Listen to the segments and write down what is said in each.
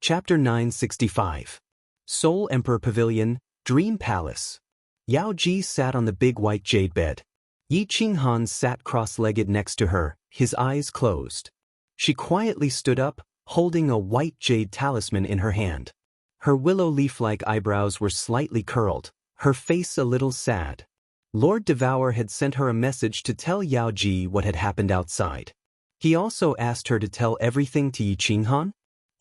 Chapter 965. Soul Emperor Pavilion, Dream Palace. Yao Ji sat on the big white jade bed. Yi Qinghan sat cross-legged next to her, his eyes closed. She quietly stood up, holding a white jade talisman in her hand. Her willow leaf-like eyebrows were slightly curled, her face a little sad. Lord Devour had sent her a message to tell Yao Ji what had happened outside. He also asked her to tell everything to Yi Qinghan.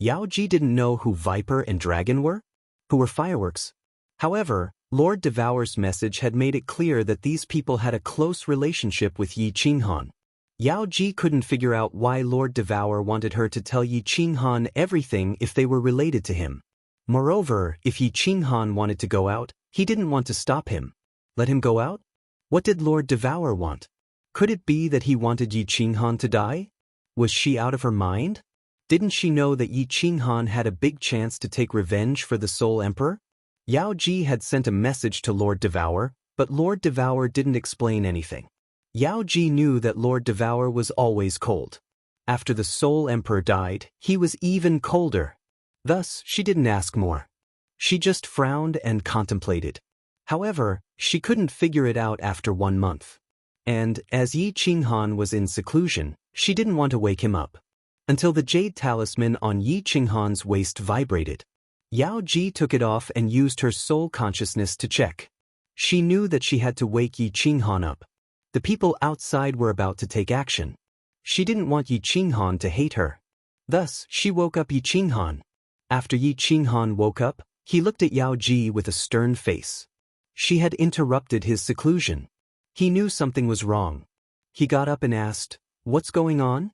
Yao Ji didn't know who Viper and Dragon were, who were fireworks. However, Lord Devour's message had made it clear that these people had a close relationship with Yi Qinghan. Yao Ji couldn't figure out why Lord Devour wanted her to tell Yi Qinghan everything if they were related to him. Moreover, if Yi Qinghan wanted to go out, he didn't want to stop him. Let him go out? What did Lord Devour want? Could it be that he wanted Yi Qinghan to die? Was she out of her mind? Didn't she know that Yi Qinghan had a big chance to take revenge for the Soul Emperor? Yao Ji had sent a message to Lord Devour, but Lord Devour didn't explain anything. Yao Ji knew that Lord Devour was always cold. After the Soul Emperor died, he was even colder. Thus, she didn't ask more. She just frowned and contemplated. However, she couldn't figure it out after 1 month. And, as Yi Qinghan was in seclusion, she didn't want to wake him up. Until the jade talisman on Yi Qinghan's waist vibrated. Yao Ji took it off and used her soul consciousness to check. She knew that she had to wake Yi Qinghan up. The people outside were about to take action. She didn't want Yi Qinghan to hate her. Thus, she woke up Yi Qinghan. After Yi Qinghan woke up, he looked at Yao Ji with a stern face. She had interrupted his seclusion. He knew something was wrong. He got up and asked, "What's going on?"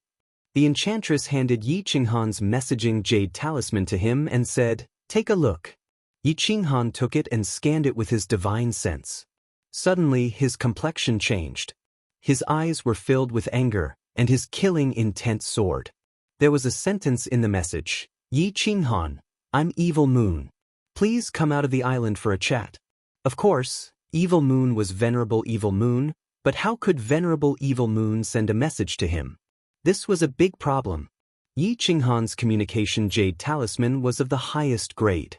The enchantress handed Yi Qinghan's messaging jade talisman to him and said, "Take a look." Yi Qinghan took it and scanned it with his divine sense. Suddenly, his complexion changed. His eyes were filled with anger, and his killing intent soared. There was a sentence in the message, "Yi Qinghan, I'm Evil Moon. Please come out of the island for a chat." Of course, Evil Moon was Venerable Evil Moon, but how could Venerable Evil Moon send a message to him? This was a big problem. Yi Qinghan's communication jade talisman was of the highest grade.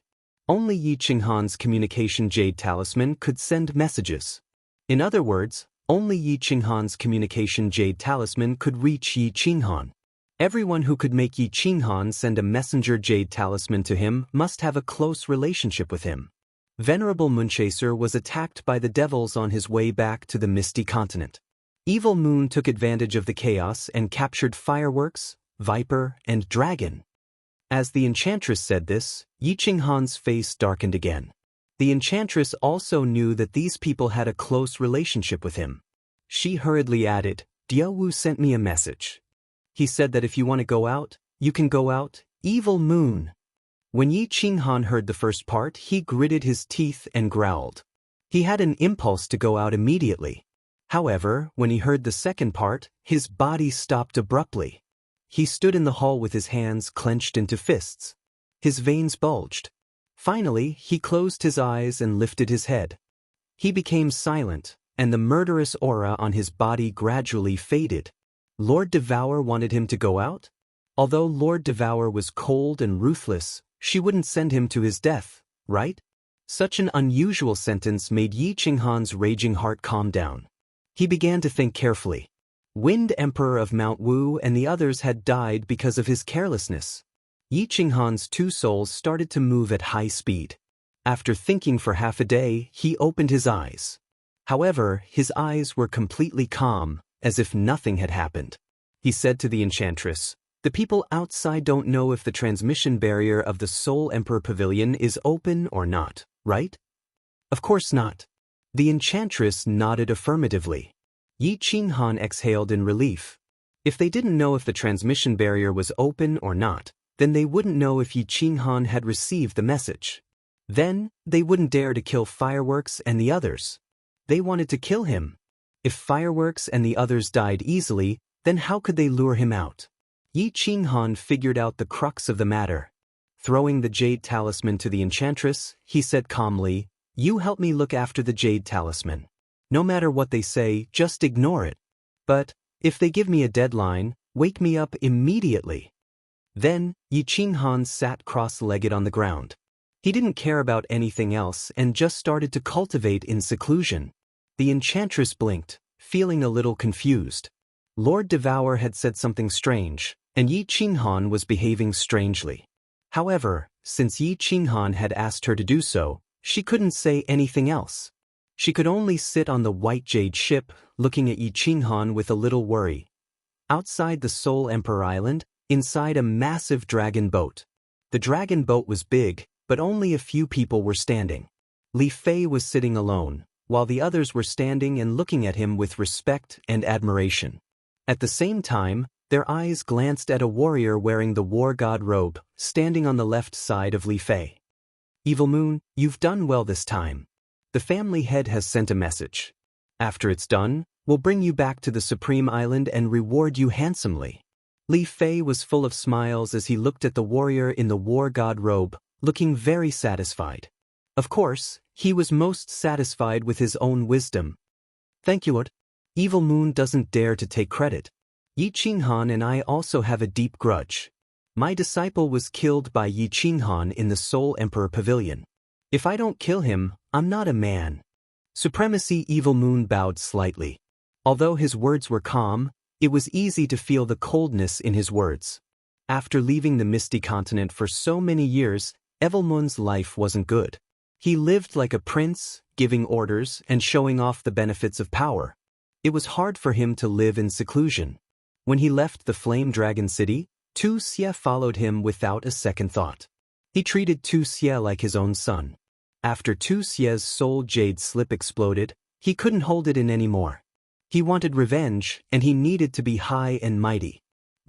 Only Yi Qinghan's communication jade talisman could send messages. In other words, only Yi Qinghan's communication jade talisman could reach Yi Qinghan. Everyone who could make Yi Qinghan send a messenger jade talisman to him must have a close relationship with him. Venerable Moonchaser was attacked by the devils on his way back to the Misty Continent. Evil Moon took advantage of the chaos and captured Fireworks, Viper, and Dragon. As the enchantress said this, Yi Qinghan's face darkened again. The enchantress also knew that these people had a close relationship with him. She hurriedly added, "Diaowu sent me a message. He said that if you want to go out, you can go out, Evil Moon." When Yi Qinghan heard the first part, he gritted his teeth and growled. He had an impulse to go out immediately. However, when he heard the second part, his body stopped abruptly. He stood in the hall with his hands clenched into fists. His veins bulged. Finally, he closed his eyes and lifted his head. He became silent, and the murderous aura on his body gradually faded. Lord Devour wanted him to go out? Although Lord Devour was cold and ruthless, she wouldn't send him to his death, right? Such an unusual sentence made Yi Qinghan's raging heart calm down. He began to think carefully. Wind Emperor of Mount Wu and the others had died because of his carelessness. Yi Qinghan's 2 souls started to move at high speed. After thinking for half a day, he opened his eyes. However, his eyes were completely calm, as if nothing had happened. He said to the enchantress, "The people outside don't know if the transmission barrier of the Soul Emperor Pavilion is open or not, right?" "Of course not." The enchantress nodded affirmatively. Yi Qinghan exhaled in relief. If they didn't know if the transmission barrier was open or not, then they wouldn't know if Yi Qinghan had received the message. Then, they wouldn't dare to kill Fireworks and the others. They wanted to kill him. If Fireworks and the others died easily, then how could they lure him out? Yi Qinghan figured out the crux of the matter. Throwing the jade talisman to the enchantress, he said calmly, "You help me look after the jade talisman. No matter what they say, just ignore it. But, if they give me a deadline, wake me up immediately." Then, Yi Qinghan sat cross-legged on the ground. He didn't care about anything else and just started to cultivate in seclusion. The enchantress blinked, feeling a little confused. Lord Devour had said something strange, and Yi Qinghan was behaving strangely. However, since Yi Qinghan had asked her to do so, she couldn't say anything else. She could only sit on the white jade ship, looking at Yi Qinghan with a little worry. Outside the Soul Emperor Island, inside a massive dragon boat. The dragon boat was big, but only a few people were standing. Li Fei was sitting alone, while the others were standing and looking at him with respect and admiration. At the same time, their eyes glanced at a warrior wearing the war god robe, standing on the left side of Li Fei. Evil Moon, you've done well this time. The family head has sent a message. After it's done, we'll bring you back to the Supreme Island and reward you handsomely. Li Fei was full of smiles as he looked at the warrior in the war god robe, looking very satisfied. Of course, he was most satisfied with his own wisdom. Thank you, Lord. Evil Moon doesn't dare to take credit. Yi Qinghan and I also have a deep grudge. My disciple was killed by Yi Qinghan in the Soul Emperor Pavilion. If I don't kill him, I'm not a man. Supremacy. Evil Moon bowed slightly. Although his words were calm, it was easy to feel the coldness in his words. After leaving the Misty Continent for so many years, Evil Moon's life wasn't good. He lived like a prince, giving orders and showing off the benefits of power. It was hard for him to live in seclusion. When he left the Flame Dragon City, Tu Xie followed him without a second thought. He treated Tu Xie like his own son. After Tu Xie's soul jade slip exploded, he couldn't hold it in anymore. He wanted revenge, and he needed to be high and mighty.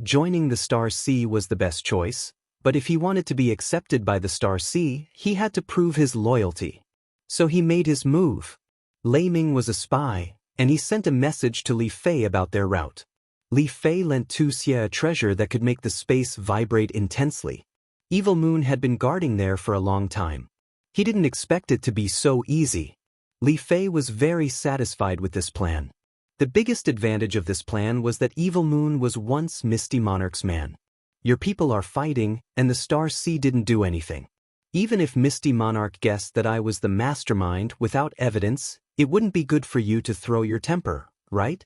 Joining the Star Sea was the best choice, but if he wanted to be accepted by the Star Sea, he had to prove his loyalty. So he made his move. Lei Ming was a spy, and he sent a message to Li Fei about their route. Li Fei lent Tu Xie a treasure that could make the space vibrate intensely. Evil Moon had been guarding there for a long time. He didn't expect it to be so easy. Li Fei was very satisfied with this plan. The biggest advantage of this plan was that Evil Moon was once Misty Monarch's man. Your people are fighting, and the Star Sea didn't do anything. Even if Misty Monarch guessed that I was the mastermind without evidence, it wouldn't be good for you to throw your temper, right?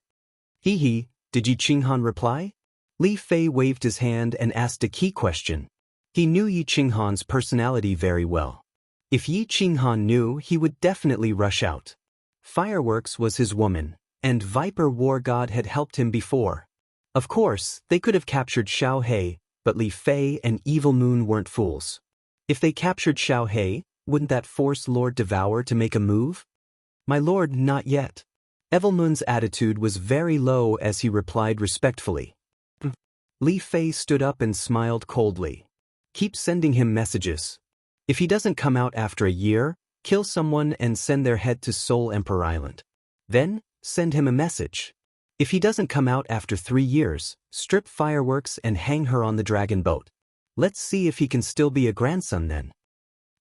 Hee hee, did Yi Qinghan reply? Li Fei waved his hand and asked a key question. He knew Yi Qinghan's personality very well. If Yi Qinghan knew, he would definitely rush out. Fireworks was his woman, and Viper War God had helped him before. Of course, they could have captured Xiao He, but Li Fei and Evil Moon weren't fools. If they captured Xiao He, wouldn't that force Lord Devour to make a move? My lord, not yet. Evil Moon's attitude was very low as he replied respectfully. Li Fei stood up and smiled coldly. Keep sending him messages. If he doesn't come out after a year, kill someone and send their head to Soul Emperor Island. Then, send him a message. If he doesn't come out after 3 years, strip fireworks and hang her on the dragon boat. Let's see if he can still be a grandson then.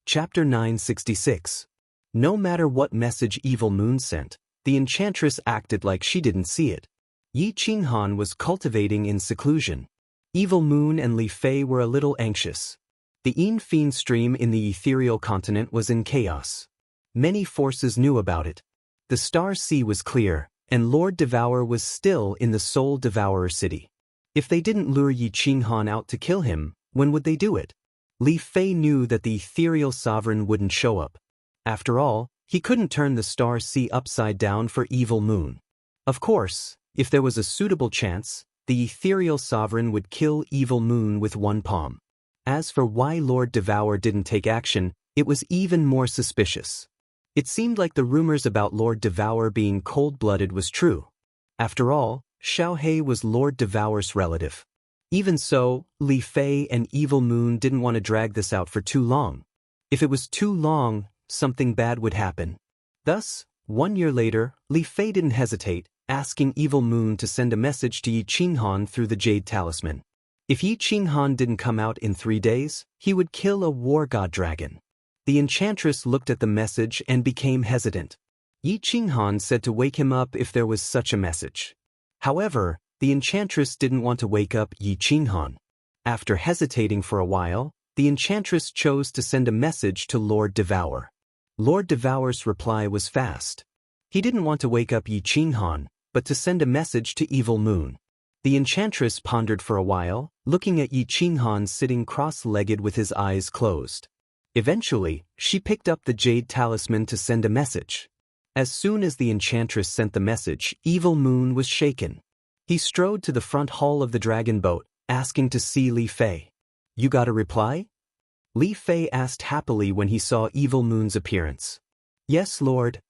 Chapter 966. No matter what message Evil Moon sent, the enchantress acted like she didn't see it. Yi Qinghan was cultivating in seclusion. Evil Moon and Li Fei were a little anxious. The Yin-Fiend stream in the ethereal continent was in chaos. Many forces knew about it. The Star Sea was clear, and Lord Devour was still in the Soul Devourer city. If they didn't lure Yi Qinghan out to kill him, when would they do it? Li Fei knew that the ethereal sovereign wouldn't show up. After all, he couldn't turn the Star Sea upside down for Evil Moon. Of course, if there was a suitable chance, the ethereal sovereign would kill Evil Moon with one palm. As for why Lord Devour didn't take action, it was even more suspicious. It seemed like the rumors about Lord Devour being cold-blooded was true. After all, Xiao He was Lord Devour's relative. Even so, Li Fei and Evil Moon didn't want to drag this out for too long. If it was too long, something bad would happen. Thus, 1 year later, Li Fei didn't hesitate, asking Evil Moon to send a message to Yi Qinghan through the Jade Talisman. If Yi Qinghan didn't come out in 3 days, he would kill a war god dragon. The enchantress looked at the message and became hesitant. Yi Qinghan said to wake him up if there was such a message. However, the enchantress didn't want to wake up Yi Qinghan. After hesitating for a while, the enchantress chose to send a message to Lord Devour. Lord Devour's reply was fast. He didn't want to wake up Yi Qinghan, but to send a message to Evil Moon. The enchantress pondered for a while, looking at Yi Qinghan sitting cross-legged with his eyes closed. Eventually, she picked up the jade talisman to send a message. As soon as the enchantress sent the message, Evil Moon was shaken. He strode to the front hall of the dragon boat, asking to see Li Fei. "You got a reply?" Li Fei asked happily when he saw Evil Moon's appearance. "Yes, Lord."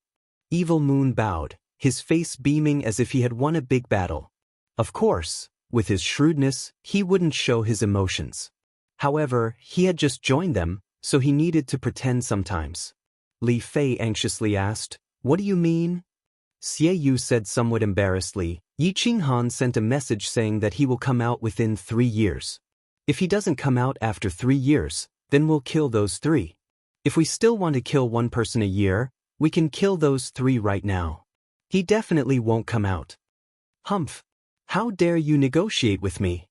Evil Moon bowed, his face beaming as if he had won a big battle. Of course, with his shrewdness, he wouldn't show his emotions. However, he had just joined them, so he needed to pretend sometimes. Li Fei anxiously asked, "What do you mean?" Xie Yu said somewhat embarrassedly, "Yi Qinghan sent a message saying that he will come out within 3 years. If he doesn't come out after 3 years, then we'll kill those 3. If we still want to kill one person a year, we can kill those 3 right now. He definitely won't come out." "Humph! How dare you negotiate with me?"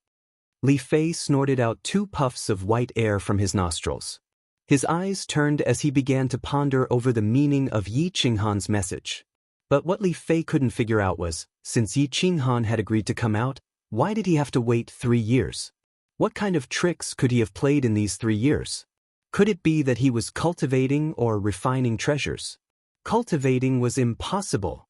Li Fei snorted out 2 puffs of white air from his nostrils. His eyes turned as he began to ponder over the meaning of Yi Qinghan's message. But what Li Fei couldn't figure out was, since Yi Qinghan had agreed to come out, why did he have to wait 3 years? What kind of tricks could he have played in these 3 years? Could it be that he was cultivating or refining treasures? Cultivating was impossible.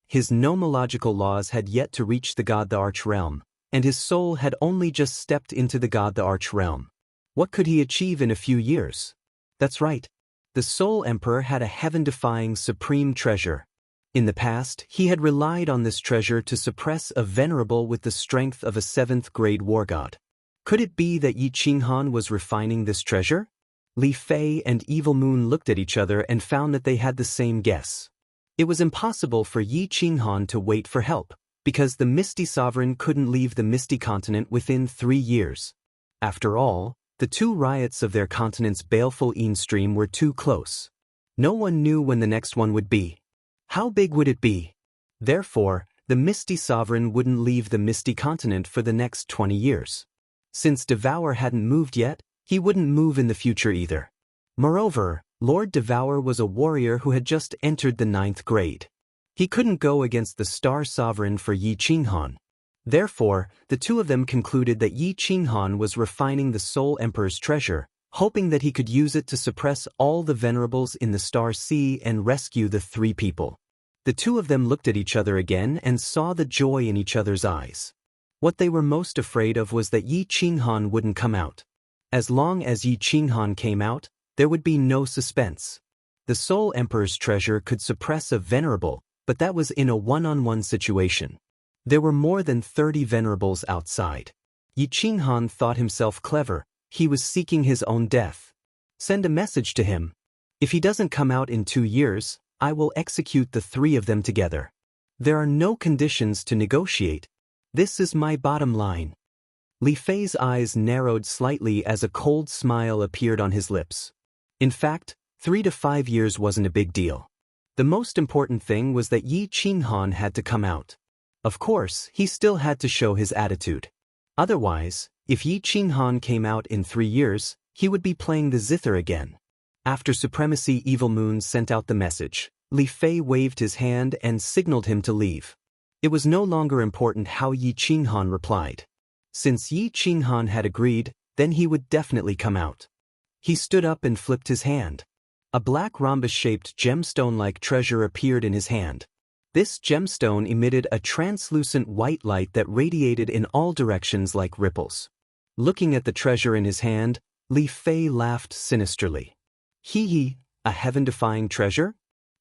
His nomological laws had yet to reach the God the Arch realm, and his soul had only just stepped into the God the Arch realm. What could he achieve in a few years? That's right. The Soul Emperor had a heaven-defying supreme treasure. In the past, he had relied on this treasure to suppress a venerable with the strength of a 7th-grade war god. Could it be that Yi Qinghan was refining this treasure? Li Fei and Evil Moon looked at each other and found that they had the same guess. It was impossible for Yi Qinghan to wait for help, because the Misty Sovereign couldn't leave the Misty Continent within 3 years. After all, the 2 riots of their continent's baleful stream were too close. No one knew when the next one would be. How big would it be? Therefore, the Misty Sovereign wouldn't leave the Misty Continent for the next 20 years. Since Devour hadn't moved yet, he wouldn't move in the future either. Moreover, Lord Devour was a warrior who had just entered the 9th grade. He couldn't go against the Star Sovereign for Yi Qinghan. Therefore, the 2 of them concluded that Yi Qinghan was refining the Soul Emperor's treasure, hoping that he could use it to suppress all the venerables in the Star Sea and rescue the 3 people. The 2 of them looked at each other again and saw the joy in each other's eyes. What they were most afraid of was that Yi Qinghan wouldn't come out. As long as Yi Qinghan came out, there would be no suspense. The Soul Emperor's treasure could suppress a venerable, but that was in a one-on-one situation. There were more than 30 venerables outside. Yi Qinghan thought himself clever. He was seeking his own death. Send a message to him. If he doesn't come out in 2 years, I will execute the 3 of them together. There are no conditions to negotiate. This is my bottom line. Li Fei's eyes narrowed slightly as a cold smile appeared on his lips. In fact, 3 to 5 years wasn't a big deal. The most important thing was that Yi Qinghan had to come out. Of course, he still had to show his attitude. Otherwise, if Yi Qinghan came out in 3 years, he would be playing the zither again. After Supremacy Evil Moon sent out the message, Li Fei waved his hand and signaled him to leave. It was no longer important how Yi Qinghan replied. Since Yi Qinghan had agreed, then he would definitely come out. He stood up and flipped his hand. A black rhombus-shaped gemstone-like treasure appeared in his hand. This gemstone emitted a translucent white light that radiated in all directions like ripples. Looking at the treasure in his hand, Li Fei laughed sinisterly. Hee, a heaven-defying treasure?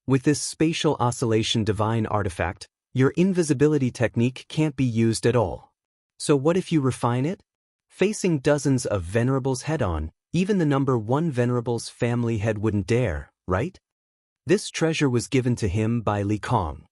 With this spatial oscillation divine artifact, your invisibility technique can't be used at all. So what if you refine it? Facing dozens of venerables head-on, even the number 1 venerable's family head wouldn't dare, right? This treasure was given to him by Li Kong.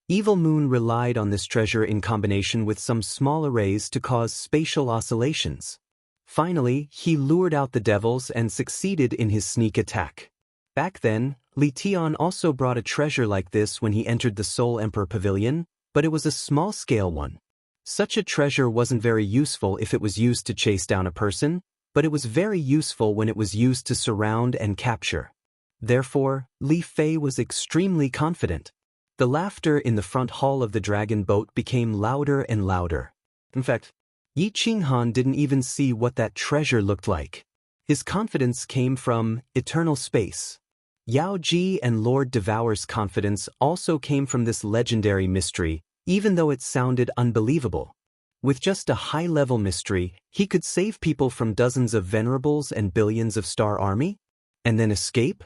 Evil Moon relied on this treasure in combination with some small arrays to cause spatial oscillations. Finally, he lured out the devils and succeeded in his sneak attack. Back then, Li Tian also brought a treasure like this when he entered the Soul Emperor Pavilion, but it was a small-scale one. Such a treasure wasn't very useful if it was used to chase down a person, but it was very useful when it was used to surround and capture. Therefore, Li Fei was extremely confident. The laughter in the front hall of the dragon boat became louder and louder. In fact, Yi Qinghan didn't even see what that treasure looked like. His confidence came from eternal space. Yao Ji and Lord Devour's confidence also came from this legendary mystery, even though it sounded unbelievable. With just a high-level mystery, he could save people from dozens of venerables and billions of star army? And then escape?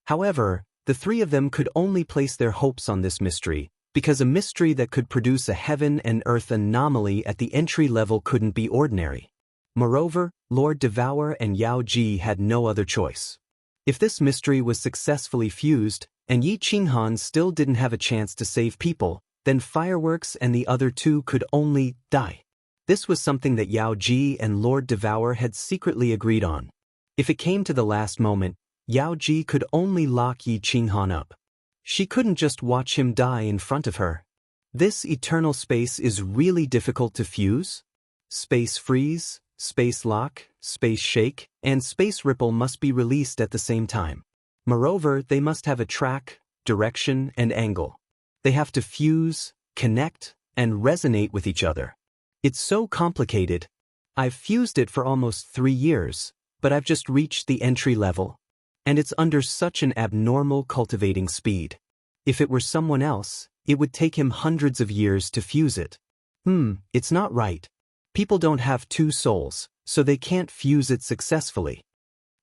However, the three of them could only place their hopes on this mystery, because a mystery that could produce a heaven and earth anomaly at the entry level couldn't be ordinary. Moreover, Lord Devour and Yao Ji had no other choice. If this mystery was successfully fused, and Yi Qinghan still didn't have a chance to save people, then Fireworks and the other two could only die. This was something that Yao Ji and Lord Devour had secretly agreed on. If it came to the last moment, Yao Ji could only lock Yi Qinghan up. She couldn't just watch him die in front of her. This eternal space is really difficult to fuse. Space freeze, space lock, space shake, and space ripple must be released at the same time. Moreover, they must have a track, direction, and angle. They have to fuse, connect, and resonate with each other. It's so complicated. I've fused it for almost 3 years, but I've just reached the entry level. And it's under such an abnormal cultivating speed. If it were someone else, it would take him hundreds of years to fuse it. It's not right. People don't have 2 souls, so they can't fuse it successfully.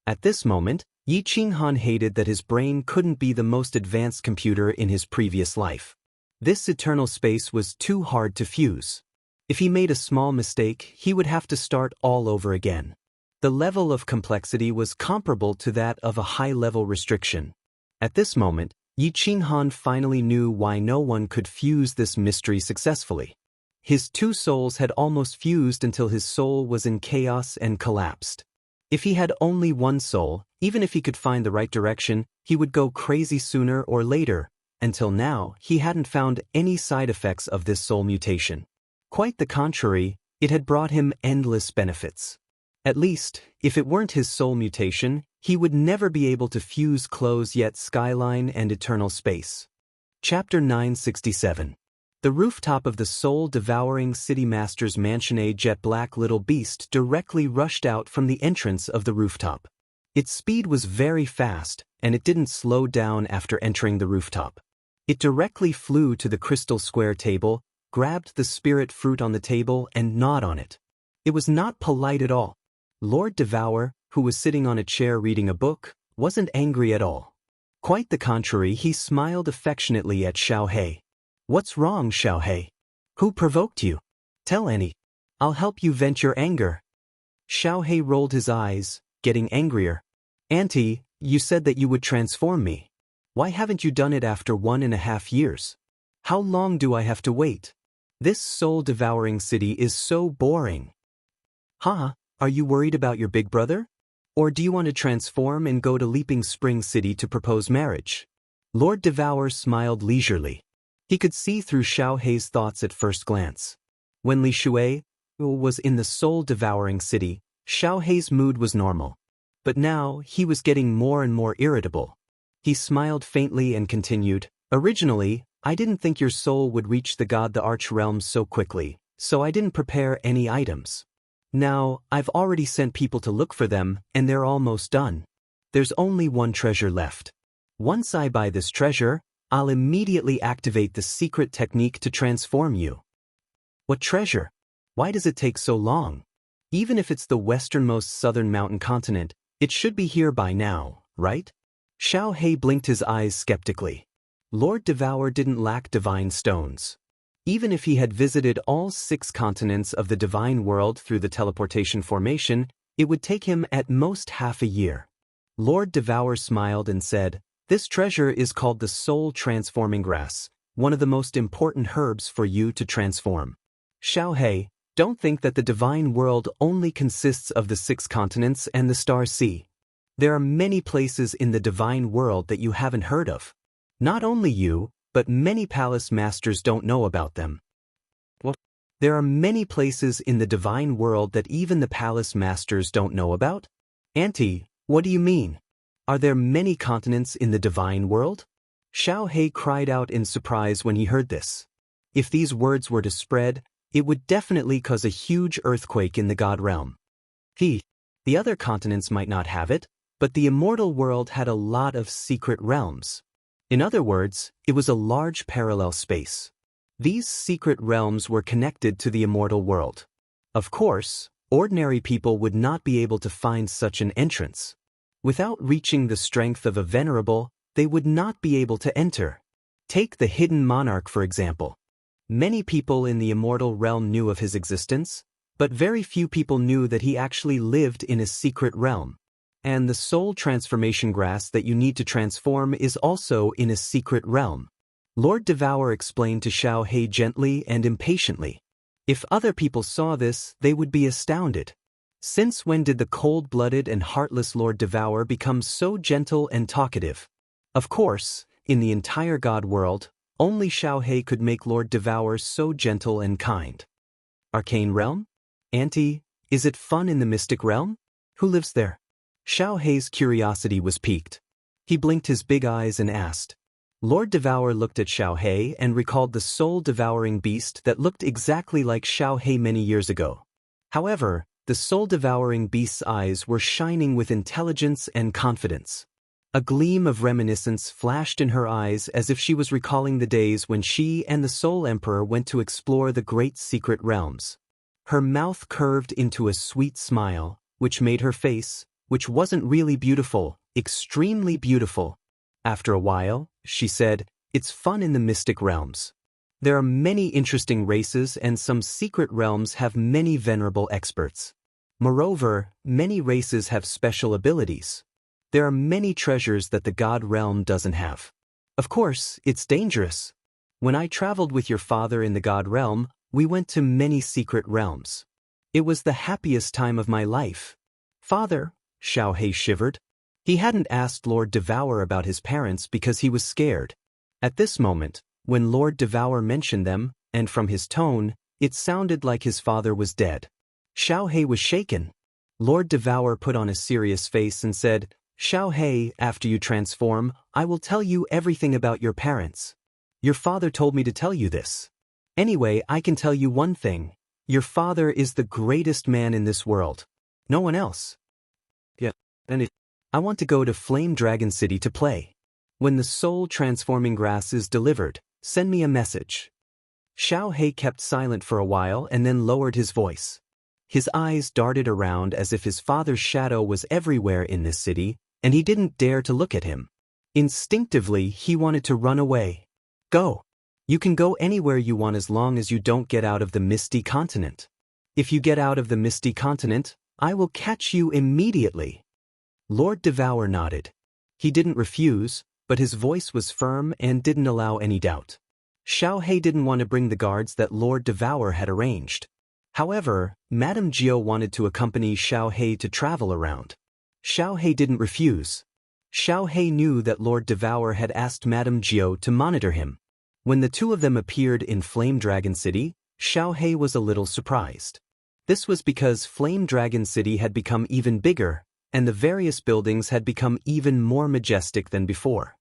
At this moment, Yi Qinghan hated that his brain couldn't be the most advanced computer in his previous life. This eternal space was too hard to fuse. If he made a small mistake, he would have to start all over again. The level of complexity was comparable to that of a high-level restriction. At this moment, Yi Qinghan finally knew why no one could fuse this mystery successfully. His 2 souls had almost fused until his soul was in chaos and collapsed. If he had only 1 soul, even if he could find the right direction, he would go crazy sooner or later. Until now, he hadn't found any side effects of this soul mutation. Quite the contrary, it had brought him endless benefits. At least, if it weren't his soul mutation, he would never be able to fuse Close Yet Skyline and Eternal Space. Chapter 967. The rooftop of the soul-devouring city master's mansion. A jet-black little beast directly rushed out from the entrance of the rooftop. Its speed was very fast, and it didn't slow down after entering the rooftop. It directly flew to the crystal square table, grabbed the spirit fruit on the table, and gnawed on it. It was not polite at all. Lord Devour, who was sitting on a chair reading a book, wasn't angry at all. Quite the contrary, he smiled affectionately at Xiaohei. "What's wrong, Xiaohei? Who provoked you? Tell Annie. I'll help you vent your anger." Xiaohei rolled his eyes, getting angrier. "Auntie, you said that you would transform me. Why haven't you done it after 1.5 years? How long do I have to wait? This soul-devouring city is so boring." "Huh? Are you worried about your big brother? Or do you want to transform and go to Leaping Spring City to propose marriage?" Lord Devour smiled leisurely. He could see through Xiaohei's thoughts at first glance. When Li Shui was in the soul-devouring city, Xiaohei's mood was normal. But now, he was getting more and more irritable. He smiled faintly and continued, "Originally, I didn't think your soul would reach the God the Arch realms so quickly, so I didn't prepare any items. Now, I've already sent people to look for them, and they're almost done. There's only 1 treasure left. Once I buy this treasure, I'll immediately activate the secret technique to transform you." "What treasure? Why does it take so long? Even if it's the westernmost southern mountain continent, it should be here by now, right?" Xiaohei blinked his eyes skeptically. Lord Devour didn't lack divine stones. Even if he had visited all 6 continents of the divine world through the teleportation formation, it would take him at most half a year. Lord Devour smiled and said, "This treasure is called the Soul Transforming Grass, one of the most important herbs for you to transform." Xiaohei, don't think that the divine world only consists of the 6 continents and the Star Sea. There are many places in the divine world that you haven't heard of. Not only you, but many palace masters don't know about them. "What? There are many places in the divine world that even the palace masters don't know about? Auntie, what do you mean? Are there many continents in the divine world? Xiao He cried out in surprise when he heard this. If these words were to spread, it would definitely cause a huge earthquake in the god realm. The other continents might not have it, but the immortal world had a lot of secret realms. In other words, it was a large parallel space. These secret realms were connected to the immortal world. Of course, ordinary people would not be able to find such an entrance. Without reaching the strength of a venerable, they would not be able to enter. Take the hidden monarch for example. Many people in the immortal realm knew of his existence, but very few people knew that he actually lived in a secret realm. And the soul transformation grass that you need to transform is also in a secret realm. Lord Devour explained to Xiao He gently and impatiently. If other people saw this, they would be astounded. Since when did the cold-blooded and heartless Lord Devour become so gentle and talkative? Of course, in the entire god world, only Xiao He could make Lord Devour so gentle and kind. Arcane realm? Auntie, is it fun in the mystic realm? Who lives there? Xiao He's curiosity was piqued. He blinked his big eyes and asked. Lord Devour looked at Xiao He and recalled the soul-devouring beast that looked exactly like Xiao He many years ago. However, the soul-devouring beast's eyes were shining with intelligence and confidence. A gleam of reminiscence flashed in her eyes as if she was recalling the days when she and the Soul Emperor went to explore the great secret realms. Her mouth curved into a sweet smile, which made her face, which wasn't really beautiful, extremely beautiful. After a while, she said, "It's fun in the mystic realms. There are many interesting races and some secret realms have many venerable experts. Moreover, many races have special abilities. There are many treasures that the god realm doesn't have. Of course, it's dangerous. When I traveled with your father in the god realm, we went to many secret realms. It was the happiest time of my life." Father, Xiao He shivered. He hadn't asked Lord Devour about his parents because he was scared. At this moment, when Lord Devour mentioned them, and from his tone, it sounded like his father was dead. Xiao He was shaken. Lord Devour put on a serious face and said, "Xiao He, after you transform, I will tell you everything about your parents. Your father told me to tell you this. Anyway, I can tell you one thing. Your father is the greatest man in this world. No one else. I want to go to Flame Dragon City to play. When the soul transforming grass is delivered, send me a message." Xiao He kept silent for a while and then lowered his voice. His eyes darted around as if his father's shadow was everywhere in this city, and he didn't dare to look at him. Instinctively, he wanted to run away. "Go. You can go anywhere you want as long as you don't get out of the Misty Continent. If you get out of the Misty Continent, I will catch you immediately." Lord Devour nodded. He didn't refuse, but his voice was firm and didn't allow any doubt. Xiao He didn't want to bring the guards that Lord Devour had arranged. However, Madame Jiao wanted to accompany Xiao He to travel around. Xiao He didn't refuse. Xiao He knew that Lord Devour had asked Madame Jiao to monitor him. When the two of them appeared in Flame Dragon City, Xiao He was a little surprised. This was because Flame Dragon City had become even bigger, and the various buildings had become even more majestic than before.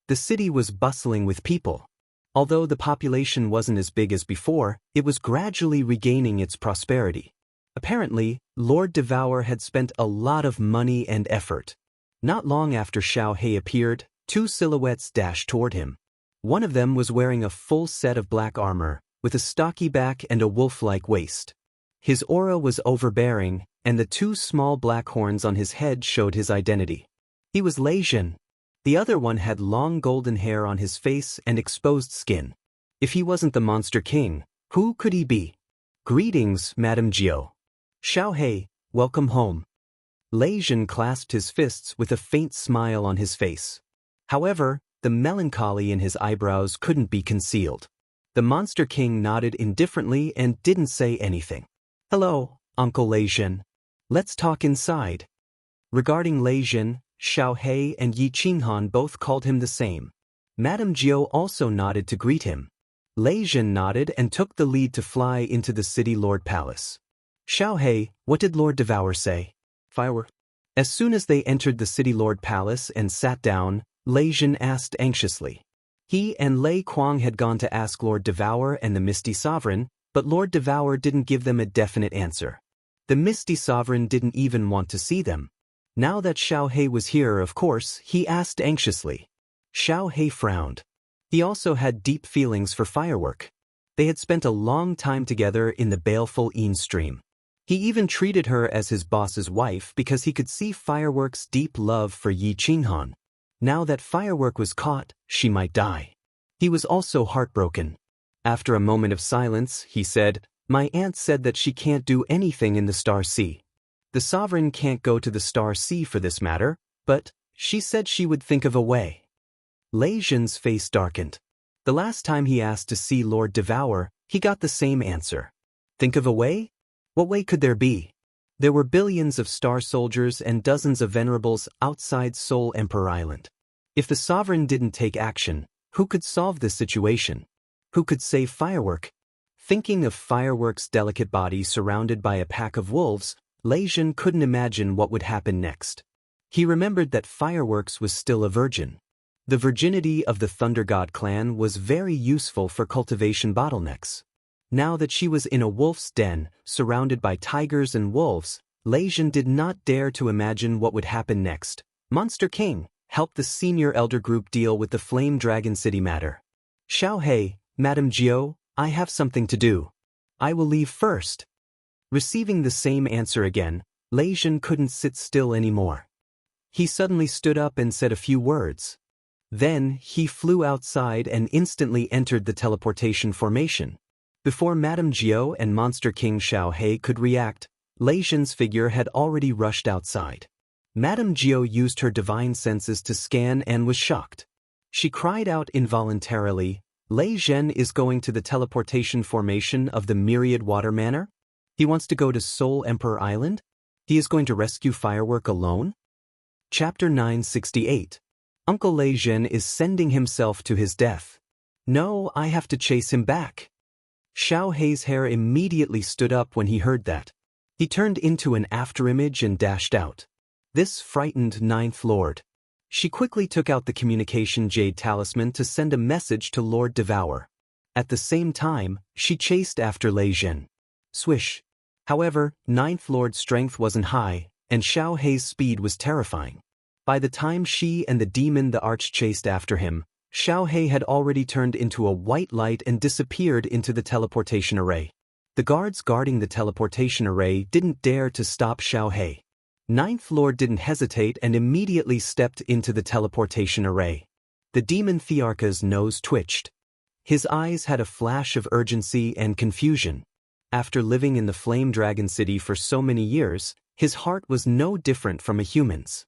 The city was bustling with people. Although the population wasn't as big as before, it was gradually regaining its prosperity. Apparently, Lord Devour had spent a lot of money and effort. Not long after Xiao He appeared, two silhouettes dashed toward him. One of them was wearing a full set of black armor, with a stocky back and a wolf-like waist. His aura was overbearing, and the two small black horns on his head showed his identity. He was Lei Jin. The other one had long golden hair on his face and exposed skin. If he wasn't the Monster King, who could he be? "Greetings, Madame Jiao." "Xiao He, welcome home." Lei Jin clasped his fists with a faint smile on his face. However, the melancholy in his eyebrows couldn't be concealed. The Monster King nodded indifferently and didn't say anything. "Hello, Uncle Lei Jin. Let's talk inside." Regarding Lei Jin, Xiao He and Yi Qinghan both called him the same. Madame Jiao also nodded to greet him. Lei Zhen nodded and took the lead to fly into the city Lord Palace. Xiaohei, what did Lord Devour say? Firework. As soon as they entered the city Lord Palace and sat down, Lei Zhen asked anxiously. He and Lei Kuang had gone to ask Lord Devour and the Misty Sovereign, but Lord Devour didn't give them a definite answer. The Misty Sovereign didn't even want to see them. Now that Xiaohei was here, of course, he asked anxiously. Xiaohei frowned. He also had deep feelings for Firework. They had spent a long time together in the baleful Yin stream. He even treated her as his boss's wife because he could see Firework's deep love for Yi Qinghan. Now that Firework was caught, she might die. He was also heartbroken. After a moment of silence, he said, My aunt said that she can't do anything in the Star Sea. The sovereign can't go to the Star Sea for this matter, but she said she would think of a way. Lei Zhen's face darkened. The last time he asked to see Lord Devour, he got the same answer. Think of a way? What way could there be? There were billions of star soldiers and dozens of venerables outside Soul Emperor Island. If the sovereign didn't take action, who could solve this situation? Who could save Firework? Thinking of Firework's delicate body surrounded by a pack of wolves, Lei Zhen couldn't imagine what would happen next. He remembered that Fireworks was still a virgin. The virginity of the Thunder God clan was very useful for cultivation bottlenecks. Now that she was in a wolf's den, surrounded by tigers and wolves, Lei Zhen did not dare to imagine what would happen next. Monster King, help the senior elder group deal with the Flame Dragon City matter. Xiaohei, Madame Jiao, I have something to do. I will leave first. Receiving the same answer again, Lei Zhen couldn't sit still anymore. He suddenly stood up and said a few words. Then, he flew outside and instantly entered the teleportation formation. Before Madame Jiao and Monster King Xiaohei could react, Lei Zhen's figure had already rushed outside. Madame Jiao used her divine senses to scan and was shocked. She cried out involuntarily, Lei Zhen is going to the teleportation formation of the Myriad Water Manor? He wants to go to Soul Emperor Island? He is going to rescue Firework alone? Chapter 968. Uncle Lei Zhen is sending himself to his death. No, I have to chase him back. Xiaohei's hair immediately stood up when he heard that. He turned into an afterimage and dashed out. This frightened Ninth Lord. She quickly took out the communication jade talisman to send a message to Lord Devour. At the same time, she chased after Lei Zhen. Swish. However, Ninth Lord's strength wasn't high, and Xiaohei's speed was terrifying. By the time she and the demon the Arch chased after him, Xiaohei had already turned into a white light and disappeared into the teleportation array. The guards guarding the teleportation array didn't dare to stop Xiaohei. Ninth Lord didn't hesitate and immediately stepped into the teleportation array. The demon Thearka's nose twitched. His eyes had a flash of urgency and confusion. After living in the Flame Dragon City for so many years, his heart was no different from a human's.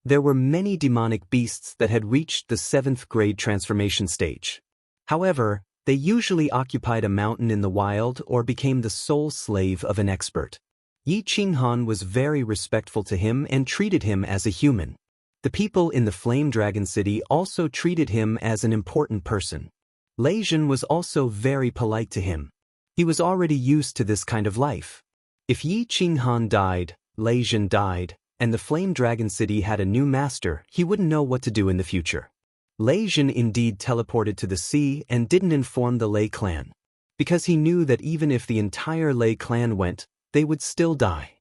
There were many demonic beasts that had reached the 7th grade transformation stage. However, they usually occupied a mountain in the wild or became the sole slave of an expert. Yi Qinghan was very respectful to him and treated him as a human. The people in the Flame Dragon City also treated him as an important person. Lei Zhen was also very polite to him. He was already used to this kind of life. If Yi Qinghan died, Lei Zhen died, and the Flame Dragon City had a new master, he wouldn't know what to do in the future. Lei Zhen indeed teleported to the sea and didn't inform the Lei clan. Because he knew that even if the entire Lei clan went, they would still die.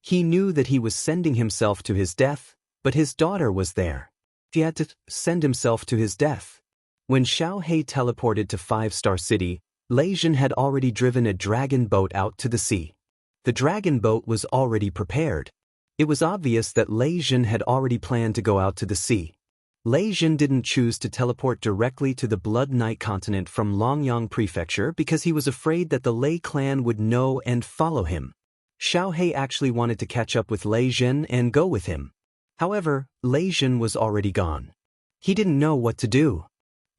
He knew that he was sending himself to his death, but his daughter was there. He had to send himself to his death. When Xiaohei teleported to 5-Star City, Lei Zhen had already driven a dragon boat out to the sea. The dragon boat was already prepared. It was obvious that Lei Zhen had already planned to go out to the sea. Lei Zhen didn't choose to teleport directly to the Blood Knight continent from Longyang Prefecture because he was afraid that the Lei clan would know and follow him. Xiaohei actually wanted to catch up with Lei Zhen and go with him. However, Lei Zhen was already gone. He didn't know what to do.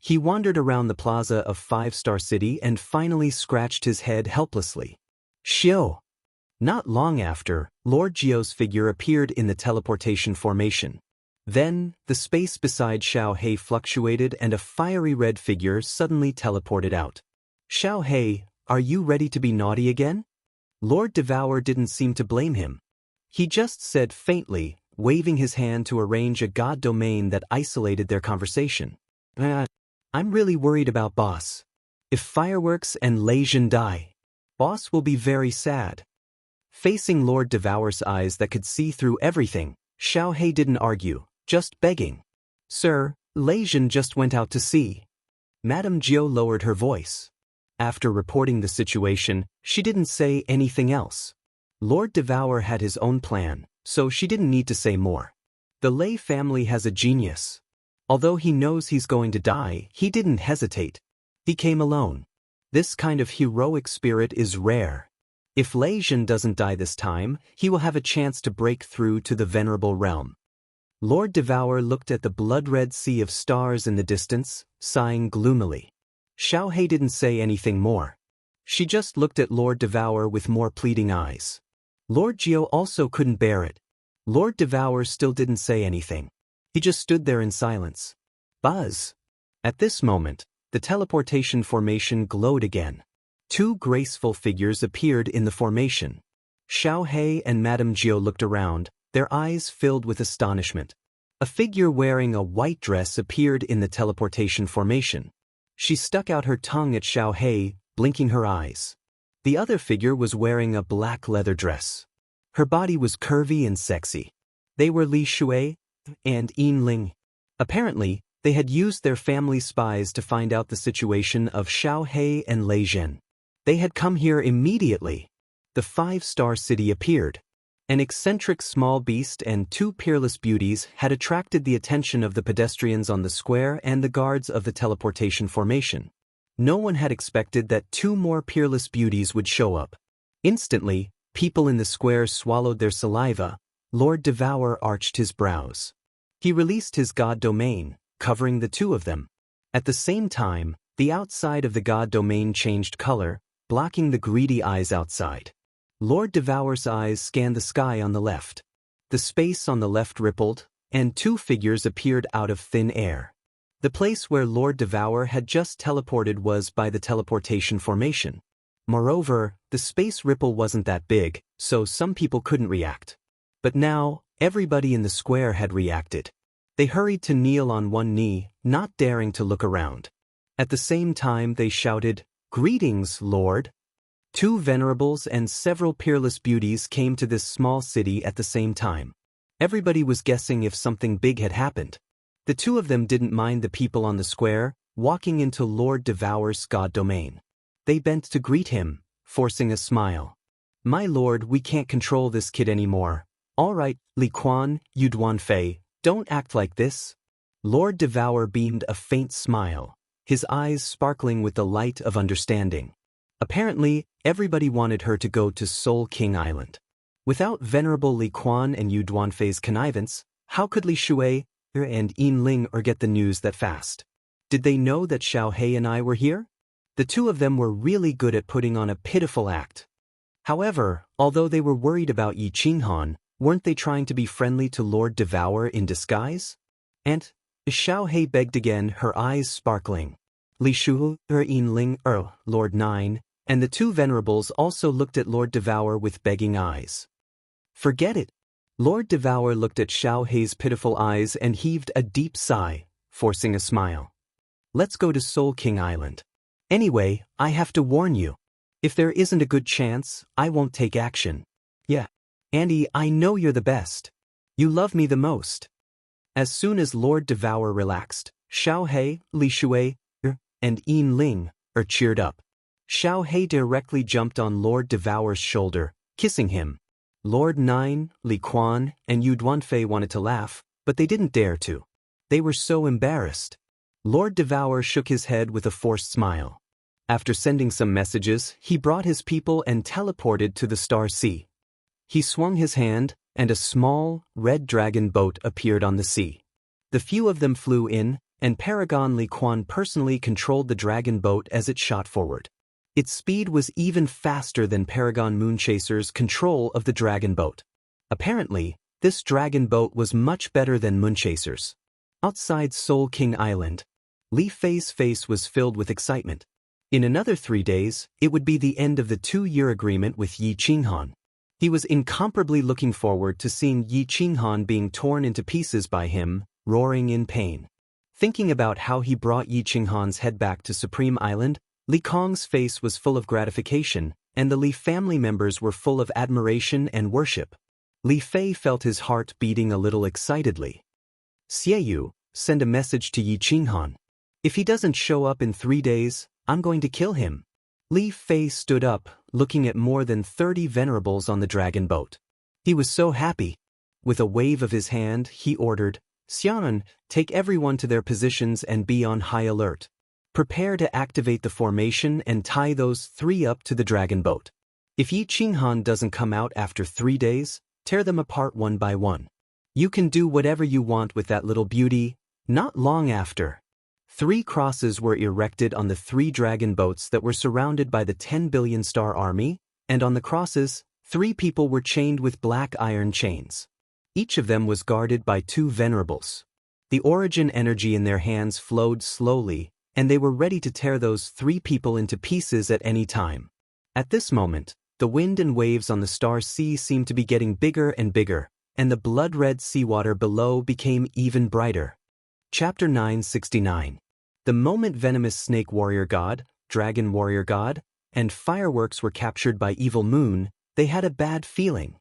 He wandered around the plaza of 5-Star City and finally scratched his head helplessly. Xiao! Not long after, Lord Jiao's figure appeared in the teleportation formation. Then, the space beside Xiaohei fluctuated and a fiery red figure suddenly teleported out. Xiaohei, are you ready to be naughty again? Lord Devour didn't seem to blame him. He just said faintly, waving his hand to arrange a god domain that isolated their conversation. I'm really worried about Boss. If Fireworks and Leijin die, Boss will be very sad. Facing Lord Devour's eyes that could see through everything, Xiaohei didn't argue, just begging. Sir, Leijin just went out to sea. Madame Jiu lowered her voice. After reporting the situation, she didn't say anything else. Lord Devour had his own plan, so she didn't need to say more. The Lei family has a genius. Although he knows he's going to die, he didn't hesitate. He came alone. This kind of heroic spirit is rare. If Leijin doesn't die this time, he will have a chance to break through to the venerable realm. Lord Devour looked at the blood-red sea of stars in the distance, sighing gloomily. Xiaohei didn't say anything more. She just looked at Lord Devour with more pleading eyes. Lord Jiu also couldn't bear it. Lord Devour still didn't say anything. He just stood there in silence. Buzz! At this moment, the teleportation formation glowed again. Two graceful figures appeared in the formation. Xiaohei and Madame Jiu looked around, their eyes filled with astonishment. A figure wearing a white dress appeared in the teleportation formation. She stuck out her tongue at Xiaohei, blinking her eyes. The other figure was wearing a black leather dress. Her body was curvy and sexy. They were Li Shui and Yin Ling. Apparently, they had used their family spies to find out the situation of Xiaohei and Lei Zhen. They had come here immediately. The five-star city appeared. An eccentric small beast and two peerless beauties had attracted the attention of the pedestrians on the square and the guards of the teleportation formation. No one had expected that two more peerless beauties would show up. Instantly, people in the square swallowed their saliva. Lord Devour arched his brows. He released his god domain, covering the two of them. At the same time, the outside of the god domain changed color, blocking the greedy eyes outside. Lord Devour's eyes scanned the sky on the left. The space on the left rippled, and two figures appeared out of thin air. The place where Lord Devour had just teleported was by the teleportation formation. Moreover, the space ripple wasn't that big, so some people couldn't react. But now, everybody in the square had reacted. They hurried to kneel on one knee, not daring to look around. At the same time they shouted, "Greetings, Lord!" Two venerables and several peerless beauties came to this small city at the same time. Everybody was guessing if something big had happened. The two of them didn't mind the people on the square, walking into Lord Devour's god domain. They bent to greet him, forcing a smile. "My lord, we can't control this kid anymore. All right, Li Quan, Yu Duanfei, don't act like this." Lord Devour beamed a faint smile, his eyes sparkling with the light of understanding. Apparently, everybody wanted her to go to Soul King Island. Without Venerable Li Quan and Yu Duanfei's connivance, how could Li Shui and Yin Ling get the news that fast? Did they know that Xiaohei and I were here? The two of them were really good at putting on a pitiful act. However, although they were worried about Yi Qinghan, weren't they trying to be friendly to Lord Devour in disguise? And Xiaohei begged again, her eyes sparkling. Li Shu, Yin Ling, Lord Nine, and the two venerables also looked at Lord Devour with begging eyes. "Forget it." Lord Devour looked at Xiaohei's pitiful eyes and heaved a deep sigh, forcing a smile. "Let's go to Soul King Island. Anyway, I have to warn you. If there isn't a good chance, I won't take action. Yeah. Andy, I know you're the best. You love me the most." As soon as Lord Devour relaxed, Xiaohei, Li Shui, and Yin Ling cheered up. Xiaohei directly jumped on Lord Devour's shoulder, kissing him. Lord Nine, Li Quan, and Yu Duanfei wanted to laugh, but they didn't dare to. They were so embarrassed. Lord Devour shook his head with a forced smile. After sending some messages, he brought his people and teleported to the Star Sea. He swung his hand, and a small, red dragon boat appeared on the sea. The few of them flew in, and Paragon Li Quan personally controlled the dragon boat as it shot forward. Its speed was even faster than Paragon Moonchaser's control of the dragon boat. Apparently, this dragon boat was much better than Moonchaser's. Outside Soul King Island, Li Fei's face was filled with excitement. In another 3 days, it would be the end of the 2-year agreement with Yi Qinghan. He was incomparably looking forward to seeing Yi Qinghan being torn into pieces by him, roaring in pain. Thinking about how he brought Yi Qinghan's head back to Supreme Island, Li Kong's face was full of gratification, and the Li family members were full of admiration and worship. Li Fei felt his heart beating a little excitedly. Xieyu, send a message to Yi Qinghan. If he doesn't show up in 3 days, I'm going to kill him. Li Fei stood up, looking at more than 30 venerables on the dragon boat. He was so happy. With a wave of his hand, he ordered, Xian, take everyone to their positions and be on high alert. Prepare to activate the formation and tie those 3 up to the dragon boat. If Yi Qinghan doesn't come out after 3 days, tear them apart one by one. You can do whatever you want with that little beauty. Not long after, 3 crosses were erected on the 3 dragon boats that were surrounded by the 10 billion star army, and on the crosses, 3 people were chained with black iron chains. Each of them was guarded by 2 venerables. The origin energy in their hands flowed slowly, and they were ready to tear those 3 people into pieces at any time. At this moment, the wind and waves on the star sea seemed to be getting bigger and bigger, and the blood-red seawater below became even brighter. Chapter 969. The moment venomous snake warrior god, dragon warrior god, and fireworks were captured by Evil Moon, they had a bad feeling.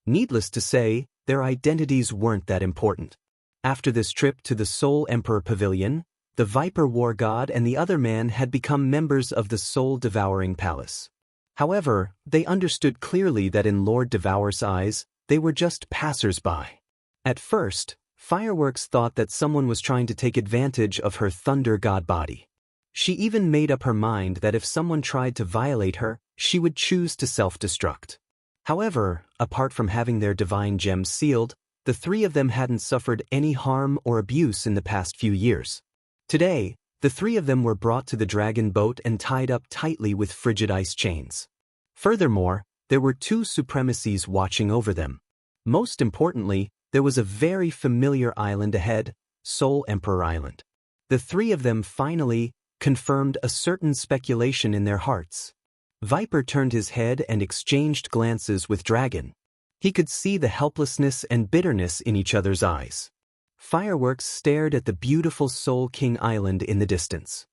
Needless to say, their identities weren't that important. After this trip to the Soul Emperor Pavilion, the Viper War God and the other man had become members of the Soul-Devouring Palace. However, they understood clearly that in Lord Devour's eyes, they were just passers-by. At first, Fireworks thought that someone was trying to take advantage of her Thunder God body. She even made up her mind that if someone tried to violate her, she would choose to self-destruct. However, apart from having their divine gems sealed, the 3 of them hadn't suffered any harm or abuse in the past few years. Today, the 3 of them were brought to the dragon boat and tied up tightly with frigid ice chains. Furthermore, there were 2 supremacies watching over them. Most importantly, there was a very familiar island ahead, Soul Emperor Island. The 3 of them finally confirmed a certain speculation in their hearts. Viper turned his head and exchanged glances with Dragon. He could see the helplessness and bitterness in each other's eyes. Fireworks stared at the beautiful Soul King Island in the distance.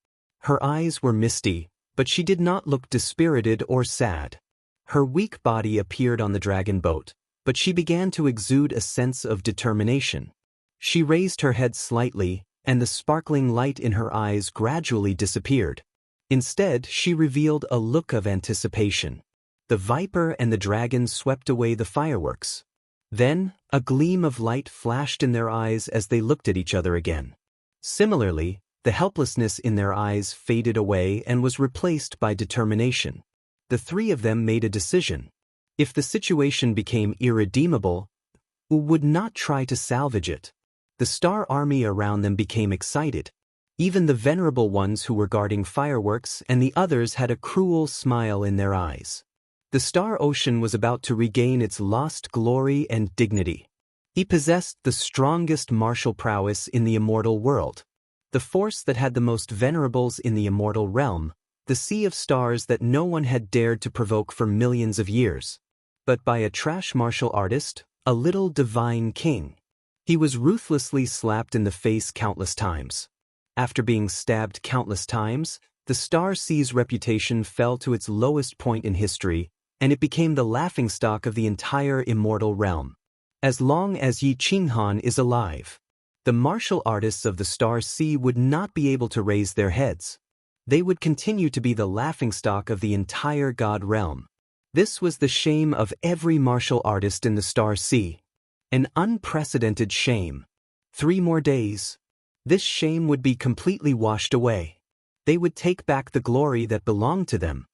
Her eyes were misty, but she did not look dispirited or sad. Her weak body appeared on the dragon boat, but she began to exude a sense of determination. She raised her head slightly, and the sparkling light in her eyes gradually disappeared. Instead, she revealed a look of anticipation. The Viper and the Dragon swept away the fireworks. Then, a gleam of light flashed in their eyes as they looked at each other again. Similarly, the helplessness in their eyes faded away and was replaced by determination. The 3 of them made a decision. If the situation became irredeemable, they would not try to salvage it. The star army around them became excited. Even the venerable ones who were guarding fireworks and the others had a cruel smile in their eyes. The Star Ocean was about to regain its lost glory and dignity. He possessed the strongest martial prowess in the immortal world, the force that had the most venerables in the immortal realm, the sea of stars that no one had dared to provoke for millions of years. But by a trash martial artist, a little divine king. He was ruthlessly slapped in the face countless times. After being stabbed countless times, the Star Sea's reputation fell to its lowest point in history, and it became the laughingstock of the entire immortal realm. As long as Yi Qinghan is alive, the martial artists of the Star Sea would not be able to raise their heads. They would continue to be the laughingstock of the entire God realm. This was the shame of every martial artist in the Star Sea. An unprecedented shame. 3 more days. This shame would be completely washed away. They would take back the glory that belonged to them.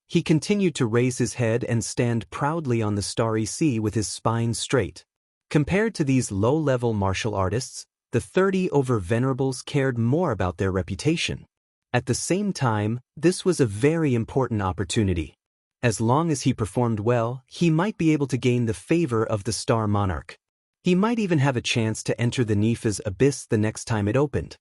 He continued to raise his head and stand proudly on the starry sea with his spine straight. Compared to these low-level martial artists, the 30 over-venerables cared more about their reputation. At the same time, this was a very important opportunity. As long as he performed well, he might be able to gain the favor of the Star Monarch. He might even have a chance to enter the Nifa's abyss the next time it opened.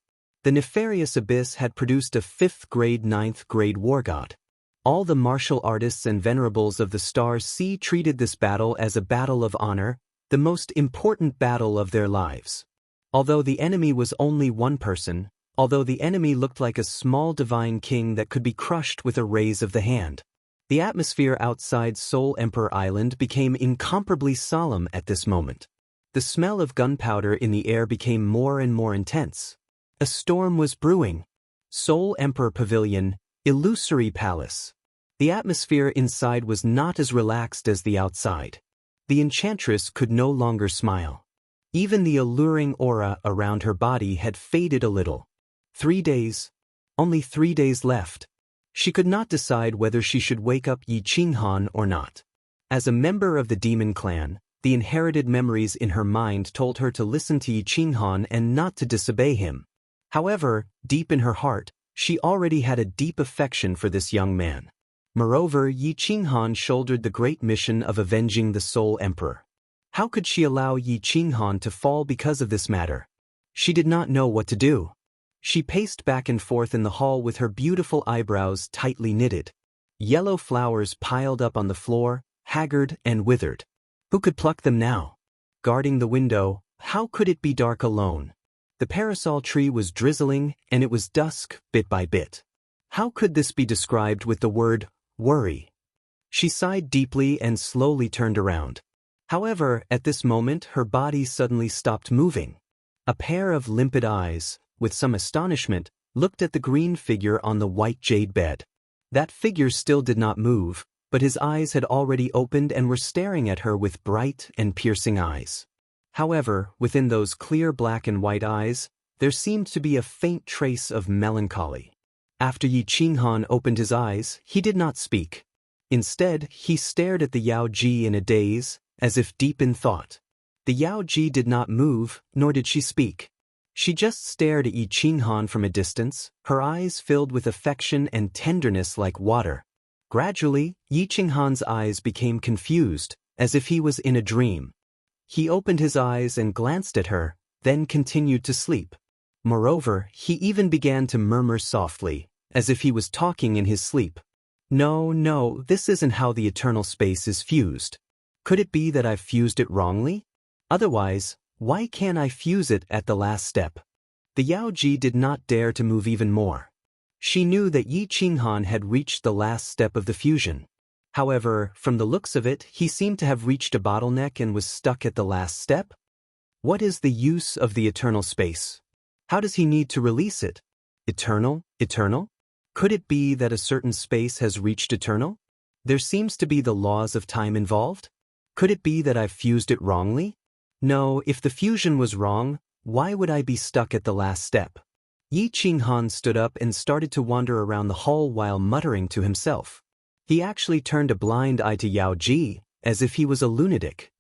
The nefarious abyss had produced a 5th grade 9th grade war god. All the martial artists and venerables of the Star Sea treated this battle as a battle of honor, the most important battle of their lives. Although the enemy was only one person, although the enemy looked like a small divine king that could be crushed with a raise of the hand, the atmosphere outside Soul Emperor Island became incomparably solemn at this moment. The smell of gunpowder in the air became more and more intense. A storm was brewing. Soul Emperor Pavilion, illusory palace. The atmosphere inside was not as relaxed as the outside. The enchantress could no longer smile. Even the alluring aura around her body had faded a little. 3 days. Only 3 days left. She could not decide whether she should wake up Yi Qinghan or not. As a member of the demon clan, the inherited memories in her mind told her to listen to Yi Qinghan and not to disobey him. However, deep in her heart, she already had a deep affection for this young man. Moreover, Yi Qinghan shouldered the great mission of avenging the Soul Emperor. How could she allow Yi Qinghan to fall because of this matter? She did not know what to do. She paced back and forth in the hall with her beautiful eyebrows tightly knitted. Yellow flowers piled up on the floor, haggard and withered. Who could pluck them now? Guarding the window, how could it be dark alone? The parasol tree was drizzling, and it was dusk, bit by bit. How could this be described with the word worry? She sighed deeply and slowly turned around. However, at this moment her body suddenly stopped moving. A pair of limpid eyes, with some astonishment, looked at the green figure on the white jade bed. That figure still did not move, but his eyes had already opened and were staring at her with bright and piercing eyes. However, within those clear black and white eyes, there seemed to be a faint trace of melancholy. After Yi Qinghan opened his eyes, he did not speak. Instead, he stared at the Yao Ji in a daze, as if deep in thought. The Yao Ji did not move, nor did she speak. She just stared at Yi Qinghan from a distance, her eyes filled with affection and tenderness like water. Gradually, Yi Qinghan's eyes became confused, as if he was in a dream. He opened his eyes and glanced at her, then continued to sleep. Moreover, he even began to murmur softly, as if he was talking in his sleep. No, this isn't how the eternal space is fused. Could it be that I've fused it wrongly? Otherwise, why can't I fuse it at the last step? The Yao Ji did not dare to move even more. She knew that Yi Qinghan had reached the last step of the fusion. However, from the looks of it, he seemed to have reached a bottleneck and was stuck at the last step. What is the use of the eternal space? How does he need to release it? Eternal? Could it be that a certain space has reached eternal? There seems to be the laws of time involved. Could it be that I've fused it wrongly? No, if the fusion was wrong, why would I be stuck at the last step? Yi Qinghan stood up and started to wander around the hall while muttering to himself. He actually turned a blind eye to Yao Ji, as if he was a lunatic.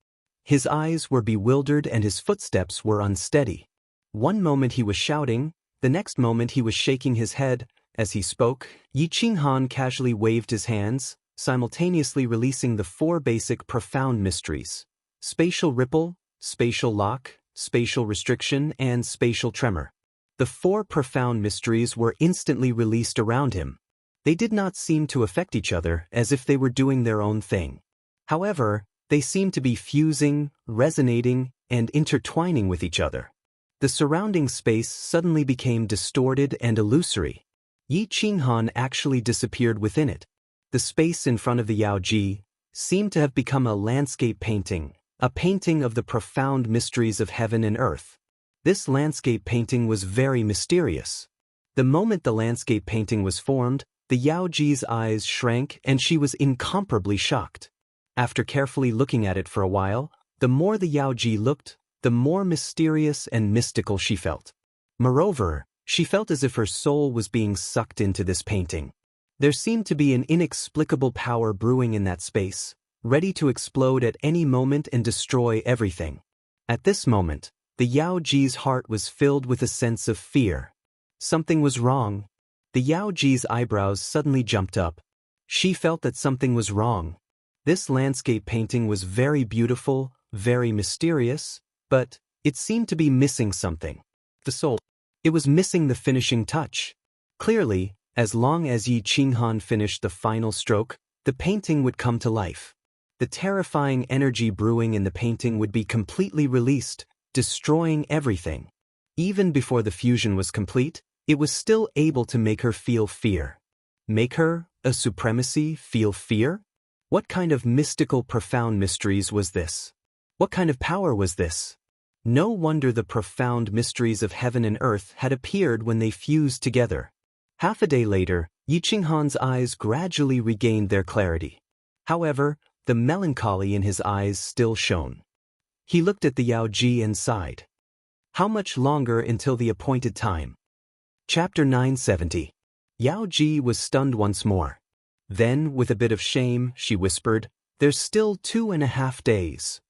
His eyes were bewildered and his footsteps were unsteady. One moment he was shouting, the next moment he was shaking his head. As he spoke, Yi Qinghan casually waved his hands, simultaneously releasing the 4 basic profound mysteries: spatial ripple, spatial lock, spatial restriction, and spatial tremor. The 4 profound mysteries were instantly released around him. They did not seem to affect each other as if they were doing their own thing. However, they seemed to be fusing, resonating, and intertwining with each other. The surrounding space suddenly became distorted and illusory. Yi Qinghan actually disappeared within it. The space in front of the Yao Ji seemed to have become a landscape painting, a painting of the profound mysteries of heaven and earth. This landscape painting was very mysterious. The moment the landscape painting was formed, the Yao Ji's eyes shrank and she was incomparably shocked. After carefully looking at it for a while, the more the Yao Ji looked, the more mysterious and mystical she felt. Moreover, she felt as if her soul was being sucked into this painting. There seemed to be an inexplicable power brewing in that space, ready to explode at any moment and destroy everything. At this moment, the Yao Ji's heart was filled with a sense of fear. Something was wrong. The Yao Ji's eyebrows suddenly jumped up. She felt that something was wrong. This landscape painting was very beautiful, very mysterious, but it seemed to be missing something. The soul. It was missing the finishing touch. Clearly, as long as Yi Qinghan finished the final stroke, the painting would come to life. The terrifying energy brewing in the painting would be completely released, destroying everything. Even before the fusion was complete, it was still able to make her feel fear. Make her, a supremacy, feel fear? What kind of mystical, profound mysteries was this? What kind of power was this? No wonder the profound mysteries of heaven and earth had appeared when they fused together. Half a day later, Yi Qinghan's eyes gradually regained their clarity. However, the melancholy in his eyes still shone. He looked at the Yaoji and sighed. How much longer until the appointed time? Chapter 970. Yaoji was stunned once more. Then, with a bit of shame, she whispered, "There's still 2.5 days.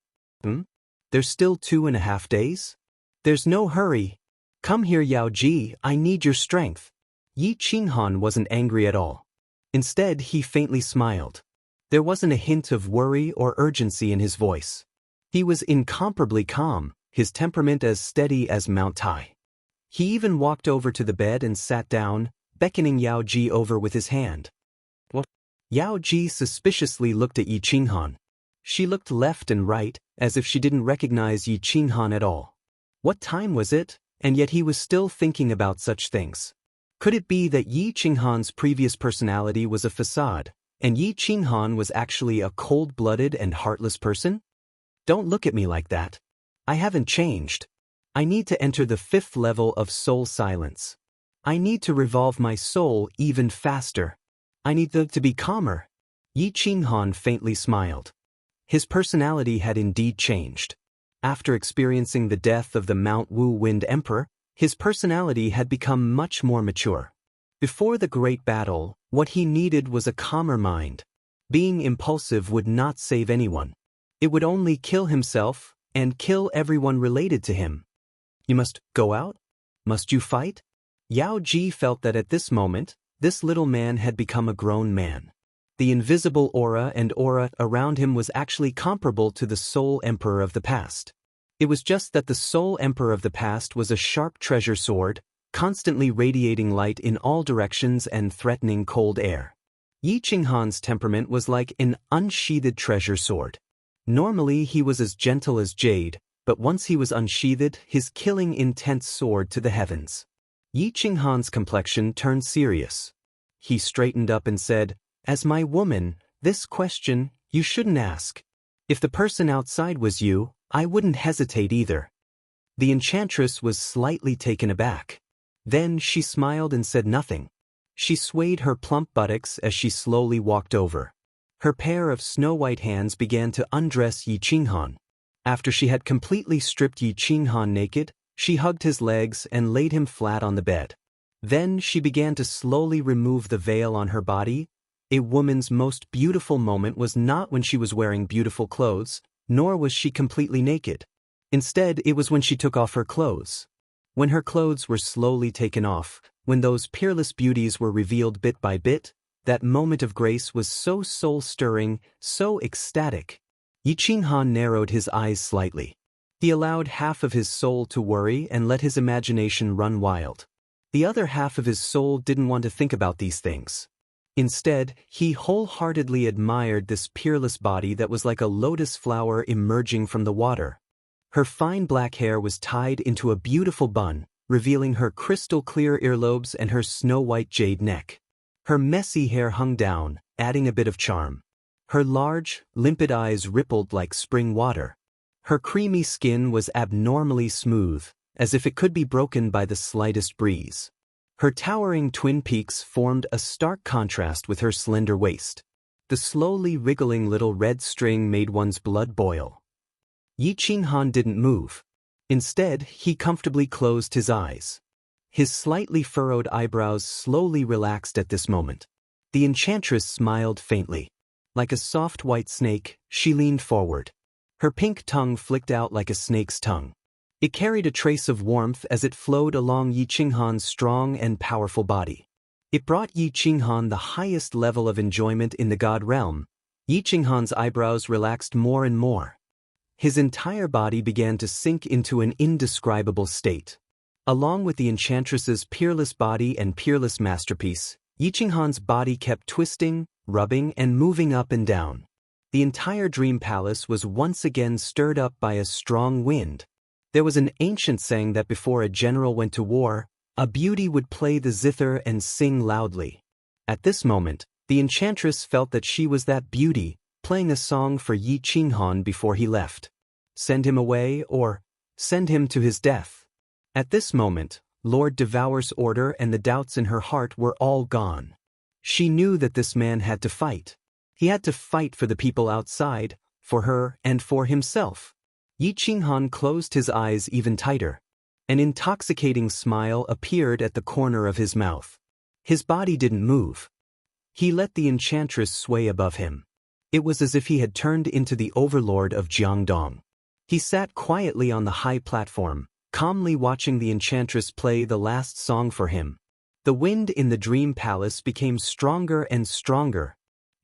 There's still 2.5 days? There's no hurry. Come here, Yaoji, I need your strength." Yi Qinghan wasn't angry at all. Instead, he faintly smiled. There wasn't a hint of worry or urgency in his voice. He was incomparably calm, his temperament as steady as Mount Tai. He even walked over to the bed and sat down, beckoning Yao Ji over with his hand. What? Yao Ji suspiciously looked at Yi Qinghan. She looked left and right, as if she didn't recognize Yi Qinghan at all. What time was it, and yet he was still thinking about such things? Could it be that Yi Qinghan's previous personality was a facade, and Yi Qinghan was actually a cold-blooded and heartless person? Don't look at me like that. I haven't changed. I need to enter the 5th level of soul silence. I need to revolve my soul even faster. I need to be calmer. Yi Qinghan faintly smiled. His personality had indeed changed. After experiencing the death of the Mount Wu Wind Emperor, his personality had become much more mature. Before the great battle, what he needed was a calmer mind. Being impulsive would not save anyone. It would only kill himself and kill everyone related to him. You must go out? Must you fight? Yao Ji felt that at this moment, this little man had become a grown man. The invisible aura around him was actually comparable to the Soul Emperor of the past. It was just that the Soul Emperor of the past was a sharp treasure sword, constantly radiating light in all directions and threatening cold air. Yi Qinghan's temperament was like an unsheathed treasure sword. Normally he was as gentle as jade, but once he was unsheathed, his killing intense soared to the heavens. Yi Qinghan's complexion turned serious. He straightened up and said, "As my woman, this question you shouldn't ask. If the person outside was you, I wouldn't hesitate either." The enchantress was slightly taken aback. Then she smiled and said nothing. She swayed her plump buttocks as she slowly walked over. Her pair of snow-white hands began to undress Yi Qinghan. After she had completely stripped Yi Qinghan naked, she hugged his legs and laid him flat on the bed. Then she began to slowly remove the veil on her body. A woman's most beautiful moment was not when she was wearing beautiful clothes, nor was she completely naked. Instead, it was when she took off her clothes. When her clothes were slowly taken off, when those peerless beauties were revealed bit by bit, that moment of grace was so soul-stirring, so ecstatic. Yi Qinghan narrowed his eyes slightly. He allowed half of his soul to worry and let his imagination run wild. The other half of his soul didn't want to think about these things. Instead, he wholeheartedly admired this peerless body that was like a lotus flower emerging from the water. Her fine black hair was tied into a beautiful bun, revealing her crystal-clear earlobes and her snow-white jade neck. Her messy hair hung down, adding a bit of charm. Her large, limpid eyes rippled like spring water. Her creamy skin was abnormally smooth, as if it could be broken by the slightest breeze. Her towering twin peaks formed a stark contrast with her slender waist. The slowly wriggling little red string made one's blood boil. Yi Qinghan didn't move. Instead, he comfortably closed his eyes. His slightly furrowed eyebrows slowly relaxed at this moment. The enchantress smiled faintly. Like a soft white snake, she leaned forward. Her pink tongue flicked out like a snake's tongue. It carried a trace of warmth as it flowed along Yi Qinghan's strong and powerful body. It brought Yi Qinghan the highest level of enjoyment in the god realm. Yi Qinghan's eyebrows relaxed more and more. His entire body began to sink into an indescribable state. Along with the enchantress's peerless body and peerless masterpiece, Yi Qinghan's body kept twisting, rubbing, and moving up and down. The entire dream palace was once again stirred up by a strong wind. There was an ancient saying that before a general went to war, a beauty would play the zither and sing loudly. At this moment, the enchantress felt that she was that beauty, playing a song for Yi Qinghan before he left. Send him away or send him to his death. At this moment, Lord Devour's order and the doubts in her heart were all gone. She knew that this man had to fight. He had to fight for the people outside, for her and for himself. Yi Qinghan closed his eyes even tighter. An intoxicating smile appeared at the corner of his mouth. His body didn't move. He let the enchantress sway above him. It was as if he had turned into the overlord of Jiangdong. He sat quietly on the high platform, calmly watching the enchantress play the last song for him. The wind in the dream palace became stronger and stronger.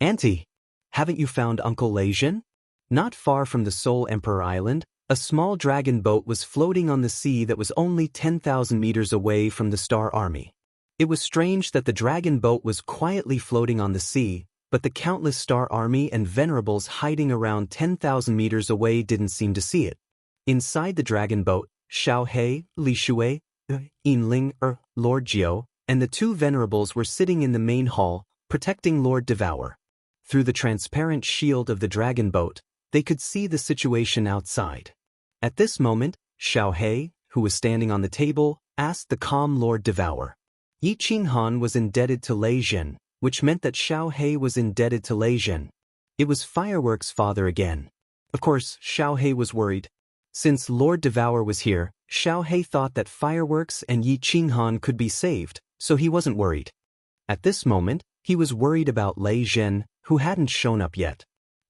Auntie, haven't you found Uncle Leijin? Not far from the Soul Emperor Island, a small dragon boat was floating on the sea that was only 10,000 meters away from the Star Army. It was strange that the dragon boat was quietly floating on the sea, but the countless Star Army and venerables hiding around 10,000 meters away didn't seem to see it. Inside the dragon boat, Xiao He, Li Shui, Yin Ling, Lord Jiao, and the two venerables were sitting in the main hall, protecting Lord Devour. Through the transparent shield of the dragon boat, they could see the situation outside. At this moment, Xiao He, who was standing on the table, asked the calm Lord Devour. Yi Qinghan was indebted to Leijin, which meant that Xiao He was indebted to Leijin. It was Fireworks' father again. Of course, Xiao He was worried. Since Lord Devour was here, Xiao He thought that Fireworks and Yi Qinghan could be saved, so he wasn't worried. At this moment, he was worried about Leijin, who hadn't shown up yet.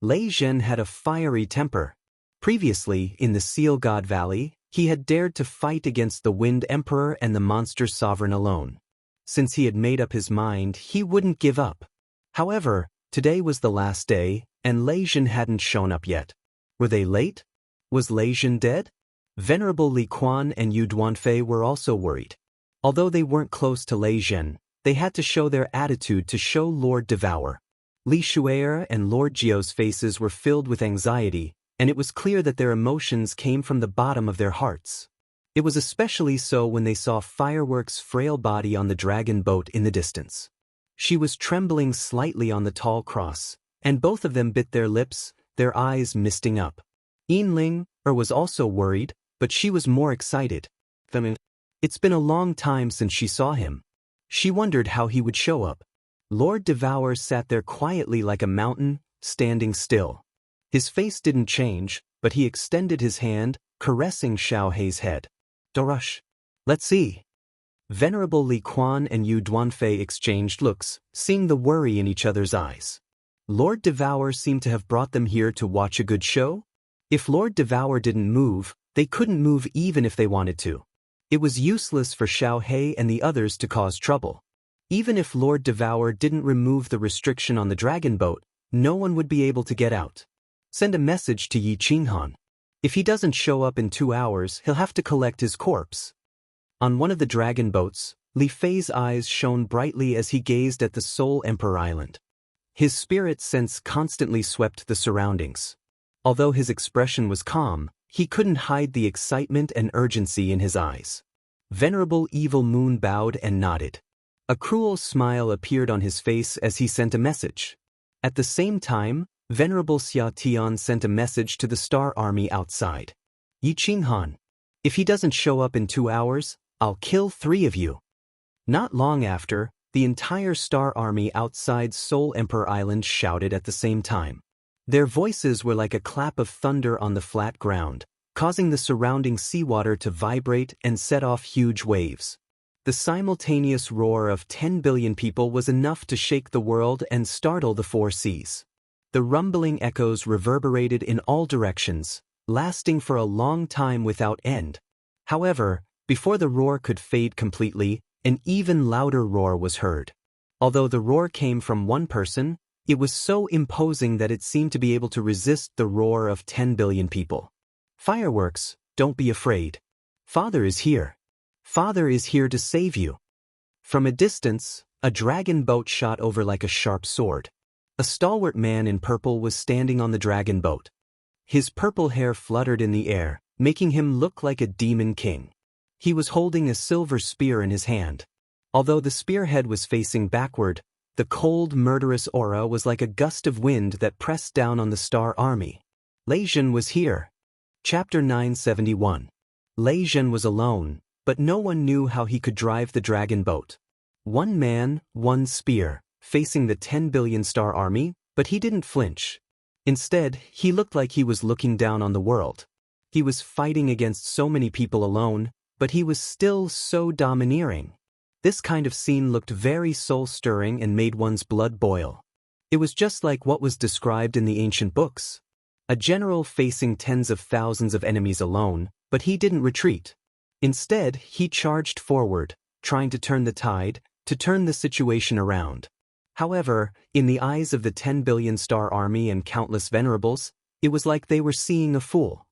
Leijin had a fiery temper. Previously, in the Seal God Valley, he had dared to fight against the Wind Emperor and the Monster Sovereign alone. Since he had made up his mind, he wouldn't give up. However, today was the last day, and Leijin hadn't shown up yet. Were they late? Was Leijin dead? Venerable Li Quan and Yu Duanfei were also worried. Although they weren't close to Leijin, they had to show their attitude to show Lord Devour. Li Shui'er and Lord Jiao's faces were filled with anxiety, and it was clear that their emotions came from the bottom of their hearts. It was especially so when they saw Fireworks' frail body on the dragon boat in the distance. She was trembling slightly on the tall cross, and both of them bit their lips, their eyes misting up. Yin Ling was also worried, but she was more excited. It's been a long time since she saw him. She wondered how he would show up. Lord Devour sat there quietly like a mountain, standing still. His face didn't change, but he extended his hand, caressing Xiao He's head. Dorush. Let's see. Venerable Li Quan and Yu Duanfei exchanged looks, seeing the worry in each other's eyes. Lord Devour seemed to have brought them here to watch a good show. If Lord Devour didn't move, they couldn't move even if they wanted to. It was useless for Xiao He and the others to cause trouble. Even if Lord Devour didn't remove the restriction on the dragon boat, no one would be able to get out. Send a message to Yi Qinghan. If he doesn't show up in 2 hours, he'll have to collect his corpse. On one of the dragon boats, Li Fei's eyes shone brightly as he gazed at the Soul Emperor Island. His spirit sense constantly swept the surroundings. Although his expression was calm, he couldn't hide the excitement and urgency in his eyes. Venerable Evil Moon bowed and nodded. A cruel smile appeared on his face as he sent a message. At the same time, Venerable Xia Tian sent a message to the Star Army outside. Yi Qinghan. If he doesn't show up in 2 hours, I'll kill 3 of you. Not long after, the entire Star Army outside Soul Emperor Island shouted at the same time. Their voices were like a clap of thunder on the flat ground, causing the surrounding seawater to vibrate and set off huge waves. The simultaneous roar of 10 billion people was enough to shake the world and startle the 4 seas. The rumbling echoes reverberated in all directions, lasting for a long time without end. However, before the roar could fade completely, an even louder roar was heard. Although the roar came from one person, it was so imposing that it seemed to be able to resist the roar of 10 billion people. Fireworks, don't be afraid. Father is here. Father is here to save you. From a distance, a dragon boat shot over like a sharp sword. A stalwart man in purple was standing on the dragon boat. His purple hair fluttered in the air, making him look like a demon king. He was holding a silver spear in his hand. Although the spearhead was facing backward, the cold, murderous aura was like a gust of wind that pressed down on the Star Army. Lei Zhen was here. Chapter 971. Lei Zhen was alone, but no one knew how he could drive the dragon boat. One man, one spear, facing the 10 billion Star Army, but he didn't flinch. Instead, he looked like he was looking down on the world. He was fighting against so many people alone, but he was still so domineering. This kind of scene looked very soul-stirring and made one's blood boil. It was just like what was described in the ancient books. A general facing tens of thousands of enemies alone, but he didn't retreat. Instead, he charged forward, trying to turn the tide, to turn the situation around. However, in the eyes of the 10 billion Star Army and countless venerables, it was like they were seeing a fool.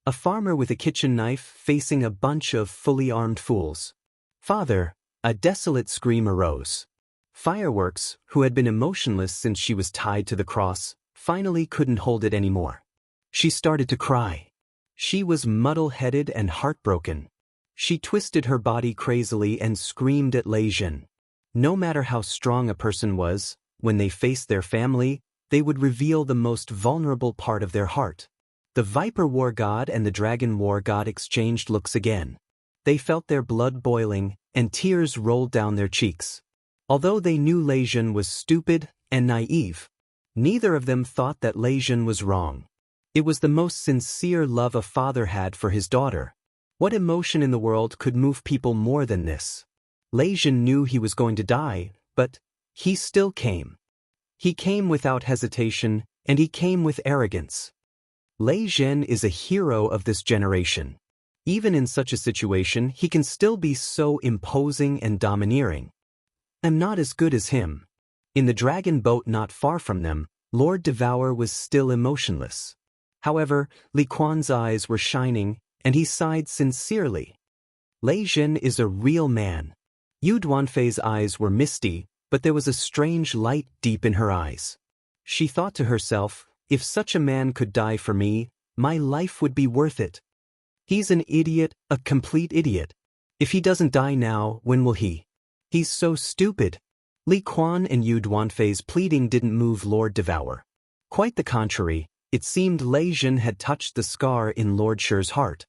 A farmer with a kitchen knife facing a bunch of fully armed fools. Father, a desolate scream arose. Fireworks, who had been emotionless since she was tied to the cross, finally couldn't hold it anymore. She started to cry. She was muddle-headed and heartbroken. She twisted her body crazily and screamed at Lei Zhen. No matter how strong a person was, when they faced their family, they would reveal the most vulnerable part of their heart. The Viper War God and the Dragon War God exchanged looks again. They felt their blood boiling, and tears rolled down their cheeks. Although they knew Lei Zhen was stupid and naive, neither of them thought that Lei Zhen was wrong. It was the most sincere love a father had for his daughter. What emotion in the world could move people more than this? Lei Zhen knew he was going to die, but he still came. He came without hesitation, and he came with arrogance. Lei Zhen is a hero of this generation. Even in such a situation, he can still be so imposing and domineering. I'm not as good as him. In the dragon boat not far from them, Lord Devour was still emotionless. However, Li Quan's eyes were shining, and he sighed sincerely. Lei Zhen is a real man. Yu Duanfei's eyes were misty, but there was a strange light deep in her eyes. She thought to herself, if such a man could die for me, my life would be worth it. He's an idiot, a complete idiot. If he doesn't die now, when will he? He's so stupid. Li Quan and Yu Duanfei's pleading didn't move Lord Devour. Quite the contrary, it seemed Lei Zhen had touched the scar in Lord Shi's heart.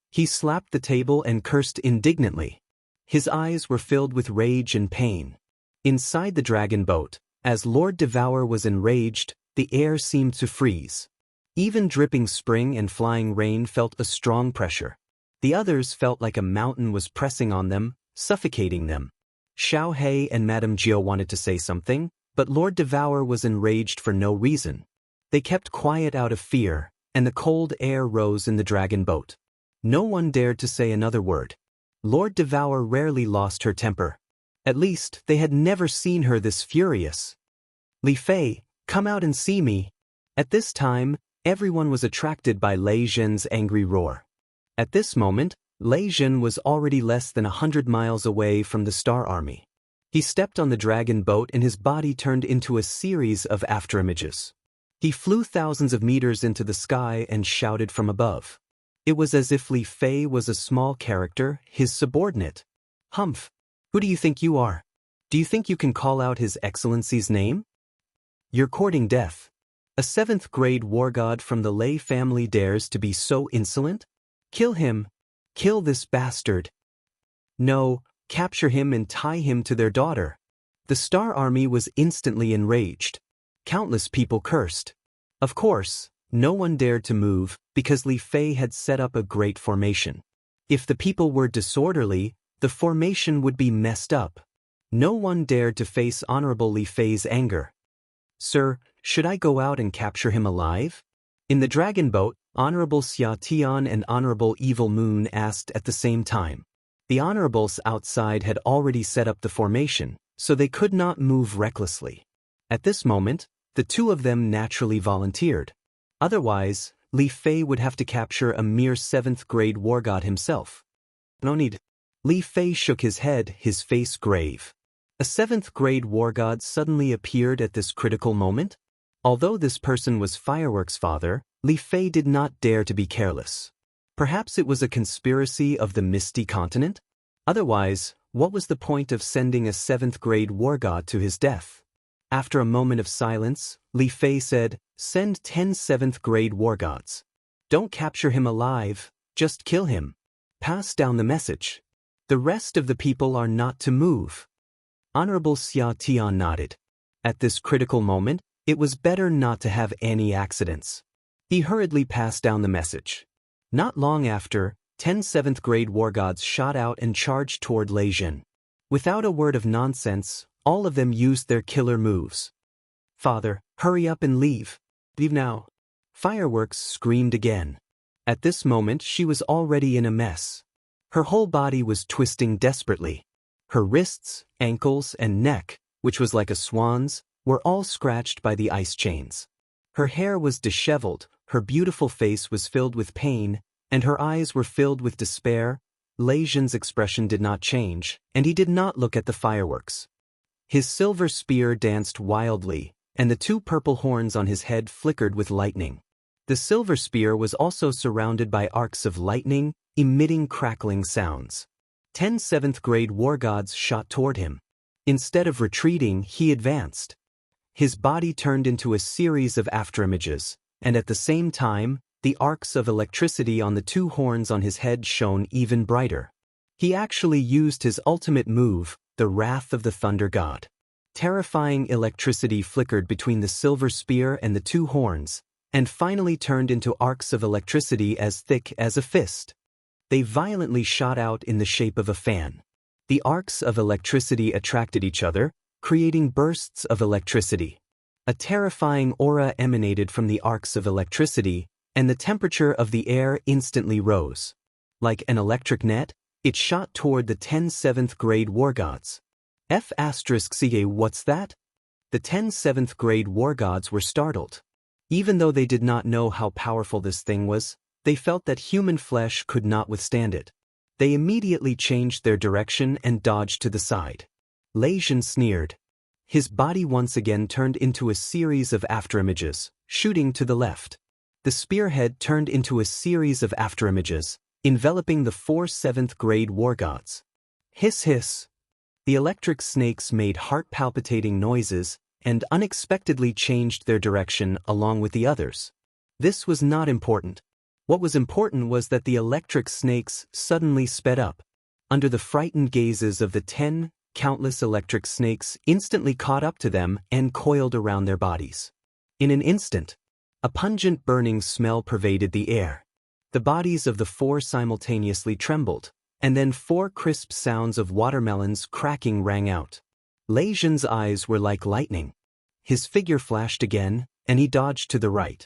He slapped the table and cursed indignantly. His eyes were filled with rage and pain. Inside the dragon boat, as Lord Devour was enraged, the air seemed to freeze. Even dripping spring and flying rain felt a strong pressure. The others felt like a mountain was pressing on them, suffocating them. Xiao He and Madame Jiao wanted to say something, but Lord Devour was enraged for no reason. They kept quiet out of fear, and the cold air rose in the dragon boat. No one dared to say another word. Lord Devour rarely lost her temper. At least, they had never seen her this furious. Li Fei, come out and see me. At this time, everyone was attracted by Lei Zhen's angry roar. At this moment, Lei Zhen was already less than 100 miles away from the Star Army. He stepped on the dragon boat and his body turned into a series of afterimages. He flew thousands of meters into the sky and shouted from above. It was as if Li Fei was a small character, his subordinate. Humph! Who do you think you are? Do you think you can call out His Excellency's name? You're courting death. A 7th-grade war god from the Lei family dares to be so insolent? Kill him. Kill this bastard. No, capture him and tie him to their daughter. The Star Army was instantly enraged. Countless people cursed. Of course, no one dared to move, because Li Fei had set up a great formation. If the people were disorderly, the formation would be messed up. No one dared to face Honorable Li Fei's anger. Sir, should I go out and capture him alive? In the dragon boat, Honorable Xia Tian and Honorable Evil Moon asked at the same time. The Honorables outside had already set up the formation, so they could not move recklessly. At this moment, the two of them naturally volunteered. Otherwise, Li Fei would have to capture a mere 7th-grade war god himself. No need. Li Fei shook his head, his face grave. A 7th grade war god suddenly appeared at this critical moment? Although this person was Fireworks' father, Li Fei did not dare to be careless. Perhaps it was a conspiracy of the Misty Continent? Otherwise, what was the point of sending a 7th grade war god to his death? After a moment of silence, Li Fei said, "Send 10 7th grade war gods. Don't capture him alive, just kill him. Pass down the message. The rest of the people are not to move." Honorable Xia Tian nodded. At this critical moment, it was better not to have any accidents. He hurriedly passed down the message. Not long after, 10 7th grade war gods shot out and charged toward Lei Jin. Without a word of nonsense, all of them used their killer moves. "Father, hurry up and leave. Leave now." Fireworks screamed again. At this moment she was already in a mess. Her whole body was twisting desperately. Her wrists, ankles, and neck, which was like a swan's, were all scratched by the ice chains. Her hair was disheveled, her beautiful face was filled with pain, and her eyes were filled with despair. Lei Jin's expression did not change, and he did not look at the fireworks. His silver spear danced wildly, and the 2 purple horns on his head flickered with lightning. The silver spear was also surrounded by arcs of lightning, emitting crackling sounds. 10 7th grade war gods shot toward him. Instead of retreating, he advanced. His body turned into a series of afterimages, and at the same time, the arcs of electricity on the 2 horns on his head shone even brighter. He actually used his ultimate move, the Wrath of the Thunder God. Terrifying electricity flickered between the silver spear and the 2 horns, and finally turned into arcs of electricity as thick as a fist. They violently shot out in the shape of a fan. The arcs of electricity attracted each other, creating bursts of electricity. A terrifying aura emanated from the arcs of electricity, and the temperature of the air instantly rose. Like an electric net, it shot toward the 10 7th grade war gods. F***, what's that? The 10 7th grade war gods were startled. Even though they did not know how powerful this thing was, they felt that human flesh could not withstand it. They immediately changed their direction and dodged to the side. Lei Jin sneered. His body once again turned into a series of afterimages, shooting to the left. The spearhead turned into a series of afterimages, enveloping the 4 7th grade war gods. Hiss hiss. The electric snakes made heart-palpitating noises and unexpectedly changed their direction along with the others. This was not important. What was important was that the electric snakes suddenly sped up. Under the frightened gazes of the 10, countless electric snakes instantly caught up to them and coiled around their bodies. In an instant, a pungent burning smell pervaded the air. The bodies of the 4 simultaneously trembled, and then 4 crisp sounds of watermelons cracking rang out. Lei Jin's eyes were like lightning. His figure flashed again, and he dodged to the right.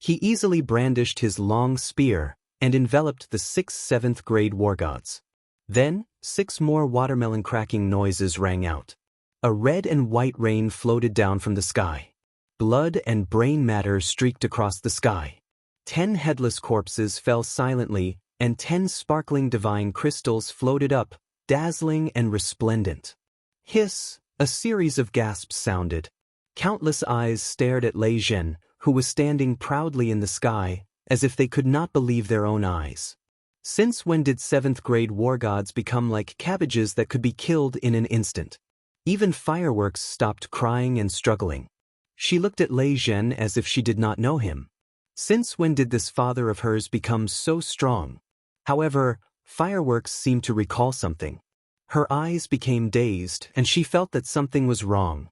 He easily brandished his long spear and enveloped the 6 7th grade war gods. Then, 6 more watermelon cracking noises rang out. A red and white rain floated down from the sky. Blood and brain matter streaked across the sky. 10 headless corpses fell silently, and 10 sparkling divine crystals floated up, dazzling and resplendent. Hiss! A series of gasps sounded. Countless eyes stared at Lei Jin, who was standing proudly in the sky, as if they could not believe their own eyes. Since when did 7th grade war gods become like cabbages that could be killed in an instant? Even Fireworks stopped crying and struggling. She looked at Lei Jin as if she did not know him. Since when did this father of hers become so strong? However, Fireworks seemed to recall something. Her eyes became dazed and she felt that something was wrong.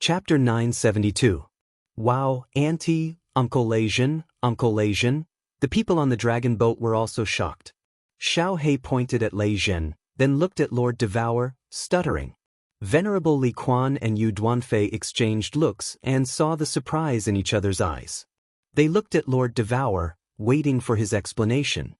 Chapter 972. Wow, Auntie, Uncle Lei Jin, Uncle Lei Jin. The people on the dragon boat were also shocked. Xiao He pointed at Lei Jin, then looked at Lord Devour, stuttering. Venerable Li Quan and Yu Duanfei exchanged looks and saw the surprise in each other's eyes. They looked at Lord Devour, waiting for his explanation.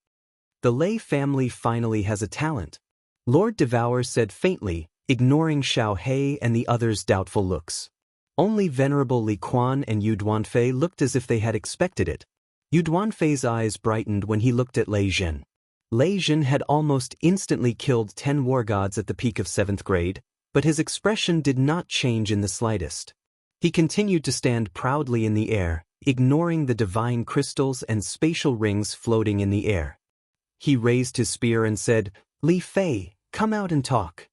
The Lei family finally has a talent, Lord Devour said faintly, ignoring Xiao He and the others' doubtful looks. Only Venerable Li Quan and Yu Duanfei looked as if they had expected it. Yu Duanfei's eyes brightened when he looked at Lei Jin. Lei Jin had almost instantly killed 10 war gods at the peak of 7th grade, but his expression did not change in the slightest. He continued to stand proudly in the air, ignoring the divine crystals and spatial rings floating in the air. He raised his spear and said, "Li Fei, come out and talk."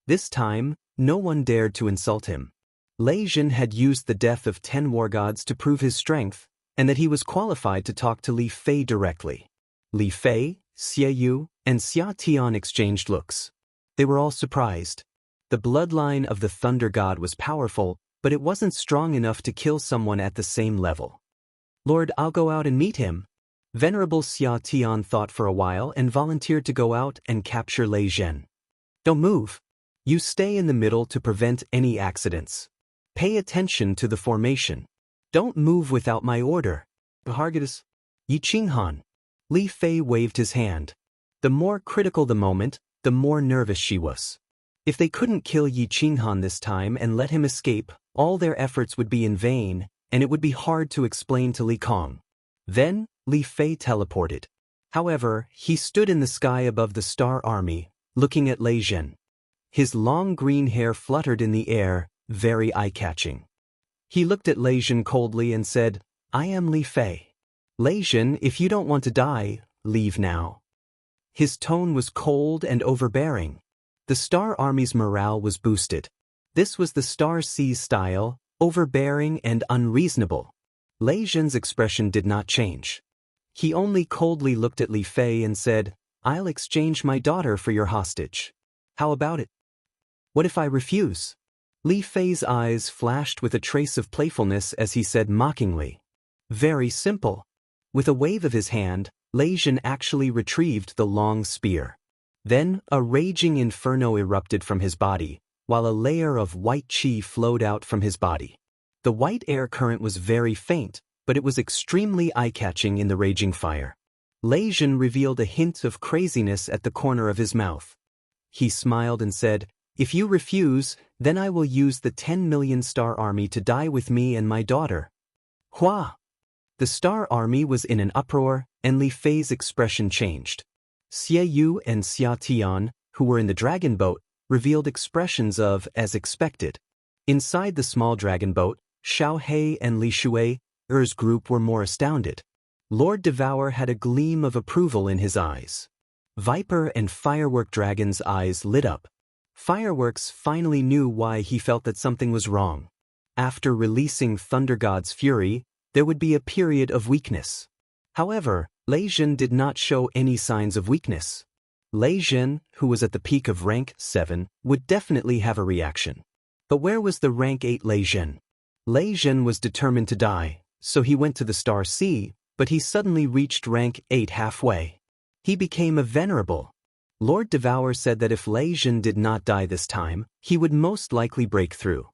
This time, no one dared to insult him. Lei Jin had used the death of 10 war gods to prove his strength, and that he was qualified to talk to Li Fei directly. Li Fei, Xie and Xia Tian exchanged looks. They were all surprised. The bloodline of the Thunder God was powerful, but it wasn't strong enough to kill someone at the same level. "Lord, I'll go out and meet him." Venerable Xia Tian thought for a while and volunteered to go out and capture Lei Jin. "Don't move. You stay in the middle to prevent any accidents. Pay attention to the formation. Don't move without my order." Hargadis. Yi Qinghan. Li Fei waved his hand. The more critical the moment, the more nervous she was. If they couldn't kill Yi Qinghan this time and let him escape, all their efforts would be in vain, and it would be hard to explain to Li Kong. Then, Li Fei teleported. However, he stood in the sky above the Star Army, looking at Lei Jin. His long green hair fluttered in the air, very eye-catching. He looked at Lei Jin coldly and said, "I am Li Fei. Lei Jin, if you don't want to die, leave now." His tone was cold and overbearing. The Star Army's morale was boosted. This was the Star Sea's style, overbearing and unreasonable. Lei Jin's expression did not change. He only coldly looked at Li Fei and said, "I'll exchange my daughter for your hostage. How about it? What if I refuse?" Li Fei's eyes flashed with a trace of playfulness as he said mockingly, "Very simple." With a wave of his hand, Lei Jin actually retrieved the long spear. Then, a raging inferno erupted from his body, while a layer of white qi flowed out from his body. The white air current was very faint, but it was extremely eye-catching in the raging fire. Lei Jin revealed a hint of craziness at the corner of his mouth. He smiled and said, "If you refuse, then I will use the 10 million Star Army to die with me and my daughter." Hua! The Star Army was in an uproar, and Li Fei's expression changed. Xie and Xia Tian, who were in the dragon boat, revealed expressions of as expected. Inside the small dragon boat, Xiao He and Li Shui's group were more astounded. Lord Devour had a gleam of approval in his eyes. Viper and Firework Dragon's eyes lit up. Fireworks finally knew why he felt that something was wrong. After releasing Thunder God's fury, there would be a period of weakness. However, Lei Jin did not show any signs of weakness. Lei Jin, who was at the peak of rank 7, would definitely have a reaction. But where was the rank 8 Lei Jin? Lei Jin was determined to die, so he went to the Star Sea, but he suddenly reached rank 8 halfway. He became a venerable. Lord Devour said that if Lei Jin did not die this time, he would most likely break through.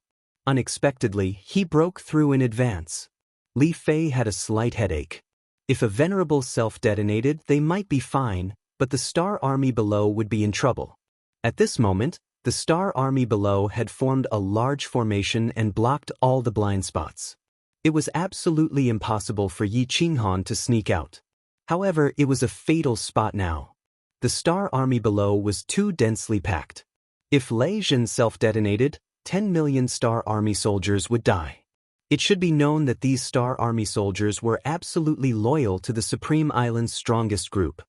Unexpectedly, he broke through in advance. Li Fei had a slight headache. If a venerable self-detonated, they might be fine, but the Star Army below would be in trouble. At this moment, the Star Army below had formed a large formation and blocked all the blind spots. It was absolutely impossible for Yi Qinghan to sneak out. However, it was a fatal spot now. The Star Army below was too densely packed. If Lei Jin self-detonated, 10 million Star Army soldiers would die. It should be known that these Star Army soldiers were absolutely loyal to the Supreme Island's strongest group.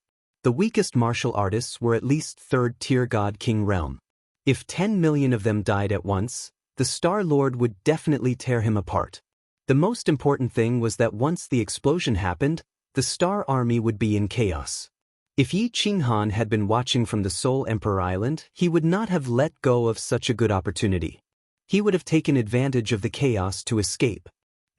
The weakest martial artists were at least 3rd-tier God King realm. If 10 million of them died at once, the Star Lord would definitely tear him apart. The most important thing was that once the explosion happened, the Star Army would be in chaos. If Yi Qinghan had been watching from the Soul Emperor Island, he would not have let go of such a good opportunity. He would have taken advantage of the chaos to escape.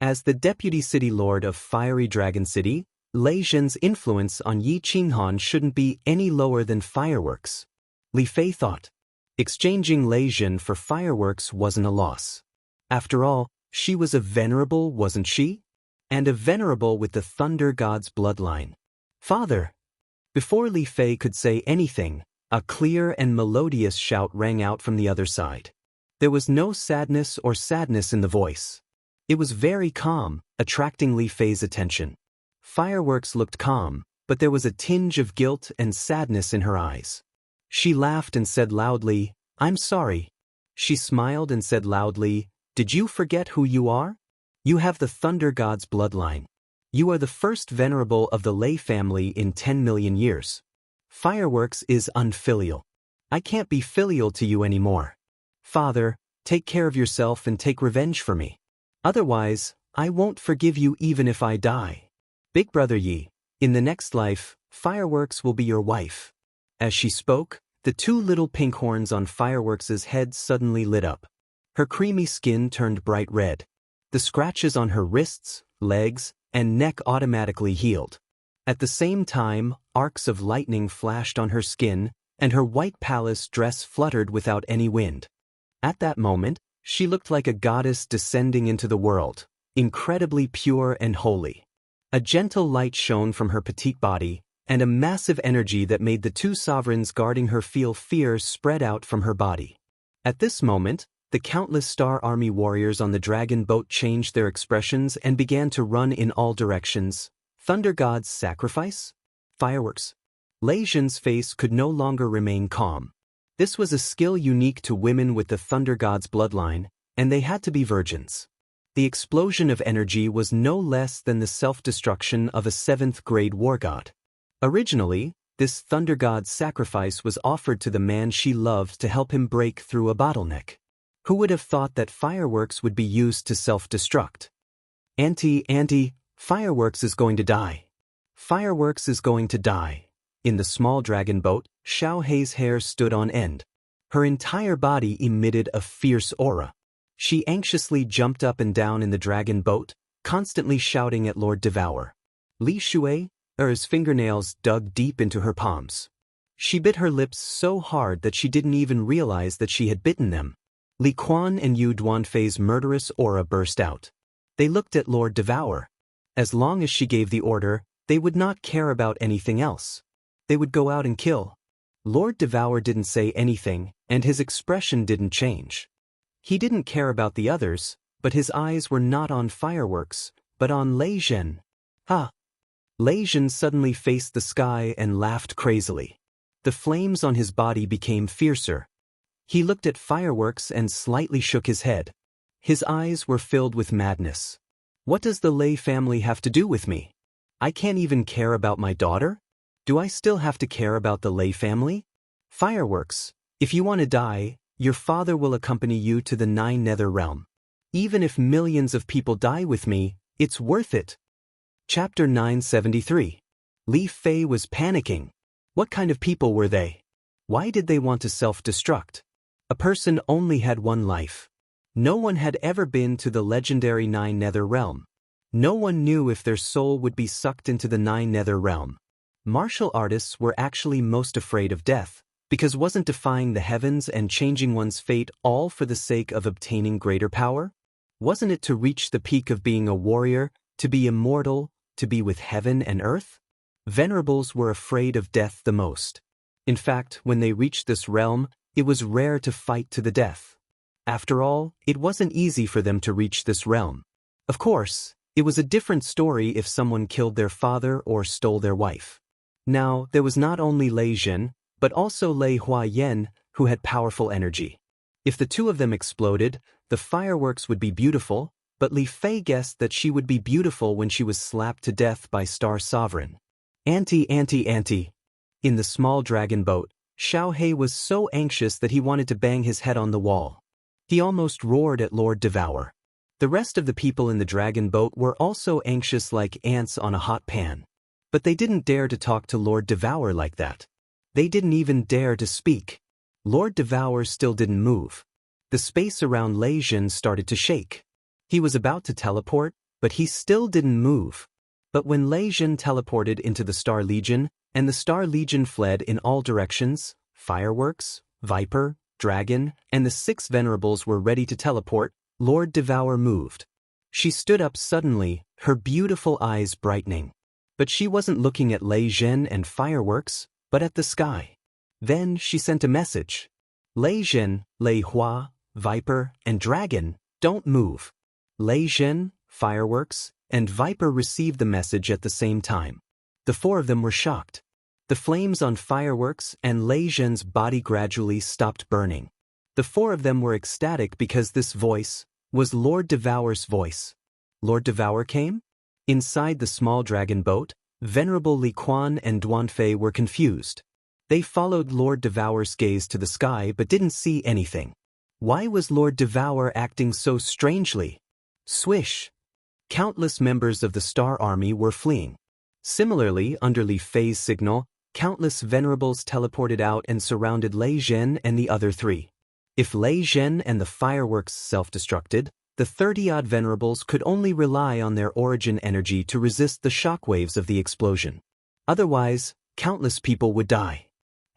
As the Deputy City Lord of Fiery Dragon City, Lei Jin's influence on Yi Qinghan shouldn't be any lower than fireworks. Li Fei thought. Exchanging Lei Jin for fireworks wasn't a loss. After all, she was a venerable, wasn't she? And a venerable with the Thunder God's bloodline. "Father!" Before Li Fei could say anything, a clear and melodious shout rang out from the other side. There was no sadness in the voice. It was very calm, attracting Li Fei's attention. Fireworks looked calm, but there was a tinge of guilt and sadness in her eyes. She laughed and said loudly, "I'm sorry." She smiled and said loudly, "Did you forget who you are? You have the Thunder God's bloodline. You are the first venerable of the Lei family in 10 million years. Fireworks is unfilial. I can't be filial to you anymore. Father, take care of yourself and take revenge for me. Otherwise, I won't forgive you even if I die. Big brother Yi, in the next life, Fireworks will be your wife." As she spoke, the two little pink horns on Fireworks's head suddenly lit up. Her creamy skin turned bright red. The scratches on her wrists, legs, and neck automatically healed. At the same time, arcs of lightning flashed on her skin, and her white palace dress fluttered without any wind. At that moment, she looked like a goddess descending into the world, incredibly pure and holy. A gentle light shone from her petite body, and a massive energy that made the two sovereigns guarding her feel fear spread out from her body. At this moment, the countless Star Army warriors on the dragon boat changed their expressions and began to run in all directions. Thunder God's sacrifice? Fireworks. Lei Zhen's face could no longer remain calm. This was a skill unique to women with the Thunder God's bloodline, and they had to be virgins. The explosion of energy was no less than the self-destruction of a 7th-grade war god. Originally, this Thunder God's sacrifice was offered to the man she loved to help him break through a bottleneck. Who would have thought that fireworks would be used to self-destruct? Auntie, Fireworks is going to die. Fireworks is going to die. In the small dragon boat, Xiao Hei's hair stood on end. Her entire body emitted a fierce aura. She anxiously jumped up and down in the dragon boat, constantly shouting at Lord Devour. Li Shui, Er's fingernails dug deep into her palms. She bit her lips so hard that she didn't even realize that she had bitten them. Li Quan and Yu Duanfei's murderous aura burst out. They looked at Lord Devour. As long as she gave the order, they would not care about anything else. They would go out and kill. Lord Devour didn't say anything, and his expression didn't change. He didn't care about the others, but his eyes were not on Fireworks, but on Lei Zhen. Ha! Lei Zhen suddenly faced the sky and laughed crazily. The flames on his body became fiercer. He looked at Fireworks and slightly shook his head. His eyes were filled with madness. What does the Lei family have to do with me? I can't even care about my daughter? Do I still have to care about the Lei family? Fireworks, if you want to die, your father will accompany you to the 9 Nether Realm. Even if millions of people die with me, it's worth it. Chapter 973. Li Fei was panicking. What kind of people were they? Why did they want to self-destruct? A person only had one life. No one had ever been to the legendary 9 Nether Realm. No one knew if their soul would be sucked into the 9 Nether Realm. Martial artists were actually most afraid of death, because wasn't defying the heavens and changing one's fate all for the sake of obtaining greater power? Wasn't it to reach the peak of being a warrior, to be immortal, to be with heaven and earth? Venerables were afraid of death the most. In fact, when they reached this realm, it was rare to fight to the death. After all, it wasn't easy for them to reach this realm. Of course, it was a different story if someone killed their father or stole their wife. Now, there was not only Lei Zhen, but also Lei Huayan, who had powerful energy. If the two of them exploded, the fireworks would be beautiful, but Li Fei guessed that she would be beautiful when she was slapped to death by Star Sovereign. Auntie. In the small dragon boat, Xiao Hei was so anxious that he wanted to bang his head on the wall. He almost roared at Lord Devour. The rest of the people in the dragon boat were also anxious like ants on a hot pan. But they didn't dare to talk to Lord Devour like that. They didn't even dare to speak. Lord Devour still didn't move. The space around Lei Zhen started to shake. He was about to teleport, but he still didn't move. But when Lei Zhen teleported into the Star Legion, and the Star Legion fled in all directions, Fireworks, Viper, Dragon, and the 6 Venerables were ready to teleport, Lord Devour moved. She stood up suddenly, her beautiful eyes brightening. But she wasn't looking at Lei Zhen and Fireworks, but at the sky. Then she sent a message. Lei Zhen, Lei Hua, Viper, and Dragon, don't move. Lei Zhen, Fireworks, and Viper received the message at the same time. The four of them were shocked. The flames on fireworks and Lei Zhen's body gradually stopped burning. The four of them were ecstatic because this voice was Lord Devour's voice. Lord Devour came? Inside the small dragon boat, Venerable Li Quan and Duanfei were confused. They followed Lord Devour's gaze to the sky but didn't see anything. Why was Lord Devour acting so strangely? Swish! Countless members of the Star Army were fleeing. Similarly, under Li Fei's signal, countless venerables teleported out and surrounded Lei Zhen and the other three. If Lei Zhen and the fireworks self-destructed, the 30-odd venerables could only rely on their origin energy to resist the shockwaves of the explosion. Otherwise, countless people would die.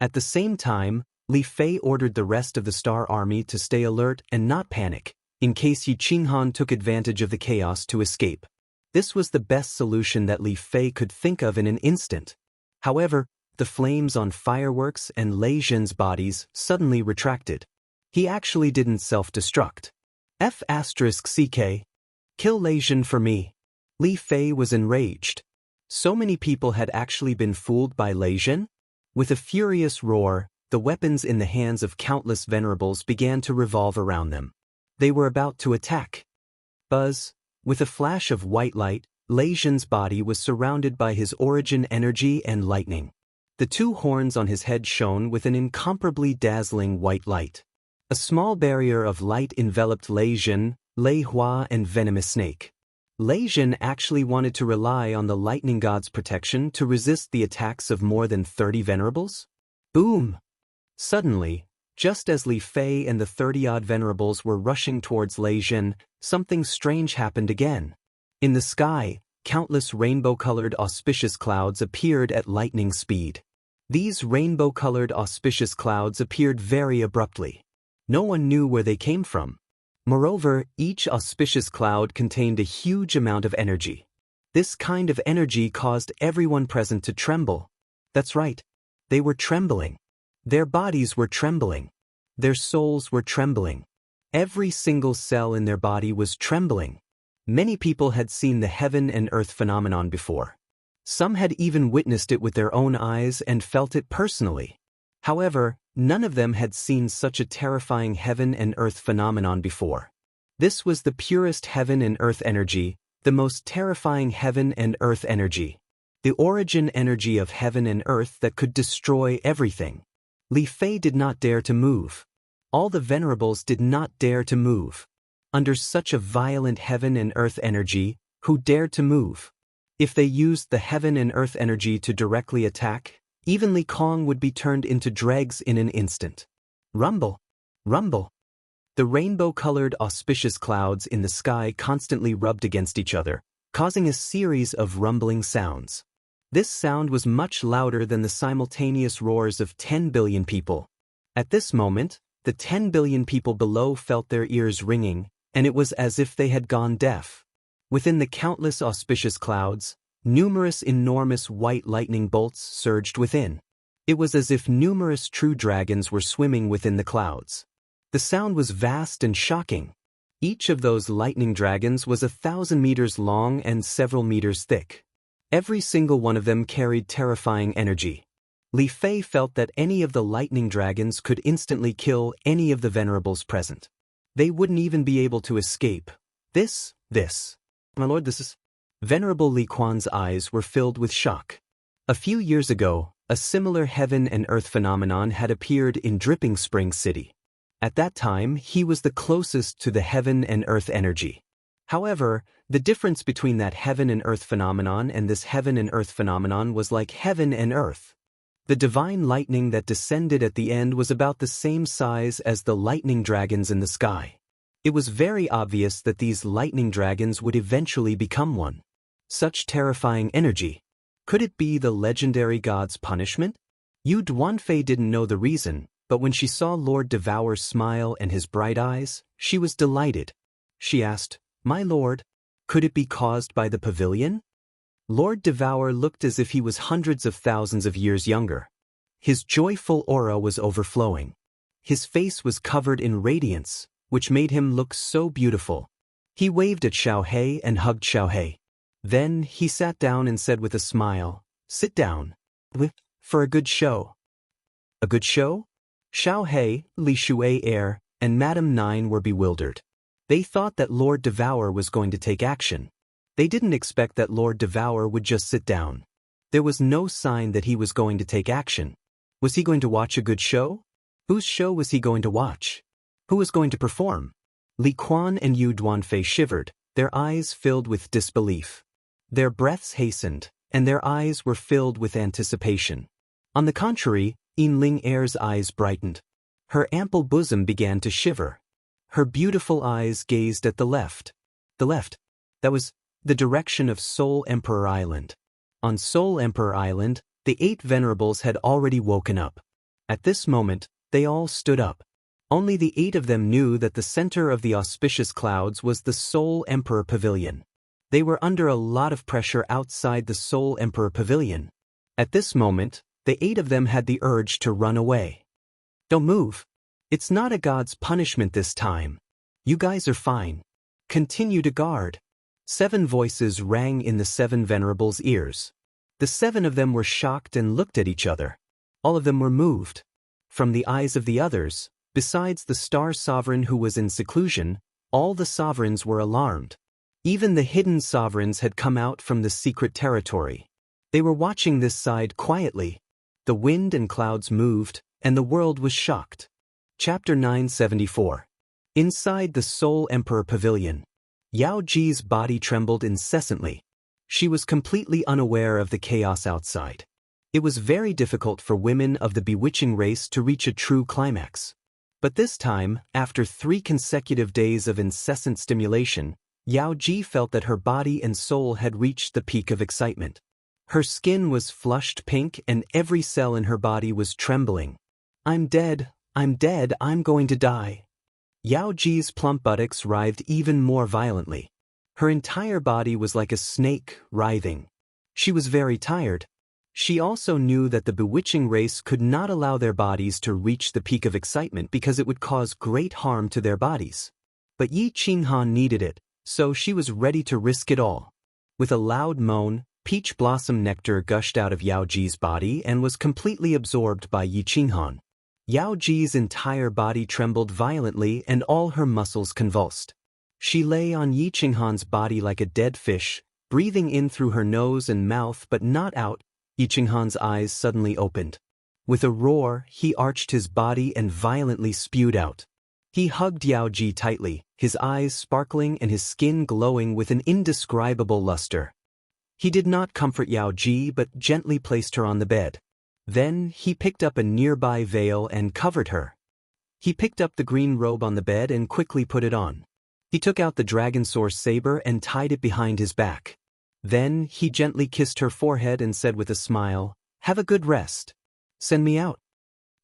At the same time, Li Fei ordered the rest of the Star Army to stay alert and not panic, in case Yi Qinghan took advantage of the chaos to escape. This was the best solution that Li Fei could think of in an instant. However, the flames on fireworks and Lei Zhen's bodies suddenly retracted. He actually didn't self-destruct. F***CK. Kill Lei Zhen for me. Li Fei was enraged. So many people had actually been fooled by Lei Zhen? With a furious roar, the weapons in the hands of countless venerables began to revolve around them. They were about to attack. Buzz! With a flash of white light, Lei Zhen's body was surrounded by his origin energy and lightning. The two horns on his head shone with an incomparably dazzling white light. A small barrier of light enveloped Lei Zhen, Lei Hua and Venomous Snake. Lei Zhen actually wanted to rely on the lightning god's protection to resist the attacks of more than 30 venerables? Boom! Suddenly, just as Li Fei and the 30-odd venerables were rushing towards Lei Zhen, something strange happened again. In the sky, countless rainbow-colored auspicious clouds appeared at lightning speed. These rainbow-colored auspicious clouds appeared very abruptly. No one knew where they came from. Moreover, each auspicious cloud contained a huge amount of energy. This kind of energy caused everyone present to tremble. That's right. They were trembling. Their bodies were trembling. Their souls were trembling. Every single cell in their body was trembling. Many people had seen the heaven and earth phenomenon before. Some had even witnessed it with their own eyes and felt it personally. However, none of them had seen such a terrifying heaven and earth phenomenon before. This was the purest heaven and earth energy, the most terrifying heaven and earth energy. The origin energy of heaven and earth that could destroy everything. Li Fei did not dare to move. All the venerables did not dare to move. Under such a violent heaven and earth energy, who dared to move? If they used the heaven and earth energy to directly attack, even Li Kong would be turned into dregs in an instant. Rumble! Rumble! The rainbow-colored auspicious clouds in the sky constantly rubbed against each other, causing a series of rumbling sounds. This sound was much louder than the simultaneous roars of 10 billion people. At this moment, the 10 billion people below felt their ears ringing, and it was as if they had gone deaf. Within the countless auspicious clouds, numerous enormous white lightning bolts surged within. It was as if numerous true dragons were swimming within the clouds. The sound was vast and shocking. Each of those lightning dragons was 1,000 meters long and several meters thick. Every single one of them carried terrifying energy. Li Fei felt that any of the lightning dragons could instantly kill any of the venerables present. They wouldn't even be able to escape. This. My lord, this is... Venerable Li Quan's eyes were filled with shock. A few years ago, a similar heaven and earth phenomenon had appeared in Dripping Spring City. At that time, he was the closest to the heaven and earth energy. However, the difference between that heaven and earth phenomenon and this heaven and earth phenomenon was like heaven and earth. The divine lightning that descended at the end was about the same size as the lightning dragons in the sky. It was very obvious that these lightning dragons would eventually become one. Such terrifying energy. Could it be the legendary god's punishment? Yu Duanfei didn't know the reason, but when she saw Lord Devour smile and his bright eyes, she was delighted. She asked, "My lord, could it be caused by the pavilion?" Lord Devour looked as if he was hundreds of thousands of years younger. His joyful aura was overflowing. His face was covered in radiance, which made him look so beautiful. He waved at Xiao He and hugged Xiao He. Then he sat down and said with a smile, Sit down. For a good show. A good show? Xiao He, Li Shui Heir, and Madame Nine were bewildered. They thought that Lord Devour was going to take action. They didn't expect that Lord Devour would just sit down. There was no sign that he was going to take action. Was he going to watch a good show? Whose show was he going to watch? Who was going to perform? Li Quan and Yu Duanfei shivered, their eyes filled with disbelief. Their breaths hastened, and their eyes were filled with anticipation. On the contrary, Yin Ling Heir's eyes brightened. Her ample bosom began to shiver. Her beautiful eyes gazed at the left. The left. That was the direction of Soul Emperor Island. On Soul Emperor Island, the 8 venerables had already woken up. At this moment, they all stood up. Only the 8 of them knew that the center of the auspicious clouds was the Soul Emperor Pavilion. They were under a lot of pressure outside the Soul Emperor Pavilion. At this moment, the 8 of them had the urge to run away. Don't move. It's not a god's punishment this time. You guys are fine. Continue to guard. 7 voices rang in the 7 venerables' ears. The 7 of them were shocked and looked at each other. All of them were moved. From the eyes of the others, besides the Star Sovereign who was in seclusion, all the sovereigns were alarmed. Even the hidden sovereigns had come out from the secret territory. They were watching this side quietly. The wind and clouds moved, and the world was shocked. Chapter 974. Inside the Soul Emperor Pavilion. Yao Ji's body trembled incessantly. She was completely unaware of the chaos outside. It was very difficult for women of the bewitching race to reach a true climax. But this time, after 3 consecutive days of incessant stimulation, Yao Ji felt that her body and soul had reached the peak of excitement. Her skin was flushed pink and every cell in her body was trembling. I'm dead, I'm going to die. Yao Ji's plump buttocks writhed even more violently. Her entire body was like a snake, writhing. She was very tired. She also knew that the bewitching race could not allow their bodies to reach the peak of excitement because it would cause great harm to their bodies. But Yi Qinghan needed it, so she was ready to risk it all. With a loud moan, peach blossom nectar gushed out of Yao Ji's body and was completely absorbed by Yi Qinghan. Yao Ji's entire body trembled violently and all her muscles convulsed. She lay on Yi Qinghan's body like a dead fish, breathing in through her nose and mouth but not out. Yi Qinghan's eyes suddenly opened. With a roar, he arched his body and violently spewed out. He hugged Yao Ji tightly, his eyes sparkling and his skin glowing with an indescribable luster. He did not comfort Yao Ji but gently placed her on the bed. Then he picked up a nearby veil and covered her. He picked up the green robe on the bed and quickly put it on. He took out the dragon sword saber and tied it behind his back. Then he gently kissed her forehead and said with a smile, "Have a good rest. Send me out."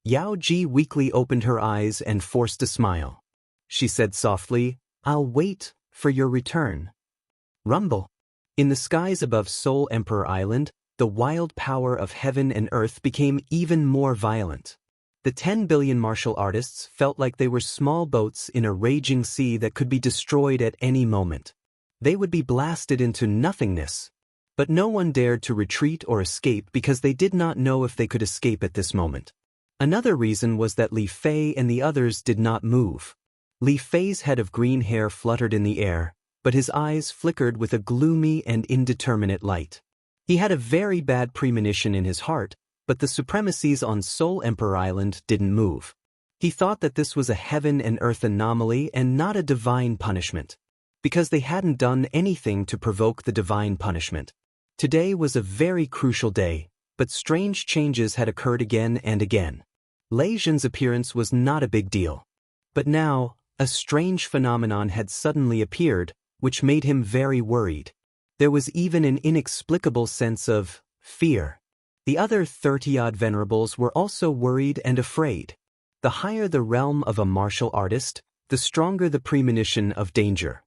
Yao Ji weakly opened her eyes and forced a smile. She said softly, "I'll wait for your return." Rumble. In the skies above Soul Emperor Island, the wild power of heaven and earth became even more violent. The 10 billion martial artists felt like they were small boats in a raging sea that could be destroyed at any moment. They would be blasted into nothingness. But no one dared to retreat or escape because they did not know if they could escape at this moment. Another reason was that Li Fei and the others did not move. Li Fei's head of green hair fluttered in the air, but his eyes flickered with a gloomy and indeterminate light. He had a very bad premonition in his heart, but the supremacies on Soul Emperor Island didn't move. He thought that this was a heaven and earth anomaly and not a divine punishment, because they hadn't done anything to provoke the divine punishment. Today was a very crucial day, but strange changes had occurred again and again. Lei Zhen's appearance was not a big deal. But now, a strange phenomenon had suddenly appeared, which made him very worried. There was even an inexplicable sense of fear. The other 30-odd venerables were also worried and afraid. The higher the realm of a martial artist, the stronger the premonition of danger.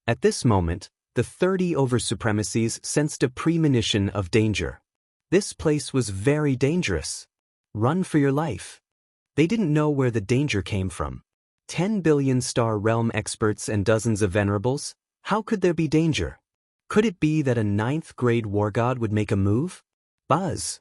At this moment, the 30 over-supremacies sensed a premonition of danger. This place was very dangerous. Run for your life. They didn't know where the danger came from. 10 billion star realm experts and dozens of venerables? How could there be danger? Could it be that a 9th grade war god would make a move? Buzz!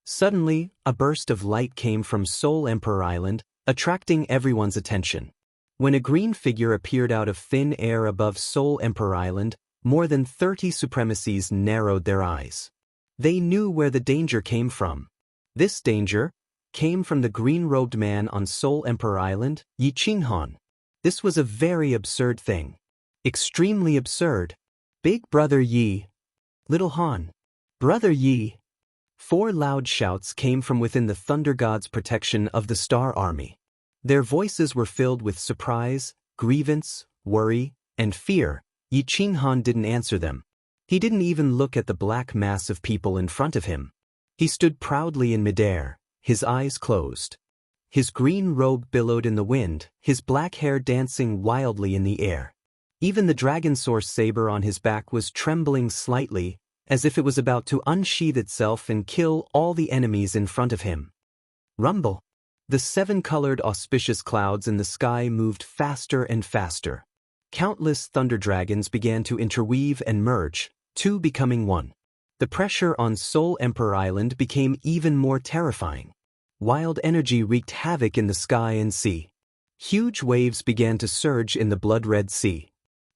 Suddenly, a burst of light came from Soul Emperor Island, attracting everyone's attention. When a green figure appeared out of thin air above Soul Emperor Island, more than 30 supremacies narrowed their eyes. They knew where the danger came from. This danger came from the green-robed man on Soul Emperor Island, Yi Qinghan. This was a very absurd thing. Extremely absurd. Big Brother Yi. Little Han. Brother Yi. 4 loud shouts came from within the Thunder God's protection of the Star Army. Their voices were filled with surprise, grievance, worry, and fear. Yi Qinghan didn't answer them. He didn't even look at the black mass of people in front of him. He stood proudly in midair, his eyes closed. His green robe billowed in the wind, his black hair dancing wildly in the air. Even the dragon source saber on his back was trembling slightly, as if it was about to unsheath itself and kill all the enemies in front of him. Rumble! The 7-colored auspicious clouds in the sky moved faster and faster. Countless thunder dragons began to interweave and merge, 2 becoming 1. The pressure on Soul Emperor Island became even more terrifying. Wild energy wreaked havoc in the sky and sea. Huge waves began to surge in the blood-red sea.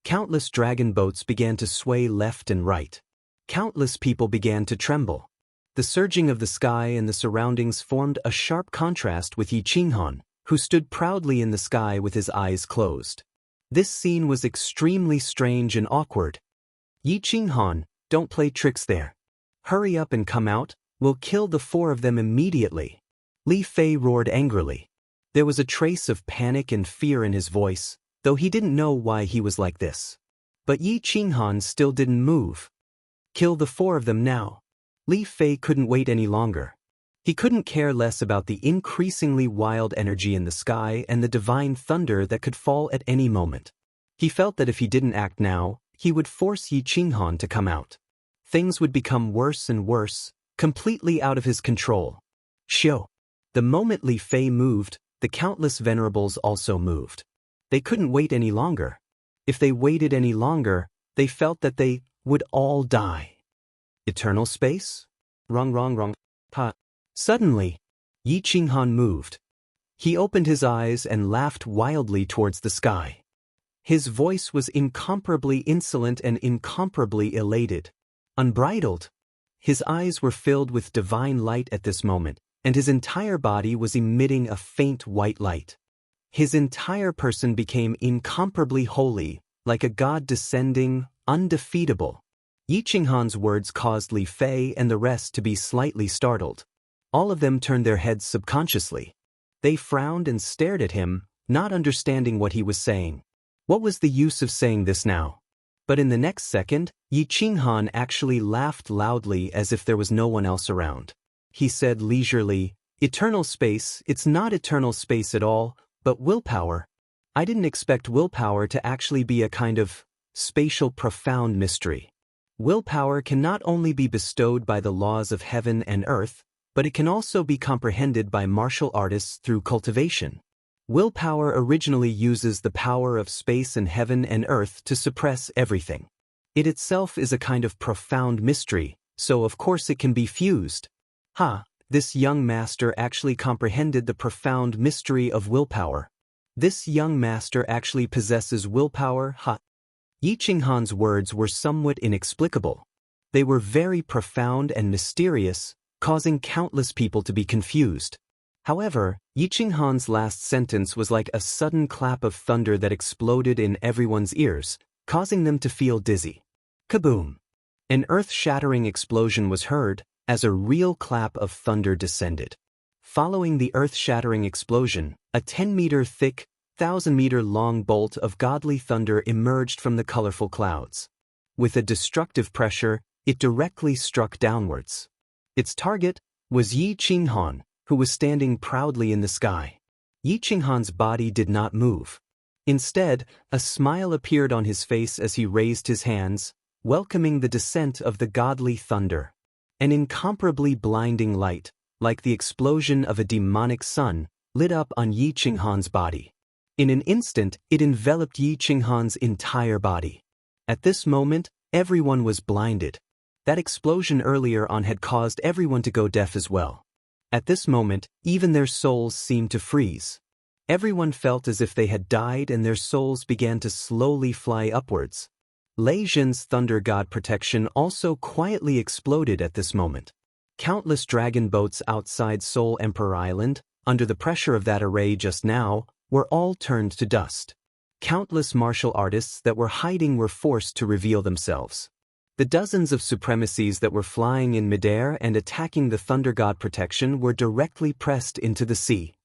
Countless dragon boats began to sway left and right. Countless people began to tremble. The surging of the sky and the surroundings formed a sharp contrast with Yi Qinghan, who stood proudly in the sky with his eyes closed. This scene was extremely strange and awkward. Yi Qinghan, don't play tricks there. Hurry up and come out, we'll kill the 4 of them immediately. Li Fei roared angrily. There was a trace of panic and fear in his voice, though he didn't know why he was like this. But Yi Qinghan still didn't move. Kill the 4 of them now. Li Fei couldn't wait any longer. He couldn't care less about the increasingly wild energy in the sky and the divine thunder that could fall at any moment. He felt that if he didn't act now, he would force Yi Qinghan to come out. Things would become worse and worse, completely out of his control. Shio! The moment Li Fei moved, the countless venerables also moved. They couldn't wait any longer. If they waited any longer, they felt that they would all die. Eternal space? Wrong. Ha. Suddenly, Yi Qinghan moved. He opened his eyes and laughed wildly towards the sky. His voice was incomparably insolent and incomparably elated. Unbridled. His eyes were filled with divine light at this moment, and his entire body was emitting a faint white light. His entire person became incomparably holy, like a god descending, undefeatable. Yi Qinghan's words caused Li Fei and the rest to be slightly startled. All of them turned their heads subconsciously. They frowned and stared at him, not understanding what he was saying. What was the use of saying this now? But in the next second, Yi Qinghan actually laughed loudly as if there was no one else around. He said leisurely, "Eternal space, it's not eternal space at all, but willpower. I didn't expect willpower to actually be a kind of spatial profound mystery. Willpower can not only be bestowed by the laws of heaven and earth, but it can also be comprehended by martial artists through cultivation. Willpower originally uses the power of space and heaven and earth to suppress everything. It itself is a kind of profound mystery, so of course it can be fused." This young master actually comprehended the profound mystery of willpower. This young master actually possesses willpower. Yi Qinghan's words were somewhat inexplicable. They were very profound and mysterious, causing countless people to be confused. However, Yi Qinghan's last sentence was like a sudden clap of thunder that exploded in everyone's ears, causing them to feel dizzy. Kaboom! An earth-shattering explosion was heard, as a real clap of thunder descended. Following the earth-shattering explosion, a 10-meter thick, 1,000-meter-long bolt of godly thunder emerged from the colorful clouds. With a destructive pressure, it directly struck downwards. Its target was Yi Qinghan, who was standing proudly in the sky. Yi Qinghan's body did not move. Instead, a smile appeared on his face as he raised his hands, welcoming the descent of the godly thunder. An incomparably blinding light, like the explosion of a demonic sun, lit up on Yi Qinghan's body. In an instant, it enveloped Yi Qinghan's entire body. At this moment, everyone was blinded. That explosion earlier on had caused everyone to go deaf as well. At this moment, even their souls seemed to freeze. Everyone felt as if they had died and their souls began to slowly fly upwards. Lei Zhen's thunder god protection also quietly exploded at this moment. Countless dragon boats outside Soul Emperor Island, under the pressure of that array just now, were all turned to dust. Countless martial artists that were hiding were forced to reveal themselves. The dozens of supremacies that were flying in midair and attacking the thunder god protection were directly pressed into the sea.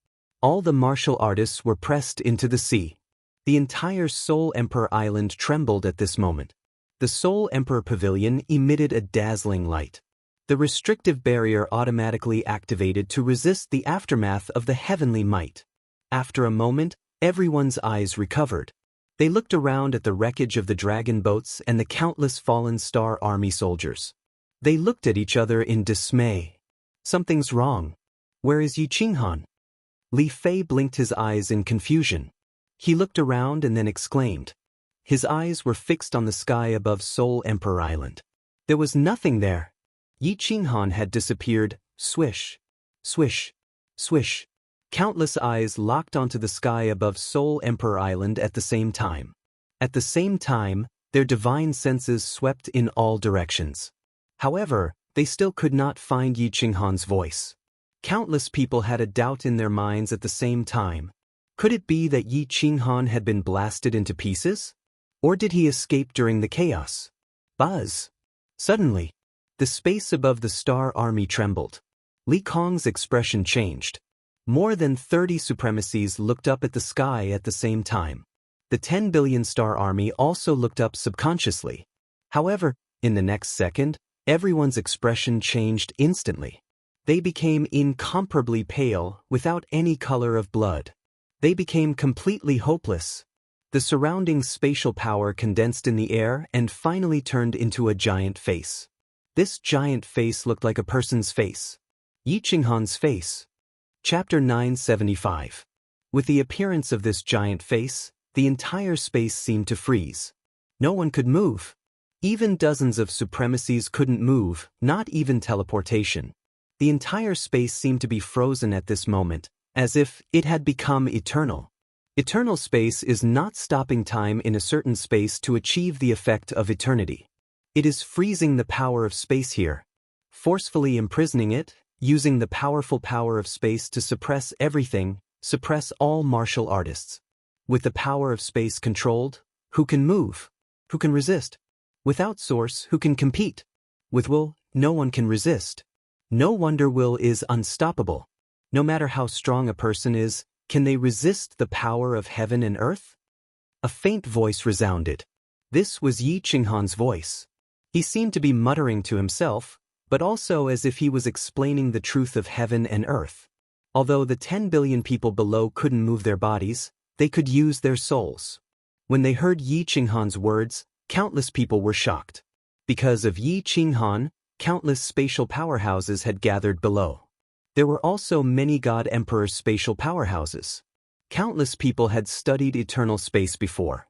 All the martial artists were pressed into the sea. The entire Soul Emperor Island trembled at this moment. The Soul Emperor Pavilion emitted a dazzling light. The restrictive barrier automatically activated to resist the aftermath of the heavenly might. After a moment, everyone's eyes recovered. They looked around at the wreckage of the dragon boats and the countless fallen Star Army soldiers. They looked at each other in dismay. Something's wrong. Where is Yi Qinghan? Li Fei blinked his eyes in confusion. He looked around and then exclaimed. His eyes were fixed on the sky above Soul Emperor Island. There was nothing there. Yi Qinghan had disappeared. Swish, swish, swish. Countless eyes locked onto the sky above Soul Emperor Island at the same time. At the same time, their divine senses swept in all directions. However, they still could not find Yi Qinghan's voice. Countless people had a doubt in their minds at the same time. Could it be that Yi Qinghan had been blasted into pieces? Or did he escape during the chaos? Buzz! Suddenly, the space above the Star Army trembled. Li Kong's expression changed. More than 30 supremacies looked up at the sky at the same time. The 10 billion Star Army also looked up subconsciously. However, in the next second, everyone's expression changed instantly. They became incomparably pale, without any color of blood. They became completely hopeless. The surrounding spatial power condensed in the air and finally turned into a giant face. This giant face looked like a person's face. Yi Qinghan's face. Chapter 975. With the appearance of this giant face, the entire space seemed to freeze. No one could move. Even dozens of supremacies couldn't move, not even teleportation. The entire space seemed to be frozen at this moment, as if it had become eternal. Eternal space is not stopping time in a certain space to achieve the effect of eternity. It is freezing the power of space here, forcefully imprisoning it, using the powerful power of space to suppress everything, suppress all martial artists. With the power of space controlled, who can move? Who can resist? Without source, who can compete? With will, no one can resist. No wonder will is unstoppable. No matter how strong a person is, can they resist the power of heaven and earth? A faint voice resounded. This was Yi Qinghan's voice. He seemed to be muttering to himself, but also as if he was explaining the truth of heaven and earth. Although the 10 billion people below couldn't move their bodies, they could use their souls. When they heard Yi Qinghan's words, countless people were shocked. Because of Yi Qinghan, countless spatial powerhouses had gathered below. There were also many God Emperor's spatial powerhouses. Countless people had studied eternal space before.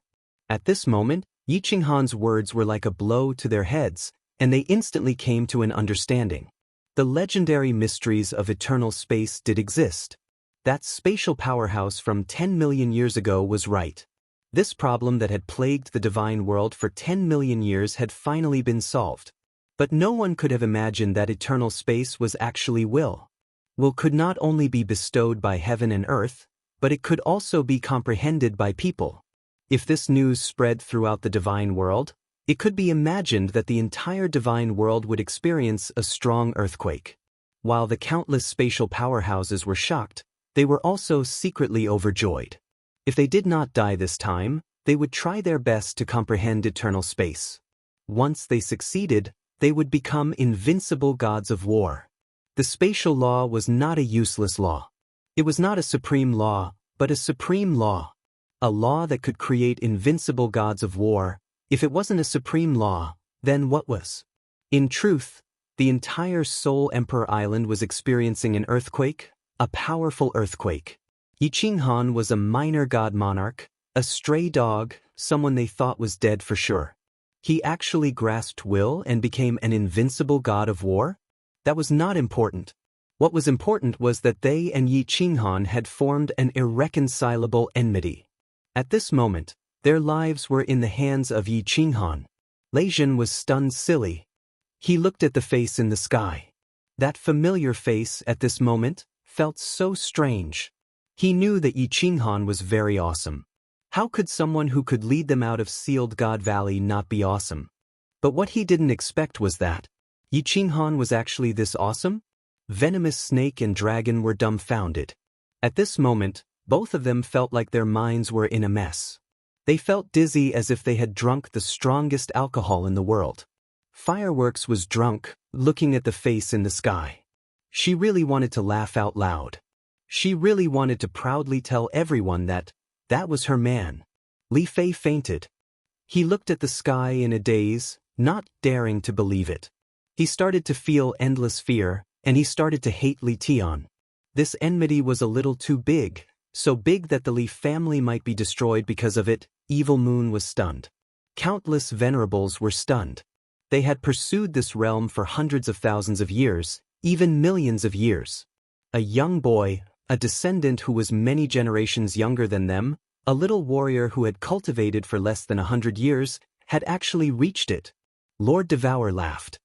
At this moment, Yi Qinghan's words were like a blow to their heads, and they instantly came to an understanding. The legendary mysteries of eternal space did exist. That spatial powerhouse from 10 million years ago was right. This problem that had plagued the divine world for 10 million years had finally been solved. But no one could have imagined that eternal space was actually will. Will could not only be bestowed by heaven and earth, but it could also be comprehended by people. If this news spread throughout the divine world, it could be imagined that the entire divine world would experience a strong earthquake. While the countless spatial powerhouses were shocked, they were also secretly overjoyed. If they did not die this time, they would try their best to comprehend eternal space. Once they succeeded, they would become invincible gods of war. The spatial law was not a useless law. It was not a supreme law, but a supreme law. A law that could create invincible gods of war. If it wasn't a supreme law, then what was? In truth, the entire Soul Emperor Island was experiencing an earthquake, a powerful earthquake. Yi Qinghan was a minor god monarch, a stray dog, someone they thought was dead for sure. He actually grasped will and became an invincible god of war? That was not important. What was important was that they and Yi Qinghan had formed an irreconcilable enmity. At this moment, their lives were in the hands of Yi Qinghan. Lei Zhen was stunned silly. He looked at the face in the sky. That familiar face at this moment felt so strange. He knew that Yi Qinghan was very awesome. How could someone who could lead them out of Sealed God Valley not be awesome? But what he didn't expect was that Yi Qinghan was actually this awesome? Venomous snake and dragon were dumbfounded. At this moment, both of them felt like their minds were in a mess. They felt dizzy as if they had drunk the strongest alcohol in the world. Fireworks was drunk, looking at the face in the sky. She really wanted to laugh out loud. She really wanted to proudly tell everyone that was her man. Li Fei fainted. He looked at the sky in a daze, not daring to believe it. He started to feel endless fear, and he started to hate Li Tian. This enmity was a little too big, so big that the Li family might be destroyed because of it. Evil Moon was stunned. Countless venerables were stunned. They had pursued this realm for hundreds of thousands of years, even millions of years. A young boy, a descendant who was many generations younger than them, a little warrior who had cultivated for less than 100 years, had actually reached it. Lord Devour laughed.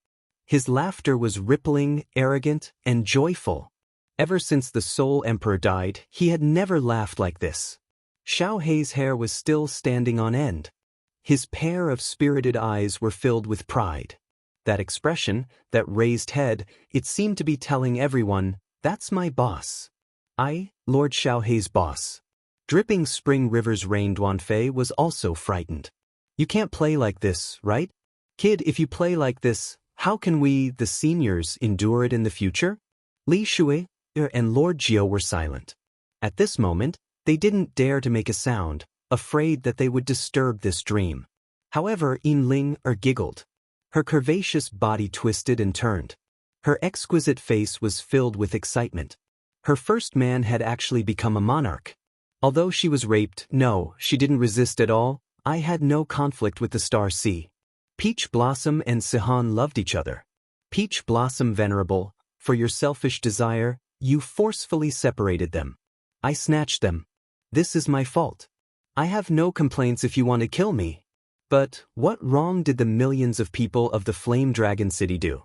His laughter was rippling, arrogant, and joyful. Ever since the Soul Emperor died, he had never laughed like this. Xiao Hei's hair was still standing on end. His pair of spirited eyes were filled with pride. That expression, that raised head, it seemed to be telling everyone, "That's my boss. I, Lord Xiao Hei's boss." Dripping Spring River's Rain Duanfei was also frightened. "You can't play like this, right? Kid, if you play like this, how can we, the seniors, endure it in the future?" Li Shui and Lord Jiu were silent. At this moment, they didn't dare to make a sound, afraid that they would disturb this dream. However, Yin Ling giggled. Her curvaceous body twisted and turned. Her exquisite face was filled with excitement. Her first man had actually become a monarch. Although she was raped, no, she didn't resist at all. I had no conflict with the Star Sea. Peach Blossom and Sihan loved each other. Peach Blossom venerable, for your selfish desire, you forcefully separated them. I snatched them. This is my fault. I have no complaints if you want to kill me. But what wrong did the millions of people of the Flame Dragon City do?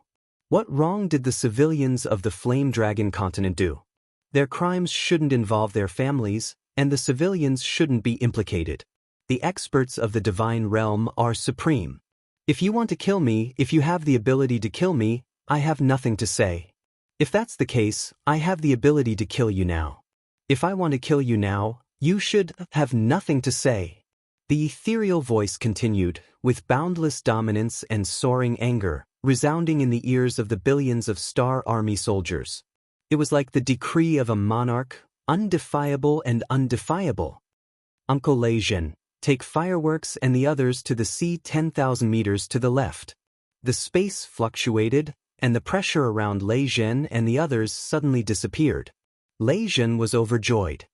What wrong did the civilians of the Flame Dragon continent do? Their crimes shouldn't involve their families, and the civilians shouldn't be implicated. The experts of the divine realm are supreme. If you want to kill me, if you have the ability to kill me, I have nothing to say. If that's the case, I have the ability to kill you now. If I want to kill you now, you should have nothing to say. The ethereal voice continued, with boundless dominance and soaring anger, resounding in the ears of the billions of Star Army soldiers. It was like the decree of a monarch, undefiable and undefiable. Uncle Lei Zhen, take fireworks and the others to the sea 10,000 meters to the left. The space fluctuated, and the pressure around Lei Zhen and the others suddenly disappeared. Lei Zhen was overjoyed.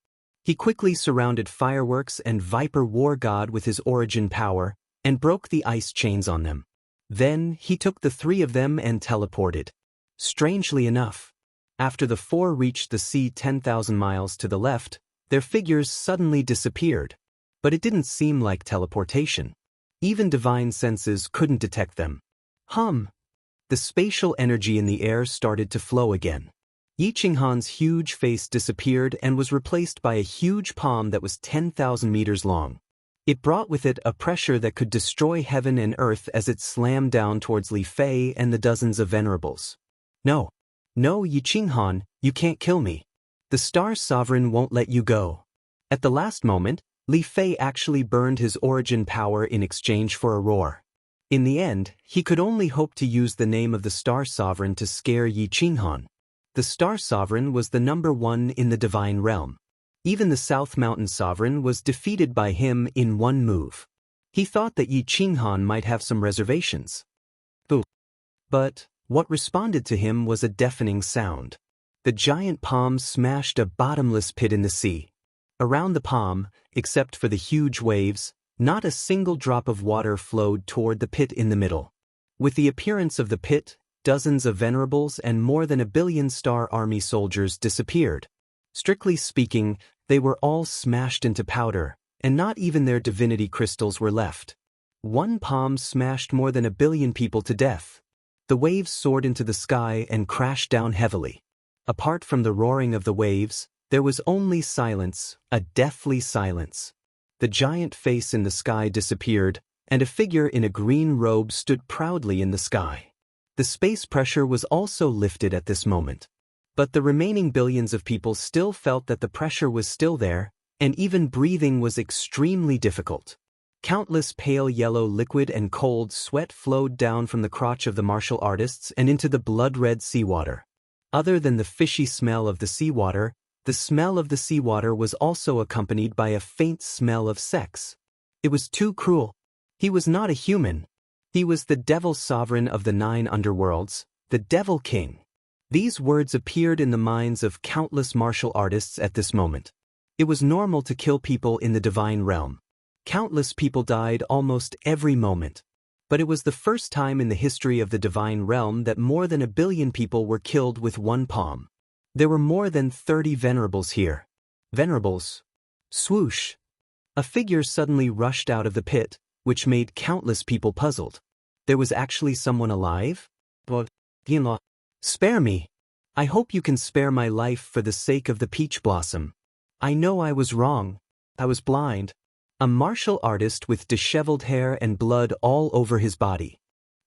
He quickly surrounded Fireworks and Viper War God with his origin power, and broke the ice chains on them. Then, he took the three of them and teleported. Strangely enough, after the four reached the sea 10,000 miles to the left, their figures suddenly disappeared. But it didn't seem like teleportation. Even divine senses couldn't detect them. The spatial energy in the air started to flow again. Yi Qinghan's huge face disappeared and was replaced by a huge palm that was 10,000 meters long. It brought with it a pressure that could destroy heaven and earth as it slammed down towards Li Fei and the dozens of venerables. No, Yi Qinghan, you can't kill me. The Star Sovereign won't let you go. At the last moment, Li Fei actually burned his origin power in exchange for a roar. In the end, he could only hope to use the name of the Star Sovereign to scare Yi Qinghan. The Star Sovereign was the number one in the divine realm. Even the South Mountain Sovereign was defeated by him in one move. He thought that Yi Qinghan might have some reservations. But what responded to him was a deafening sound. The giant palm smashed a bottomless pit in the sea. Around the palm, except for the huge waves, Not a single drop of water flowed toward the pit in the middle. With the appearance of the pit, dozens of venerables and more than 1 billion Star Army soldiers disappeared. Strictly speaking, they were all smashed into powder, and not even their divinity crystals were left. One palm smashed more than 1 billion people to death. The waves soared into the sky and crashed down heavily. Apart from the roaring of the waves, there was only silence, a deathly silence. The giant face in the sky disappeared, and a figure in a green robe stood proudly in the sky. The space pressure was also lifted at this moment. But the remaining billions of people still felt that the pressure was still there, and even breathing was extremely difficult. Countless pale yellow liquid and cold sweat flowed down from the crotch of the martial artists and into the blood-red seawater. Other than the fishy smell of the seawater, the smell of the seawater was also accompanied by a faint smell of sex. It was too cruel. He was not a human. He was the devil sovereign of the 9 underworlds, the Devil King. These words appeared in the minds of countless martial artists at this moment. It was normal to kill people in the divine realm. Countless people died almost every moment. But it was the first time in the history of the divine realm that more than 1 billion people were killed with one palm. There were more than 30 venerables here. Venerables. Swoosh. A figure suddenly rushed out of the pit, which made countless people puzzled. There was actually someone alive? Spare me. I hope you can spare my life for the sake of the peach blossom. I know I was wrong. I was blind. A martial artist with disheveled hair and blood all over his body.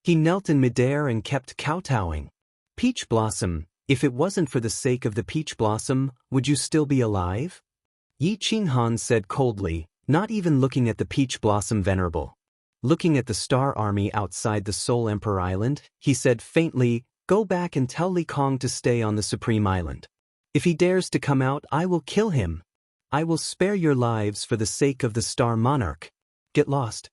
He knelt in midair and kept kowtowing. Peach blossom, if it wasn't for the sake of the peach blossom, would you still be alive? Yi Qinghan said coldly, not even looking at the peach blossom venerable. Looking at the Star Army outside the Soul Emperor Island, he said faintly, "Go back and tell Li Kong to stay on the Supreme Island. If he dares to come out, I will kill him. I will spare your lives for the sake of the Star Monarch. Get lost."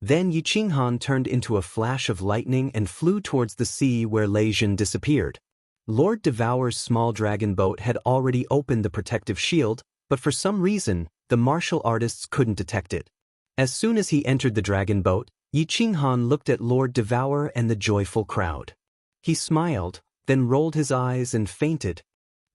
Then Yi Qinghan turned into a flash of lightning and flew towards the sea where Lei Jin disappeared. Lord Devour's small dragon boat had already opened the protective shield, but for some reason, the martial artists couldn't detect it. As soon as he entered the dragon boat, Yi Qinghan looked at Lord Devour and the joyful crowd. He smiled, then rolled his eyes and fainted.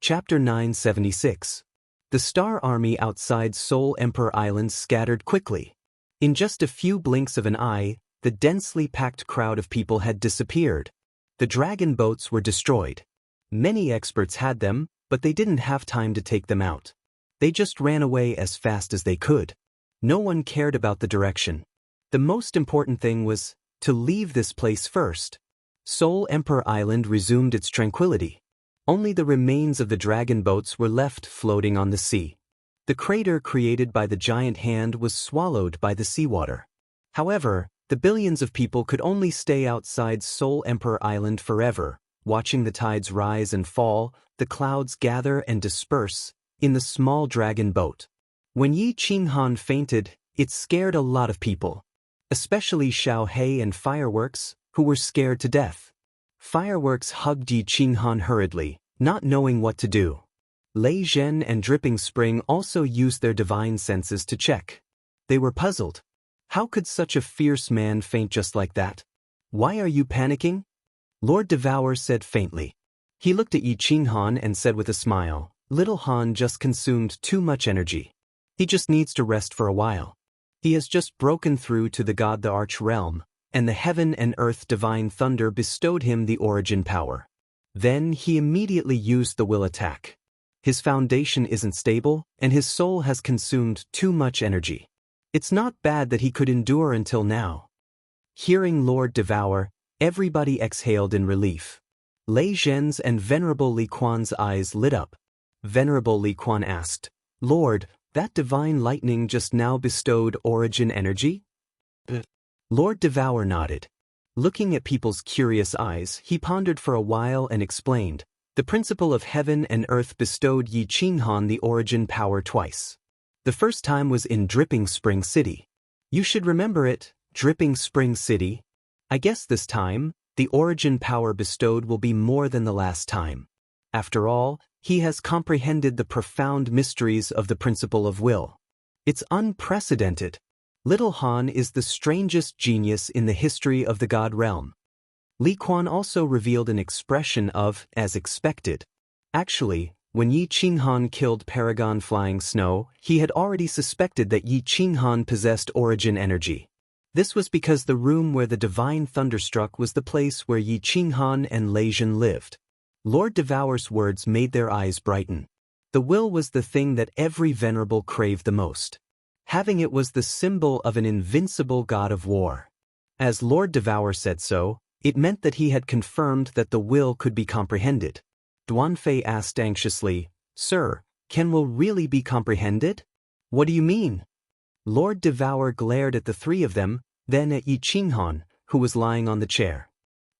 Chapter 976. The Star Army outside Soul Emperor Island scattered quickly. In just a few blinks of an eye, the densely packed crowd of people had disappeared. The dragon boats were destroyed. Many experts had them, but they didn't have time to take them out. They just ran away as fast as they could. No one cared about the direction. The most important thing was to leave this place first. Soul Emperor Island resumed its tranquility. Only the remains of the dragon boats were left floating on the sea. The crater created by the giant hand was swallowed by the seawater. However, the billions of people could only stay outside Soul Emperor Island forever, watching the tides rise and fall, the clouds gather and disperse, in the small dragon boat. When Yi Qinghan fainted, it scared a lot of people. Especially Xiao Hei and Fireworks, who were scared to death. Fireworks hugged Yi Qinghan hurriedly, not knowing what to do. Lei Zhen and Dripping Spring also used their divine senses to check. They were puzzled. How could such a fierce man faint just like that? "Why are you panicking?" Lord Devour said faintly. He looked at Yi Qinghan and said with a smile, "Little Han just consumed too much energy. He just needs to rest for a while. He has just broken through to the God the Arch Realm, and the heaven and earth divine thunder bestowed him the origin power. Then he immediately used the will attack. His foundation isn't stable, and his soul has consumed too much energy. It's not bad that he could endure until now." Hearing Lord Devour, everybody exhaled in relief. Lei Zhen's and Venerable Li Quan's eyes lit up. Venerable Li Quan asked, "Lord, that divine lightning just now bestowed origin energy?" Lord Devour nodded. Looking at people's curious eyes, he pondered for a while and explained, "The principle of heaven and earth bestowed Yi Qinghan the origin power twice. The first time was in Dripping Spring City. You should remember it, Dripping Spring City. I guess this time, the origin power bestowed will be more than the last time. After all, he has comprehended the profound mysteries of the principle of will. It's unprecedented. Little Han is the strangest genius in the history of the God realm. Li Quan also revealed an expression of, as expected. Actually, when Yi Qinghan killed Paragon Flying Snow, he had already suspected that Yi Qinghan possessed origin energy. This was because the room where the divine thunderstruck was the place where Yi Qinghan and Lei Zhen lived. Lord Devour's words made their eyes brighten. The will was the thing that every venerable craved the most. Having it was the symbol of an invincible god of war. As Lord Devour said so, it meant that he had confirmed that the will could be comprehended. Duanfei asked anxiously, "Sir, can will really be comprehended?" "What do you mean?" Lord Devour glared at the three of them, then at Yi Qinghan, who was lying on the chair.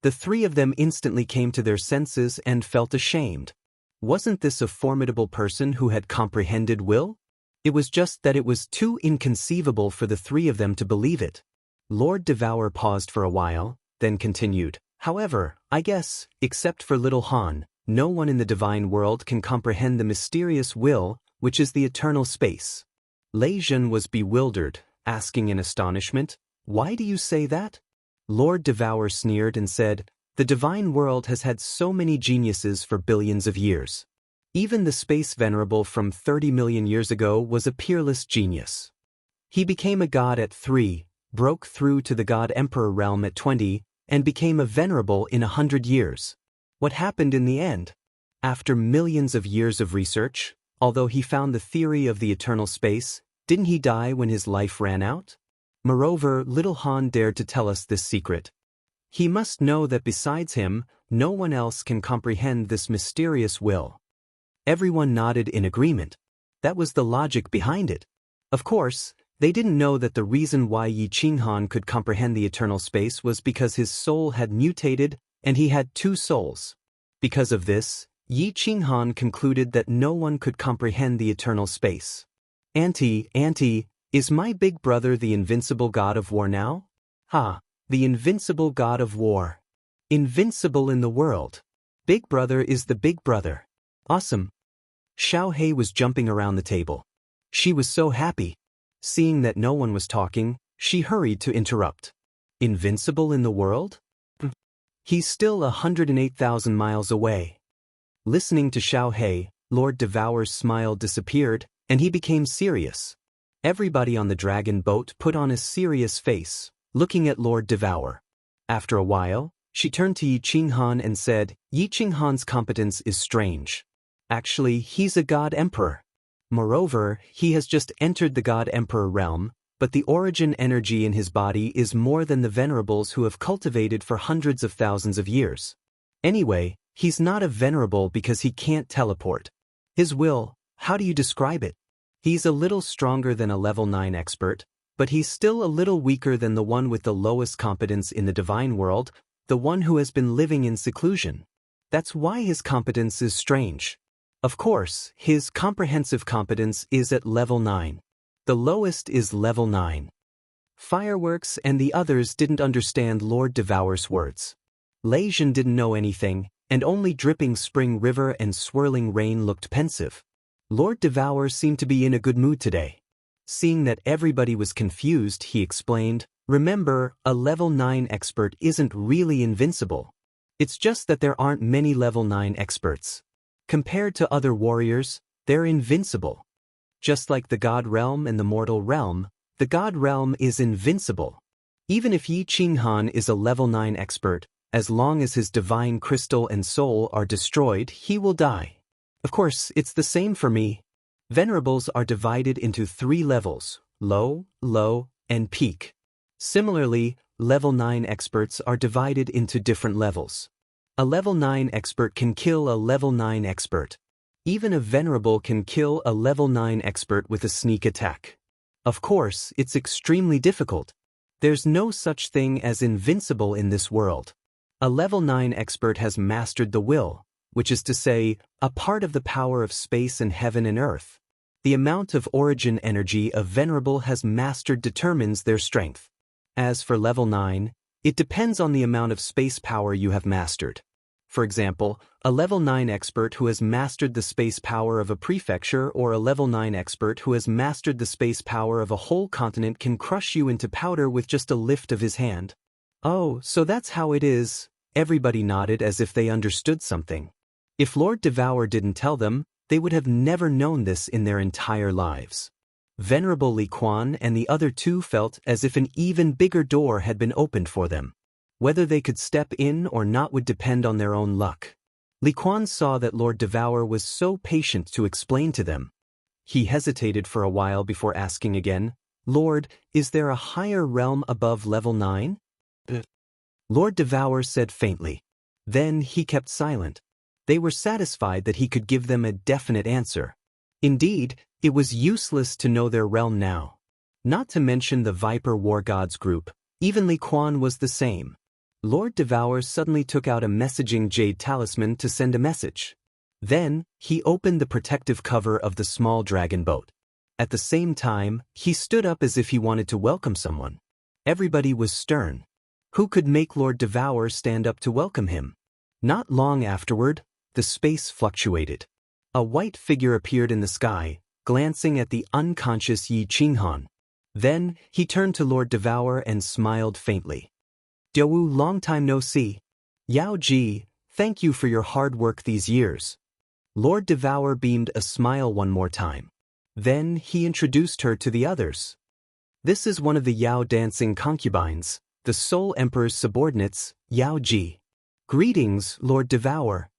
The three of them instantly came to their senses and felt ashamed. Wasn't this a formidable person who had comprehended will? It was just that it was too inconceivable for the three of them to believe it. Lord Devour paused for a while, then continued, "However, I guess, except for little Han, no one in the divine world can comprehend the mysterious will, which is the eternal space." Lei Zhen was bewildered, asking in astonishment, "Why do you say that?" Lord Devour sneered and said, "The divine world has had so many geniuses for billions of years. Even the space venerable from 30 million years ago was a peerless genius. He became a god at 3, broke through to the god emperor realm at 20, and became a venerable in 100 years. What happened in the end? After millions of years of research, although he found the theory of the eternal space, didn't he die when his life ran out? Moreover, little Han dared to tell us this secret. He must know that besides him, no one else can comprehend this mysterious will." Everyone nodded in agreement. That was the logic behind it. Of course, they didn't know that the reason why Yi Qinghan could comprehend the eternal space was because his soul had mutated and he had 2 souls. Because of this, Yi Qinghan concluded that no one could comprehend the eternal space. Auntie, is my big brother the invincible god of war now?" "Ha, the invincible god of war. Invincible in the world. Big brother is the big brother. Awesome." Xiaohei was jumping around the table. She was so happy. Seeing that no one was talking, she hurried to interrupt. "Invincible in the world? He's still 108,000 miles away." Listening to Xiaohei, Lord Devour's smile disappeared, and he became serious. Everybody on the dragon boat put on a serious face, looking at Lord Devour. After a while, she turned to Yi Qinghan and said, "Yi Qinghan's competence is strange. Actually, he's a god emperor. Moreover, he has just entered the god emperor realm, but the origin energy in his body is more than the venerables who have cultivated for hundreds of thousands of years. Anyway, he's not a venerable because he can't teleport. His will, how do you describe it? He's a little stronger than a level 9 expert, but he's still a little weaker than the one with the lowest competence in the divine world, the one who has been living in seclusion. That's why his competence is strange. Of course, his comprehensive competence is at level 9. The lowest is level 9. Fireworks and the others didn't understand Lord Devour's words. Lei Zhen didn't know anything, and only dripping spring river and swirling rain looked pensive. Lord Devour seemed to be in a good mood today. Seeing that everybody was confused, he explained, "Remember, a level 9 expert isn't really invincible. It's just that there aren't many level 9 experts. Compared to other warriors, they're invincible. Just like the God realm and the mortal realm, the God realm is invincible. Even if Yi Qinghan is a level 9 expert, as long as his divine crystal and soul are destroyed, he will die. Of course, it's the same for me. Venerables are divided into 3 levels, low, low, and peak. Similarly, level 9 experts are divided into different levels. A level 9 expert can kill a level 9 expert. Even a venerable can kill a level 9 expert with a sneak attack. Of course, it's extremely difficult. There's no such thing as invincible in this world. A level 9 expert has mastered the will, which is to say, a part of the power of space and heaven and earth. The amount of origin energy a venerable has mastered determines their strength. As for level 9, it depends on the amount of space power you have mastered. For example, a level 9 expert who has mastered the space power of a prefecture or a level 9 expert who has mastered the space power of a whole continent can crush you into powder with just a lift of his hand. Oh, so that's how it is. Everybody nodded as if they understood something. If Lord Devour didn't tell them, they would have never known this in their entire lives. Venerable Li Quan and the other two felt as if an even bigger door had been opened for them. Whether they could step in or not would depend on their own luck. Li Quan saw that Lord Devour was so patient to explain to them. He hesitated for a while before asking again, "Lord, is there a higher realm above level 9? Lord Devour said faintly. Then he kept silent. They were satisfied that he could give them a definite answer. Indeed, it was useless to know their realm now. Not to mention the Viper War Gods group, even Li Quan was the same. Lord Devour suddenly took out a messaging jade talisman to send a message. Then, he opened the protective cover of the small dragon boat. At the same time, he stood up as if he wanted to welcome someone. Everybody was stern. Who could make Lord Devour stand up to welcome him? Not long afterward, the space fluctuated. A white figure appeared in the sky, glancing at the unconscious Yi Qinghan. Then, he turned to Lord Devour and smiled faintly. "Daowu, long time no see. Yao Ji, thank you for your hard work these years." Lord Devour beamed a smile one more time. Then, he introduced her to the others. "This is one of the Yao dancing concubines, the Soul Emperor's subordinates, Yao Ji." "Greetings, Lord Devour."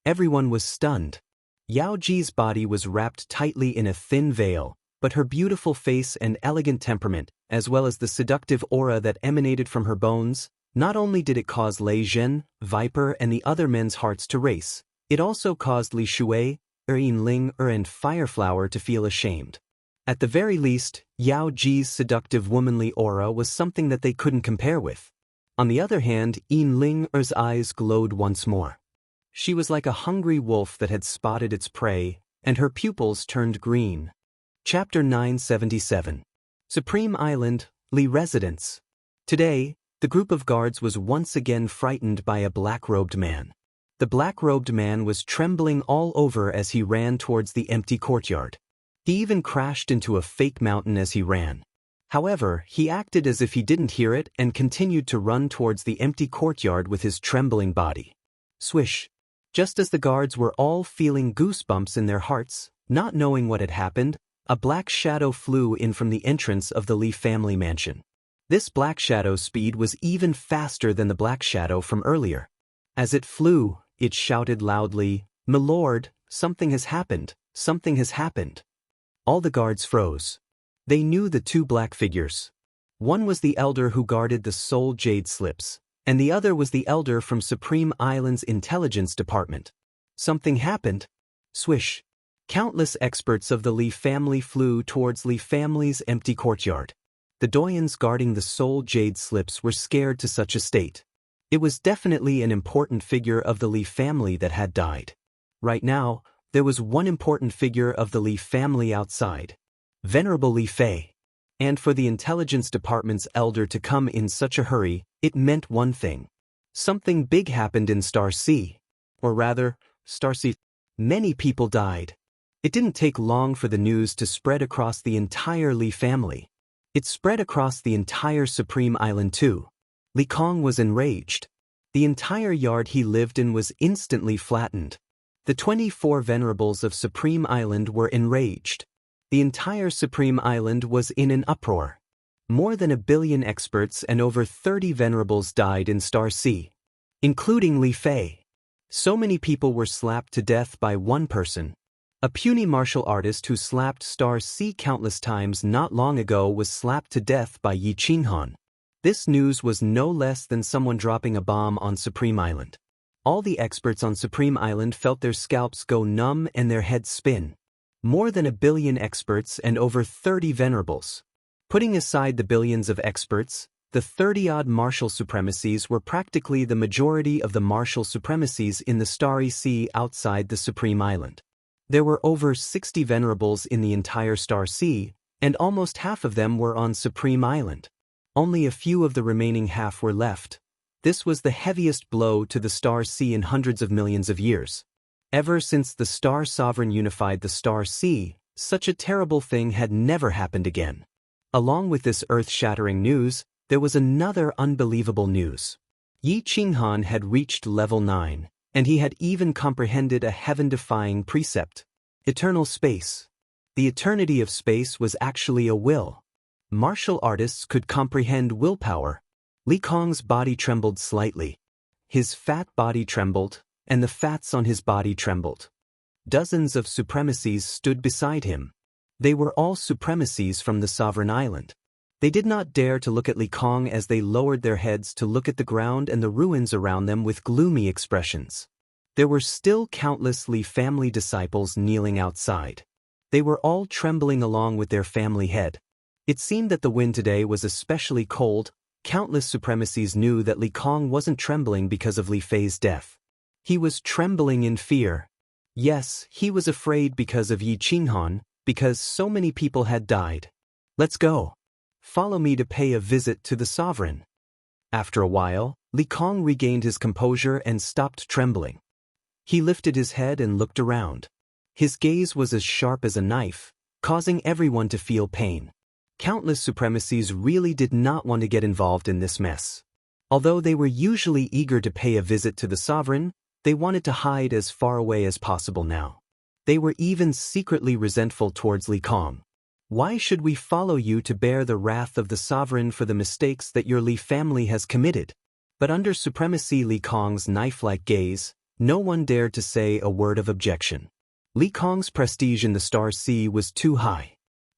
Everyone was stunned. Yao Ji's body was wrapped tightly in a thin veil, but her beautiful face and elegant temperament, as well as the seductive aura that emanated from her bones, not only did it cause Lei Zhen, Viper and the other men's hearts to race, it also caused Li Shui, Yin Ling and Fireflower to feel ashamed. At the very least, Yao Ji's seductive womanly aura was something that they couldn't compare with. On the other hand, Yin Ling's eyes glowed once more. She was like a hungry wolf that had spotted its prey, and her pupils turned green. Chapter 977. Supreme Island, Li Residence. Today, the group of guards was once again frightened by a black-robed man. The black-robed man was trembling all over as he ran towards the empty courtyard. He even crashed into a fake mountain as he ran. However, he acted as if he didn't hear it and continued to run towards the empty courtyard with his trembling body. Swish! Just as the guards were all feeling goosebumps in their hearts, not knowing what had happened, a black shadow flew in from the entrance of the Li family mansion. This black shadow's speed was even faster than the black shadow from earlier. As it flew, it shouted loudly, "My lord, something has happened, something has happened." All the guards froze. They knew the two black figures. One was the elder who guarded the soul jade slips, and the other was the elder from Supreme Island's intelligence department. Something happened. Swish! Countless experts of the Li family flew towards Li family's empty courtyard. The doyens guarding the soul jade slips were scared to such a state. It was definitely an important figure of the Li family that had died. Right now, there was one important figure of the Li family outside. Venerable Li Fei. And for the intelligence department's elder to come in such a hurry, it meant one thing. Something big happened in Star Sea. Or rather, Star Sea. Many people died. It didn't take long for the news to spread across the entire Li family. It spread across the entire Supreme Island too. Li Kong was enraged. The entire yard he lived in was instantly flattened. The 24 venerables of Supreme Island were enraged. The entire Supreme Island was in an uproar. More than 1 billion experts and over 30 venerables died in Star Sea, including Li Fei. So many people were slapped to death by one person. A puny martial artist who slapped Star Sea countless times not long ago was slapped to death by Yi Qinghan. This news was no less than someone dropping a bomb on Supreme Island. All the experts on Supreme Island felt their scalps go numb and their heads spin. More than 1 billion experts and over 30 venerables. Putting aside the billions of experts, the 30-odd martial supremacies were practically the majority of the martial supremacies in the Starry Sea outside the Supreme Island. There were over 60 venerables in the entire Star Sea, and almost half of them were on Supreme Island. Only a few of the remaining half were left. This was the heaviest blow to the Star Sea in hundreds of millions of years. Ever since the Star Sovereign unified the Star Sea, such a terrible thing had never happened again. Along with this earth-shattering news, there was another unbelievable news. Yi Qinghan had reached level 9, and he had even comprehended a heaven-defying precept. Eternal space. The eternity of space was actually a will. Martial artists could comprehend willpower. Li Kong's body trembled slightly. His fat body trembled, and the fats on his body trembled. Dozens of supremacies stood beside him. They were all supremacies from the sovereign island. They did not dare to look at Li Kong as they lowered their heads to look at the ground and the ruins around them with gloomy expressions. There were still countless Li family disciples kneeling outside. They were all trembling along with their family head. It seemed that the wind today was especially cold. Countless supremacies knew that Li Kong wasn't trembling because of Li Fei's death. He was trembling in fear. Yes, he was afraid because of Yi Qinghan, because so many people had died. Let's go. Follow me to pay a visit to the sovereign. After a while, Li Kong regained his composure and stopped trembling. He lifted his head and looked around. His gaze was as sharp as a knife, causing everyone to feel pain. Countless supremacies really did not want to get involved in this mess. Although they were usually eager to pay a visit to the sovereign, they wanted to hide as far away as possible now. They were even secretly resentful towards Li Kong. Why should we follow you to bear the wrath of the sovereign for the mistakes that your Li family has committed? But under supremacy Li Kong's knife-like gaze, no one dared to say a word of objection. Li Kong's prestige in the Star Sea was too high.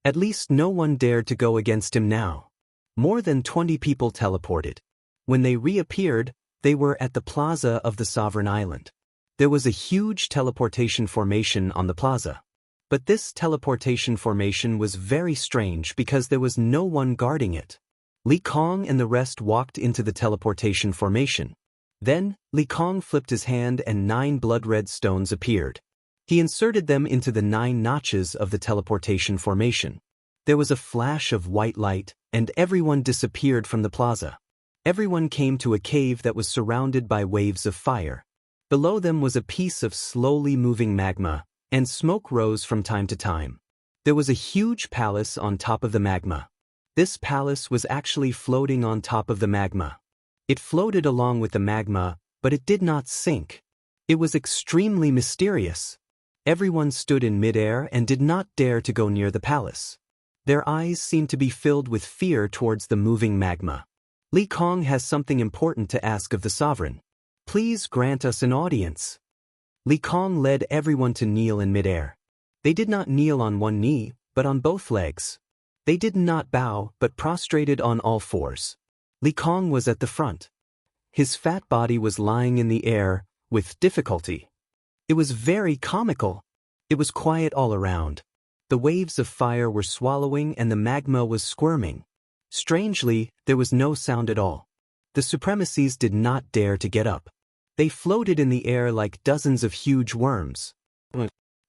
At least no one dared to go against him now. More than 20 people teleported. When they reappeared, they were at the plaza of the sovereign island. There was a huge teleportation formation on the plaza. But this teleportation formation was very strange because there was no one guarding it. Li Kong and the rest walked into the teleportation formation. Then, Li Kong flipped his hand and 9 blood-red stones appeared. He inserted them into the 9 notches of the teleportation formation. There was a flash of white light, and everyone disappeared from the plaza. Everyone came to a cave that was surrounded by waves of fire. Below them was a piece of slowly moving magma, and smoke rose from time to time. There was a huge palace on top of the magma. This palace was actually floating on top of the magma. It floated along with the magma, but it did not sink. It was extremely mysterious. Everyone stood in midair and did not dare to go near the palace. Their eyes seemed to be filled with fear towards the moving magma. Li Kong has something important to ask of the sovereign. Please grant us an audience. Li Kong led everyone to kneel in midair. They did not kneel on one knee, but on both legs. They did not bow, but prostrated on all fours. Li Kong was at the front. His fat body was lying in the air, with difficulty. It was very comical. It was quiet all around. The waves of fire were swallowing and the magma was squirming. Strangely, there was no sound at all. The supremacies did not dare to get up. They floated in the air like dozens of huge worms.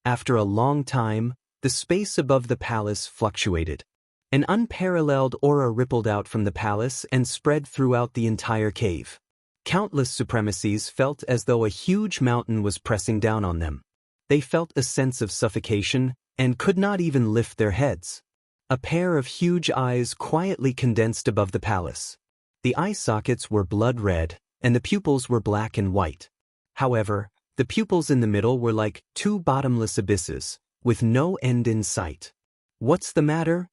After a long time, the space above the palace fluctuated. An unparalleled aura rippled out from the palace and spread throughout the entire cave. Countless supremacies felt as though a huge mountain was pressing down on them. They felt a sense of suffocation and could not even lift their heads. A pair of huge eyes quietly condensed above the palace. The eye sockets were blood red, and the pupils were black and white. However, the pupils in the middle were like 2 bottomless abysses, with no end in sight. What's the matter?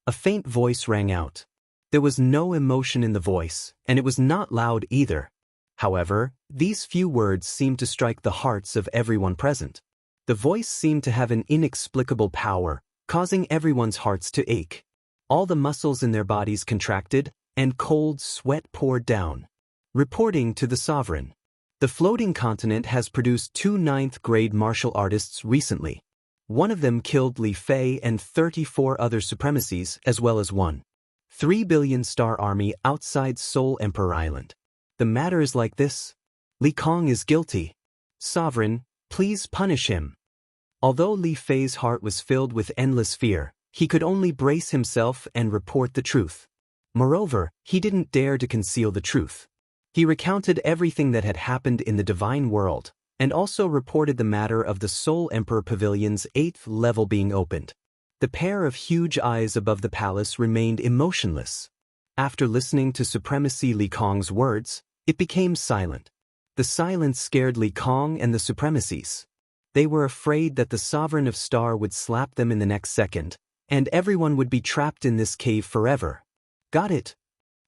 A faint voice rang out. There was no emotion in the voice, and it was not loud either. However, these few words seemed to strike the hearts of everyone present. The voice seemed to have an inexplicable power, causing everyone's hearts to ache. All the muscles in their bodies contracted, and cold sweat poured down. Reporting to the sovereign. The floating continent has produced 2 9th-grade martial artists recently. One of them killed Li Fei and 34 other supremacies, as well as 1.3 billion star army outside Seoul Emperor Island. The matter is like this. Li Kong is guilty. Sovereign, please punish him. Although Li Fei's heart was filled with endless fear, he could only brace himself and report the truth. Moreover, he didn't dare to conceal the truth. He recounted everything that had happened in the divine world, and also reported the matter of the Soul Emperor Pavilion's 8th level being opened. The pair of huge eyes above the palace remained emotionless. After listening to Supremacy Li Kong's words, it became silent. The silence scared Li Kong and the Supremacies. They were afraid that the Sovereign of Star would slap them in the next second, and everyone would be trapped in this cave forever. Got it?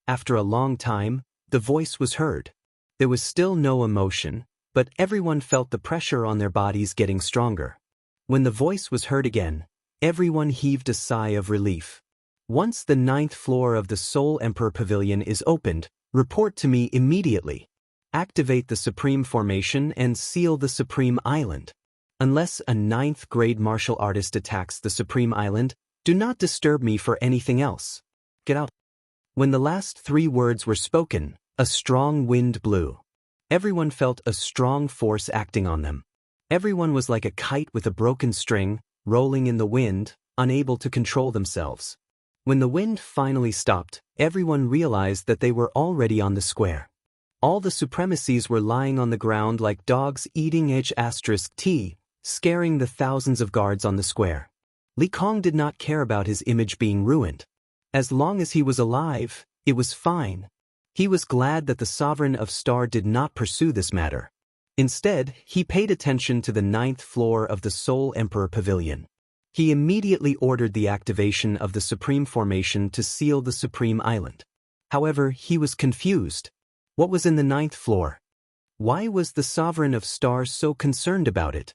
After a long time, the voice was heard. There was still no emotion, but everyone felt the pressure on their bodies getting stronger. When the voice was heard again, everyone heaved a sigh of relief. Once the 9th floor of the Soul Emperor Pavilion is opened, report to me immediately. Activate the Supreme Formation and seal the Supreme Island. Unless a 9th grade martial artist attacks the Supreme Island, do not disturb me for anything else. Get out. When the last 3 words were spoken, a strong wind blew. Everyone felt a strong force acting on them. Everyone was like a kite with a broken string, rolling in the wind, unable to control themselves. When the wind finally stopped, everyone realized that they were already on the square. All the Supremacies were lying on the ground like dogs eating *T, scaring the thousands of guards on the square. Li Kong did not care about his image being ruined. As long as he was alive, it was fine. He was glad that the Sovereign of Star did not pursue this matter. Instead, he paid attention to the 9th floor of the Soul Emperor Pavilion. He immediately ordered the activation of the Supreme Formation to seal the Supreme Island. However, he was confused. What was in the 9th floor? Why was the Sovereign of Star so concerned about it?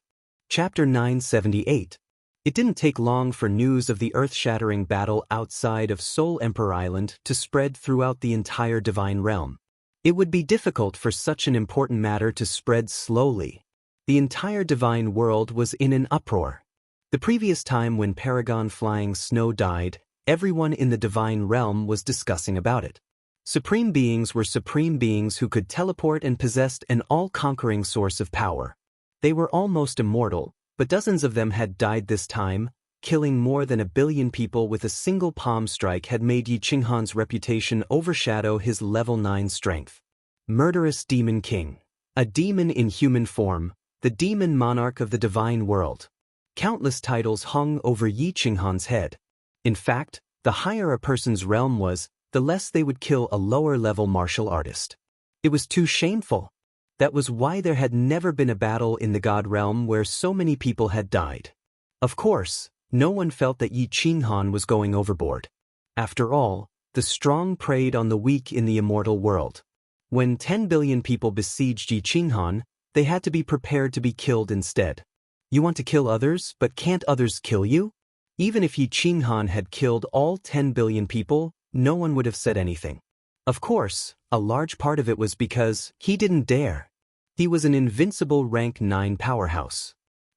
Chapter 978. It didn't take long for news of the earth-shattering battle outside of Soul Emperor Island to spread throughout the entire divine realm. It would be difficult for such an important matter to spread slowly. The entire divine world was in an uproar. The previous time when Paragon Flying Snow died, everyone in the divine realm was discussing about it. Supreme beings were supreme beings who could teleport and possessed an all-conquering source of power. They were almost immortal, but dozens of them had died this time. Killing more than 1 billion people with a single palm strike had made Yi Qinghan's reputation overshadow his level 9 strength. Murderous Demon King. A demon in human form, the demon monarch of the divine world. Countless titles hung over Yi Qinghan's head. In fact, the higher a person's realm was, the less they would kill a lower-level martial artist. It was too shameful. That was why there had never been a battle in the God realm where so many people had died. Of course, no one felt that Yi Qinghan was going overboard. After all, the strong preyed on the weak in the immortal world. When 10 billion people besieged Yi Qinghan, they had to be prepared to be killed instead. You want to kill others, but can't others kill you? Even if Yi Qinghan had killed all 10 billion people, no one would have said anything. Of course, a large part of it was because he didn't dare. He was an invincible rank 9 powerhouse.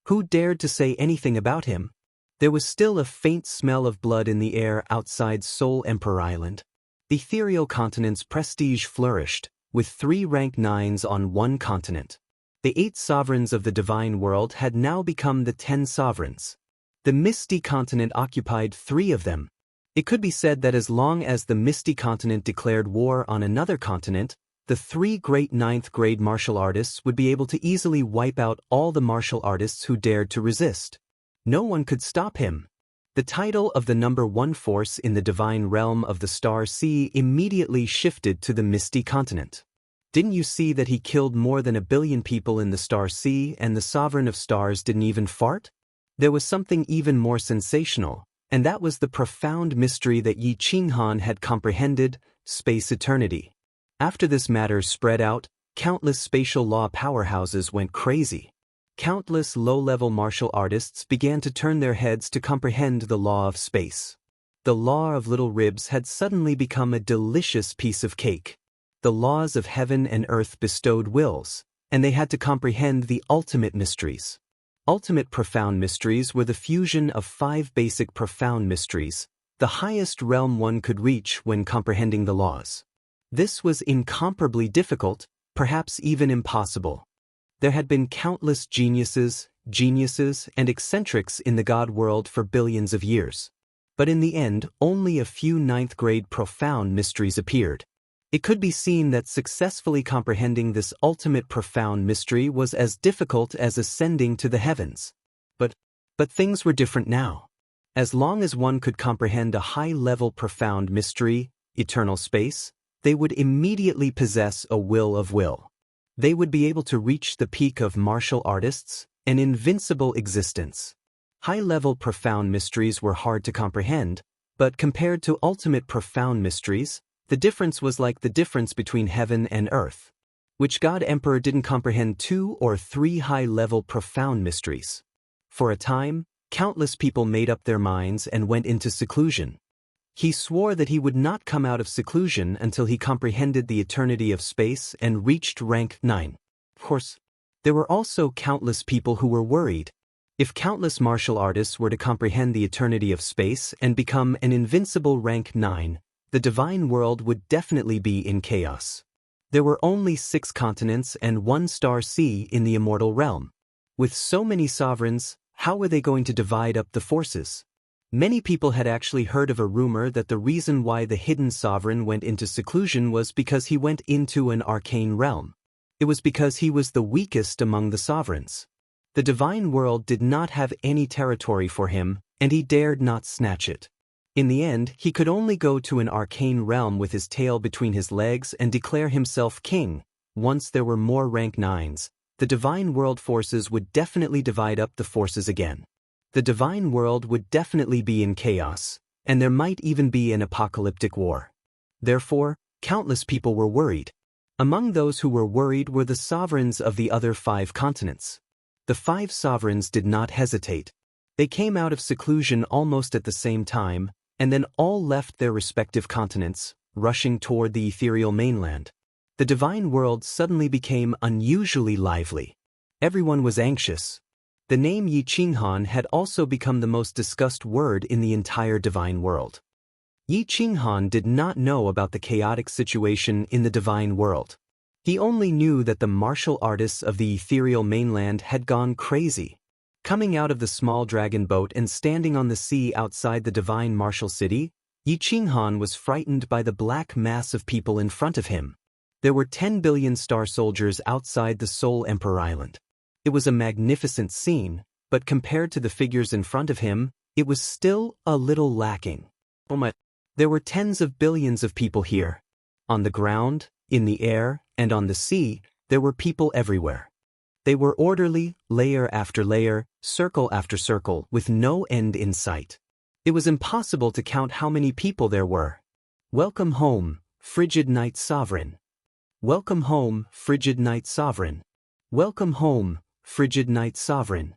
Who dared to say anything about him? There was still a faint smell of blood in the air outside Soul Emperor Island. The ethereal continent's prestige flourished, with 3 rank 9s on one continent. The 8 sovereigns of the divine world had now become the 10 sovereigns. The Misty Continent occupied 3 of them. It could be said that as long as the Misty Continent declared war on another continent, the 3 great 9th grade martial artists would be able to easily wipe out all the martial artists who dared to resist. No one could stop him. The title of the number 1 force in the divine realm of the Star Sea immediately shifted to the Misty Continent. Didn't you see that he killed more than 1 billion people in the Star Sea and the Sovereign of Stars didn't even fart? There was something even more sensational, and that was the profound mystery that Yi Qinghan had comprehended: space eternity. After this matter spread out, countless spatial law powerhouses went crazy. Countless low-level martial artists began to turn their heads to comprehend the law of space. The law of little ribs had suddenly become a delicious piece of cake. The laws of heaven and earth bestowed wills, and they had to comprehend the ultimate mysteries. Ultimate profound mysteries were the fusion of 5 basic profound mysteries, the highest realm one could reach when comprehending the laws. This was incomparably difficult, perhaps even impossible. There had been countless geniuses, and eccentrics in the God world for billions of years. But in the end, only a few 9th grade profound mysteries appeared. It could be seen that successfully comprehending this ultimate profound mystery was as difficult as ascending to the heavens. But things were different now. As long as one could comprehend a high-level profound mystery, eternal space, they would immediately possess a will of will. They would be able to reach the peak of martial artists, an invincible existence. High-level profound mysteries were hard to comprehend, but compared to ultimate profound mysteries, the difference was like the difference between heaven and earth. Which God Emperor didn't comprehend 2 or 3 high-level profound mysteries? For a time, countless people made up their minds and went into seclusion. He swore that he would not come out of seclusion until he comprehended the eternity of space and reached rank 9. Of course, there were also countless people who were worried. If countless martial artists were to comprehend the eternity of space and become an invincible rank 9, the divine world would definitely be in chaos. There were only 6 continents and 1 star sea in the immortal realm. With so many sovereigns, how were they going to divide up the forces? Many people had actually heard of a rumor that the reason why the hidden sovereign went into seclusion was because he went into an arcane realm. It was because he was the weakest among the sovereigns. The divine world did not have any territory for him, and he dared not snatch it. In the end, he could only go to an arcane realm with his tail between his legs and declare himself king. Once there were more rank 9s, the divine world forces would definitely divide up the forces again. The divine world would definitely be in chaos, and there might even be an apocalyptic war. Therefore, countless people were worried. Among those who were worried were the sovereigns of the other 5 continents. The 5 sovereigns did not hesitate. They came out of seclusion almost at the same time, and then all left their respective continents, rushing toward the ethereal mainland. The divine world suddenly became unusually lively. Everyone was anxious. The name Yi Qinghan had also become the most discussed word in the entire divine world. Yi Qinghan did not know about the chaotic situation in the divine world. He only knew that the martial artists of the ethereal mainland had gone crazy. Coming out of the small dragon boat and standing on the sea outside the divine martial city, Yi Qinghan was frightened by the black mass of people in front of him. There were 10 billion star soldiers outside the Soul Emperor Island. It was a magnificent scene, but compared to the figures in front of him, it was still a little lacking. There were tens of billions of people here. On the ground, in the air, and on the sea, there were people everywhere. They were orderly, layer after layer, circle after circle, with no end in sight. It was impossible to count how many people there were. Welcome home, frigid night sovereign. Welcome home, frigid night sovereign. Welcome home, frigid night sovereign.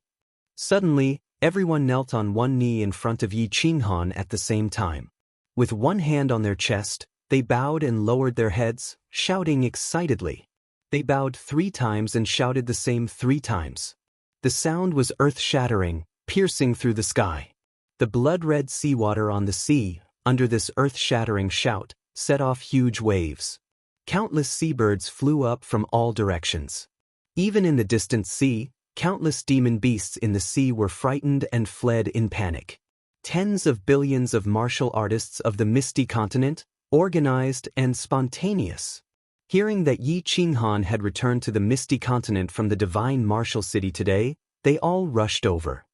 Suddenly, everyone knelt on one knee in front of Yi Qinghan at the same time. With one hand on their chest, they bowed and lowered their heads, shouting excitedly. They bowed 3 times and shouted the same 3 times. The sound was earth-shattering, piercing through the sky. The blood-red seawater on the sea, under this earth-shattering shout, set off huge waves. Countless seabirds flew up from all directions. Even in the distant sea, countless demon beasts in the sea were frightened and fled in panic. Tens of billions of martial artists of the misty continent, organized and spontaneous. Hearing that Yi Qinghan had returned to the misty continent from the divine martial city today, they all rushed over.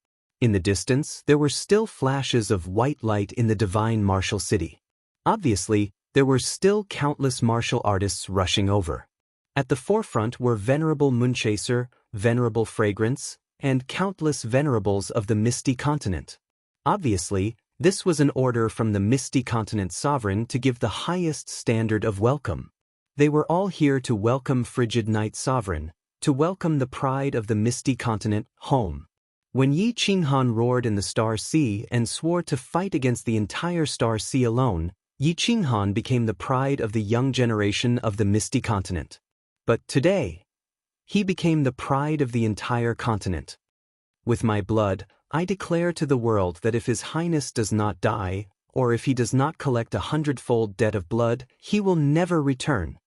In the distance, there were still flashes of white light in the divine martial city. Obviously, there were still countless martial artists rushing over. At the forefront were Venerable Moonchaser, Venerable Fragrance, and countless venerables of the misty continent. Obviously, this was an order from the misty continent sovereign to give the highest standard of welcome. They were all here to welcome frigid night sovereign, to welcome the pride of the misty continent home. When Yi Qinghan roared in the Star Sea and swore to fight against the entire Star Sea alone, Yi Qinghan became the pride of the young generation of the misty continent. But today, he became the pride of the entire continent. With my blood, I declare to the world that if His Highness does not die, or if he does not collect 100-fold debt of blood, he will never return.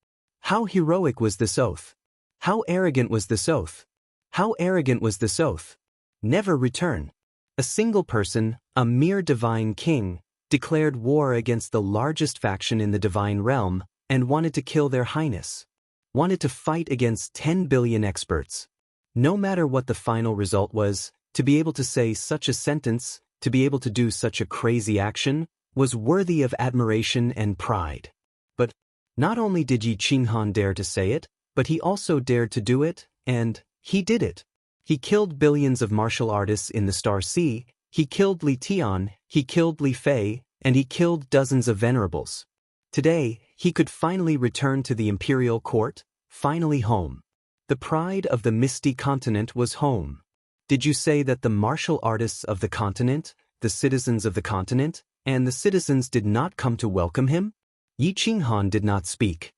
How heroic was this oath! How arrogant was this oath! How arrogant was this oath! Never return. A single person, a mere divine king, declared war against the largest faction in the divine realm, and wanted to kill their highness. Wanted to fight against 10 billion experts. No matter what the final result was, to be able to say such a sentence, to be able to do such a crazy action, was worthy of admiration and pride. But not only did Yi Qinghan dare to say it, but he also dared to do it, and he did it. He killed billions of martial artists in the Star Sea, he killed Li Tian, he killed Li Fei, and he killed dozens of venerables. Today, he could finally return to the imperial court, finally home. The pride of the misty continent was home. Did you say that the martial artists of the continent, the citizens of the continent, and the citizens did not come to welcome him? Yi Qinghan did not speak.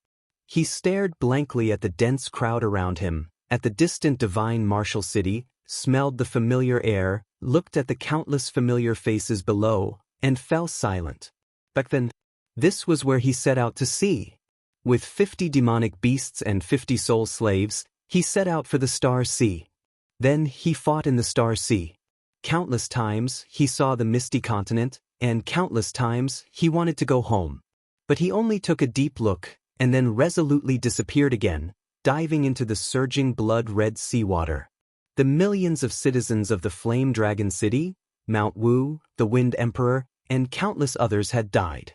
He stared blankly at the dense crowd around him, at the distant divine martial city, smelled the familiar air, looked at the countless familiar faces below, and fell silent. Back then, this was where he set out to see. With 50 demonic beasts and 50 soul slaves, he set out for the Star Sea. Then he fought in the Star Sea. Countless times he saw the misty continent, and countless times he wanted to go home. But he only took a deep look, and then resolutely disappeared again, diving into the surging blood-red seawater. The millions of citizens of the Flame Dragon City, Mount Wu, the Wind Emperor, and countless others had died.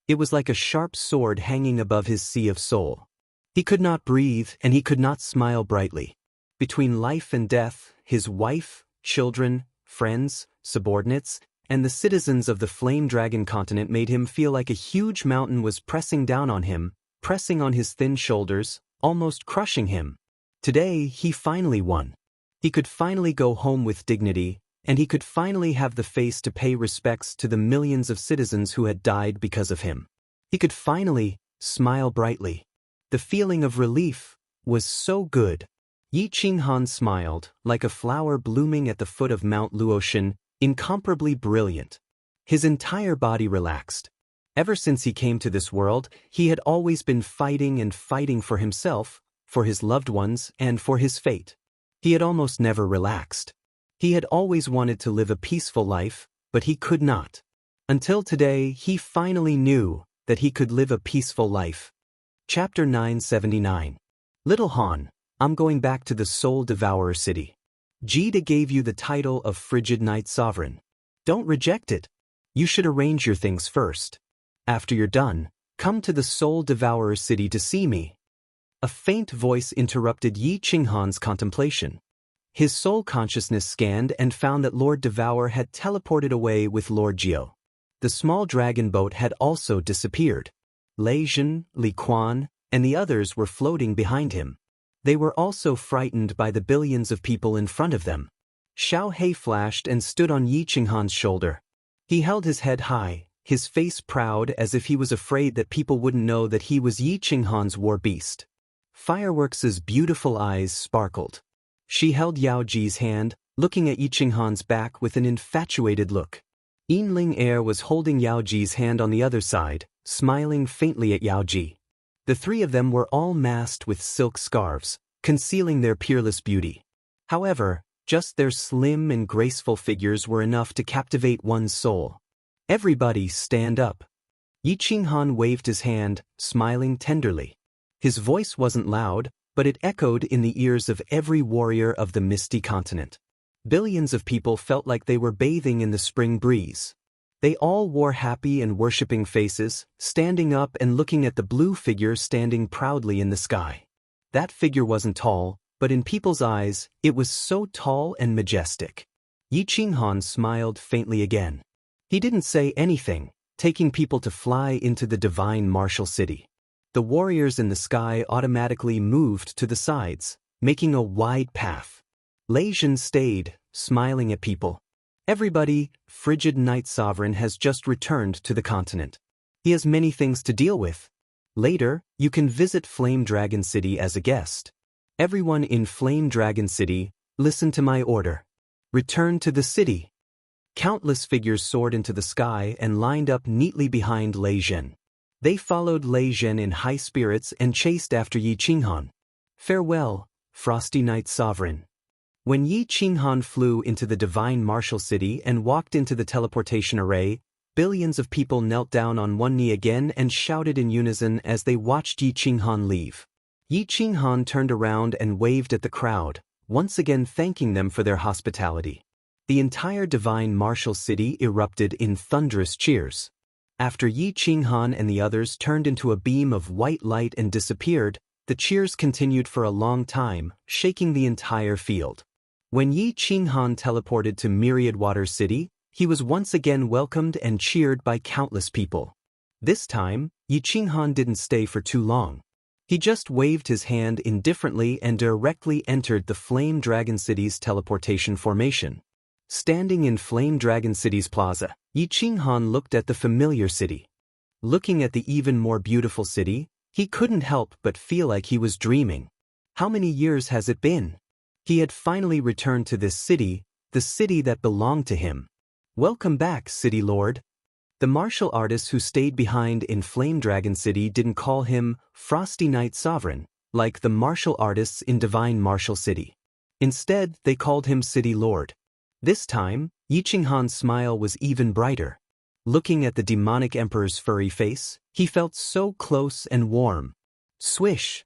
It was like a sharp sword hanging above his sea of soul. He could not breathe, and he could not smile brightly. Between life and death, his wife, children, friends, subordinates, and the citizens of the Flame Dragon continent made him feel like a huge mountain was pressing down on him, pressing on his thin shoulders, almost crushing him. Today, he finally won. He could finally go home with dignity, and he could finally have the face to pay respects to the millions of citizens who had died because of him. He could finally smile brightly. The feeling of relief was so good. Yi Qinghan smiled, like a flower blooming at the foot of Mount Luotian, incomparably brilliant. His entire body relaxed. Ever since he came to this world, he had always been fighting and fighting for himself, for his loved ones, and for his fate. He had almost never relaxed. He had always wanted to live a peaceful life, but he could not. Until today, he finally knew that he could live a peaceful life. Chapter 979. Little Han, I'm going back to the Soul Devourer City. Jida gave you the title of Frigid Night Sovereign. Don't reject it. You should arrange your things first. After you're done, come to the Soul Devourer City to see me. A faint voice interrupted Yi Qinghan's contemplation. His soul consciousness scanned and found that Lord Devour had teleported away with Lord Jiao. The small dragon boat had also disappeared. Lei Zhen, Li Quan, and the others were floating behind him. They were also frightened by the billions of people in front of them. Xiao He flashed and stood on Yi Qinghan's shoulder. He held his head high, his face proud as if he was afraid that people wouldn't know that he was Yi Qinghan's war beast. Fireworks' beautiful eyes sparkled. She held Yao Ji's hand, looking at Yi Qinghan's back with an infatuated look. Yinling Air was holding Yao Ji's hand on the other side, smiling faintly at Yao Ji. The three of them were all masked with silk scarves, concealing their peerless beauty. However, just their slim and graceful figures were enough to captivate one's soul. Everybody stand up. Yi Qinghan waved his hand, smiling tenderly. His voice wasn't loud, but it echoed in the ears of every warrior of the misty continent. Billions of people felt like they were bathing in the spring breeze. They all wore happy and worshipping faces, standing up and looking at the blue figure standing proudly in the sky. That figure wasn't tall, but in people's eyes, it was so tall and majestic. Yi Qinghan smiled faintly again. He didn't say anything, taking people to fly into the divine martial city. The warriors in the sky automatically moved to the sides, making a wide path. Lei Zhen stayed, smiling at people. Everybody, Frigid Night Sovereign has just returned to the continent. He has many things to deal with. Later, you can visit Flame Dragon City as a guest. Everyone in Flame Dragon City, listen to my order. Return to the city. Countless figures soared into the sky and lined up neatly behind Lei Zhen. They followed Lei Zhen in high spirits and chased after Yi Qinghan. Farewell, Frosty Night Sovereign. When Yi Qinghan flew into the divine martial city and walked into the teleportation array, billions of people knelt down on one knee again and shouted in unison as they watched Yi Qinghan leave. Yi Qinghan turned around and waved at the crowd, once again thanking them for their hospitality. The entire divine martial city erupted in thunderous cheers. After Yi Qinghan and the others turned into a beam of white light and disappeared, the cheers continued for a long time, shaking the entire field. When Yi Qinghan teleported to Myriad Water City, he was once again welcomed and cheered by countless people. This time, Yi Qinghan didn't stay for too long. He just waved his hand indifferently and directly entered the Flame Dragon City's teleportation formation. Standing in Flame Dragon City's plaza, Yi Qinghan looked at the familiar city. Looking at the even more beautiful city, he couldn't help but feel like he was dreaming. How many years has it been? He had finally returned to this city, the city that belonged to him. Welcome back, City Lord. The martial artists who stayed behind in Flame Dragon City didn't call him Frosty Knight Sovereign, like the martial artists in Divine Martial City. Instead, they called him City Lord. This time, Yi Qinghan's smile was even brighter. Looking at the demonic emperor's furry face, he felt so close and warm. Swish!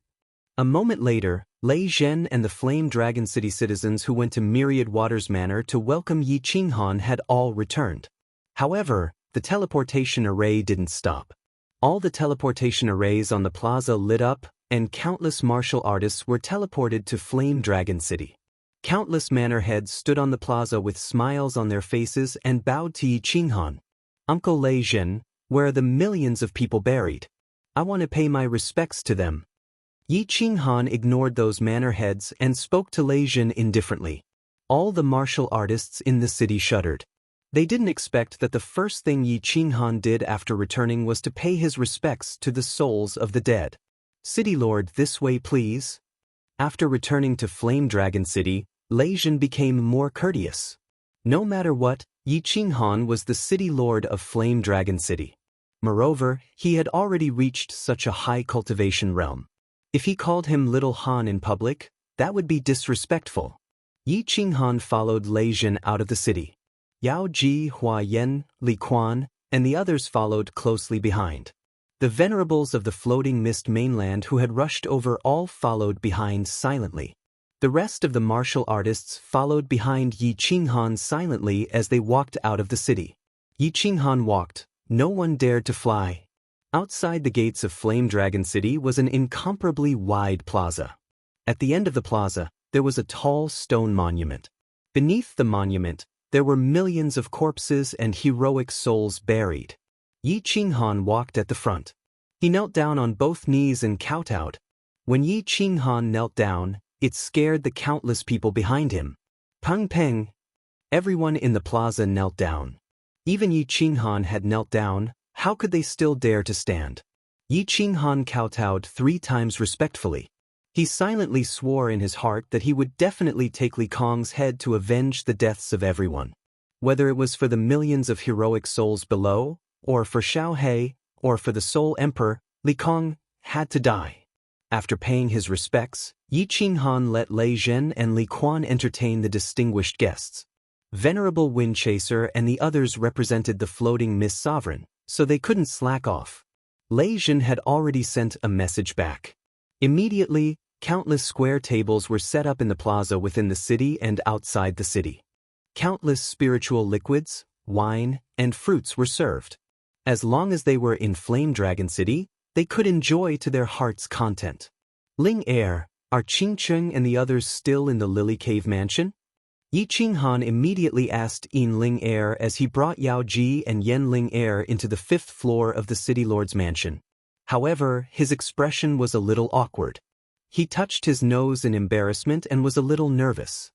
A moment later, Lei Zhen and the Flame Dragon City citizens who went to Myriad Waters Manor to welcome Yi Qinghan had all returned. However, the teleportation array didn't stop. All the teleportation arrays on the plaza lit up, and countless martial artists were teleported to Flame Dragon City. Countless manor heads stood on the plaza with smiles on their faces and bowed to Yi Qinghan. Uncle Lei Zhen, where are the millions of people buried? I want to pay my respects to them. Yi Qinghan ignored those manor heads and spoke to Lei Zhen indifferently. All the martial artists in the city shuddered. They didn't expect that the first thing Yi Qinghan did after returning was to pay his respects to the souls of the dead. City Lord, this way please. After returning to Flame Dragon City, Lei Zhen became more courteous. No matter what, Yi Qinghan was the City Lord of Flame Dragon City. Moreover, he had already reached such a high cultivation realm. If he called him Little Han in public, that would be disrespectful. Yi Qinghan followed Lei Zhen out of the city. Yao Ji, Hua Yan, Li Quan, and the others followed closely behind. The venerables of the floating mist mainland who had rushed over all followed behind silently. The rest of the martial artists followed behind Yi Qinghan silently as they walked out of the city. Yi Qinghan walked. No one dared to fly. Outside the gates of Flame Dragon City was an incomparably wide plaza. At the end of the plaza, there was a tall stone monument. Beneath the monument, there were millions of corpses and heroic souls buried. Yi Qinghan walked at the front. He knelt down on both knees and kowtowed. When Yi Qinghan knelt down, it scared the countless people behind him. Peng Peng! Everyone in the plaza knelt down. Even Yi Qinghan had knelt down. How could they still dare to stand? Yi Qinghan kowtowed 3 times respectfully. He silently swore in his heart that he would definitely take Li Kong's head to avenge the deaths of everyone. Whether it was for the millions of heroic souls below, or for Xiao He, or for the Soul Emperor, Li Kong had to die. After paying his respects, Yi Qinghan let Lei Zhen and Li Quan entertain the distinguished guests. Venerable Wind Chaser and the others represented the floating Mist Sovereign, so they couldn't slack off. Lei Zhen had already sent a message back. Immediately, countless square tables were set up in the plaza within the city and outside the city. Countless spiritual liquids, wine, and fruits were served. As long as they were in Flame Dragon City, they could enjoy to their heart's content. Ling Air, are Qing Cheng and the others still in the Lily Cave Mansion? Yi Qinghan immediately asked Yin Ling Air as he brought Yao Ji and Yen Ling Air into the 5th floor of the City Lord's mansion. However, his expression was a little awkward. He touched his nose in embarrassment and was a little nervous.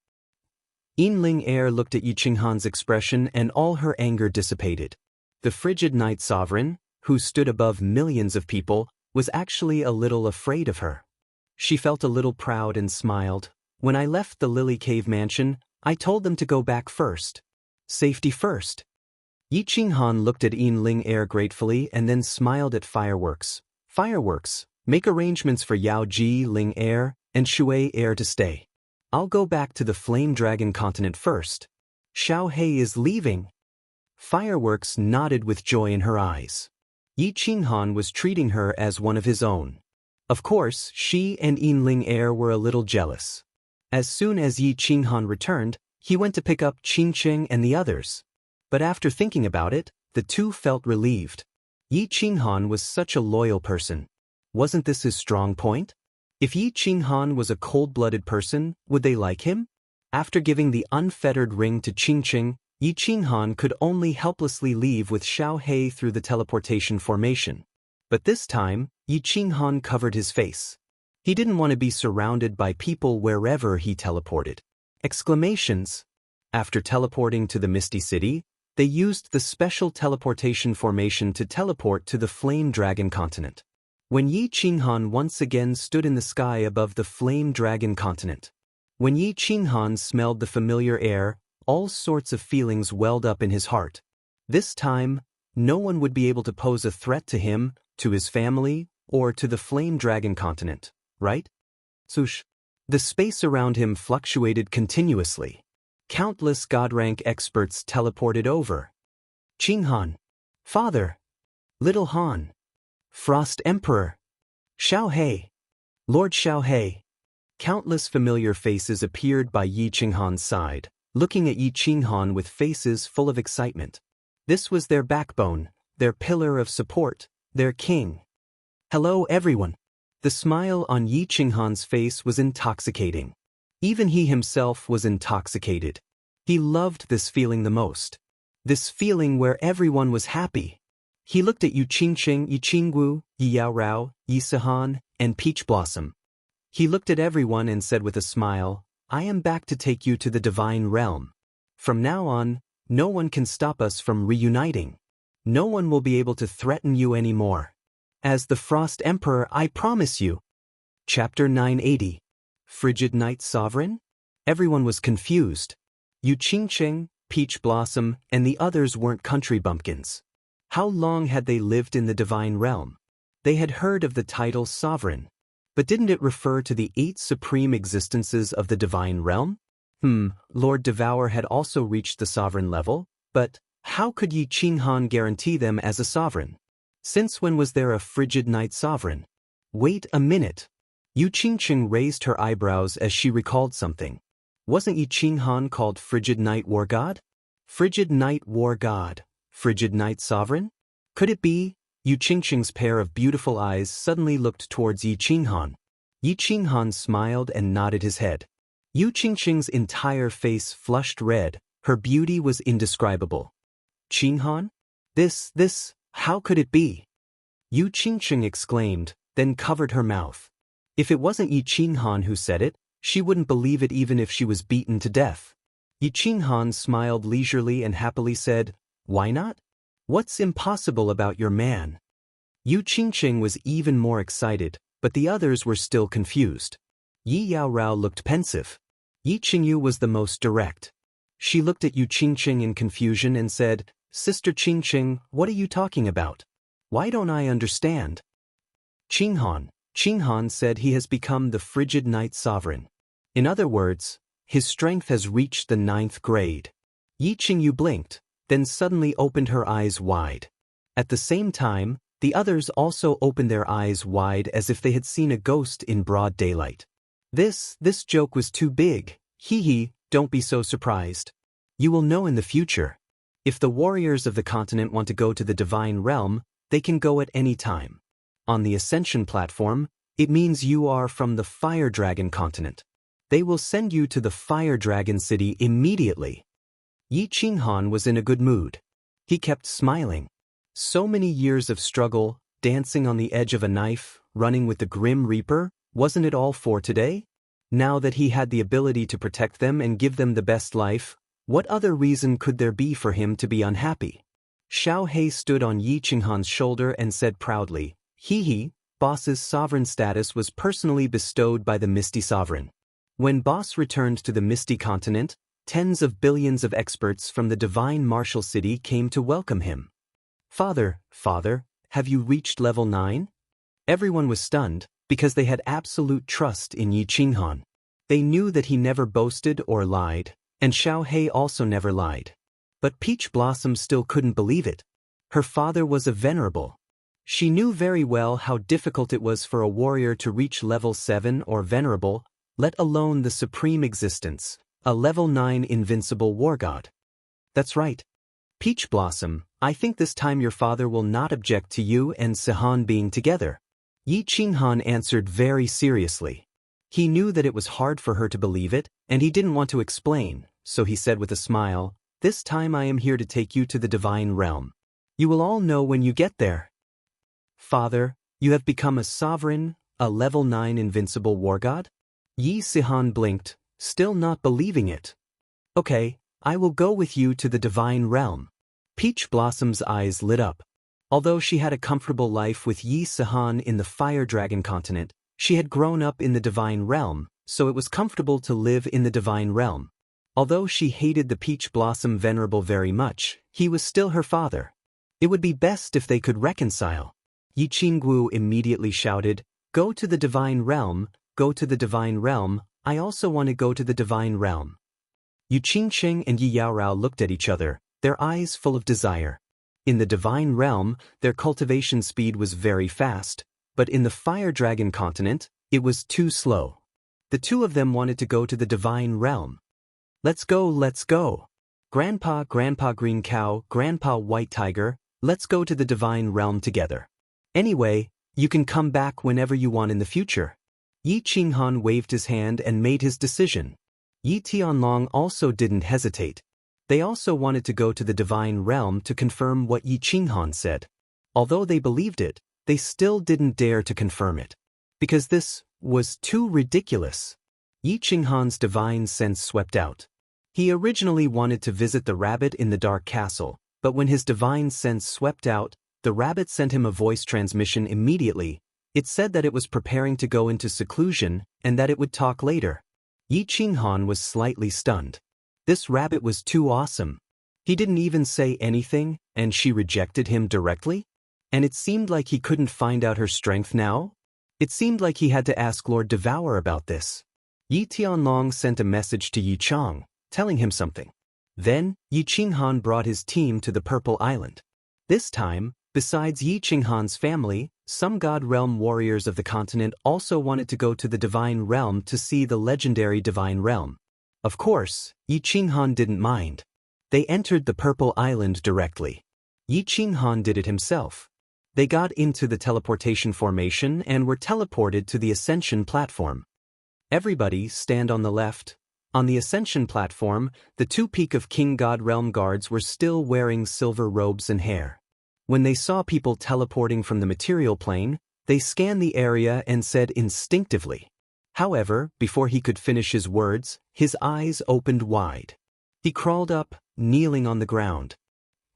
Yin Ling Air looked at Yi Qinghan's expression and all her anger dissipated. The frigid Night Sovereign, who stood above millions of people, was actually a little afraid of her. She felt a little proud and smiled. When I left the Lily Cave Mansion, I told them to go back first. Safety first. Yi Qinghan looked at Yin Ling Air gratefully and then smiled at Fireworks. Fireworks, make arrangements for Yao Ji Ling Air and Shui Air to stay. I'll go back to the Flame Dragon continent first. Xiao He is leaving. Fireworks nodded with joy in her eyes. Yi Qinghan was treating her as one of his own. Of course, she and Yinling Heir were a little jealous. As soon as Yi Qinghan returned, he went to pick up Qingqing and the others. But after thinking about it, the two felt relieved. Yi Qinghan was such a loyal person. Wasn't this his strong point? If Yi Qinghan was a cold-blooded person, would they like him? After giving the unfettered ring to Qingqing, Yi Qinghan could only helplessly leave with Xiao He through the teleportation formation. But this time, Yi Qinghan covered his face. He didn't want to be surrounded by people wherever he teleported. Exclamations. After teleporting to the Misty City, they used the special teleportation formation to teleport to the Flame Dragon continent. When Yi Qinghan once again stood in the sky above the Flame Dragon continent. When Yi Qinghan smelled the familiar air, all sorts of feelings welled up in his heart. This time, no one would be able to pose a threat to him, to his family, or to the Flame Dragon continent, right? Swoosh. The space around him fluctuated continuously. Countless God-rank experts teleported over. Qinghan. Father. Little Han. Frost Emperor. Xiao He. Lord Xiao He. Countless familiar faces appeared by Yi Qinghan's side, looking at Yi Qinghan with faces full of excitement. This was their backbone, their pillar of support, their king. Hello everyone. The smile on Yi Qinghan's face was intoxicating. Even he himself was intoxicated. He loved this feeling the most. This feeling where everyone was happy. He looked at Yu Qingqing, Yi Qingwu, Yi Yaorao, Yi Sihan, and Peach Blossom. He looked at everyone and said with a smile, I am back to take you to the divine realm. From now on, no one can stop us from reuniting. No one will be able to threaten you anymore. As the Frost Emperor, I promise you. Chapter 980. Frigid Night Sovereign? Everyone was confused. Yu Qingqing, Peach Blossom, and the others weren't country bumpkins. How long had they lived in the divine realm? They had heard of the title sovereign. But didn't it refer to the 8 supreme existences of the divine realm? Lord Devour had also reached the sovereign level, but how could Yi Qinghan guarantee them as a sovereign? Since when was there a frigid night sovereign? Wait a minute. Yu Qingqing raised her eyebrows as she recalled something. Wasn't Yi Qinghan called Frigid Night War God? Frigid Night War God. Frigid Night Sovereign? Could it be? Yu Qingqing's pair of beautiful eyes suddenly looked towards Yi Qinghan. Yi Qinghan smiled and nodded his head. Yu Qingqing's entire face flushed red. Her beauty was indescribable. Qinghan? This, how could it be? Yu Qingqing exclaimed, then covered her mouth. If it wasn't Yi Qinghan who said it, she wouldn't believe it even if she was beaten to death. Yi Qinghan smiled leisurely and happily said, Why not? What's impossible about your man? Yu Qingqing was even more excited, but the others were still confused. Yi Yaorao looked pensive. Yi Qingyu was the most direct. She looked at Yu Qingqing in confusion and said, Sister Qingqing, what are you talking about? Why don't I understand? Qinghan said he has become the frigid night sovereign. In other words, his strength has reached the 9th grade. Yi Qingyu blinked, then suddenly opened her eyes wide. At the same time, the others also opened their eyes wide as if they had seen a ghost in broad daylight. This joke was too big. Hee, don't be so surprised. You will know in the future. If the warriors of the continent want to go to the divine realm, they can go at any time. On the Ascension platform, it means you are from the Fire Dragon continent. They will send you to the Fire Dragon city immediately. Yi Qinghan was in a good mood. He kept smiling. So many years of struggle, dancing on the edge of a knife, running with the Grim Reaper, wasn't it all for today? Now that he had the ability to protect them and give them the best life, what other reason could there be for him to be unhappy? Xiao He stood on Yi Qinghan's shoulder and said proudly, Boss's sovereign status was personally bestowed by the Misty Sovereign. When Boss returned to the Misty continent, tens of billions of experts from the Divine Martial City came to welcome him. Father, have you reached level 9? Everyone was stunned, because they had absolute trust in Yi Qinghan. They knew that he never boasted or lied, and Xiao He also never lied. But Peach Blossom still couldn't believe it. Her father was a venerable. She knew very well how difficult it was for a warrior to reach level 7 or venerable, let alone the supreme existence, a level 9 invincible war god. That's right. Peach Blossom, I think this time your father will not object to you and Sihan being together. Yi Qinghan answered very seriously. He knew that it was hard for her to believe it, and he didn't want to explain, so he said with a smile, "This time I am here to take you to the divine realm. You will all know when you get there." "Father, you have become a sovereign, a level 9 invincible war god?" Yi Sihan blinked, still not believing it. "Okay, I will go with you to the divine realm." Peach Blossom's eyes lit up. Although she had a comfortable life with Yi Sihan in the Fire Dragon continent, she had grown up in the divine realm, so it was comfortable to live in the divine realm. Although she hated the Peach Blossom Venerable very much, he was still her father. It would be best if they could reconcile. Yi Qingguo immediately shouted, "Go to the divine realm, go to the divine realm, I also want to go to the divine realm." Yu Qingqing and Yi Yaorao looked at each other, their eyes full of desire. In the divine realm, their cultivation speed was very fast, but in the Fire Dragon continent, it was too slow. The two of them wanted to go to the divine realm. "Let's go, let's go. Grandpa, Grandpa Green Cow, Grandpa White Tiger, let's go to the divine realm together. Anyway, you can come back whenever you want in the future." Yi Qinghan waved his hand and made his decision. Yi Tianlong also didn't hesitate. They also wanted to go to the divine realm to confirm what Yi Qinghan said. Although they believed it, they still didn't dare to confirm it. Because this was too ridiculous. Yi Qinghan's divine sense swept out. He originally wanted to visit the rabbit in the dark castle, but when his divine sense swept out, the rabbit sent him a voice transmission immediately. It said that it was preparing to go into seclusion and that it would talk later. Yi Qinghan was slightly stunned. This rabbit was too awesome. He didn't even say anything, and she rejected him directly? And it seemed like he couldn't find out her strength now? It seemed like he had to ask Lord Devour about this. Yi Tianlong sent a message to Yi Chang, telling him something. Then, Yi Qinghan brought his team to the Purple Island. This time, besides Yi Qinghan's family, some God Realm warriors of the continent also wanted to go to the Divine Realm to see the legendary Divine Realm. Of course, Yi Qinghan didn't mind. They entered the Purple Island directly. Yi Qinghan did it himself. They got into the teleportation formation and were teleported to the Ascension platform. Everybody stand on the left. On the Ascension platform, the two Peak of King God Realm guards were still wearing silver robes and hair. When they saw people teleporting from the material plane, they scanned the area and said instinctively. However, before he could finish his words, his eyes opened wide. He crawled up, kneeling on the ground.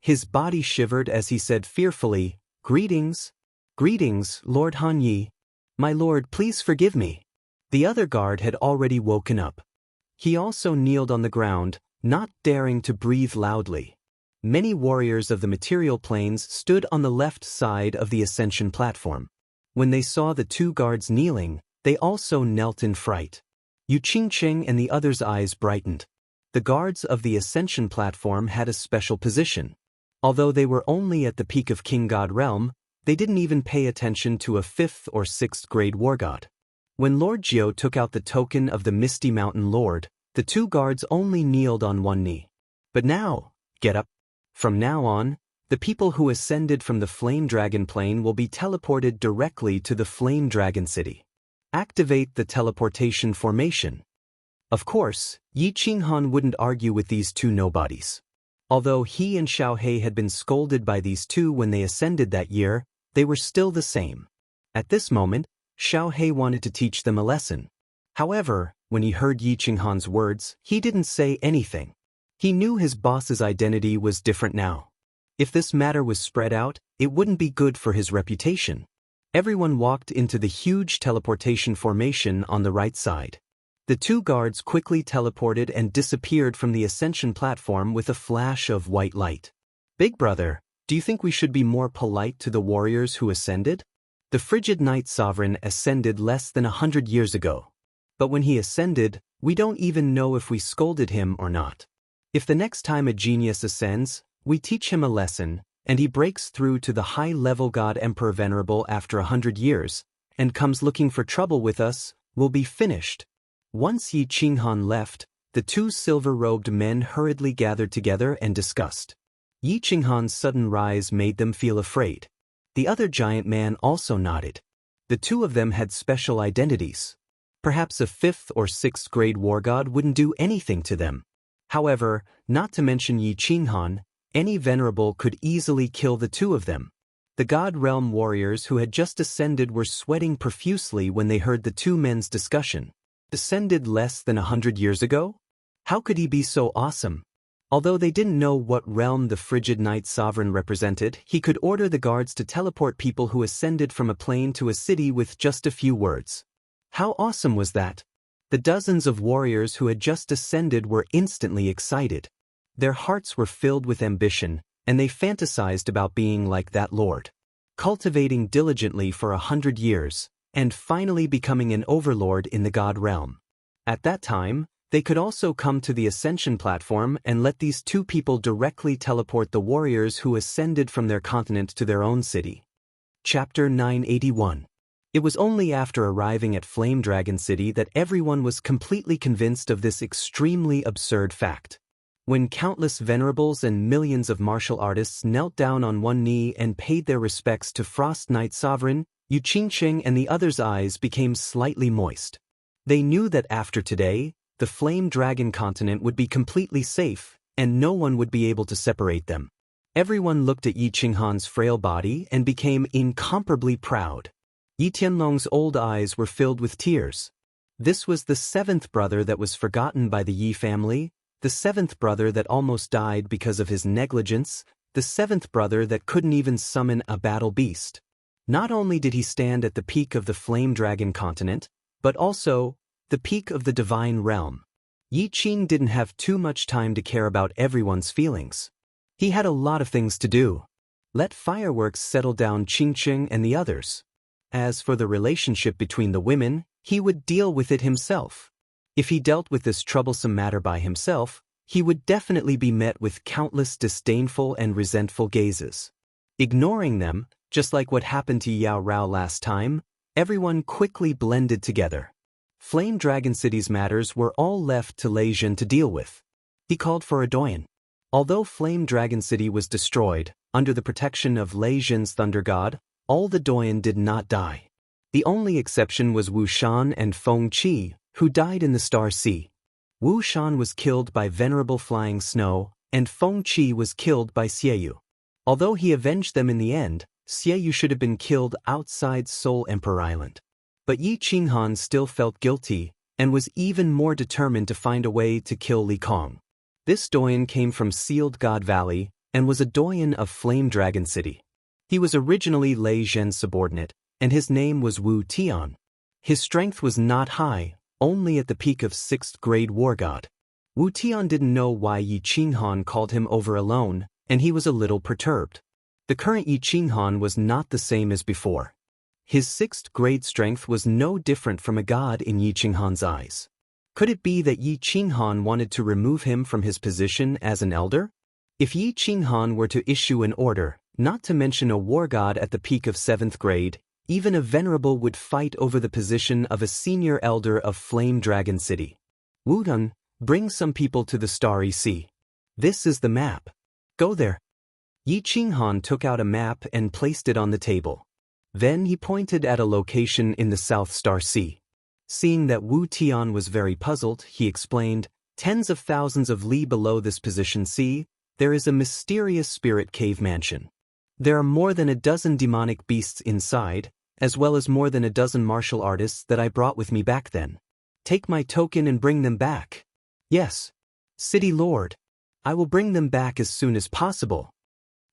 His body shivered as he said fearfully, "Greetings. Greetings, Lord Han Yi. My lord, please forgive me." The other guard had already woken up. He also kneeled on the ground, not daring to breathe loudly. Many warriors of the material planes stood on the left side of the Ascension platform. When they saw the two guards kneeling, they also knelt in fright. Yu Qingqing and the others' eyes brightened. The guards of the Ascension platform had a special position. Although they were only at the peak of King God Realm, they didn't even pay attention to a 5th or 6th grade war god. When Lord Jiao took out the token of the Misty Mountain Lord, the two guards only kneeled on one knee. But now, get up. From now on, the people who ascended from the Flame Dragon plane will be teleported directly to the Flame Dragon City. Activate the teleportation formation. Of course, Yi Qinghan wouldn't argue with these two nobodies. Although he and Xiaohei had been scolded by these two when they ascended that year, they were still the same. At this moment, Xiaohei wanted to teach them a lesson. However, when he heard Yi Qinghan's words, he didn't say anything. He knew his boss's identity was different now. If this matter was spread out, it wouldn't be good for his reputation. Everyone walked into the huge teleportation formation on the right side. The two guards quickly teleported and disappeared from the Ascension platform with a flash of white light. "Big brother, do you think we should be more polite to the warriors who ascended?" The Frigid Night Sovereign ascended less than 100 years ago. But when he ascended, we don't even know if we scolded him or not. If the next time a genius ascends, we teach him a lesson, and he breaks through to the high-level God Emperor Venerable after 100 years, and comes looking for trouble with us, we'll be finished. Once Yi Qinghan left, the two silver-robed men hurriedly gathered together and discussed. Yi Qinghan's sudden rise made them feel afraid. The other giant man also nodded. The two of them had special identities. Perhaps a 5th or 6th grade war god wouldn't do anything to them. However, not to mention Yi Qinghan, any venerable could easily kill the two of them. The God Realm warriors who had just ascended were sweating profusely when they heard the two men's discussion. Ascended less than 100 years ago? How could he be so awesome? Although they didn't know what realm the frigid night sovereign represented, he could order the guards to teleport people who ascended from a plane to a city with just a few words. How awesome was that? The dozens of warriors who had just ascended were instantly excited. Their hearts were filled with ambition, and they fantasized about being like that lord. Cultivating diligently for 100 years, and finally becoming an overlord in the god realm. At that time, they could also come to the ascension platform and let these two people directly teleport the warriors who ascended from their continent to their own city. Chapter 981. It was only after arriving at Flame Dragon City that everyone was completely convinced of this extremely absurd fact. When countless venerables and millions of martial artists knelt down on one knee and paid their respects to Frost Knight Sovereign, Yu Qingsheng and the others' eyes became slightly moist. They knew that after today, the Flame Dragon continent would be completely safe, and no one would be able to separate them. Everyone looked at Yi Qinghan's frail body and became incomparably proud. Yi Tianlong's old eyes were filled with tears. This was the 7th brother that was forgotten by the Yi family, the 7th brother that almost died because of his negligence, the 7th brother that couldn't even summon a battle beast. Not only did he stand at the peak of the Flame Dragon continent, but also the peak of the divine realm. Yi Qing didn't have too much time to care about everyone's feelings. He had a lot of things to do. Let fireworks settle down Qingsheng and the others. As for the relationship between the women, he would deal with it himself. If he dealt with this troublesome matter by himself, he would definitely be met with countless disdainful and resentful gazes. Ignoring them, just like what happened to Yao Rao last time, everyone quickly blended together. Flame Dragon City's matters were all left to Lei Jin to deal with. He called for a doyen. Although Flame Dragon City was destroyed, under the protection of Lei Jin's Thunder God, all the doyen did not die. The only exception was Wu Shan and Feng Qi, who died in the Star Sea. Wu Shan was killed by Venerable Flying Snow, and Feng Qi was killed by Xieyu. Although he avenged them in the end, Xieyu should have been killed outside Soul Emperor Island. But Yi Qinghan still felt guilty, and was even more determined to find a way to kill Li Kong. This doyen came from Sealed God Valley, and was a doyen of Flame Dragon City. He was originally Lei Zhen's subordinate, and his name was Wu Tian. His strength was not high, only at the peak of 6th grade war god. Wu Tian didn't know why Yi Qinghan called him over alone, and he was a little perturbed. The current Yi Qinghan was not the same as before. His 6th grade strength was no different from a god in Yi Qinghan's eyes. Could it be that Yi Qinghan wanted to remove him from his position as an elder? If Yi Qinghan were to issue an order, not to mention a war god at the peak of 7th grade, even a venerable would fight over the position of a senior elder of Flame Dragon City. Wudun, bring some people to the Starry Sea. This is the map. Go there. Yi Qinghan took out a map and placed it on the table. Then he pointed at a location in the South Star Sea. Seeing that Wu Tian was very puzzled, he explained, tens of thousands of li below this position C, there is a mysterious spirit cave mansion. There are more than a dozen demonic beasts inside, as well as more than a dozen martial artists that I brought with me back then. Take my token and bring them back. Yes. City Lord. I will bring them back as soon as possible.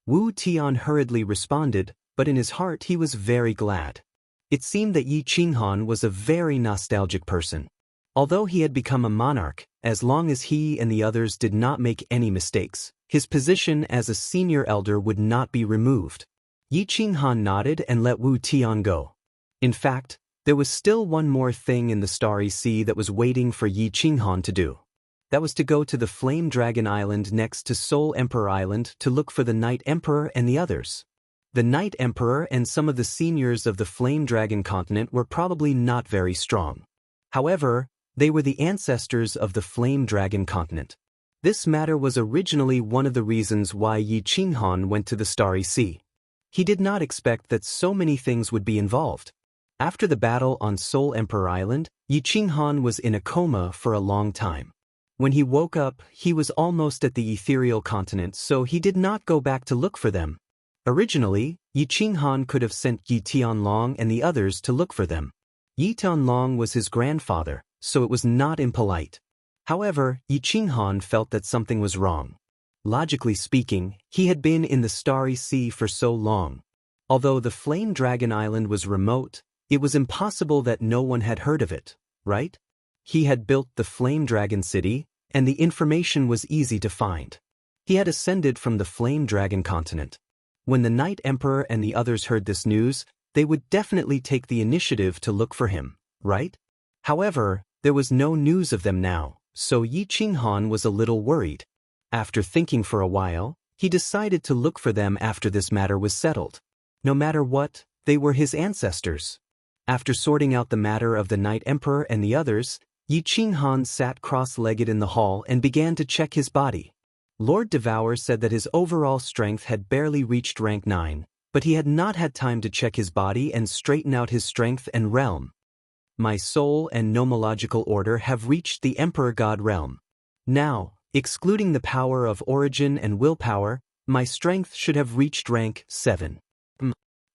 Wu Tian hurriedly responded, but in his heart he was very glad. It seemed that Yi Qinghan was a very nostalgic person. Although he had become a monarch, as long as he and the others did not make any mistakes, his position as a senior elder would not be removed. Yi Qinghan nodded and let Wu Tian go. In fact, there was still one more thing in the Starry Sea that was waiting for Yi Qinghan to do. That was to go to the Flame Dragon Island next to Soul Emperor Island to look for the Night Emperor and the others. The Night Emperor and some of the seniors of the Flame Dragon continent were probably not very strong. However, they were the ancestors of the Flame Dragon continent. This matter was originally one of the reasons why Yi Qinghan went to the Starry Sea. He did not expect that so many things would be involved. After the battle on Soul Emperor Island, Yi Qinghan was in a coma for a long time. When he woke up, he was almost at the ethereal continent, so he did not go back to look for them. Originally, Yi Qinghan could have sent Yi Tianlong and the others to look for them. Yi Tianlong was his grandfather, so it was not impolite. However, Yi Qinghan felt that something was wrong. Logically speaking, he had been in the Starry Sea for so long. Although the Flame Dragon Island was remote, it was impossible that no one had heard of it, right? He had built the Flame Dragon City, and the information was easy to find. He had ascended from the Flame Dragon continent. When the Night Emperor and the others heard this news, they would definitely take the initiative to look for him, right? However, there was no news of them now, so Yi Qinghan was a little worried. After thinking for a while, he decided to look for them after this matter was settled. No matter what, they were his ancestors. After sorting out the matter of the Night Emperor and the others, Yi Qinghan sat cross-legged in the hall and began to check his body. Lord Devour said that his overall strength had barely reached rank 9, but he had not had time to check his body and straighten out his strength and realm. My soul and nomological order have reached the Emperor God realm. Now, excluding the power of origin and willpower, my strength should have reached rank 7.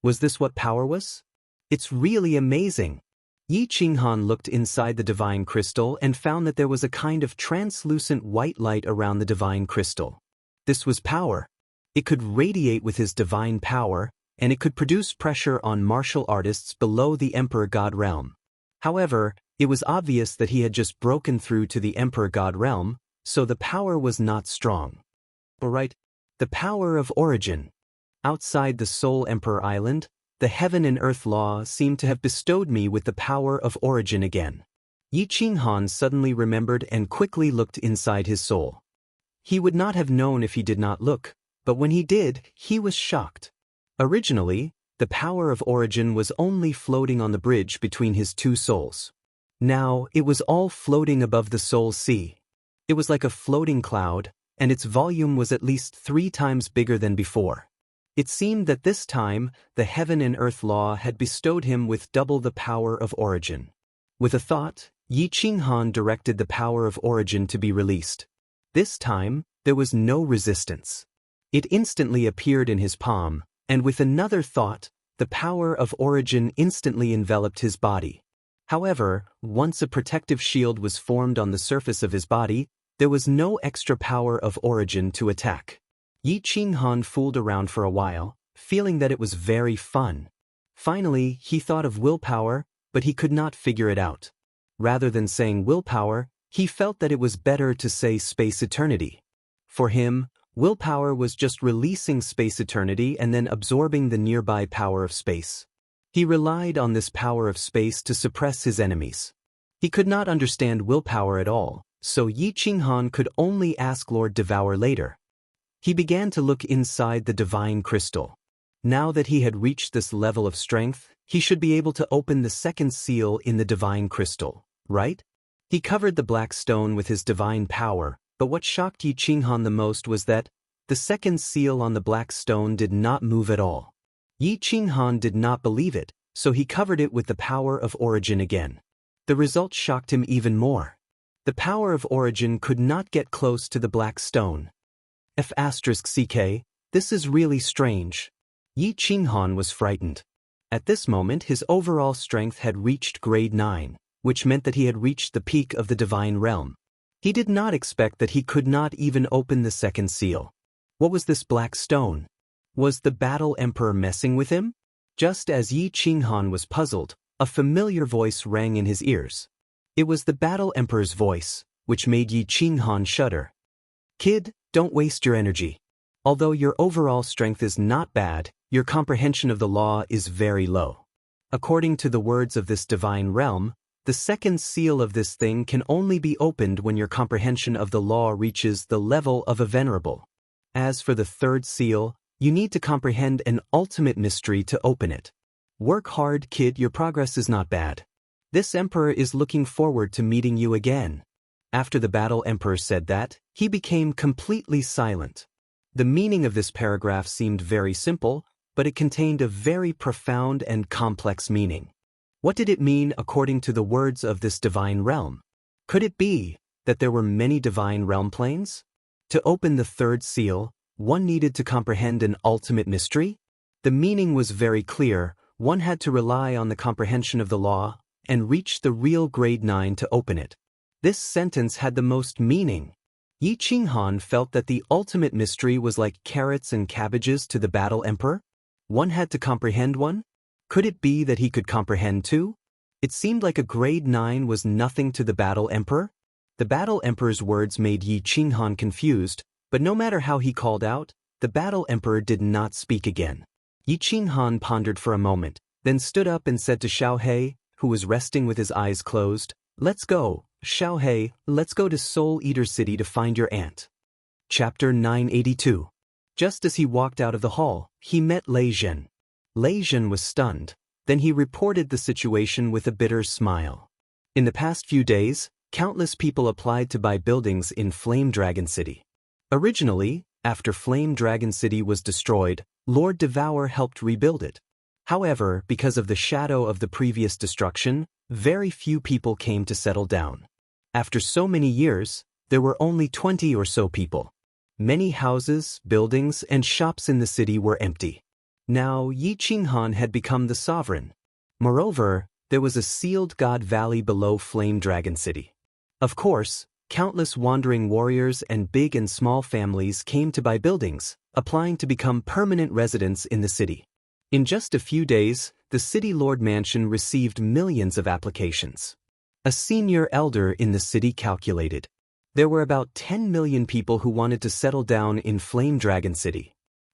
Was this what power was? It's really amazing. Yi Qinghan looked inside the divine crystal and found that there was a kind of translucent white light around the divine crystal. This was power. It could radiate with his divine power, and it could produce pressure on martial artists below the Emperor God realm. However, it was obvious that he had just broken through to the Emperor God realm, so the power was not strong. Alright, the power of origin. Outside the Soul Emperor Island, the heaven and earth law seemed to have bestowed me with the power of origin again. Yi Qinghan suddenly remembered and quickly looked inside his soul. He would not have known if he did not look, but when he did, he was shocked. Originally, the power of origin was only floating on the bridge between his two souls. Now, it was all floating above the soul sea. It was like a floating cloud, and its volume was at least 3 times bigger than before. It seemed that this time, the heaven and earth law had bestowed him with double the power of origin. With a thought, Yi Qinghan directed the power of origin to be released. This time, there was no resistance. It instantly appeared in his palm, and with another thought, the power of origin instantly enveloped his body. However, once a protective shield was formed on the surface of his body, there was no extra power of origin to attack. Yi Qinghan fooled around for a while, feeling that it was very fun. Finally, he thought of willpower, but he could not figure it out. Rather than saying willpower, he felt that it was better to say space eternity. For him, willpower was just releasing space eternity and then absorbing the nearby power of space. He relied on this power of space to suppress his enemies. He could not understand willpower at all, so Yi Qinghan could only ask Lord Devour later. He began to look inside the divine crystal. Now that he had reached this level of strength, he should be able to open the second seal in the divine crystal, right? He covered the black stone with his divine power, but what shocked Yi Qinghan the most was that the second seal on the black stone did not move at all. Yi Qinghan did not believe it, so he covered it with the power of origin again. The result shocked him even more. The power of origin could not get close to the black stone. F***ck, this is really strange. Yi Qinghan was frightened. At this moment his overall strength had reached grade 9, which meant that he had reached the peak of the divine realm. He did not expect that he could not even open the second seal. What was this black stone? Was the Battle Emperor messing with him? Just as Yi Qinghan was puzzled, a familiar voice rang in his ears. It was the Battle Emperor's voice, which made Yi Qinghan shudder. Kid, don't waste your energy. Although your overall strength is not bad, your comprehension of the law is very low. According to the words of this divine realm, The second seal of this thing can only be opened when your comprehension of the law reaches the level of a venerable. As for the third seal, you need to comprehend an ultimate mystery to open it. Work hard, kid, your progress is not bad. This emperor is looking forward to meeting you again. After the battle, emperor said that, he became completely silent. The meaning of this paragraph seemed very simple, but it contained a very profound and complex meaning. What did it mean according to the words of this divine realm? Could it be that there were many divine realm planes? To open the third seal, one needed to comprehend an ultimate mystery? The meaning was very clear. One had to rely on the comprehension of the law and reach the real grade 9 to open it. This sentence had the most meaning. Yi Qinghan felt that the ultimate mystery was like carrots and cabbages to the battle emperor. One had to comprehend one? Could it be that he could comprehend too? It seemed like a grade 9 was nothing to the battle emperor. The battle emperor's words made Yi Qinghan confused, but no matter how he called out, the battle emperor did not speak again. Yi Qinghan pondered for a moment, then stood up and said to Xiaohe, who was resting with his eyes closed, "Let's go, Xiaohe, let's go to Soul Eater City to find your aunt." Chapter 982. Just as he walked out of the hall, he met Lei Zhen. Lei Zhen was stunned. Then he reported the situation with a bitter smile. In the past few days, countless people applied to buy buildings in Flame Dragon City. Originally, after Flame Dragon City was destroyed, Lord Devour helped rebuild it. However, because of the shadow of the previous destruction, very few people came to settle down. After so many years, there were only 20 or so people. Many houses, buildings, and shops in the city were empty. Now, Yi Qinghan had become the sovereign. Moreover, there was a sealed god valley below Flame Dragon City. Of course, countless wandering warriors and big and small families came to buy buildings, applying to become permanent residents in the city. In just a few days, the City Lord Mansion received millions of applications. A senior elder in the city calculated. There were about 10 million people who wanted to settle down in Flame Dragon City.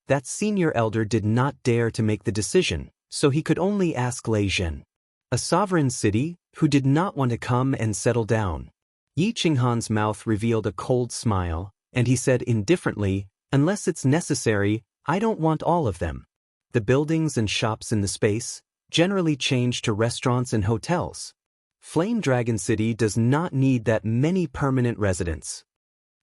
That senior elder did not dare to make the decision, so he could only ask Lei Zhen. A sovereign city, who did not want to come and settle down. Yi Qinghan's mouth revealed a cold smile, and he said indifferently, "Unless it's necessary, I don't want all of them." The buildings and shops in the space generally change to restaurants and hotels. Flame Dragon City does not need that many permanent residents.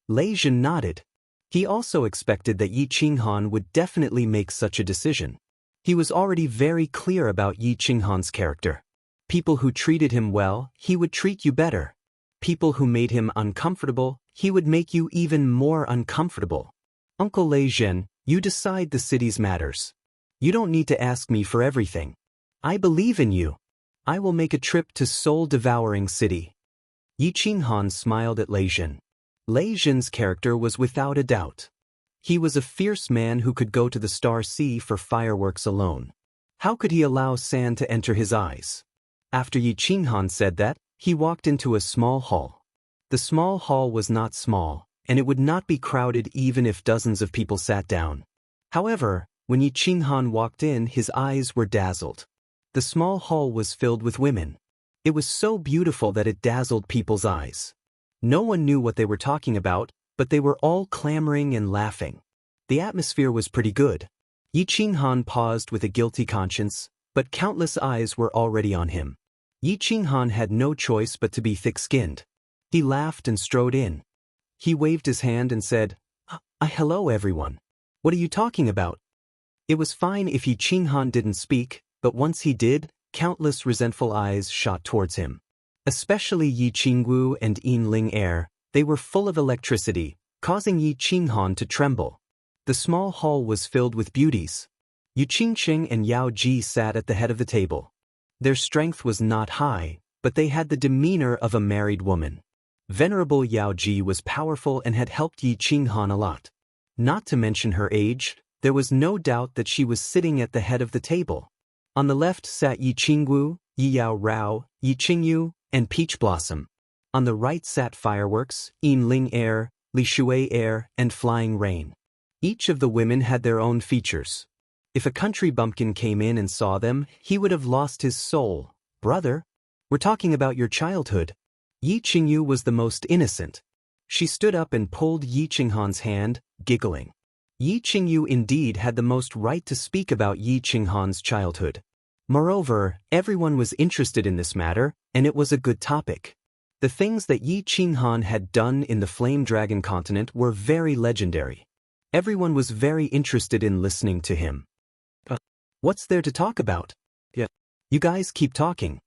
Lei Zhen nodded. He also expected that Yi Qinghan would definitely make such a decision. He was already very clear about Yi Qinghan's character. People who treated him well, he would treat you better. People who made him uncomfortable, he would make you even more uncomfortable. Uncle Lei Zhen, you decide the city's matters. You don't need to ask me for everything. I believe in you. I will make a trip to Soul-Devouring City. Yi Qinghan smiled at Lei Zhen. Lei Zhen's character was without a doubt. He was a fierce man who could go to the Star Sea for fireworks alone. How could he allow sand to enter his eyes? After Yi Qinghan said that, he walked into a small hall. The small hall was not small, and it would not be crowded even if dozens of people sat down. However, when Yi Qinghan walked in, his eyes were dazzled. The small hall was filled with women. It was so beautiful that it dazzled people's eyes. No one knew what they were talking about, but they were all clamoring and laughing. The atmosphere was pretty good. Yi Qinghan paused with a guilty conscience, but countless eyes were already on him. Yi Qinghan had no choice but to be thick-skinned. He laughed and strode in. He waved his hand and said, Hello everyone. What are you talking about?" It was fine if Yi Qinghan didn't speak, but once he did, countless resentful eyes shot towards him. Especially Yi Qingwu and Yin Ling Er, they were full of electricity, causing Yi Qinghan to tremble. The small hall was filled with beauties. Yu Qingqing and Yao Ji sat at the head of the table. Their strength was not high, but they had the demeanor of a married woman. Venerable Yao Ji was powerful and had helped Yi Qinghan a lot. Not to mention her age, there was no doubt that she was sitting at the head of the table. On the left sat Yi Qingwu, Yi Yao Rao, Yi Qingyu, and Peach Blossom. On the right sat Fireworks, Yin Ling Air, Li Shui Air, and Flying Rain. Each of the women had their own features. If a country bumpkin came in and saw them, he would have lost his soul. "Brother?" We're talking about your childhood. Yi Qingyu was the most innocent. She stood up and pulled Yi Qinghan's hand, giggling. Yi Qingyu indeed had the most right to speak about Yi Qinghan's childhood. Moreover, everyone was interested in this matter, and it was a good topic. The things that Yi Qinghan had done in the Flame Dragon continent were very legendary. Everyone was very interested in listening to him. What's there to talk about? Yeah. You guys keep talking.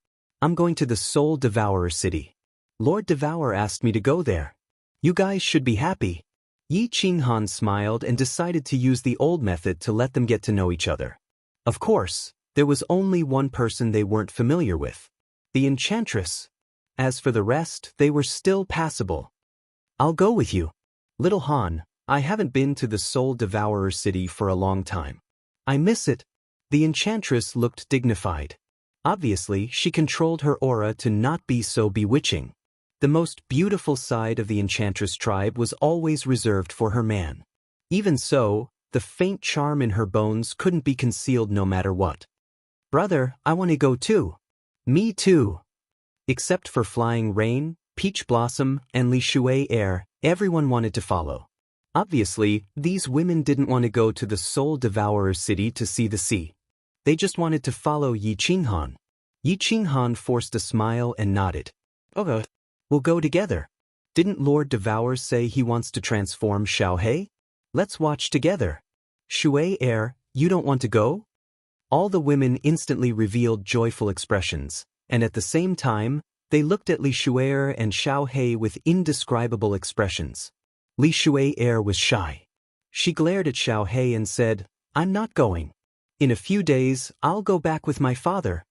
I'm going to the Soul Devourer city. Lord Devour asked me to go there. You guys should be happy. Yi Qinghan smiled and decided to use the old method to let them get to know each other. Of course, there was only one person they weren't familiar with. The Enchantress. As for the rest, they were still passable. I'll go with you. Little Han, I haven't been to the Soul Devourer city for a long time. I miss it. The Enchantress looked dignified. Obviously, she controlled her aura to not be so bewitching. The most beautiful side of the Enchantress tribe was always reserved for her man. Even so, the faint charm in her bones couldn't be concealed no matter what. Brother, I want to go too. Me too. Except for Flying Rain, Peach Blossom, and Li Shui Air, everyone wanted to follow. Obviously, these women didn't want to go to the Soul Devourer city to see the sea. They just wanted to follow Yi Qinghan. Yi Qinghan forced a smile and nodded. Okay. We'll go together. Didn't Lord Devour say he wants to transform Xiaohei? Let's watch together. Shui Air, you don't want to go? All the women instantly revealed joyful expressions, and at the same time, they looked at Li Shuier and Xiaohei with indescribable expressions. Li Shuier was shy. She glared at Xiaohei and said, I'm not going. In a few days, I'll go back with my father.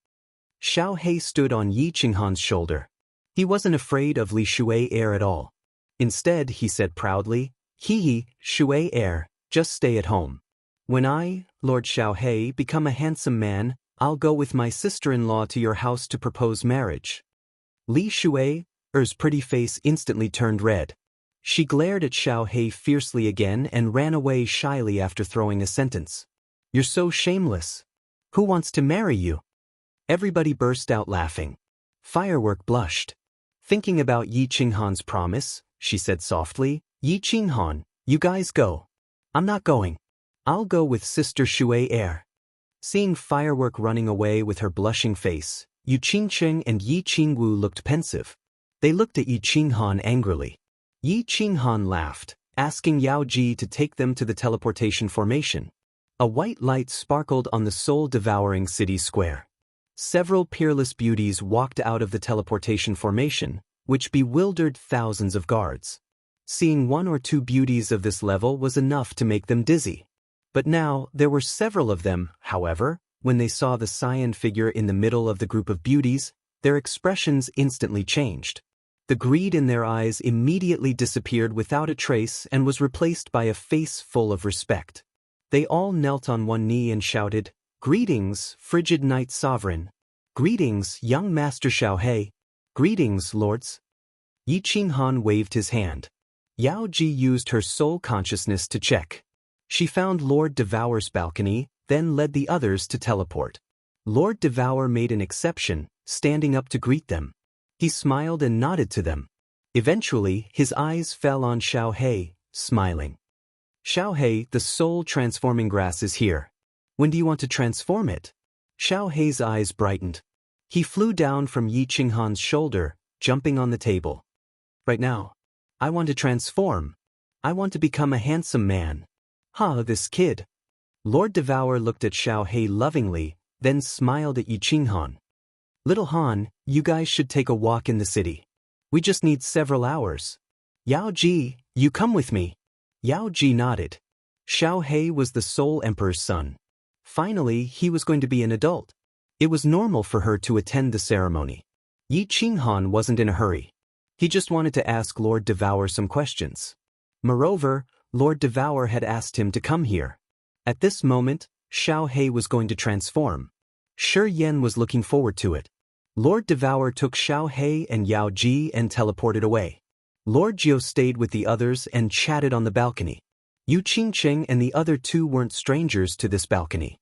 Xiaohei stood on Yi Qinghan's shoulder. He wasn't afraid of Li Shuier at all. Instead, he said proudly, Hee, Shuier, just stay at home. When I, Lord Xiaohei, become a handsome man, I'll go with my sister-in-law to your house to propose marriage. Li Shuier's pretty face instantly turned red. She glared at Xiaohei fiercely again and ran away shyly after throwing a sentence. You're so shameless. Who wants to marry you? Everybody burst out laughing. Firework blushed. Thinking about Yi Qinghan's promise, she said softly, Yi Qinghan, you guys go. I'm not going. I'll go with Sister Shuier. Seeing Firework running away with her blushing face, Yu Qingcheng and Yi Qingwu looked pensive. They looked at Yi Qinghan angrily. Yi Qinghan laughed, asking Yao Ji to take them to the teleportation formation. A white light sparkled on the soul-devouring city square. Several peerless beauties walked out of the teleportation formation, which bewildered thousands of guards. Seeing one or two beauties of this level was enough to make them dizzy. But now, there were several of them, however. When they saw the cyan figure in the middle of the group of beauties, their expressions instantly changed. The greed in their eyes immediately disappeared without a trace and was replaced by a face full of respect. They all knelt on one knee and shouted, Greetings, frigid Knight Sovereign. Greetings, young Master Xiaohei. Greetings, lords. Yi Qinghan waved his hand. Yao Ji used her soul consciousness to check. She found Lord Devour's balcony, then led the others to teleport. Lord Devour made an exception, standing up to greet them. He smiled and nodded to them. Eventually, his eyes fell on Xiaohei, smiling. Xiaohei, the soul-transforming grass is here. When do you want to transform it? Xiaohei's eyes brightened. He flew down from Yi Qinghan's shoulder, jumping on the table. Right now. I want to transform. I want to become a handsome man. This kid. Lord Devour looked at Xiaohei lovingly, then smiled at Yi Qinghan. Little Han, you guys should take a walk in the city. We just need several hours. Yao Ji, you come with me. Yao Ji nodded. Xiaohei was the Soul Emperor's son. Finally, he was going to be an adult. It was normal for her to attend the ceremony. Yi Qinghan wasn't in a hurry. He just wanted to ask Lord Devour some questions. Moreover, Lord Devour had asked him to come here. At this moment, Xiaohei was going to transform. Shi Yan was looking forward to it. Lord Devour took Xiaohei and Yao Ji and teleported away. Lord Jiu stayed with the others and chatted on the balcony. Yu Qingcheng and the other two weren't strangers to this balcony.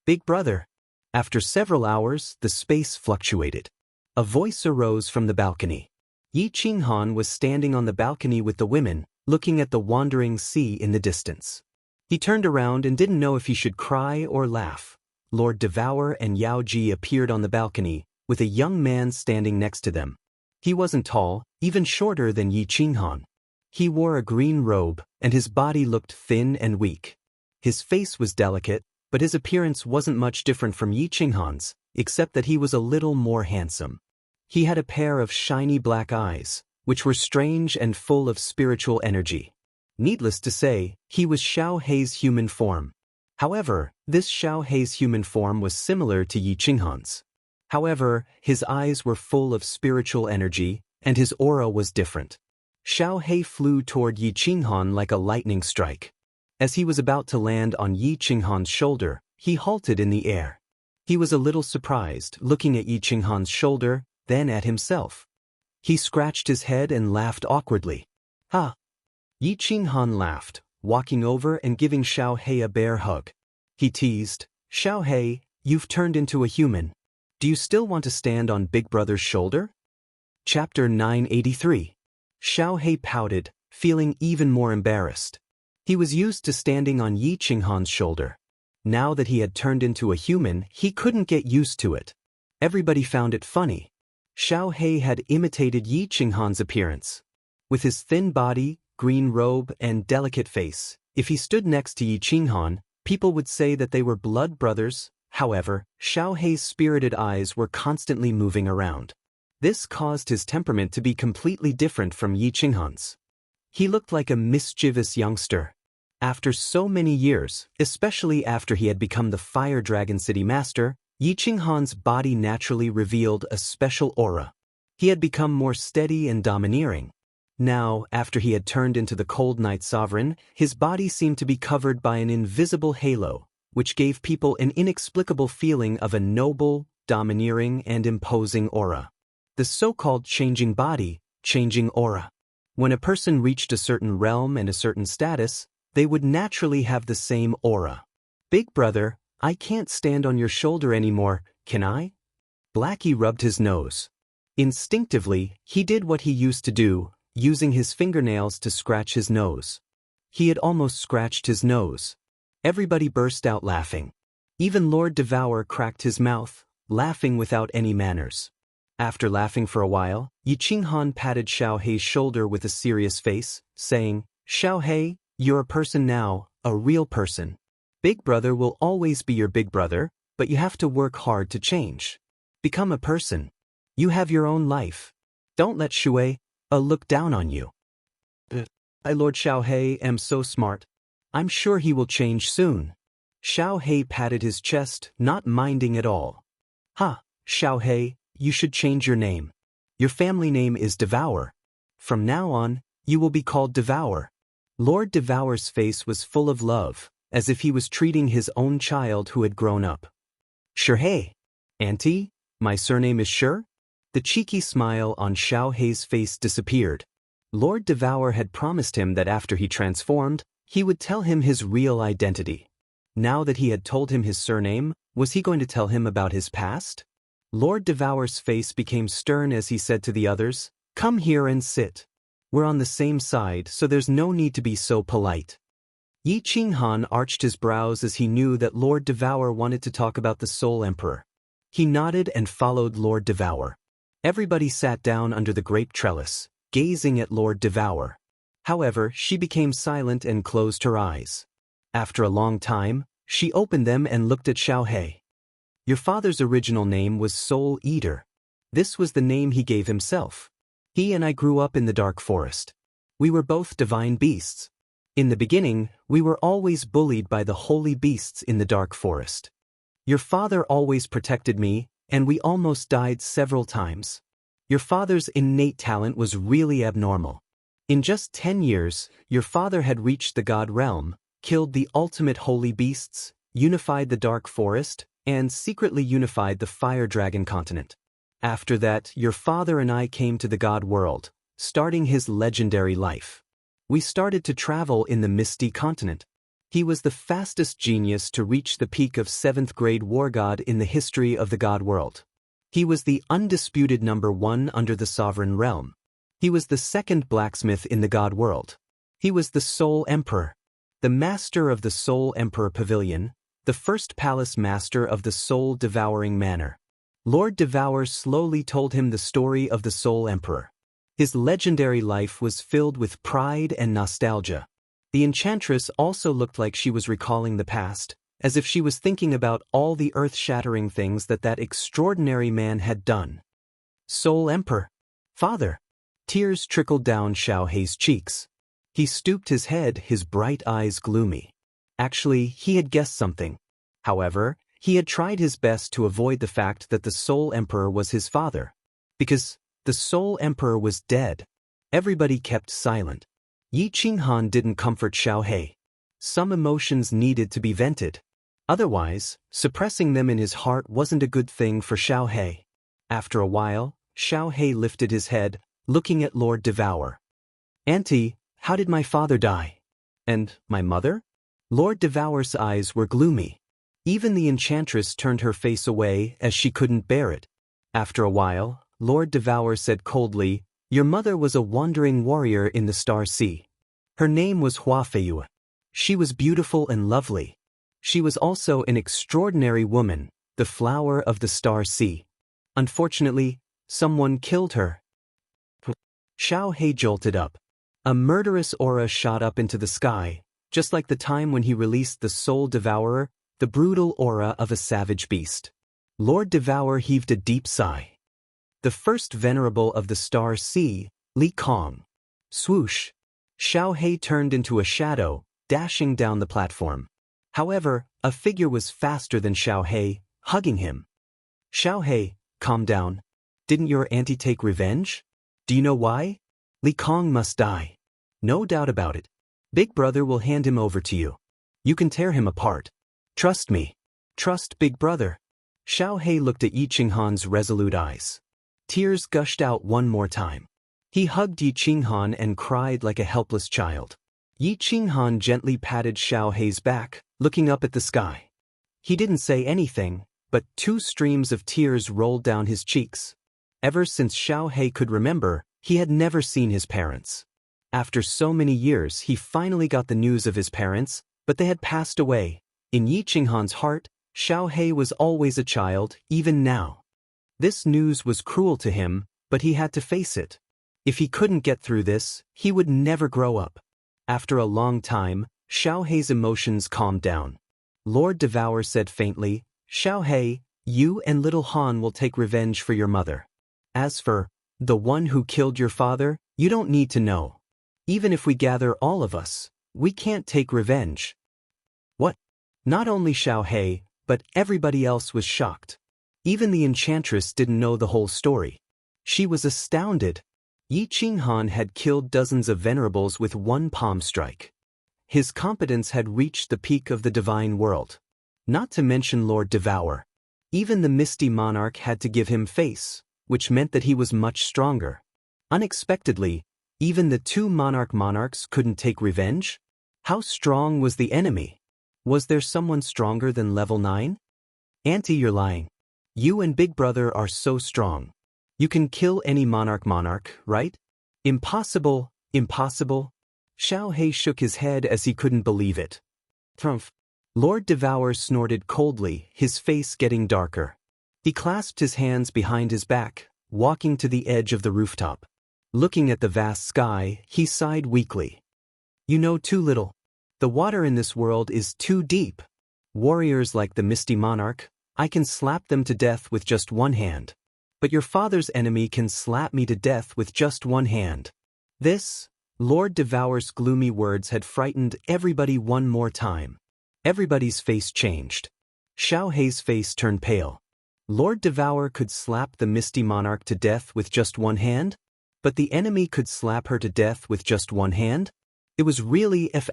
Big brother. After several hours, the space fluctuated. A voice arose from the balcony. Yi Qinghan was standing on the balcony with the women, looking at the wandering sea in the distance. He turned around and didn't know if he should cry or laugh. Lord Devour and Yao Ji appeared on the balcony, with a young man standing next to them. He wasn't tall, even shorter than Yi Qinghan. He wore a green robe, and his body looked thin and weak. His face was delicate, but his appearance wasn't much different from Yi Qinghan's, except that he was a little more handsome. He had a pair of shiny black eyes, which were strange and full of spiritual energy. Needless to say, he was Xiao Hei's human form. However, this Xiao Hei's human form was similar to Yi Qinghan's. However, his eyes were full of spiritual energy, and his aura was different. Xiao Hei flew toward Yi Qinghan like a lightning strike. As he was about to land on Yi Qinghan's shoulder, he halted in the air. He was a little surprised, looking at Yi Qinghan's shoulder, then at himself. He scratched his head and laughed awkwardly. Ha! Yi Qinghan laughed, walking over and giving Xiao Hei a bear hug. He teased, "Xiao Hei, you've turned into a human. Do you still want to stand on Big Brother's shoulder?" Chapter 983. Xiao Hei pouted, feeling even more embarrassed. He was used to standing on Yi Qinghan's shoulder. Now that he had turned into a human, he couldn't get used to it. Everybody found it funny. Xiao Hei had imitated Yi Qinghan's appearance. With his thin body, green robe, and delicate face, if he stood next to Yi Qinghan, people would say that they were blood brothers. However, Xiao Hei's spirited eyes were constantly moving around. This caused his temperament to be completely different from Yi Qinghan's. He looked like a mischievous youngster. After so many years, especially after he had become the Fire Dragon City Master, Yi Qinghan's body naturally revealed a special aura. He had become more steady and domineering. Now, after he had turned into the Cold Night Sovereign, his body seemed to be covered by an invisible halo, which gave people an inexplicable feeling of a noble, domineering, and imposing aura. The so-called changing body, changing aura. When a person reached a certain realm and a certain status, they would naturally have the same aura. "Big brother, I can't stand on your shoulder anymore, can I?" Blackie rubbed his nose. Instinctively, he did what he used to do, using his fingernails to scratch his nose. He had almost scratched his nose. Everybody burst out laughing. Even Lord Devour cracked his mouth, laughing without any manners. After laughing for a while, Yi Qinghan patted Xiao Hei's shoulder with a serious face, saying, "Xiao Hei, you're a person now, a real person. Big brother will always be your big brother, but you have to work hard to change. Become a person. You have your own life. Don't let Shui look down on you." "I, Lord Xiao Hei, am so smart. I'm sure he will change soon." Xiao Hei patted his chest, not minding at all. "Ha, Xiao Hei, you should change your name. Your family name is Devour. From now on, you will be called Devour." Lord Devour's face was full of love, as if he was treating his own child who had grown up. "Sure, hey, Auntie, my surname is Sure?" The cheeky smile on Xiao Hei's face disappeared. Lord Devour had promised him that after he transformed, he would tell him his real identity. Now that he had told him his surname, was he going to tell him about his past? Lord Devour's face became stern as he said to the others, "Come here and sit. We're on the same side, so there's no need to be so polite." Yi Qinghan arched his brows as he knew that Lord Devour wanted to talk about the Soul Emperor. He nodded and followed Lord Devour. Everybody sat down under the grape trellis, gazing at Lord Devour. However, she became silent and closed her eyes. After a long time, she opened them and looked at Xiao Hei. "Your father's original name was Soul Eater. This was the name he gave himself. He and I grew up in the dark forest. We were both divine beasts. In the beginning, we were always bullied by the holy beasts in the dark forest. Your father always protected me, and we almost died several times. Your father's innate talent was really abnormal. In just 10 years, your father had reached the god realm, killed the ultimate holy beasts, unified the dark forest, and secretly unified the fire dragon continent. After that, your father and I came to the god world, starting his legendary life. We started to travel in the misty continent. He was the fastest genius to reach the peak of 7th grade war god in the history of the god world. He was the undisputed #1 under the sovereign realm. He was the second blacksmith in the god world. He was the Soul Emperor, the master of the Soul Emperor Pavilion, the first palace master of the soul-devouring manor. Lord Devour slowly told him the story of the Soul Emperor. His legendary life was filled with pride and nostalgia. The enchantress also looked like she was recalling the past, as if she was thinking about all the earth-shattering things that extraordinary man had done. Soul Emperor. Father. Tears trickled down Xiaohei's cheeks. He stooped his head, his bright eyes gloomy. Actually, he had guessed something. However, he had tried his best to avoid the fact that the Soul Emperor was his father. Because the Soul Emperor was dead. Everybody kept silent. Yi Qinghan didn't comfort Xiaohei. Some emotions needed to be vented. Otherwise, suppressing them in his heart wasn't a good thing for Xiaohei. After a while, Xiaohei lifted his head, looking at Lord Devour. Auntie, how did my father die? And my mother? Lord Devour's eyes were gloomy. Even the enchantress turned her face away as she couldn't bear it. After a while, Lord Devour said coldly, Your mother was a wandering warrior in the Star Sea. Her name was Hua Feiyue. She was beautiful and lovely. She was also an extraordinary woman, the flower of the Star Sea. Unfortunately, someone killed her. Xiaohei jolted up. A murderous aura shot up into the sky, just like the time when he released the Soul Devourer, the brutal aura of a savage beast. Lord Devour heaved a deep sigh. The first venerable of the Star Sea, Li Kong. Swoosh. Xiaohei turned into a shadow, dashing down the platform. However, a figure was faster than Xiaohei, hugging him. Xiaohei, calm down. Didn't your auntie take revenge? Do you know why? Li Kong must die. No doubt about it. Big brother will hand him over to you. You can tear him apart. Trust me. Trust big brother. Xiaohei looked at Yi Qinghan's resolute eyes. Tears gushed out one more time. He hugged Yi Qinghan and cried like a helpless child. Yi Qinghan gently patted Xiaohei's back, looking up at the sky. He didn't say anything, but 2 streams of tears rolled down his cheeks. Ever since Xiaohei could remember, he had never seen his parents. After so many years, he finally got the news of his parents, but they had passed away. In Yi Qinghan's heart, Xiaohei was always a child, even now. This news was cruel to him, but he had to face it. If he couldn't get through this, he would never grow up. After a long time, Xiaohei's emotions calmed down. Lord Devour said faintly, Xiaohei, you and little Han will take revenge for your mother. As for the one who killed your father, you don't need to know. Even if we gather all of us, we can't take revenge. What? Not only Xiaohei, but everybody else was shocked. Even the enchantress didn't know the whole story. She was astounded. Yi Qinghan had killed dozens of venerables with one palm strike. His competence had reached the peak of the divine world. Not to mention Lord Devour. Even the Misty Monarch had to give him face, which meant that he was much stronger. Unexpectedly, even the 2 monarchs couldn't take revenge? How strong was the enemy? Was there someone stronger than level 9? Auntie, you're lying. You and Big Brother are so strong. You can kill any monarch, right? Impossible, impossible. Xiaohei shook his head as he couldn't believe it. Trumph. Lord Devour snorted coldly, his face getting darker. He clasped his hands behind his back, walking to the edge of the rooftop. Looking at the vast sky, he sighed weakly. You know too little. The water in this world is too deep. Warriors like the Misty Monarch, I can slap them to death with just one hand. But your father's enemy can slap me to death with just one hand. This, Lord Devour's gloomy words had frightened everybody one more time. Everybody's face changed. Xiaohei's face turned pale. Lord Devour could slap the Misty Monarch to death with just one hand? But the enemy could slap her to death with just one hand? It was really F**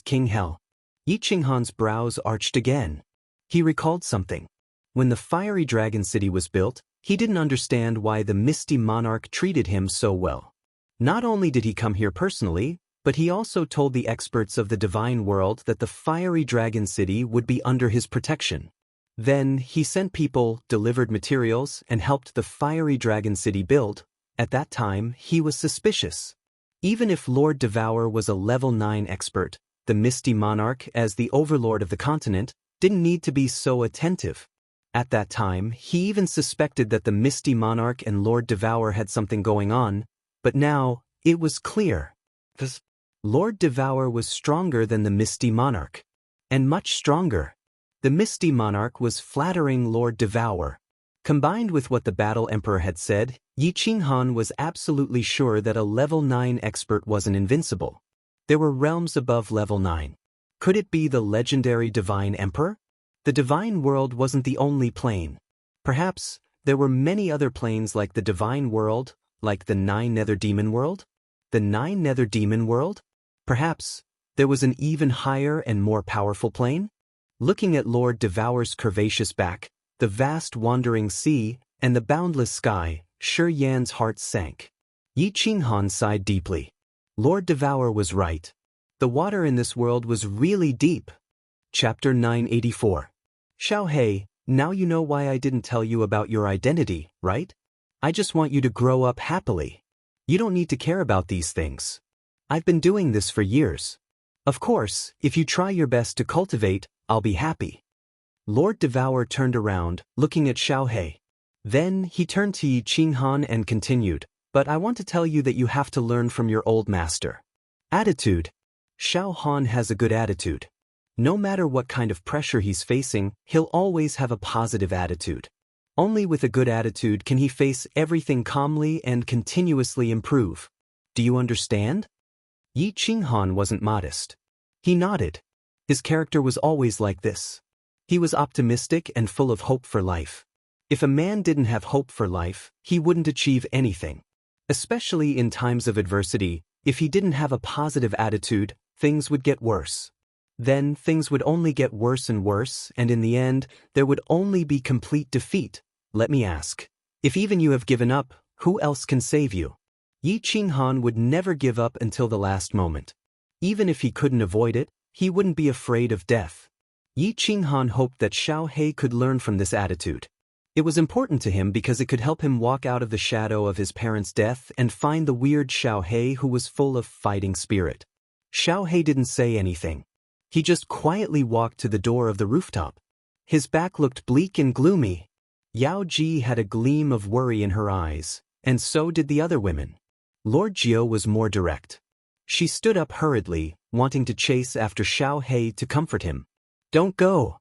King Hell. Yi Qinghan's brows arched again. He recalled something. When the fiery dragon city was built, he didn't understand why the Misty Monarch treated him so well. Not only did he come here personally, but he also told the experts of the divine world that the fiery dragon city would be under his protection. Then he sent people, delivered materials, and helped the fiery dragon city build. At that time, he was suspicious. Even if Lord Devour was a level 9 expert, the Misty Monarch, as the overlord of the continent, didn't need to be so attentive. At that time, he even suspected that the Misty Monarch and Lord Devour had something going on, but now, it was clear. Lord Devour was stronger than the Misty Monarch. And much stronger. The Misty Monarch was flattering Lord Devour. Combined with what the Battle Emperor had said, Yi Qinghan was absolutely sure that a level 9 expert wasn't invincible. There were realms above level 9. Could it be the legendary Divine Emperor? The Divine World wasn't the only plane. Perhaps, there were many other planes like the Divine World, like the 9 Nether Demon World? The 9 Nether Demon World? Perhaps, there was an even higher and more powerful plane? Looking at Lord Devour's curvaceous back, the vast wandering sea, and the boundless sky, Shi Yan's heart sank. Yi Qinghan sighed deeply. Lord Devour was right. The water in this world was really deep. Chapter 984. Xiaohei, now you know why I didn't tell you about your identity, right? I just want you to grow up happily. You don't need to care about these things. I've been doing this for years. Of course, if you try your best to cultivate, I'll be happy. Lord Devour turned around, looking at Xiaohei. Then he turned to Yi Qinghan and continued, but I want to tell you that you have to learn from your old master. Attitude. Xiao Han has a good attitude. No matter what kind of pressure he's facing, he'll always have a positive attitude. Only with a good attitude can he face everything calmly and continuously improve. Do you understand? Yi Qinghan wasn't modest. He nodded. His character was always like this. He was optimistic and full of hope for life. If a man didn't have hope for life, he wouldn't achieve anything. Especially in times of adversity, if he didn't have a positive attitude, things would get worse. Then things would only get worse, and in the end, there would only be complete defeat. Let me ask. If even you have given up, who else can save you? Yi Qinghan would never give up until the last moment. Even if he couldn't avoid it, he wouldn't be afraid of death. Yi Qinghan hoped that Xiaohei could learn from this attitude. It was important to him because it could help him walk out of the shadow of his parents' death and find the weird Xiaohei who was full of fighting spirit. Xiaohei didn't say anything. He just quietly walked to the door of the rooftop. His back looked bleak and gloomy. Yao Ji had a gleam of worry in her eyes, and so did the other women. Lord Jiao was more direct. She stood up hurriedly, wanting to chase after Xiaohei to comfort him. Don't go!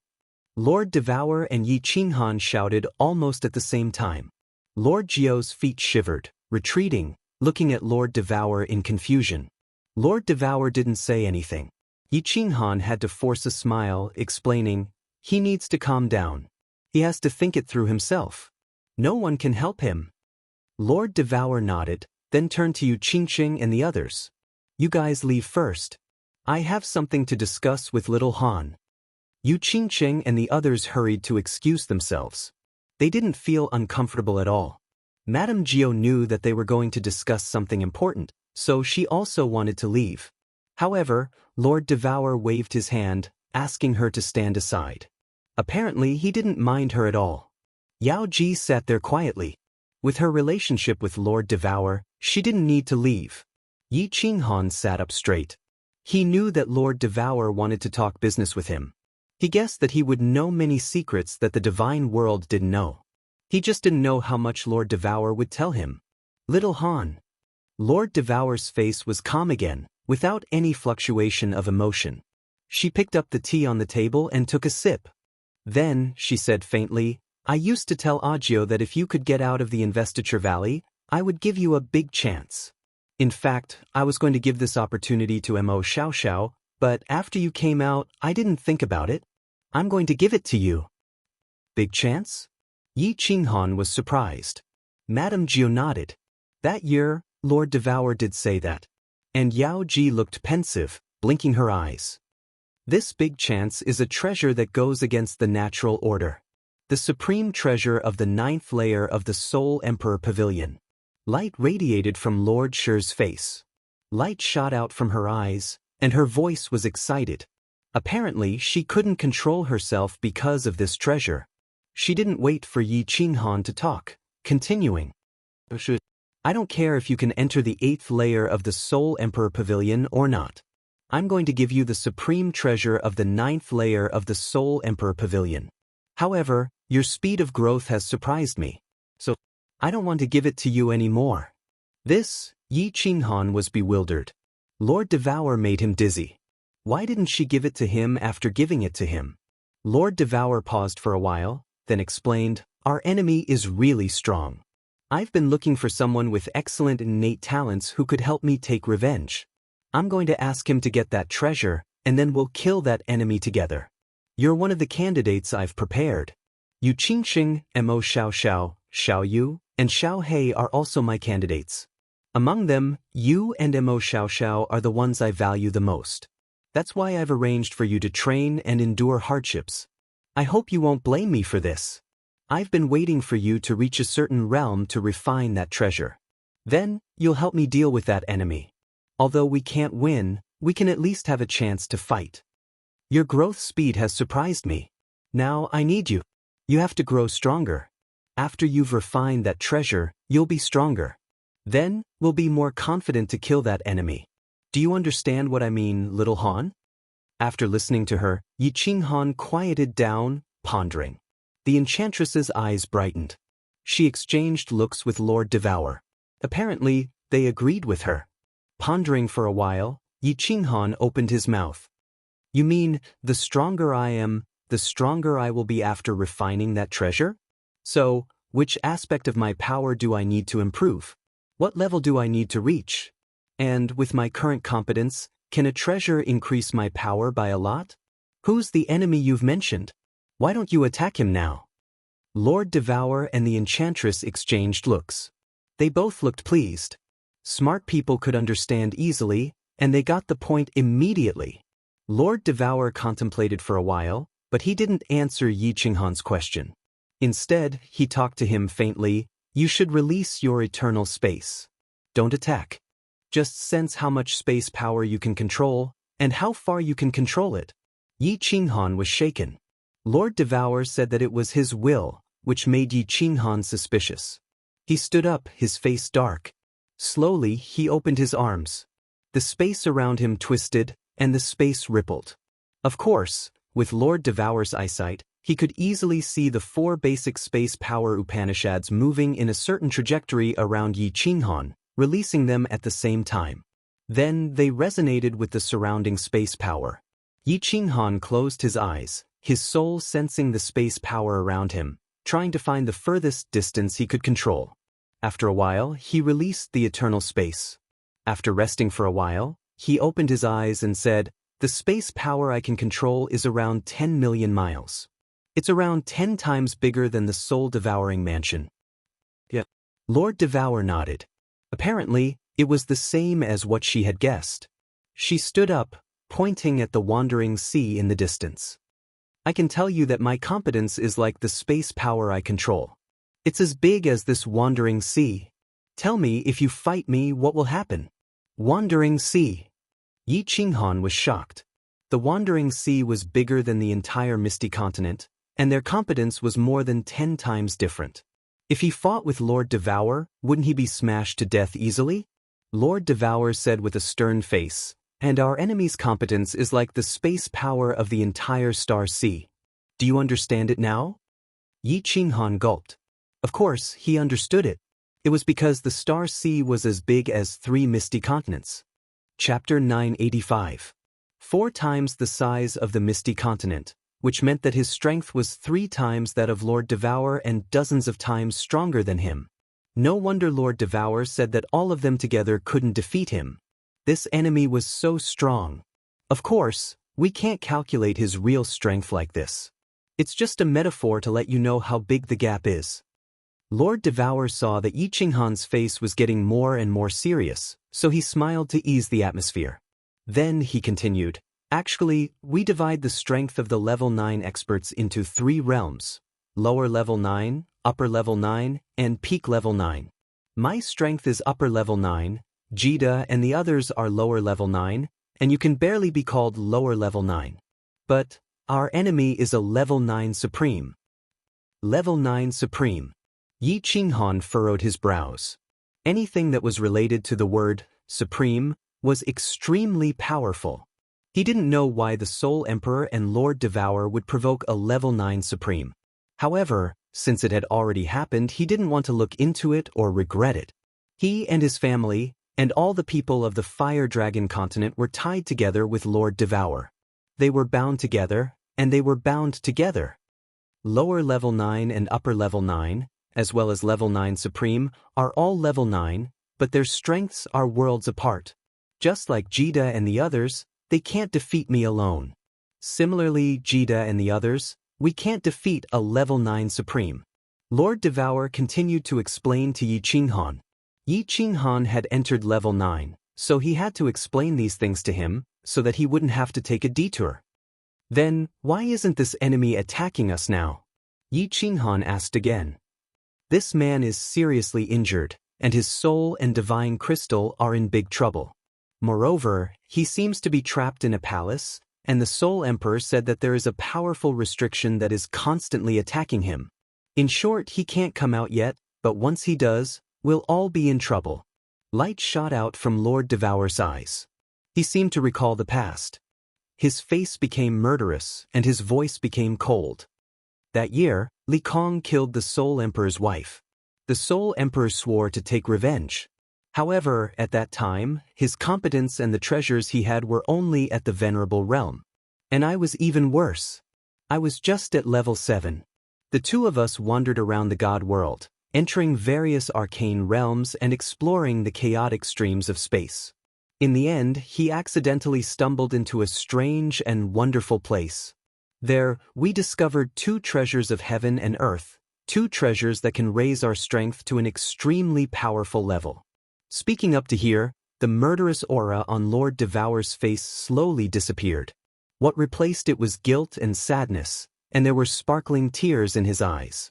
Lord Devour and Yi Qinghan shouted almost at the same time. Lord Jiao's feet shivered, retreating, looking at Lord Devour in confusion. Lord Devour didn't say anything. Yi Qinghan had to force a smile, explaining, he needs to calm down. He has to think it through himself. No one can help him. Lord Devour nodded, then turned to Yu Qingqing and the others. You guys leave first. I have something to discuss with little Han. Yu Qingqing and the others hurried to excuse themselves. They didn't feel uncomfortable at all. Madame Jiao knew that they were going to discuss something important, so she also wanted to leave. However, Lord Devour waved his hand, asking her to stand aside. Apparently, he didn't mind her at all. Yao Ji sat there quietly. With her relationship with Lord Devour, she didn't need to leave. Yi Qinghan sat up straight. He knew that Lord Devour wanted to talk business with him. He guessed that he would know many secrets that the divine world didn't know. He just didn't know how much Lord Devour would tell him. Little Han. Lord Devour's face was calm again, without any fluctuation of emotion. She picked up the tea on the table and took a sip. Then, she said faintly, I used to tell Agio that if you could get out of the Investiture Valley, I would give you a big chance. In fact, I was going to give this opportunity to Mo Xiaoxiao, but after you came out, I didn't think about it. I'm going to give it to you. Big chance? Yi Qinghan was surprised. Madame Jiao nodded. That year, Lord Devour did say that. And Yao Ji looked pensive, blinking her eyes. This big chance is a treasure that goes against the natural order. The supreme treasure of the 9th layer of the Soul Emperor Pavilion. Light radiated from Lord Shi's face. Light shot out from her eyes, and her voice was excited. Apparently, she couldn't control herself because of this treasure. She didn't wait for Yi Qinghan to talk, continuing. I don't care if you can enter the 8th layer of the Soul Emperor Pavilion or not. I'm going to give you the supreme treasure of the 9th layer of the Soul Emperor Pavilion. However, your speed of growth has surprised me. So, I don't want to give it to you anymore. This, Yi Qinghan was bewildered. Lord Devour made him dizzy. Why didn't she give it to him after giving it to him? Lord Devour paused for a while, then explained, our enemy is really strong. I've been looking for someone with excellent innate talents who could help me take revenge. I'm going to ask him to get that treasure, and then we'll kill that enemy together. You're one of the candidates I've prepared. Yu Qingxing, Mo Xiao, Xiao Yu, and Xiao He are also my candidates. Among them, you and Mo Xiao are the ones I value the most. That's why I've arranged for you to train and endure hardships. I hope you won't blame me for this. I've been waiting for you to reach a certain realm to refine that treasure. Then, you'll help me deal with that enemy. Although we can't win, we can at least have a chance to fight. Your growth speed has surprised me. Now I need you. You have to grow stronger. After you've refined that treasure, you'll be stronger. Then, we'll be more confident to kill that enemy. Do you understand what I mean, little Han? After listening to her, Yi Qinghan quieted down, pondering. The enchantress's eyes brightened. She exchanged looks with Lord Devour. Apparently, they agreed with her. Pondering for a while, Yi Qinghan opened his mouth. You mean, the stronger I am, the stronger I will be after refining that treasure? So, which aspect of my power do I need to improve? What level do I need to reach? And with my current competence, can a treasure increase my power by a lot? Who's the enemy you've mentioned? Why don't you attack him now? Lord Devour and the enchantress exchanged looks. They both looked pleased. Smart people could understand easily, and they got the point immediately. Lord Devour contemplated for a while, but he didn't answer Yi Qinghan's question. Instead, he talked to him faintly, you should release your eternal space. Don't attack. Just sense how much space power you can control, and how far you can control it. Yi Qinghan was shaken. Lord Devour said that it was his will, which made Yi Qinghan suspicious. He stood up, his face dark. Slowly, he opened his arms. The space around him twisted, and the space rippled. Of course, with Lord Devour's eyesight, he could easily see the 4 basic space power Upanishads moving in a certain trajectory around Yi Qinghan, releasing them at the same time. Then they resonated with the surrounding space power. Yi Qinghan closed his eyes, his soul sensing the space power around him, trying to find the furthest distance he could control. After a while, he released the eternal space. After resting for a while, he opened his eyes and said, the space power I can control is around 10 million miles. It's around 10 times bigger than the soul-devouring mansion. Yeah. Lord Devour nodded. Apparently, it was the same as what she had guessed. She stood up, pointing at the wandering sea in the distance. I can tell you that my competence is like the space power I control. It's as big as this wandering sea. Tell me, if you fight me, what will happen? Wandering sea. Yi Qinghan was shocked. The wandering sea was bigger than the entire Misty Continent, and their competence was more than 10 times different. If he fought with Lord Devour, wouldn't he be smashed to death easily? Lord Devour said with a stern face, and our enemy's competence is like the space power of the entire star sea. Do you understand it now? Yi Qinghan gulped. Of course, he understood it. It was because the star sea was as big as 3 misty continents. Chapter 985. 4 times the size of the misty continent, which meant that his strength was 3 times that of Lord Devour and dozens of times stronger than him. No wonder Lord Devour said that all of them together couldn't defeat him. This enemy was so strong. Of course, we can't calculate his real strength like this. It's just a metaphor to let you know how big the gap is. Lord Devour saw that Yi Qinghan's face was getting more and more serious, so he smiled to ease the atmosphere. Then he continued, actually, we divide the strength of the level 9 experts into 3 realms: lower level 9, upper level 9, and peak level 9. My strength is upper level 9, Jida and the others are lower level 9, and you can barely be called lower level 9. But our enemy is a level 9 supreme. Level 9 supreme. Yi Qinghan furrowed his brows. Anything that was related to the word supreme was extremely powerful. He didn't know why the Soul Emperor and Lord Devourer would provoke a level 9 supreme. However, since it had already happened, he didn't want to look into it or regret it. He and his family, and all the people of the Fire Dragon continent were tied together with Lord Devourer. They were bound together, and they were bound together. Lower level 9 and upper level 9, as well as level 9 supreme, are all level 9, but their strengths are worlds apart. Just like Jida and the others, they can't defeat me alone. Similarly, Jida and the others, we can't defeat a level 9 supreme. Lord Devourer continued to explain to Yi Qinghan. Yi Qinghan had entered level 9, so he had to explain these things to him, so that he wouldn't have to take a detour. Then, why isn't this enemy attacking us now? Yi Qinghan asked again. This man is seriously injured, and his soul and divine crystal are in big trouble. Moreover, he seems to be trapped in a palace, and the Soul Emperor said that there is a powerful restriction that is constantly attacking him. In short, he can't come out yet, but once he does, we'll all be in trouble. Light shot out from Lord Devourer's eyes. He seemed to recall the past. His face became murderous, and his voice became cold. That year, Li Kong killed the Soul Emperor's wife. The Soul Emperor swore to take revenge. However, at that time, his competence and the treasures he had were only at the Venerable Realm. And I was even worse. I was just at level 7. The two of us wandered around the God world, entering various arcane realms and exploring the chaotic streams of space. In the end, he accidentally stumbled into a strange and wonderful place. There, we discovered 2 treasures of heaven and earth, 2 treasures that can raise our strength to an extremely powerful level. Speaking up to here, the murderous aura on Lord Devourer's face slowly disappeared. What replaced it was guilt and sadness, and there were sparkling tears in his eyes.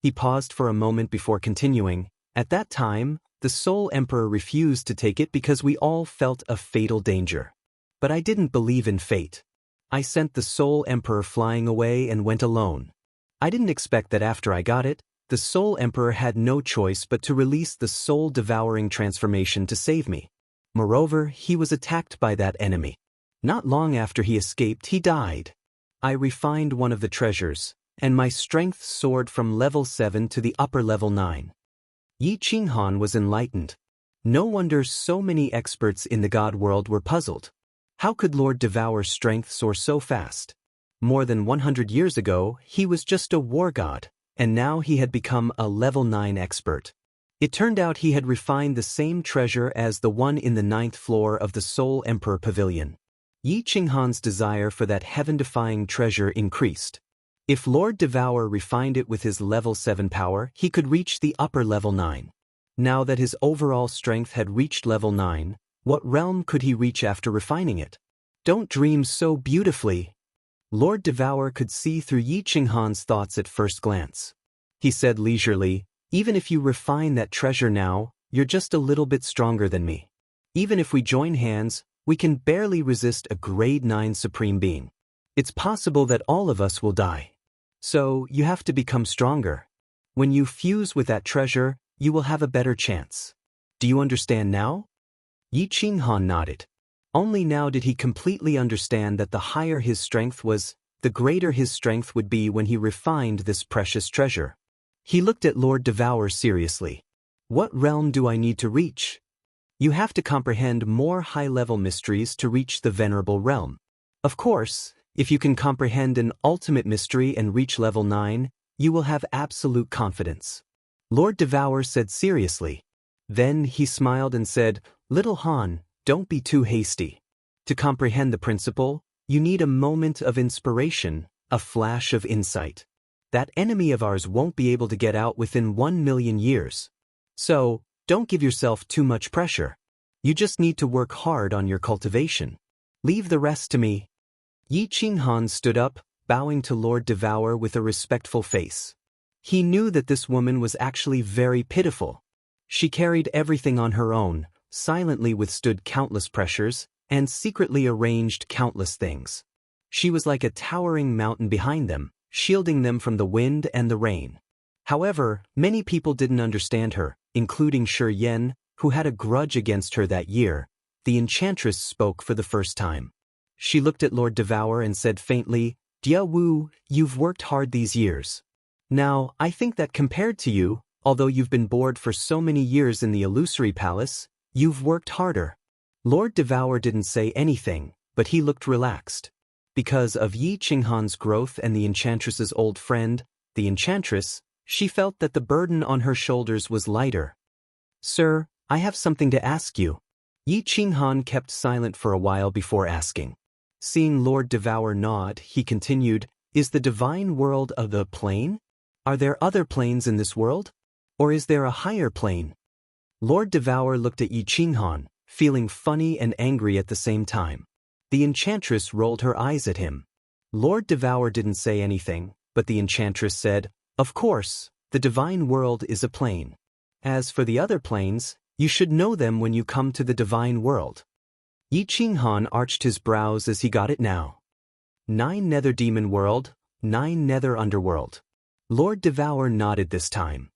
He paused for a moment before continuing. At that time, the Soul Emperor refused to take it because we all felt a fatal danger. But I didn't believe in fate. I sent the Soul Emperor flying away and went alone. I didn't expect that after I got it, the Soul Emperor had no choice but to release the soul-devouring transformation to save me. Moreover, he was attacked by that enemy. Not long after he escaped, he died. I refined one of the treasures, and my strength soared from level 7 to the upper level 9. Yi Qinghan was enlightened. No wonder so many experts in the God world were puzzled. How could Lord Devourer's strength soar so fast? More than 100 years ago, he was just a war god, and now he had become a level 9 expert. It turned out he had refined the same treasure as the one in the 9th floor of the Soul Emperor Pavilion. Yi Qinghan's desire for that heaven-defying treasure increased. If Lord Devourer refined it with his level 7 power, he could reach the upper level 9. Now that his overall strength had reached level 9, what realm could he reach after refining it? Don't dream so beautifully. Lord Devourer could see through Yi Qinghan's thoughts at first glance. He said leisurely, even if you refine that treasure now, you're just a little bit stronger than me. Even if we join hands, we can barely resist a grade 9 supreme being. It's possible that all of us will die. So, you have to become stronger. When you fuse with that treasure, you will have a better chance. Do you understand now? Yi Qinghan nodded. Only now did he completely understand that the higher his strength was, the greater his strength would be when he refined this precious treasure. He looked at Lord Devourer seriously. What realm do I need to reach? You have to comprehend more high-level mysteries to reach the Venerable Realm. Of course, if you can comprehend an ultimate mystery and reach level 9, you will have absolute confidence. Lord Devourer said seriously. Then he smiled and said, Little Han, don't be too hasty. To comprehend the principle, you need a moment of inspiration, a flash of insight. That enemy of ours won't be able to get out within 1 million years. So, don't give yourself too much pressure. You just need to work hard on your cultivation. Leave the rest to me. Yi Qinghan stood up, bowing to Lord Devourer with a respectful face. He knew that this woman was actually very pitiful. She carried everything on her own, silently withstood countless pressures, and secretly arranged countless things. She was like a towering mountain behind them, shielding them from the wind and the rain. However, many people didn't understand her, including Shi Yan, who had a grudge against her that year. The enchantress spoke for the first time. She looked at Lord Devour and said faintly, "Dia Wu, you've worked hard these years. Now, I think that compared to you, although you've been bored for so many years in the illusory palace, you've worked harder." Lord Devour didn't say anything, but he looked relaxed. Because of Yi Qinghan's growth and the enchantress's old friend, the enchantress, she felt that the burden on her shoulders was lighter. "Sir, I have something to ask you." Yi Qinghan kept silent for a while before asking. Seeing Lord Devour nod, he continued, "Is the divine world of the plane? Are there other planes in this world? Or is there a higher plane?" Lord Devour looked at Yi Qinghan, feeling funny and angry at the same time. The enchantress rolled her eyes at him. Lord Devour didn't say anything, but the enchantress said, "Of course, the divine world is a plane. As for the other planes, you should know them when you come to the divine world." Yi Qinghan arched his brows as he got it now. 9 Nether Demon World, 9 Nether Underworld. Lord Devour nodded this time.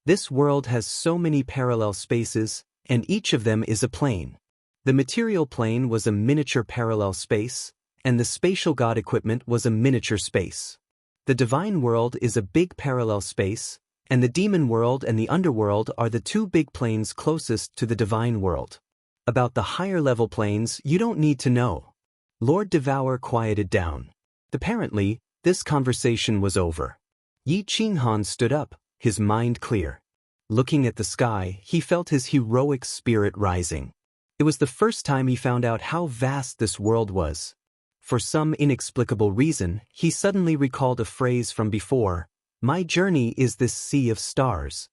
This world has so many parallel spaces, and each of them is a plane. The material plane was a miniature parallel space, and the spatial god equipment was a miniature space. The divine world is a big parallel space, and the demon world and the underworld are the 2 big planes closest to the divine world. About the higher level planes you don't need to know. Lord Devour quieted down. Apparently, this conversation was over. Yi Qinghan stood up, his mind clear. Looking at the sky, he felt his heroic spirit rising. It was the first time he found out how vast this world was. For some inexplicable reason, he suddenly recalled a phrase from before, "My journey is this sea of stars."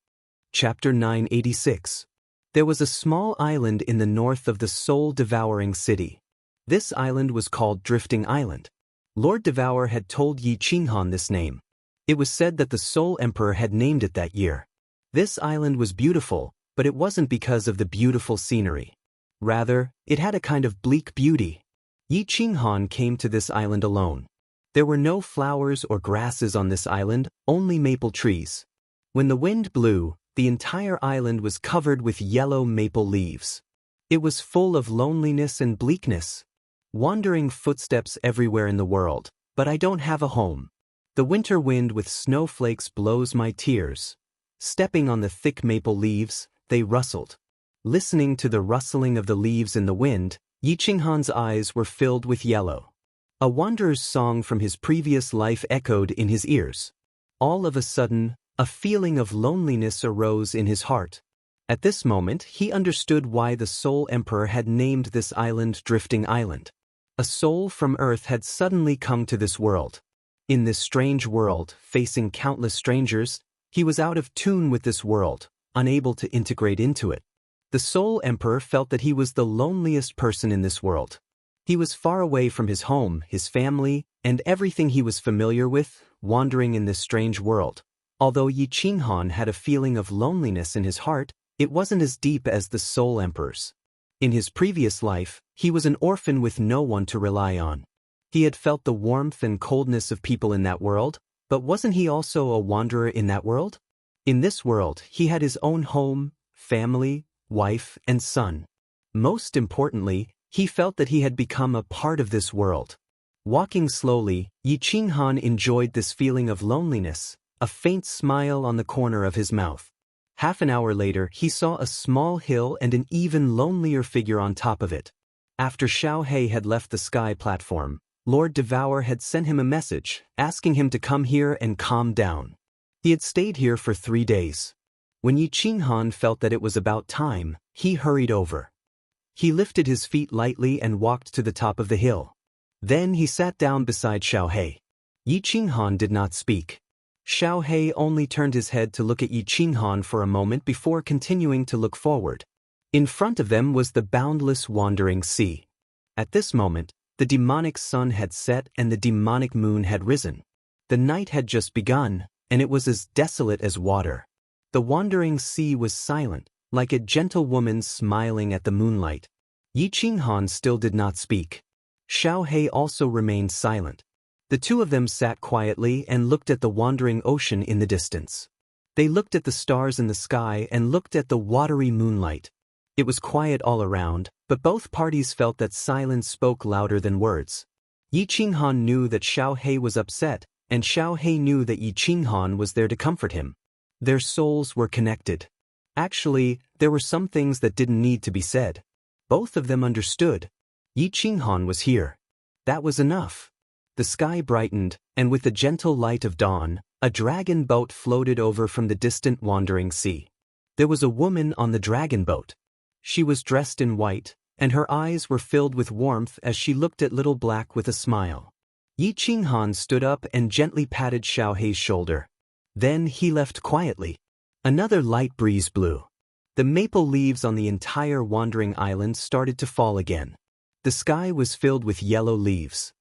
Chapter 986. There was a small island in the north of the soul-devouring city. This island was called Drifting Island. Lord Devour had told Yi Qinghan this name. It was said that the Soul Emperor had named it that year. This island was beautiful, but it wasn't because of the beautiful scenery. Rather, it had a kind of bleak beauty. Yi Qinghan came to this island alone. There were no flowers or grasses on this island, only maple trees. When the wind blew, the entire island was covered with yellow maple leaves. It was full of loneliness and bleakness. Wandering footsteps everywhere in the world, but I don't have a home. The winter wind with snowflakes blows my tears. Stepping on the thick maple leaves, they rustled. Listening to the rustling of the leaves in the wind, Yi Qinghan's eyes were filled with yellow. A wanderer's song from his previous life echoed in his ears. All of a sudden, a feeling of loneliness arose in his heart. At this moment, he understood why the Soul Emperor had named this island Drifting Island. A soul from Earth had suddenly come to this world. In this strange world, facing countless strangers, he was out of tune with this world, unable to integrate into it. The Soul Emperor felt that he was the loneliest person in this world. He was far away from his home, his family, and everything he was familiar with, wandering in this strange world. Although Yi Qinghan had a feeling of loneliness in his heart, it wasn't as deep as the Soul Emperor's. In his previous life, he was an orphan with no one to rely on. He had felt the warmth and coldness of people in that world, but wasn't he also a wanderer in that world? In this world, he had his own home, family, wife, and son. Most importantly, he felt that he had become a part of this world. Walking slowly, Yi Qinghan enjoyed this feeling of loneliness, a faint smile on the corner of his mouth. Half an hour later, he saw a small hill and an even lonelier figure on top of it. After Xiaohei had left the sky platform, Lord Devour had sent him a message, asking him to come here and calm down. He had stayed here for 3 days. When Yi Qinghan felt that it was about time, he hurried over. He lifted his feet lightly and walked to the top of the hill. Then he sat down beside Xiaohei. Yi Qinghan did not speak. Xiaohei only turned his head to look at Yi Qinghan for a moment before continuing to look forward. In front of them was the boundless wandering sea. At this moment, the demonic sun had set and the demonic moon had risen. The night had just begun, and it was as desolate as water. The wandering sea was silent, like a gentle woman smiling at the moonlight. Yi Qinghan still did not speak. Xiaohei also remained silent. The two of them sat quietly and looked at the wandering ocean in the distance. They looked at the stars in the sky and looked at the watery moonlight. It was quiet all around, but both parties felt that silence spoke louder than words. Yi Qinghan knew that Xiaohei was upset, and Xiaohei knew that Yi Qinghan was there to comfort him. Their souls were connected. Actually, there were some things that didn't need to be said. Both of them understood. Yi Qinghan was here. That was enough. The sky brightened, and with the gentle light of dawn, a dragon boat floated over from the distant wandering sea. There was a woman on the dragon boat. She was dressed in white, and her eyes were filled with warmth as she looked at Little Black with a smile. Yi Qinghan stood up and gently patted Xiaohei's shoulder. Then he left quietly. Another light breeze blew. The maple leaves on the entire wandering island started to fall again. The sky was filled with yellow leaves.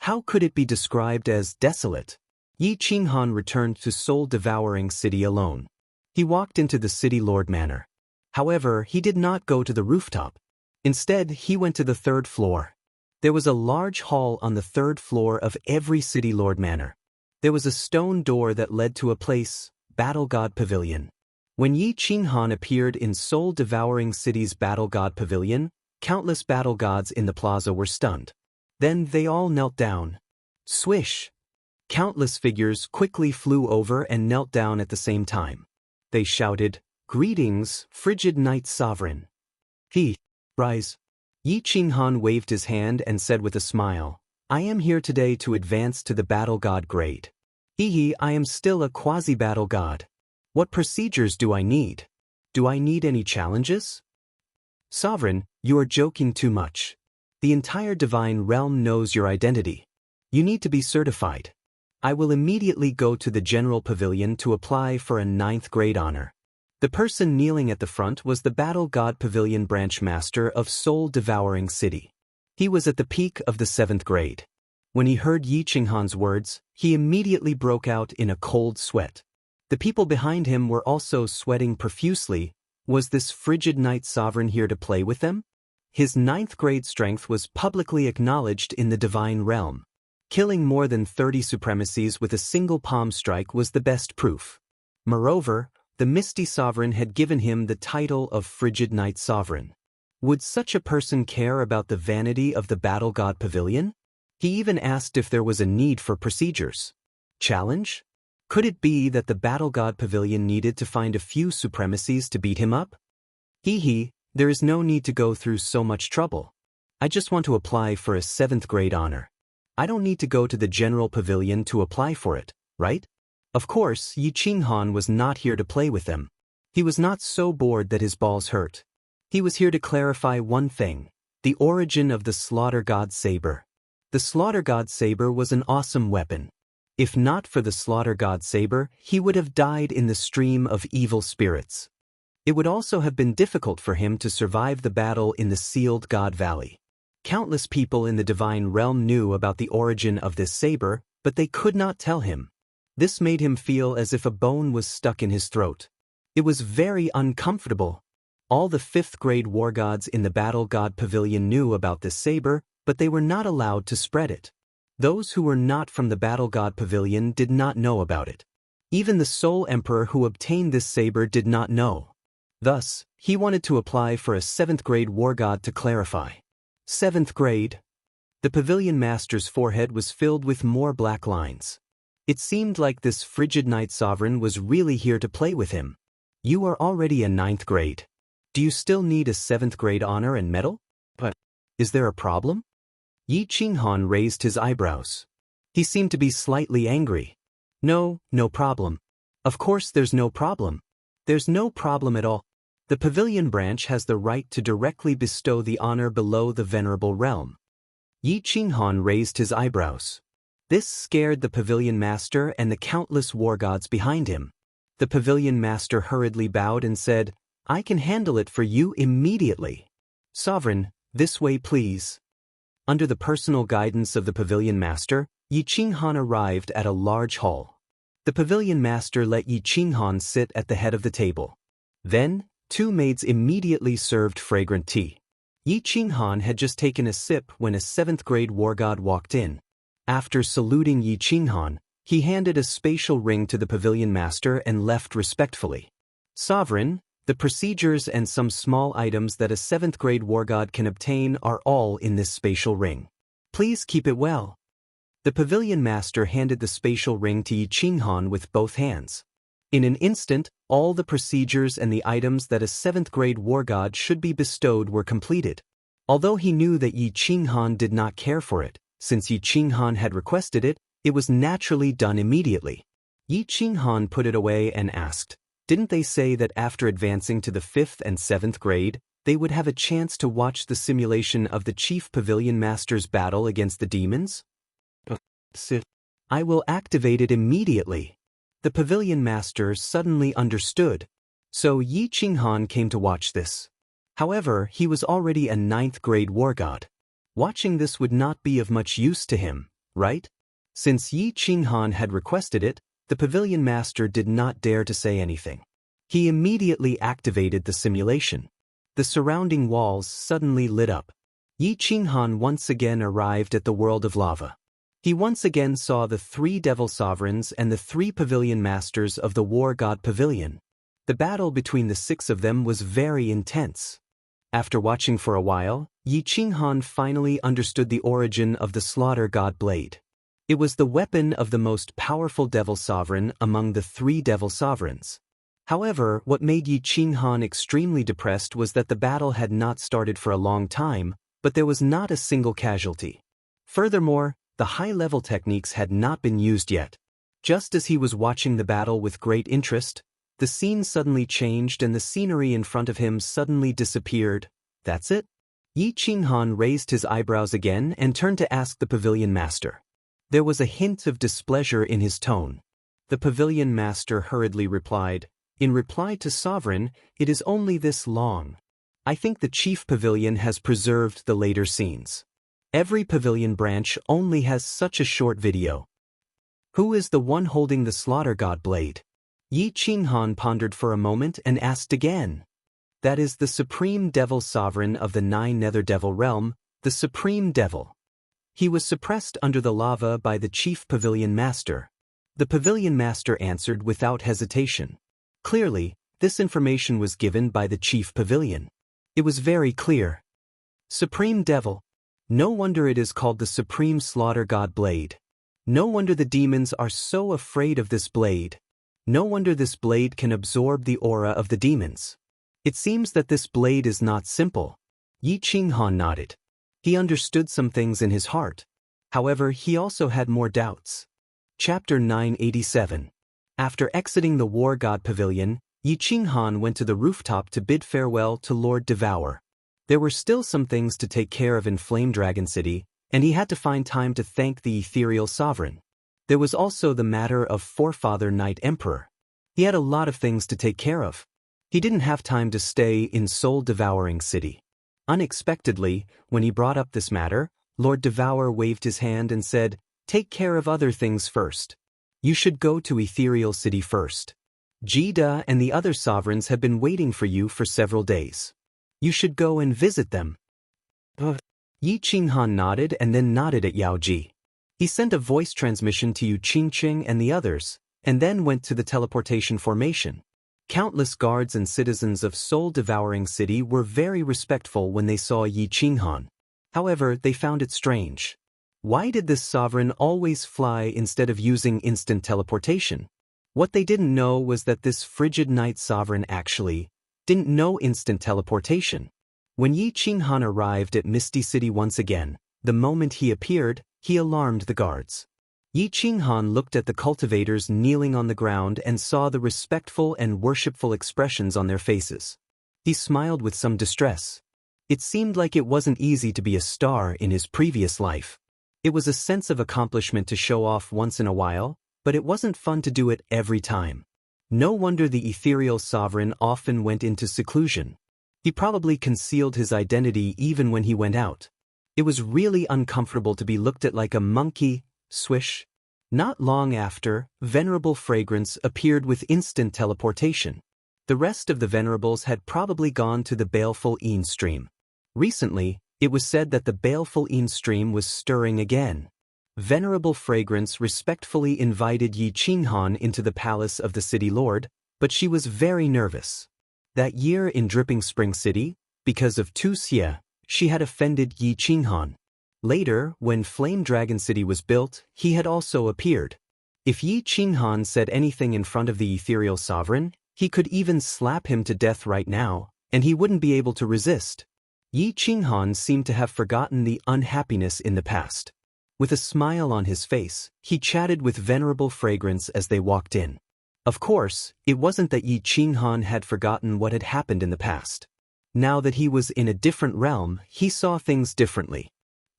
How could it be described as desolate? Yi Qinghan returned to soul-devouring city alone. He walked into the city lord manor. However, he did not go to the rooftop. Instead, he went to the third floor. There was a large hall on the third floor of every city lord manor. There was a stone door that led to a place, Battle God Pavilion. When Yi Qinghan appeared in soul-devouring city's Battle God Pavilion, countless battle gods in the plaza were stunned. Then they all knelt down. Swish! Countless figures quickly flew over and knelt down at the same time. They shouted, "Greetings, frigid night sovereign." Rise. Yi Qinghan waved his hand and said with a smile, "I am here today to advance to the battle god grade. I am still a quasi-battle god. What procedures do I need? Do I need any challenges?" Sovereign, you are joking too much. The entire divine realm knows your identity. You need to be certified. I will immediately go to the general pavilion to apply for a 9th grade honor. The person kneeling at the front was the Battle God Pavilion branch master of soul-devouring city. He was at the peak of the 7th grade. When he heard Yi Qinghan's words, he immediately broke out in a cold sweat. The people behind him were also sweating profusely. Was this frigid night sovereign here to play with them? His 9th grade strength was publicly acknowledged in the divine realm. Killing more than 30 supremacies with a single palm strike was the best proof. Moreover, the Misty Sovereign had given him the title of Frigid Night Sovereign. Would such a person care about the vanity of the Battle God Pavilion? He even asked if there was a need for procedures. Challenge? Could it be that the Battle God Pavilion needed to find a few supremacies to beat him up? There is no need to go through so much trouble. I just want to apply for a 7th grade honor. I don't need to go to the general pavilion to apply for it, right? Of course, Yi Qinghan was not here to play with them. He was not so bored that his balls hurt. He was here to clarify one thing: the origin of the Slaughter God Saber. The Slaughter God Saber was an awesome weapon. If not for the Slaughter God Saber, he would have died in the stream of evil spirits. It would also have been difficult for him to survive the battle in the Sealed God Valley. Countless people in the divine realm knew about the origin of this saber, but they could not tell him. This made him feel as if a bone was stuck in his throat. It was very uncomfortable. All the 5th grade war gods in the Battle God Pavilion knew about this saber, but they were not allowed to spread it. Those who were not from the Battle God Pavilion did not know about it. Even the Soul Emperor who obtained this saber did not know. Thus, he wanted to apply for a 7th grade war god to clarify. 7th grade? The pavilion master's forehead was filled with more black lines. It seemed like this frigid night sovereign was really here to play with him. You are already a 9th grade. Do you still need a 7th grade honor and medal? But is there a problem? Yi Qinghan raised his eyebrows. He seemed to be slightly angry. No problem. Of course there's no problem. There's no problem at all. The pavilion branch has the right to directly bestow the honor below the venerable realm. Yi Qinghan raised his eyebrows. This scared the pavilion master and the countless war gods behind him. The pavilion master hurriedly bowed and said, "I can handle it for you immediately. Sovereign, this way please." Under the personal guidance of the pavilion master, Yi Qinghan arrived at a large hall. The pavilion master let Yi Qinghan sit at the head of the table. Then, 2 maids immediately served fragrant tea. Yi Qinghan had just taken a sip when a 7th-grade war god walked in. After saluting Yi Qinghan, he handed a spatial ring to the pavilion master and left respectfully. Sovereign, the procedures and some small items that a 7th-grade war god can obtain are all in this spatial ring. Please keep it well. The pavilion master handed the spatial ring to Yi Qinghan with both hands. In an instant, all the procedures and the items that a 7th-grade war god should be bestowed were completed. Although he knew that Yi Qinghan did not care for it, since Yi Qinghan had requested it, it was naturally done immediately. Yi Qinghan put it away and asked, "Didn't they say that after advancing to the 5th and 7th grade, they would have a chance to watch the simulation of the chief pavilion master's battle against the demons?" "I will activate it immediately." The pavilion master suddenly understood. So Yi Qinghan came to watch this. However, he was already a 9th-grade war god. Watching this would not be of much use to him, right? Since Yi Qinghan had requested it, the pavilion master did not dare to say anything. He immediately activated the simulation. The surrounding walls suddenly lit up. Yi Qinghan once again arrived at the world of lava. He once again saw the 3 devil sovereigns and the 3 pavilion masters of the war god pavilion. The battle between the 6 of them was very intense. After watching for a while, Yi Qinghan finally understood the origin of the slaughter god blade. It was the weapon of the most powerful devil sovereign among the 3 devil sovereigns. However, what made Yi Qinghan extremely depressed was that the battle had not started for a long time, but there was not a single casualty. Furthermore, the high-level techniques had not been used yet. Just as he was watching the battle with great interest, the scene suddenly changed and the scenery in front of him suddenly disappeared. "That's it?" Yi Qinghan raised his eyebrows again and turned to ask the pavilion master. There was a hint of displeasure in his tone. The pavilion master hurriedly replied, "In reply to Sovereign, it is only this long. I think the chief pavilion has preserved the later scenes. Every pavilion branch only has such a short video." "Who is the one holding the slaughter god blade?" Yi Qinghan pondered for a moment and asked again. "That is the supreme devil sovereign of the 9 nether devil realm, the supreme devil. He was suppressed under the lava by the chief pavilion master." The pavilion master answered without hesitation. Clearly, this information was given by the chief pavilion. It was very clear. Supreme devil. No wonder it is called the supreme slaughter god blade. No wonder the demons are so afraid of this blade. No wonder this blade can absorb the aura of the demons. It seems that this blade is not simple. Yi Qinghan nodded. He understood some things in his heart. However, he also had more doubts. Chapter 987. After exiting the War God Pavilion, Yi Qinghan went to the rooftop to bid farewell to Lord Devour. There were still some things to take care of in Flame Dragon City, and he had to find time to thank the ethereal sovereign. There was also the matter of Forefather Night Emperor. He had a lot of things to take care of. He didn't have time to stay in Soul Devouring City. Unexpectedly, when he brought up this matter, Lord Devour waved his hand and said, "Take care of other things first. You should go to Ethereal City first. Jida and the other sovereigns have been waiting for you for several days. You should go and visit them." Yi Qinghan nodded and then nodded at Yao Ji. He sent a voice transmission to Yu Qingqing and the others, and then went to the teleportation formation. Countless guards and citizens of Soul Devouring City were very respectful when they saw Yi Qinghan. However, they found it strange. Why did this sovereign always fly instead of using instant teleportation? What they didn't know was that this frigid night sovereign actually didn't know instant teleportation. When Yi Qinghan arrived at Misty City once again, the moment he appeared, he alarmed the guards. Yi Qinghan looked at the cultivators kneeling on the ground and saw the respectful and worshipful expressions on their faces. He smiled with some distress. It seemed like it wasn't easy to be a star in his previous life. It was a sense of accomplishment to show off once in a while, but it wasn't fun to do it every time. No wonder the ethereal sovereign often went into seclusion. He probably concealed his identity even when he went out. It was really uncomfortable to be looked at like a monkey. Swish. Not long after, Venerable Fragrance appeared with instant teleportation. The rest of the Venerables had probably gone to the baleful Een stream. Recently, it was said that the baleful Yin stream was stirring again. Venerable Fragrance respectfully invited Yi Qinghan into the palace of the city lord, but she was very nervous. That year in Dripping Spring City, because of Tu Xie, she had offended Yi Qinghan. Later, when Flame Dragon City was built, he had also appeared. If Yi Qinghan said anything in front of the ethereal sovereign, he could even slap him to death right now, and he wouldn't be able to resist. Yi Qinghan seemed to have forgotten the unhappiness in the past. With a smile on his face, he chatted with Venerable Fragrance as they walked in. Of course, it wasn't that Yi Qinghan had forgotten what had happened in the past. Now that he was in a different realm, he saw things differently.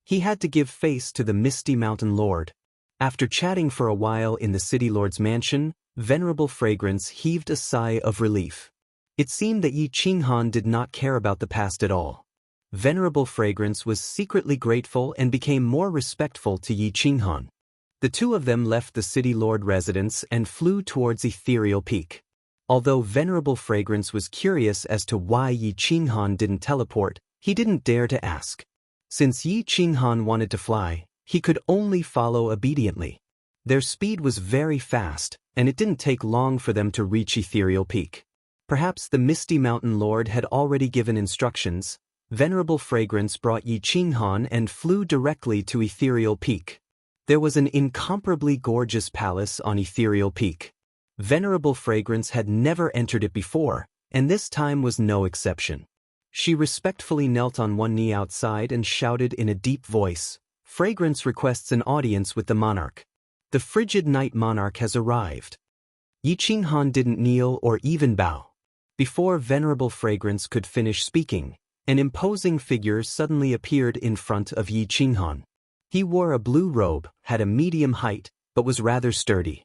He had to give face to the Misty Mountain Lord. After chatting for a while in the City Lord's mansion, Venerable Fragrance heaved a sigh of relief. It seemed that Yi Qinghan did not care about the past at all. Venerable Fragrance was secretly grateful and became more respectful to Yi Qinghan. The two of them left the City Lord residence and flew towards Ethereal Peak. Although Venerable Fragrance was curious as to why Yi Qinghan didn't teleport, he didn't dare to ask. Since Yi Qinghan wanted to fly, he could only follow obediently. Their speed was very fast, and it didn't take long for them to reach Ethereal Peak. Perhaps the Misty Mountain Lord had already given instructions. Venerable Fragrance brought Yi Qinghan and flew directly to Ethereal Peak. There was an incomparably gorgeous palace on Ethereal Peak. Venerable Fragrance had never entered it before, and this time was no exception. She respectfully knelt on one knee outside and shouted in a deep voice, "Fragrance requests an audience with the monarch. The frigid night monarch has arrived." Yi Qinghan didn't kneel or even bow. Before Venerable Fragrance could finish speaking, an imposing figure suddenly appeared in front of Yi Qinghan. He wore a blue robe, had a medium height, but was rather sturdy.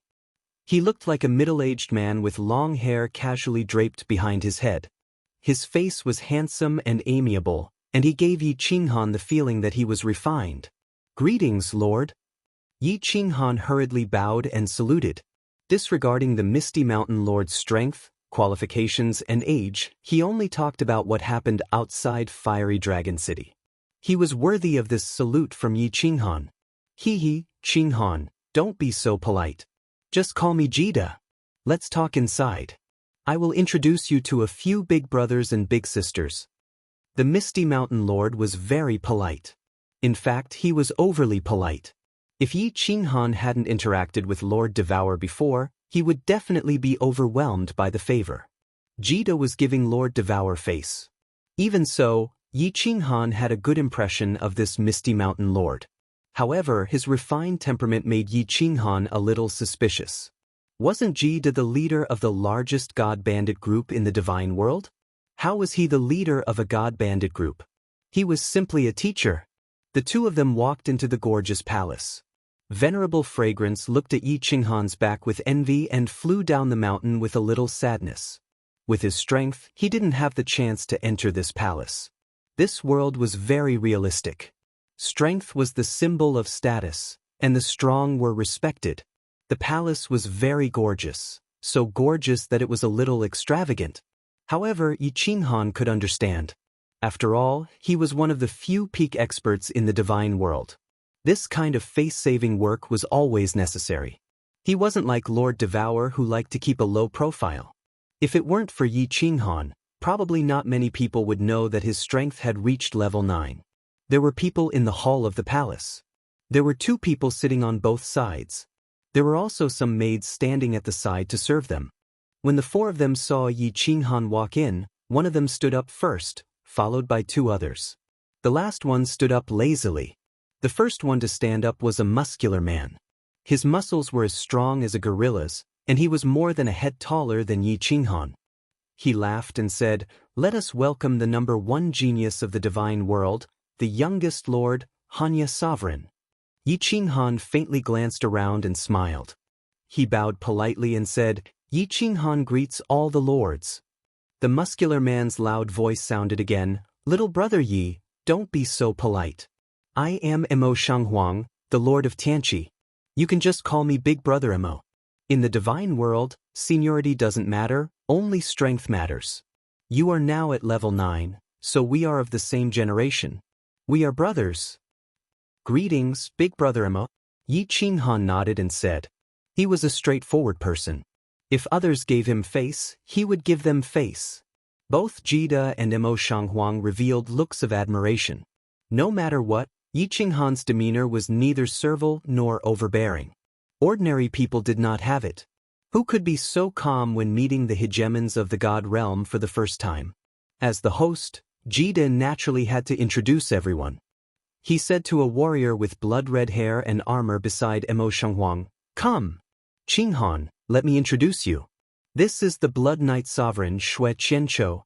He looked like a middle-aged man with long hair casually draped behind his head. His face was handsome and amiable, and he gave Yi Qinghan the feeling that he was refined. "Greetings, Lord." Yi Qinghan hurriedly bowed and saluted. Disregarding the Misty Mountain Lord's strength, qualifications, and age, he only talked about what happened outside Fiery Dragon City. He was worthy of this salute from Yi Qinghan. "Hee, Qinghan, don't be so polite. Just call me Jida. Let's talk inside. I will introduce you to a few big brothers and big sisters." The Misty Mountain Lord was very polite. In fact, he was overly polite. If Yi Qinghan hadn't interacted with Lord Devour before, he would definitely be overwhelmed by the favor. Jida was giving Lord Devour face. Even so, Yi Qinghan had a good impression of this Misty Mountain Lord. However, his refined temperament made Yi Qinghan a little suspicious. Wasn't Jida the leader of the largest god bandit group in the divine world? How was he the leader of a god bandit group? He was simply a teacher. The two of them walked into the gorgeous palace. Venerable Fragrance looked at Yi Qinghan's back with envy and flew down the mountain with a little sadness. With his strength, he didn't have the chance to enter this palace. This world was very realistic. Strength was the symbol of status, and the strong were respected. The palace was very gorgeous, so gorgeous that it was a little extravagant. However, Yi Qinghan could understand. After all, he was one of the few peak experts in the divine world. This kind of face-saving work was always necessary. He wasn't like Lord Devour who liked to keep a low profile. If it weren't for Yi Qinghan, probably not many people would know that his strength had reached level 9. There were people in the hall of the palace. There were 2 people sitting on both sides. There were also some maids standing at the side to serve them. When the 4 of them saw Yi Qinghan walk in, one of them stood up first, followed by 2 others. The last one stood up lazily. The first one to stand up was a muscular man. His muscles were as strong as a gorilla's, and he was more than a head taller than Yi Qinghan. He laughed and said, "Let us welcome the number 1 genius of the divine world, the youngest Lord, Hanya Sovereign." Yi Qinghan faintly glanced around and smiled. He bowed politely and said, "Yi Qinghan greets all the lords." The muscular man's loud voice sounded again, "Little brother Yi, don't be so polite. I am Emo Shanghuang, the Lord of Tianqi. You can just call me Big Brother Emo. In the divine world, seniority doesn't matter, only strength matters. You are now at level 9, So we are of the same generation. We are brothers. Greetings, big brother Emma. Yi Qinghan nodded and said. He was a straightforward person. If others gave him face, he would give them face. Both Jida and Emo Shanghuang revealed looks of admiration. No matter what, Yi Qinghan's demeanor was neither servile nor overbearing. Ordinary people did not have it. Who could be so calm when meeting the hegemons of the god realm for the first time? As the host, Jida naturally had to introduce everyone. He said to a warrior with blood-red hair and armor beside Emo Shanghuang, "Come, Qinghan, let me introduce you. This is the Blood Knight Sovereign Xue Qianqiu."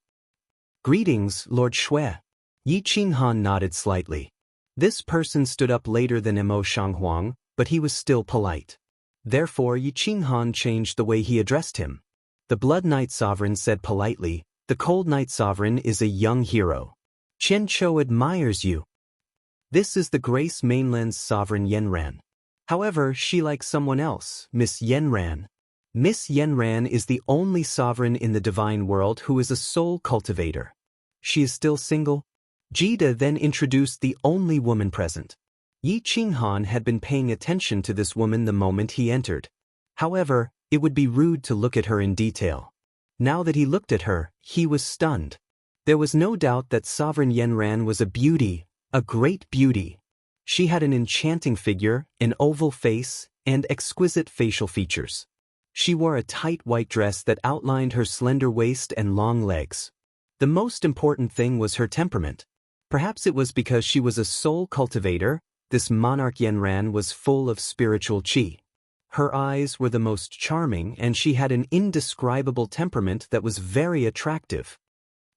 "Greetings, Lord Xue." Yi Qinghan nodded slightly. This person stood up later than Emo Shanghuang, but he was still polite. Therefore Yi Qinghan changed the way he addressed him. The Blood Knight Sovereign said politely, "The Cold Knight Sovereign is a young hero. Qianqiu admires you. This is the Grace Mainland's Sovereign Yanran. However, she likes someone else, Miss Yanran. Miss Yanran is the only sovereign in the divine world who is a soul cultivator. She is still single." Jida then introduced the only woman present. Yi Qinghan had been paying attention to this woman the moment he entered. However, it would be rude to look at her in detail. Now that he looked at her, he was stunned. There was no doubt that Sovereign Yanran was a beauty, a great beauty. She had an enchanting figure, an oval face, and exquisite facial features. She wore a tight white dress that outlined her slender waist and long legs. The most important thing was her temperament. Perhaps it was because she was a soul cultivator, this monarch Yanran was full of spiritual qi. Her eyes were the most charming and she had an indescribable temperament that was very attractive.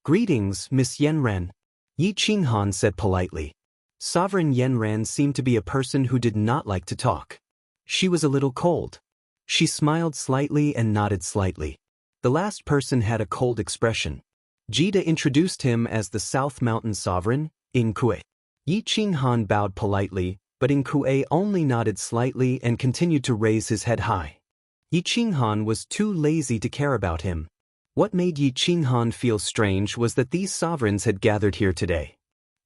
"Greetings, Miss Yanran," Yi Qinghan said politely. Sovereign Yanran seemed to be a person who did not like to talk. She was a little cold. She smiled slightly and nodded slightly. The last person had a cold expression. Jida introduced him as the South Mountain Sovereign, In Kue. Yi Qinghan bowed politely, but In Kue only nodded slightly and continued to raise his head high. Yi Qinghan was too lazy to care about him. What made Yi Qinghan feel strange was that these sovereigns had gathered here today.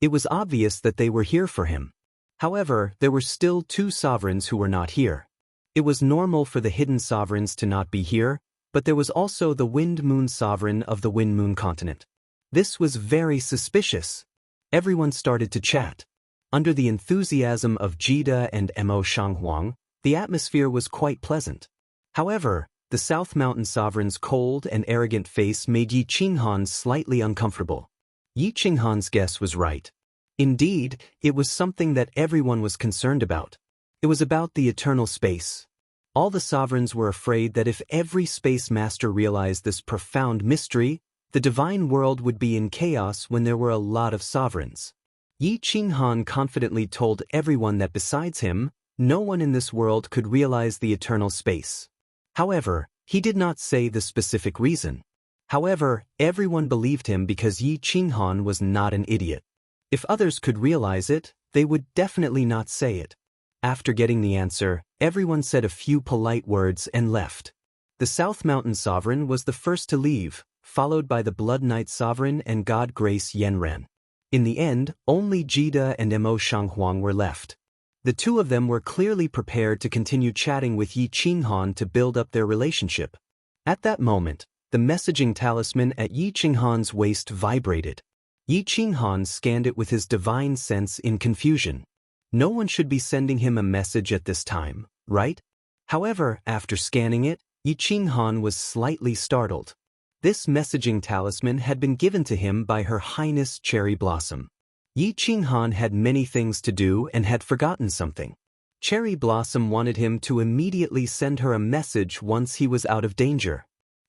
It was obvious that they were here for him. However, there were still two sovereigns who were not here. It was normal for the hidden sovereigns to not be here, but there was also the Wind Moon Sovereign of the Wind Moon continent. This was very suspicious. Everyone started to chat. Under the enthusiasm of Jida and Emo Shanghuang, the atmosphere was quite pleasant. However, the South Mountain Sovereign's cold and arrogant face made Yi Qinghan slightly uncomfortable. Yi Qinghan's guess was right. Indeed, it was something that everyone was concerned about. It was about the eternal space. All the sovereigns were afraid that if every space master realized this profound mystery, the divine world would be in chaos when there were a lot of sovereigns. Yi Qinghan confidently told everyone that besides him, no one in this world could realize the eternal space. However, he did not say the specific reason. However, everyone believed him because Yi Qinghan was not an idiot. If others could realize it, they would definitely not say it. After getting the answer, everyone said a few polite words and left. The South Mountain Sovereign was the first to leave, followed by the Blood Knight Sovereign and God Grace Yanran. In the end, only Jida and Emo Shanghuang were left. The two of them were clearly prepared to continue chatting with Yi Qinghan to build up their relationship. At that moment, the messaging talisman at Yi Qinghan's waist vibrated. Yi Qinghan scanned it with his divine sense in confusion. No one should be sending him a message at this time, right? However, after scanning it, Yi Qinghan was slightly startled. This messaging talisman had been given to him by Her Highness Cherry Blossom. Yi Qinghan had many things to do and had forgotten something. Cherry Blossom wanted him to immediately send her a message once he was out of danger.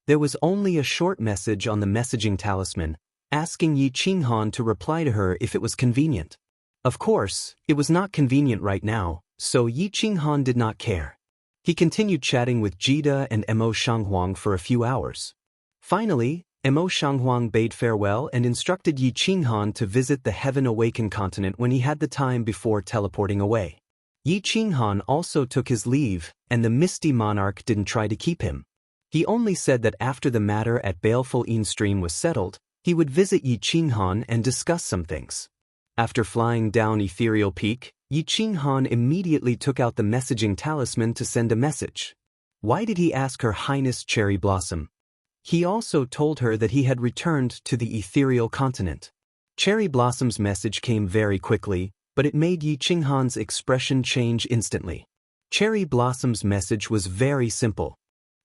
There was only a short message on the messaging talisman, asking Yi Qinghan to reply to her if it was convenient. Of course, it was not convenient right now, so Yi Qinghan did not care. He continued chatting with Jida and Emo Shanghuang for a few hours. Finally, Emo Shanghuang bade farewell and instructed Yi Qinghan to visit the Heaven Awakened continent when he had the time before teleporting away. Yi Qinghan also took his leave, and the Misty Monarch didn't try to keep him. He only said that after the matter at Baleful Een Stream was settled, He would visit Yi Qinghan and discuss some things. After flying down Ethereal Peak, Yi Qinghan immediately took out the messaging talisman to send a message. Why did he ask Her Highness Cherry Blossom? He also told her that he had returned to the ethereal continent. Cherry Blossom's message came very quickly, but it made Yi Qinghan's expression change instantly. Cherry Blossom's message was very simple.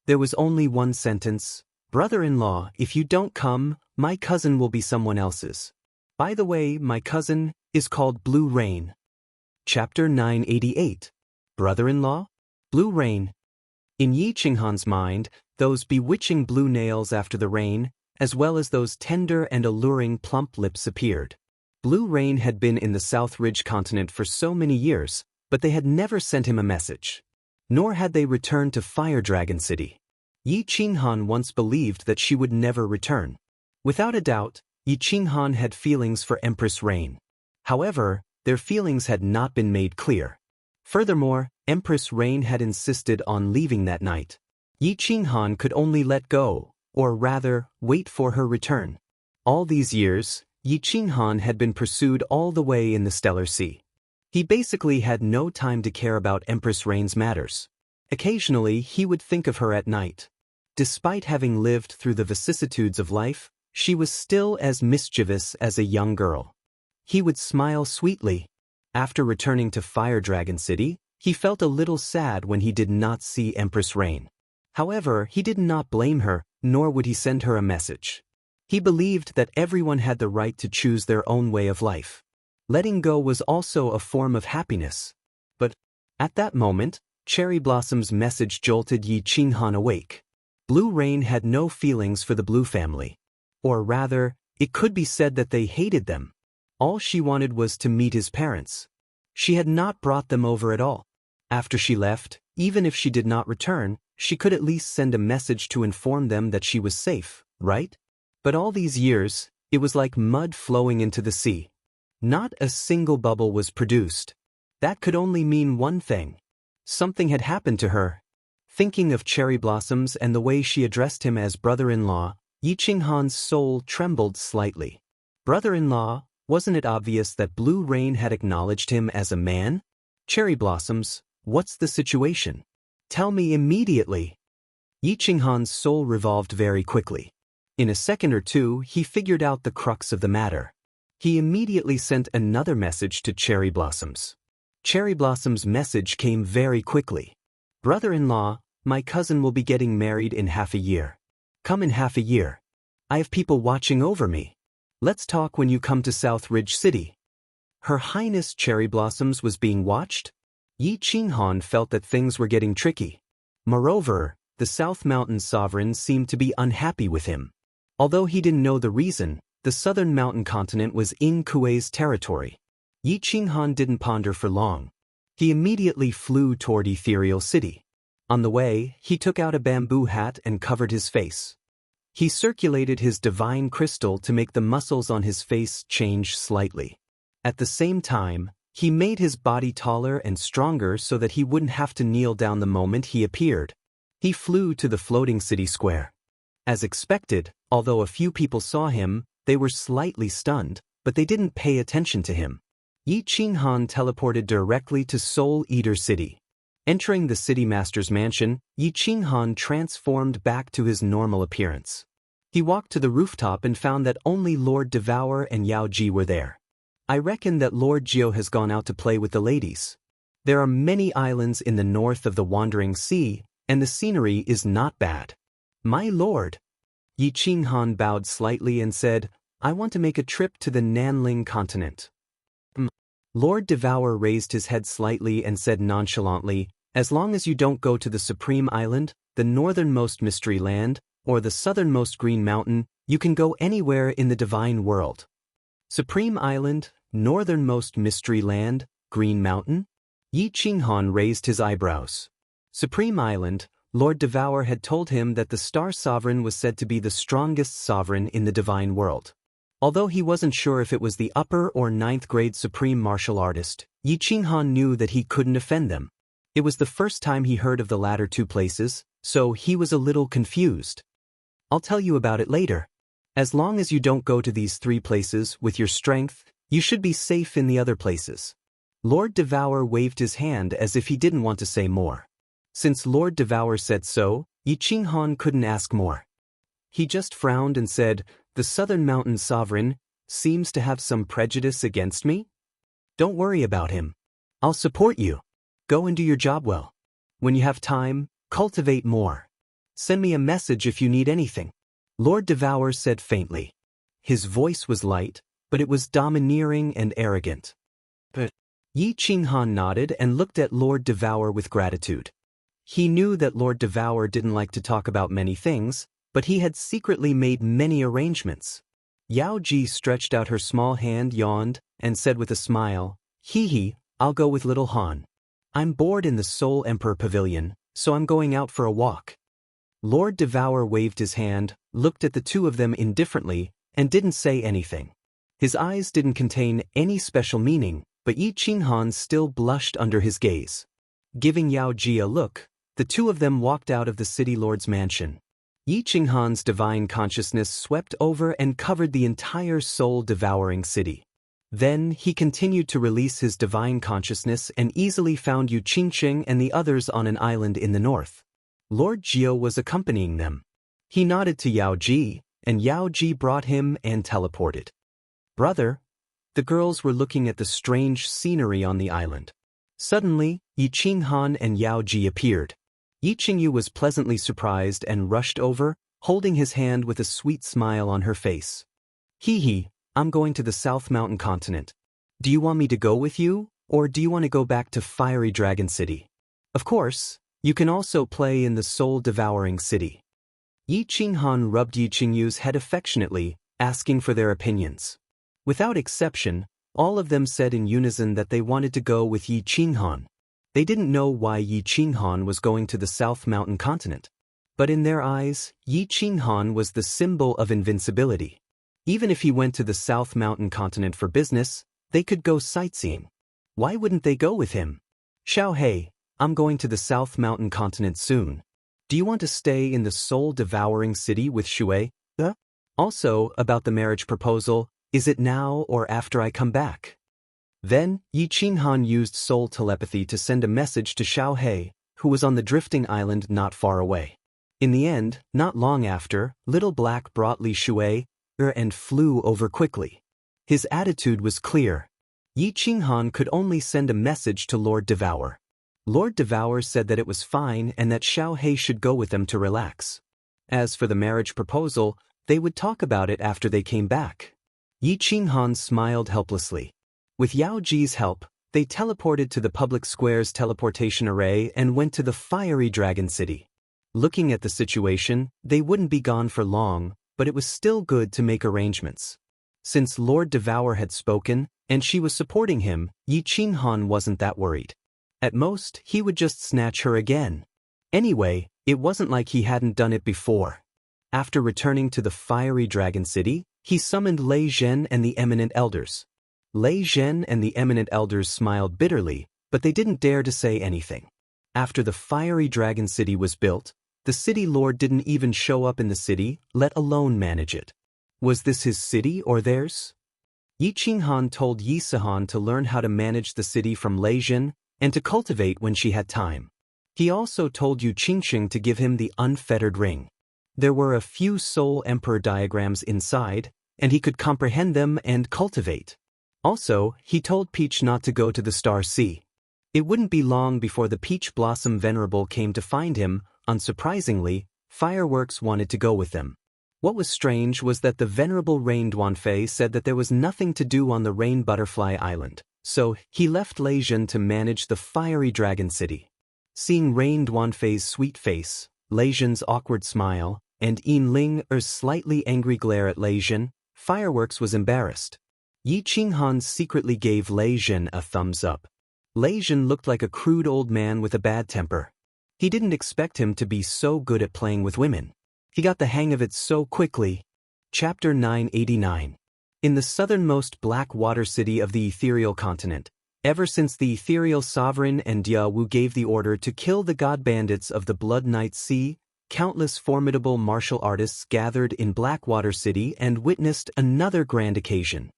There was only one sentence: "Brother-in-law, if you don't come, my cousin will be someone else's. By the way, my cousin is called Blue Rain." Chapter 988. Brother-in-law? Blue Rain. In Yi Qinghan's mind, those bewitching blue nails after the rain, as well as those tender and alluring plump lips appeared. Blue Rain had been in the South Ridge continent for so many years, but they had never sent him a message. Nor had they returned to Fire Dragon City. Yi Qinghan once believed that she would never return. Without a doubt, Yi Qinghan had feelings for Empress Rain. However, their feelings had not been made clear. Furthermore, Empress Rain had insisted on leaving that night. Yi Qinghan could only let go, or rather, wait for her return. All these years, Yi Qinghan had been pursued all the way in the Stellar Sea. He basically had no time to care about Empress Rain's matters. Occasionally, he would think of her at night. Despite having lived through the vicissitudes of life, she was still as mischievous as a young girl. He would smile sweetly. After returning to Fire Dragon City, he felt a little sad when he did not see Empress Rain. However, he did not blame her, nor would he send her a message. He believed that everyone had the right to choose their own way of life. Letting go was also a form of happiness. But, at that moment, Cherry Blossom's message jolted Yi Qinghan awake. Blue Rain had no feelings for the Blue family. Or rather, it could be said that they hated them. All she wanted was to meet his parents. She had not brought them over at all. After she left, even if she did not return, she could at least send a message to inform them that she was safe, right? But all these years, it was like mud flowing into the sea. Not a single bubble was produced. That could only mean one thing. Something had happened to her. Thinking of Cherry Blossoms and the way she addressed him as brother-in-law, Yi Qinghan's soul trembled slightly. Brother-in-law, wasn't it obvious that Blue Rain had acknowledged him as a man? Cherry Blossoms, what's the situation? Tell me immediately. Yi Qinghan's soul revolved very quickly. In a second or two, he figured out the crux of the matter. He immediately sent another message to Cherry Blossoms. Cherry Blossom's message came very quickly. Brother-in-law, my cousin will be getting married in half a year. Come in half a year. I have people watching over me. Let's talk when you come to South Ridge City. Her Highness Cherry Blossoms was being watched? Yi Qinghan felt that things were getting tricky. Moreover, the South Mountain Sovereign seemed to be unhappy with him. Although he didn't know the reason, the Southern Mountain Continent was in Kuei's territory. Yi Qinghan didn't ponder for long. He immediately flew toward Ethereal City. On the way, he took out a bamboo hat and covered his face. He circulated his divine crystal to make the muscles on his face change slightly. At the same time, he made his body taller and stronger so that he wouldn't have to kneel down the moment he appeared. He flew to the floating city square. As expected, although a few people saw him, they were slightly stunned, but they didn't pay attention to him. Yi Qinghan teleported directly to Soul Eater City. Entering the city master's mansion, Yi Qinghan transformed back to his normal appearance. He walked to the rooftop and found that only Lord Devour and Yao Ji were there. I reckon that Lord Jiao has gone out to play with the ladies. There are many islands in the north of the Wandering Sea, and the scenery is not bad. My lord. Yi Qinghan bowed slightly and said, I want to make a trip to the Nanling continent. Lord Devour raised his head slightly and said nonchalantly, as long as you don't go to the Supreme Island, the northernmost Mystery Land, or the southernmost Green Mountain, you can go anywhere in the divine world. Supreme Island, northernmost Mystery Land, Green Mountain? Yi Qinghan raised his eyebrows. Supreme Island, Lord Devour had told him that the Star Sovereign was said to be the strongest sovereign in the divine world. Although he wasn't sure if it was the upper or ninth grade supreme martial artist, Yi Qinghan knew that he couldn't offend them. It was the first time he heard of the latter two places, so he was a little confused. I'll tell you about it later. As long as you don't go to these 3 places with your strength, you should be safe in the other places. Lord Devour waved his hand as if he didn't want to say more. Since Lord Devour said so, Yi Qinghan couldn't ask more. He just frowned and said, "The Southern Mountain Sovereign seems to have some prejudice against me? Don't worry about him. I'll support you. Go and do your job well. When you have time, cultivate more. Send me a message if you need anything." Lord Devour said faintly. His voice was light, but it was domineering and arrogant. But Yi Qinghan nodded and looked at Lord Devour with gratitude. He knew that Lord Devour didn't like to talk about many things, but he had secretly made many arrangements. Yao Ji stretched out her small hand, yawned, and said with a smile, "Hee hee, I'll go with little Han. I'm bored in the Soul Emperor Pavilion, so I'm going out for a walk." Lord Devour waved his hand, looked at the 2 of them indifferently, and didn't say anything. His eyes didn't contain any special meaning, but Yi Qinghan still blushed under his gaze. Giving Yao Ji a look, the 2 of them walked out of the city lord's mansion. Yi Qinghan's divine consciousness swept over and covered the entire soul-devouring city. Then he continued to release his divine consciousness and easily found Yu Qingqing and the others on an island in the north. Lord Jiao was accompanying them. He nodded to Yao Ji, and Yao Ji brought him and teleported. "Brother." The girls were looking at the strange scenery on the island. Suddenly, Yi Qinghan and Yao Ji appeared. Yi Qingyu was pleasantly surprised and rushed over, holding his hand with a sweet smile on her face. "Hee hee, I'm going to the South Mountain continent. Do you want me to go with you, or do you want to go back to Fiery Dragon City? Of course, you can also play in the soul-devouring city." Yi Qinghan rubbed Yi Qingyu's head affectionately, asking for their opinions. Without exception, all of them said in unison that they wanted to go with Yi Qinghan. They didn't know why Yi Qinghan was going to the South Mountain continent. But in their eyes, Yi Qinghan was the symbol of invincibility. Even if he went to the South Mountain continent for business, they could go sightseeing. Why wouldn't they go with him? "Xiao Hei, I'm going to the South Mountain continent soon. Do you want to stay in the soul-devouring city with Shui? Also, about the marriage proposal, is it now or after I come back?" Then, Yi Qinghan used soul telepathy to send a message to Xiao Hei, who was on the drifting island not far away. In the end, not long after, Little Black brought Li Shui and flew over quickly. His attitude was clear. Yi Qinghan could only send a message to Lord Devour. Lord Devour said that it was fine and that Xiao Hei should go with them to relax. As for the marriage proposal, they would talk about it after they came back. Yi Qinghan smiled helplessly. With Yao Ji's help, they teleported to the public square's teleportation array and went to the Fiery Dragon City. Looking at the situation, they wouldn't be gone for long, but it was still good to make arrangements. Since Lord Devour had spoken, and she was supporting him, Yi Qinghan wasn't that worried. At most, he would just snatch her again. Anyway, it wasn't like he hadn't done it before. After returning to the Fiery Dragon City, he summoned Lei Zhen and the Eminent Elders. Lei Zhen and the Eminent Elders smiled bitterly, but they didn't dare to say anything. After the Fiery Dragon City was built, the city lord didn't even show up in the city, let alone manage it. Was this his city or theirs? Yi Qinghan told Yi Sihan to learn how to manage the city from Lei Zhen and to cultivate when she had time. He also told Yu Qingqing to give him the unfettered ring. There were a few Soul Emperor diagrams inside, and he could comprehend them and cultivate. Also, he told Peach not to go to the Star Sea. It wouldn't be long before the Peach Blossom Venerable came to find him. Unsurprisingly, Fireworks wanted to go with them. What was strange was that the Venerable Rain Duanfei said that there was nothing to do on the Rain Butterfly Island, so he left Lei Zhen to manage the Fiery Dragon City. Seeing Rain Duanfei's sweet face, Lei Zhen's awkward smile, and Yin Ling's slightly angry glare at Lei Zhen, Fireworks was embarrassed. Yi Qinghan secretly gave Lei Zhen a thumbs up. Lei Zhen looked like a crude old man with a bad temper. He didn't expect him to be so good at playing with women. He got the hang of it so quickly. Chapter 989. In the southernmost black water city of the ethereal continent, ever since the ethereal sovereign and Dia Wu gave the order to kill the god bandits of the Blood Night Sea, countless formidable martial artists gathered in Blackwater City and witnessed another grand occasion.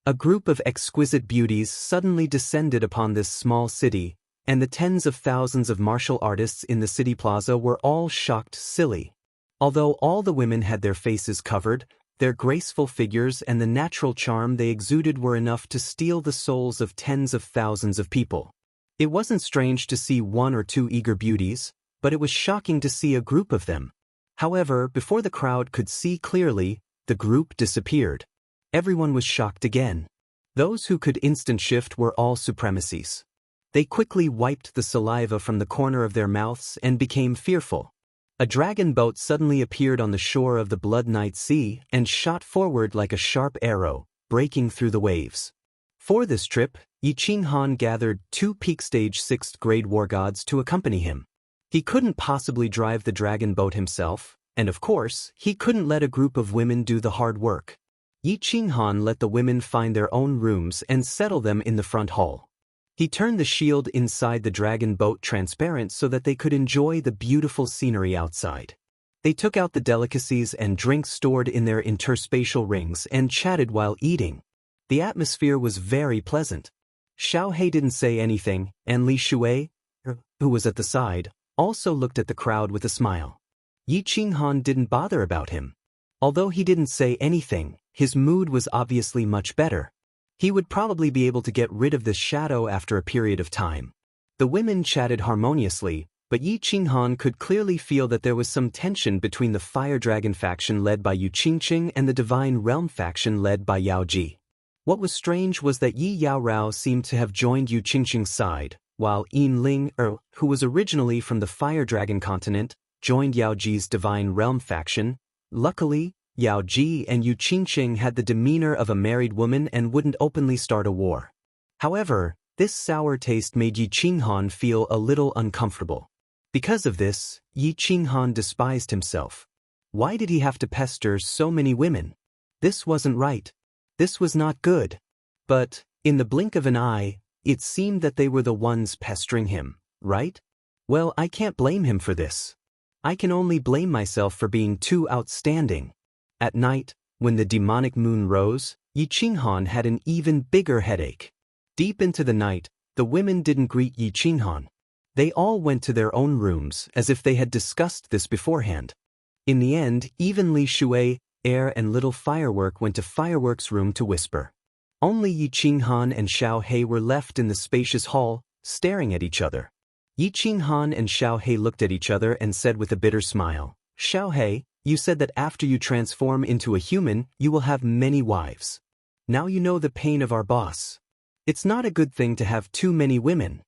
A group of exquisite beauties suddenly descended upon this small city, and the tens of thousands of martial artists in the city plaza were all shocked silly. Although all the women had their faces covered, their graceful figures and the natural charm they exuded were enough to steal the souls of tens of thousands of people. It wasn't strange to see one or two eager beauties, but it was shocking to see a group of them. However, before the crowd could see clearly, the group disappeared. Everyone was shocked again. Those who could instant shift were all supremacies. They quickly wiped the saliva from the corner of their mouths and became fearful. A dragon boat suddenly appeared on the shore of the Blood Night Sea and shot forward like a sharp arrow, breaking through the waves. For this trip, Yi Qinghan gathered 2 peak stage 6th grade war gods to accompany him. He couldn't possibly drive the dragon boat himself, and of course, he couldn't let a group of women do the hard work. Yi Qinghan let the women find their own rooms and settle them in the front hall. He turned the shield inside the dragon boat transparent so that they could enjoy the beautiful scenery outside. They took out the delicacies and drinks stored in their interspatial rings and chatted while eating. The atmosphere was very pleasant. Xiao He didn't say anything, and Li Shui, who was at the side, also looked at the crowd with a smile. Yi Qinghan didn't bother about him. Although he didn't say anything, his mood was obviously much better. He would probably be able to get rid of this shadow after a period of time. The women chatted harmoniously, but Yi Qinghan could clearly feel that there was some tension between the Fire Dragon faction led by Yu Qingqing and the Divine Realm faction led by Yao Ji. What was strange was that Yi Yaorao seemed to have joined Yu Qingqing's side, while Yin Ling, who was originally from the Fire Dragon continent, joined Yao Ji's Divine Realm faction. Luckily, Yao Ji and Yu Qingqing had the demeanor of a married woman and wouldn't openly start a war. However, this sour taste made Yi Qinghan feel a little uncomfortable. Because of this, Yi Qinghan despised himself. Why did he have to pester so many women? This wasn't right. This was not good. But, in the blink of an eye, it seemed that they were the ones pestering him, right? Well, I can't blame him for this. I can only blame myself for being too outstanding. At night, when the demonic moon rose, Yi Qinghan had an even bigger headache. Deep into the night, the women didn't greet Yi Qinghan. They all went to their own rooms as if they had discussed this beforehand. In the end, even Li Shui, Air and Little Firework went to Firework's room to whisper. Only Yi Qinghan and Xiao He were left in the spacious hall, staring at each other. Yi Qinghan and Xiao He looked at each other and said with a bitter smile, "Xiao He, you said that after you transform into a human, you will have many wives. Now you know the pain of our boss. It's not a good thing to have too many women."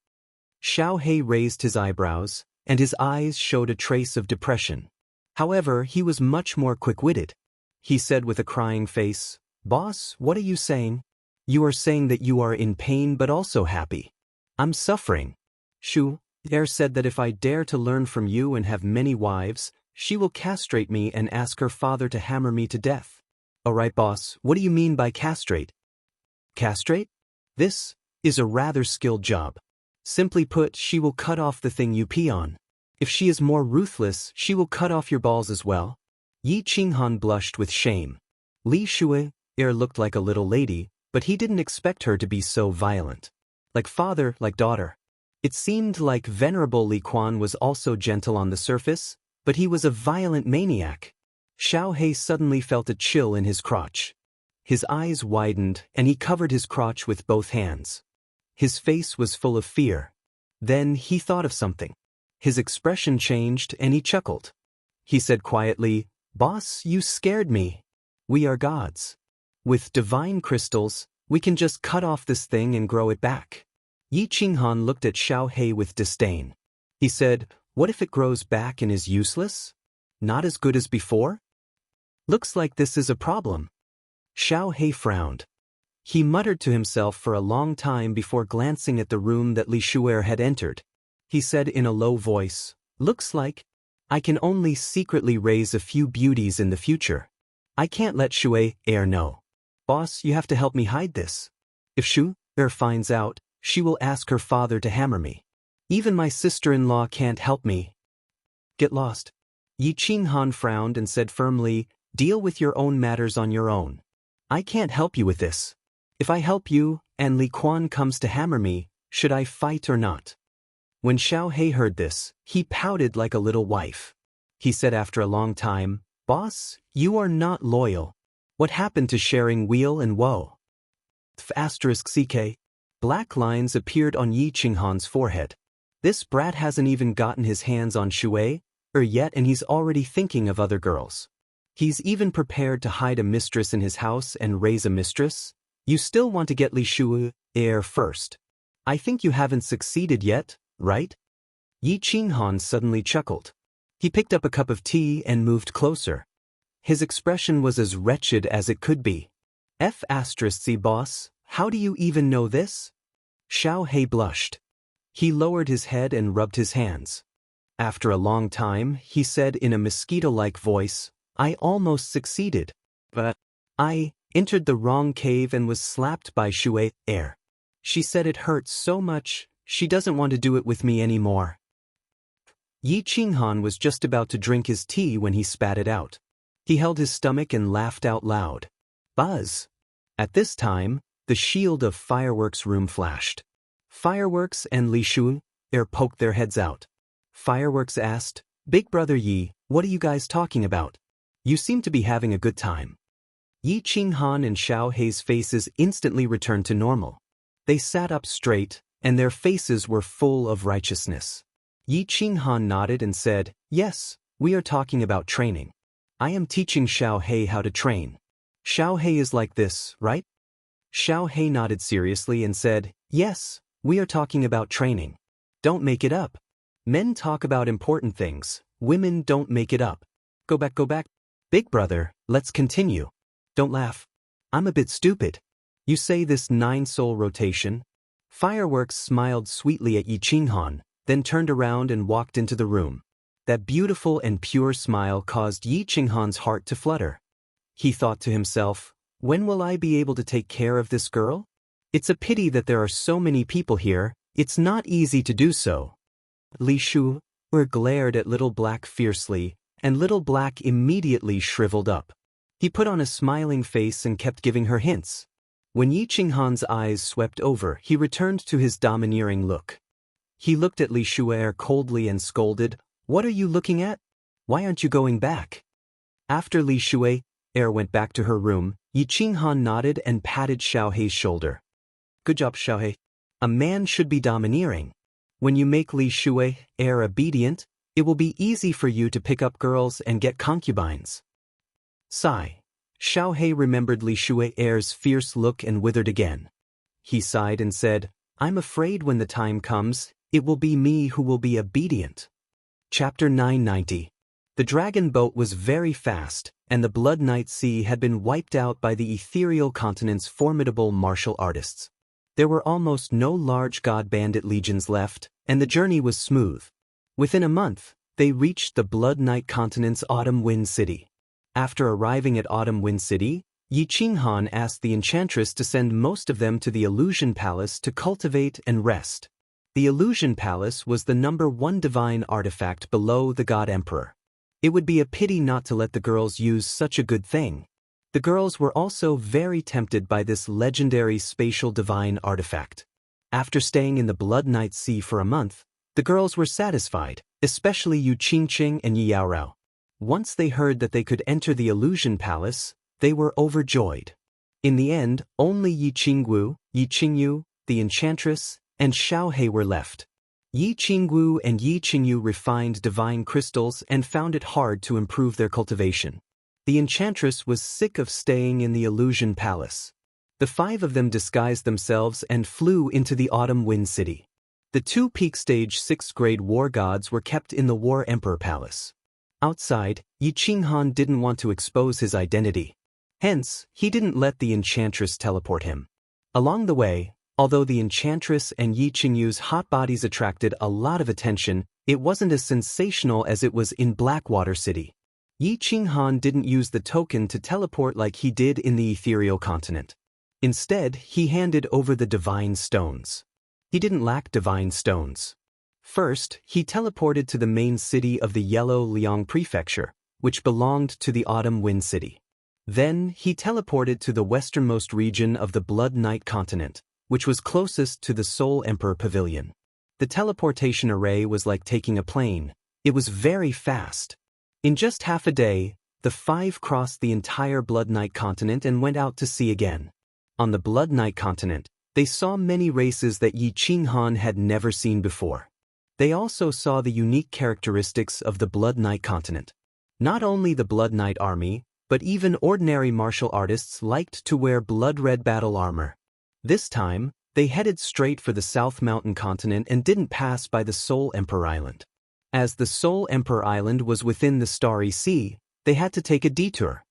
Xiao He raised his eyebrows, and his eyes showed a trace of depression. However, he was much more quick-witted. He said with a crying face, "Boss, what are you saying? You are saying that you are in pain but also happy. I'm suffering." Shu Air said that if I dare to learn from you and have many wives, she will castrate me and ask her father to hammer me to death. Alright boss, what do you mean by castrate? Castrate? This is a rather skilled job. Simply put, she will cut off the thing you pee on. If she is more ruthless, she will cut off your balls as well. Yi Qinghan blushed with shame. Li Shui looked like a little lady, but he didn't expect her to be so violent. Like father, like daughter. It seemed like Venerable Li Quan was also gentle on the surface, but he was a violent maniac. Xiao He suddenly felt a chill in his crotch. His eyes widened, and he covered his crotch with both hands. His face was full of fear. Then he thought of something. His expression changed, and he chuckled. He said quietly, "Boss, you scared me. We are gods. With divine crystals, we can just cut off this thing and grow it back." Yi Qinghan looked at Xiao He with disdain. He said, "What if it grows back and is useless? Not as good as before? Looks like this is a problem." Xiao He frowned. He muttered to himself for a long time before glancing at the room that Li Shuer had entered. He said in a low voice, "Looks like I can only secretly raise a few beauties in the future. I can't let Shuer know. Boss, you have to help me hide this. If Shuer finds out, she will ask her father to hammer me. Even my sister-in-law can't help me." Get lost. Yi Qinghan frowned and said firmly, "Deal with your own matters on your own. I can't help you with this. If I help you, and Li Quan comes to hammer me, should I fight or not?" When Xiao He heard this, he pouted like a little wife. He said after a long time, "Boss, you are not loyal. What happened to sharing weal and woe?" *CK. Black lines appeared on Yi Qinghan's forehead. This brat hasn't even gotten his hands on Shui yet, and he's already thinking of other girls. He's even prepared to hide a mistress in his house and raise a mistress. You still want to get Li Shui first. I think you haven't succeeded yet, right? Yi Qinghan suddenly chuckled. He picked up a cup of tea and moved closer. His expression was as wretched as it could be. "C boss, how do you even know this?" Xiao He blushed. He lowered his head and rubbed his hands. After a long time, he said in a mosquito-like voice, "I almost succeeded. But I entered the wrong cave and was slapped by Shui. She said it hurt so much, she doesn't want to do it with me anymore." Yi Qinghan was just about to drink his tea when he spat it out. He held his stomach and laughed out loud. Buzz! At this time, the shield of Fireworks' room flashed. Fireworks and Li Shui poked their heads out. Fireworks asked, "Big brother Yi, what are you guys talking about? You seem to be having a good time." Yi Qinghan and Xiao He's faces instantly returned to normal. They sat up straight, and their faces were full of righteousness. Yi Qinghan nodded and said, "Yes, we are talking about training. I am teaching Xiao He how to train. Xiao He is like this, right?" Xiao He nodded seriously and said, "Yes, we are talking about training. Don't make it up. Men talk about important things, women don't make it up. Go back, go back. Big brother, let's continue. Don't laugh. I'm a bit stupid. You say this 9-soul rotation?" Fireworks smiled sweetly at Yi Qinghan, then turned around and walked into the room. That beautiful and pure smile caused Yi Qinghan's heart to flutter. He thought to himself, "When will I be able to take care of this girl? It's a pity that there are so many people here, it's not easy to do so." Li Shui glared at Little Black fiercely, and Little Black immediately shriveled up. He put on a smiling face and kept giving her hints. When Yi Qinghan's eyes swept over, he returned to his domineering look. He looked at Li Shui coldly and scolded, "What are you looking at? Why aren't you going back?" After Li Shui went back to her room, Yi Qinghan nodded and patted Xiao He's shoulder. "Good job, Xiao He. A man should be domineering. When you make Li Shui obedient, it will be easy for you to pick up girls and get concubines." Sigh. Xiao He remembered Li Shui's fierce look and withered again. He sighed and said, "I'm afraid when the time comes, it will be me who will be obedient." Chapter 990. The dragon boat was very fast, and the Blood Night Sea had been wiped out by the ethereal continent's formidable martial artists. There were almost no large god bandit legions left, and the journey was smooth. Within a month, they reached the Blood Night continent's Autumn Wind City. After arriving at Autumn Wind City, Yi Qinghan asked the enchantress to send most of them to the Illusion Palace to cultivate and rest. The Illusion Palace was the #1 divine artifact below the God Emperor. It would be a pity not to let the girls use such a good thing. The girls were also very tempted by this legendary spatial divine artifact. After staying in the Blood Night Sea for a month, the girls were satisfied, especially Yu Qingqing and Yi Yaorao. Once they heard that they could enter the Illusion Palace, they were overjoyed. In the end, only Yi Qingwu, Yi Qingyu, the enchantress, and Xiao He were left. Yi Qingwu and Yi Qingyu refined divine crystals and found it hard to improve their cultivation. The enchantress was sick of staying in the Illusion Palace. The 5 of them disguised themselves and flew into the Autumn Wind City. The 2 peak stage 6th grade war gods were kept in the War Emperor Palace. Outside, Yi Qinghan didn't want to expose his identity. Hence, he didn't let the enchantress teleport him. Along the way, although the enchantress and Yi Qingyu's hot bodies attracted a lot of attention, it wasn't as sensational as it was in Blackwater City. Yi Qinghan didn't use the token to teleport like he did in the ethereal continent. Instead, he handed over the divine stones. He didn't lack divine stones. First, he teleported to the main city of the Yellow Liang Prefecture, which belonged to the Autumn Wind City. Then, he teleported to the westernmost region of the Blood Night continent, which was closest to the Soul Emperor Pavilion. The teleportation array was like taking a plane. It was very fast. In just half a day, the five crossed the entire Blood Night continent and went out to sea again. On the Blood Night continent, they saw many races that Yi Qinghan had never seen before. They also saw the unique characteristics of the Blood Night continent. Not only the Blood Night army, but even ordinary martial artists liked to wear blood-red battle armor. This time, they headed straight for the South Mountain continent and didn't pass by the Soul Emperor Island. As the Soul Emperor Island was within the Starry Sea, they had to take a detour.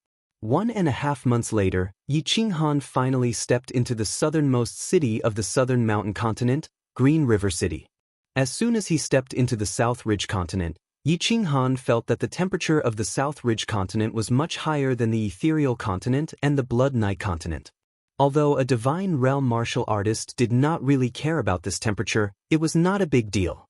1.5 months later, Yi Qinghan finally stepped into the southernmost city of the Southern Mountain continent, Green River City. As soon as he stepped into the South Ridge continent, Yi Qinghan felt that the temperature of the South Ridge continent was much higher than the Ethereal continent and the Blood Night continent. Although a Divine Realm martial artist did not really care about this temperature, it was not a big deal.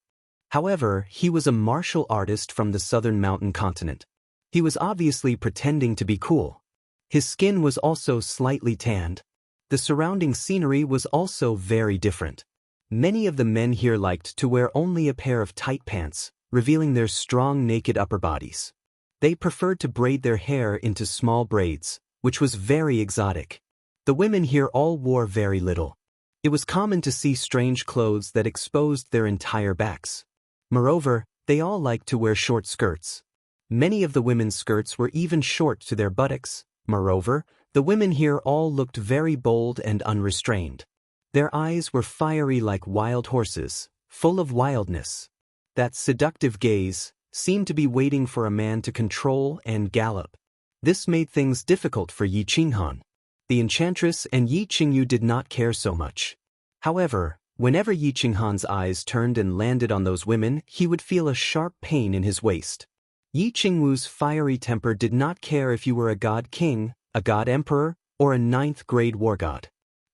However, he was a martial artist from the Southern Mountain continent. He was obviously pretending to be cool. His skin was also slightly tanned. The surrounding scenery was also very different. Many of the men here liked to wear only a pair of tight pants, revealing their strong naked upper bodies. They preferred to braid their hair into small braids, which was very exotic. The women here all wore very little. It was common to see strange clothes that exposed their entire backs. Moreover, they all liked to wear short skirts. Many of the women's skirts were even short to their buttocks. Moreover, the women here all looked very bold and unrestrained. Their eyes were fiery like wild horses, full of wildness. That seductive gaze seemed to be waiting for a man to control and gallop. This made things difficult for Yi Qinghan. The Enchantress and Yi Qingyu did not care so much. However, whenever Yi Qinghan's eyes turned and landed on those women, he would feel a sharp pain in his waist. Yi Qingwu's fiery temper did not care if you were a god king, a god emperor, or a 9th-grade war god.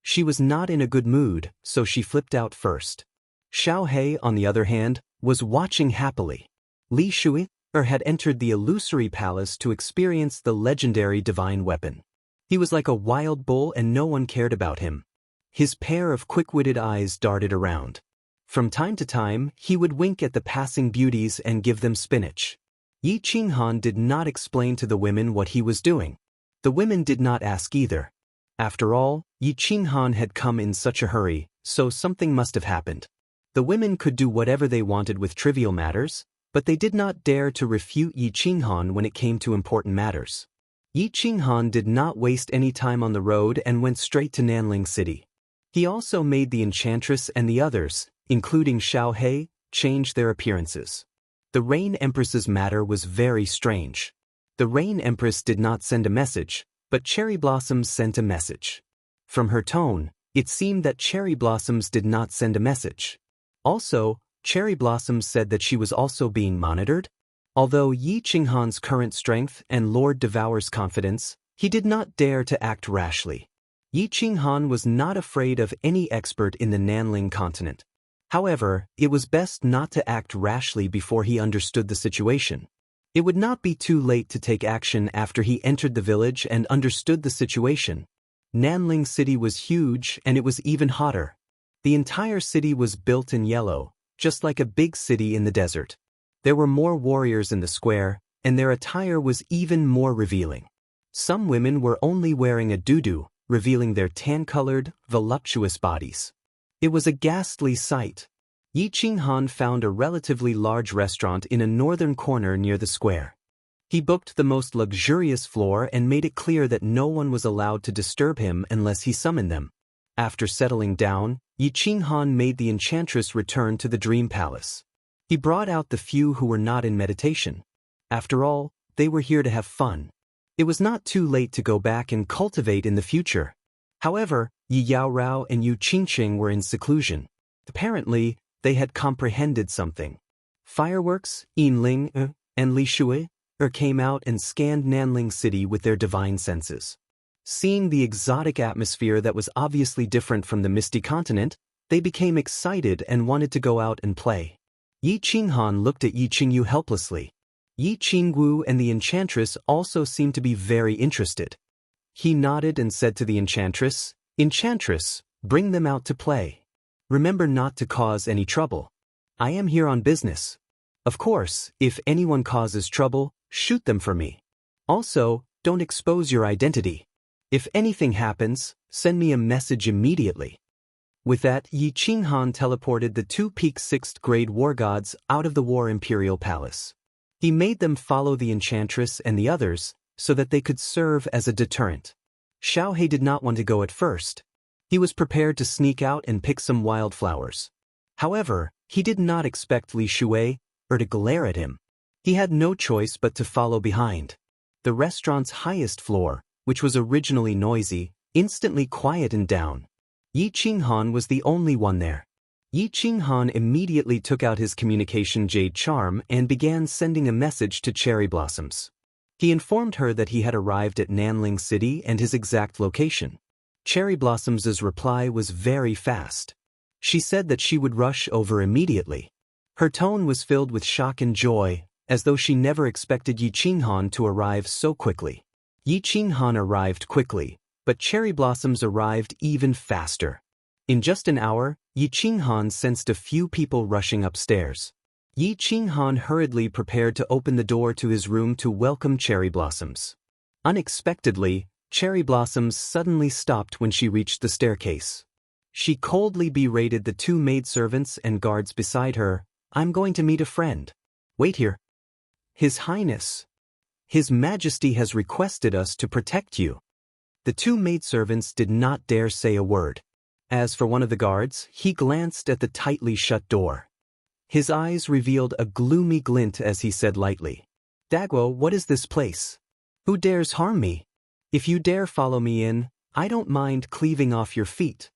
She was not in a good mood, so she flipped out first. Xiao He, on the other hand, was watching happily. Li Shui had entered the illusory palace to experience the legendary divine weapon. He was like a wild bull and no one cared about him. His pair of quick-witted eyes darted around. From time to time, he would wink at the passing beauties and give them spinach. Yi Qinghan did not explain to the women what he was doing. The women did not ask either. After all, Yi Qinghan had come in such a hurry, so something must have happened. The women could do whatever they wanted with trivial matters, but they did not dare to refute Yi Qinghan when it came to important matters. Yi Qinghan did not waste any time on the road and went straight to Nanling City. He also made the Enchantress and the others, including Xiao He, change their appearances. The Rain Empress's matter was very strange. The Rain Empress did not send a message, but Cherry Blossoms sent a message. From her tone, it seemed that Cherry Blossoms did not send a message. Also, Cherry Blossoms said that she was also being monitored. Although Yi Qinghan's current strength and Lord Devour's confidence, he did not dare to act rashly. Yi Qinghan was not afraid of any expert in the Nanling continent. However, it was best not to act rashly before he understood the situation. It would not be too late to take action after he entered the village and understood the situation. Nanling City was huge and it was even hotter. The entire city was built in yellow, just like a big city in the desert. There were more warriors in the square, and their attire was even more revealing. Some women were only wearing a dudu, revealing their tan-colored, voluptuous bodies. It was a ghastly sight. Yi Qinghan found a relatively large restaurant in a northern corner near the square. He booked the most luxurious floor and made it clear that no one was allowed to disturb him unless he summoned them. After settling down, Yi Qinghan made the Enchantress return to the Dream Palace. He brought out the few who were not in meditation. After all, they were here to have fun. It was not too late to go back and cultivate in the future. However, Yi Yaorao and Yu Qingqing were in seclusion. Apparently, they had comprehended something. Fireworks, Yinling, and Li Shui came out and scanned Nanling City with their divine senses. Seeing the exotic atmosphere that was obviously different from the Misty Continent, they became excited and wanted to go out and play. Yi Qinghan looked at Yi Qingyu helplessly. Yi Qingwu and the enchantress also seemed to be very interested. He nodded and said to the enchantress, "Enchantress, bring them out to play. Remember not to cause any trouble. I am here on business. Of course, if anyone causes trouble, shoot them for me. Also, don't expose your identity. If anything happens, send me a message immediately." With that, Yi Qinghan teleported the two peak 6th grade war gods out of the War Imperial Palace. He made them follow the enchantress and the others, so that they could serve as a deterrent. Xiaohe did not want to go at first. He was prepared to sneak out and pick some wildflowers. However, he did not expect Li Shui to glare at him. He had no choice but to follow behind. The restaurant's highest floor, which was originally noisy, instantly quietened down. Yi Qinghan was the only one there. Yi Qinghan immediately took out his communication jade charm and began sending a message to Cherry Blossoms. He informed her that he had arrived at Nanling City and his exact location. Cherry Blossoms's reply was very fast. She said that she would rush over immediately. Her tone was filled with shock and joy, as though she never expected Yi Qinghan to arrive so quickly. Yi Qinghan arrived quickly, but Cherry Blossoms arrived even faster. In just an hour, Yi Qinghan sensed a few people rushing upstairs. Yi Qinghan hurriedly prepared to open the door to his room to welcome Cherry Blossoms. Unexpectedly, Cherry Blossoms suddenly stopped when she reached the staircase. She coldly berated the two maidservants and guards beside her. "I'm going to meet a friend. Wait here. His Highness. His Majesty has requested us to protect you." The two maidservants did not dare say a word. As for one of the guards, he glanced at the tightly shut door. His eyes revealed a gloomy glint as he said lightly, "Daguo, what is this place? Who dares harm me? If you dare follow me in, I don't mind cleaving off your feet."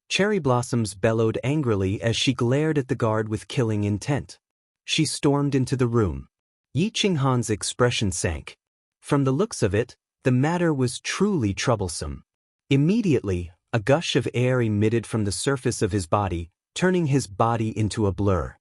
Cherry Blossoms bellowed angrily as she glared at the guard with killing intent. She stormed into the room. Yi Qinghan's expression sank. From the looks of it, the matter was truly troublesome. Immediately, a gush of air emitted from the surface of his body, turning his body into a blur.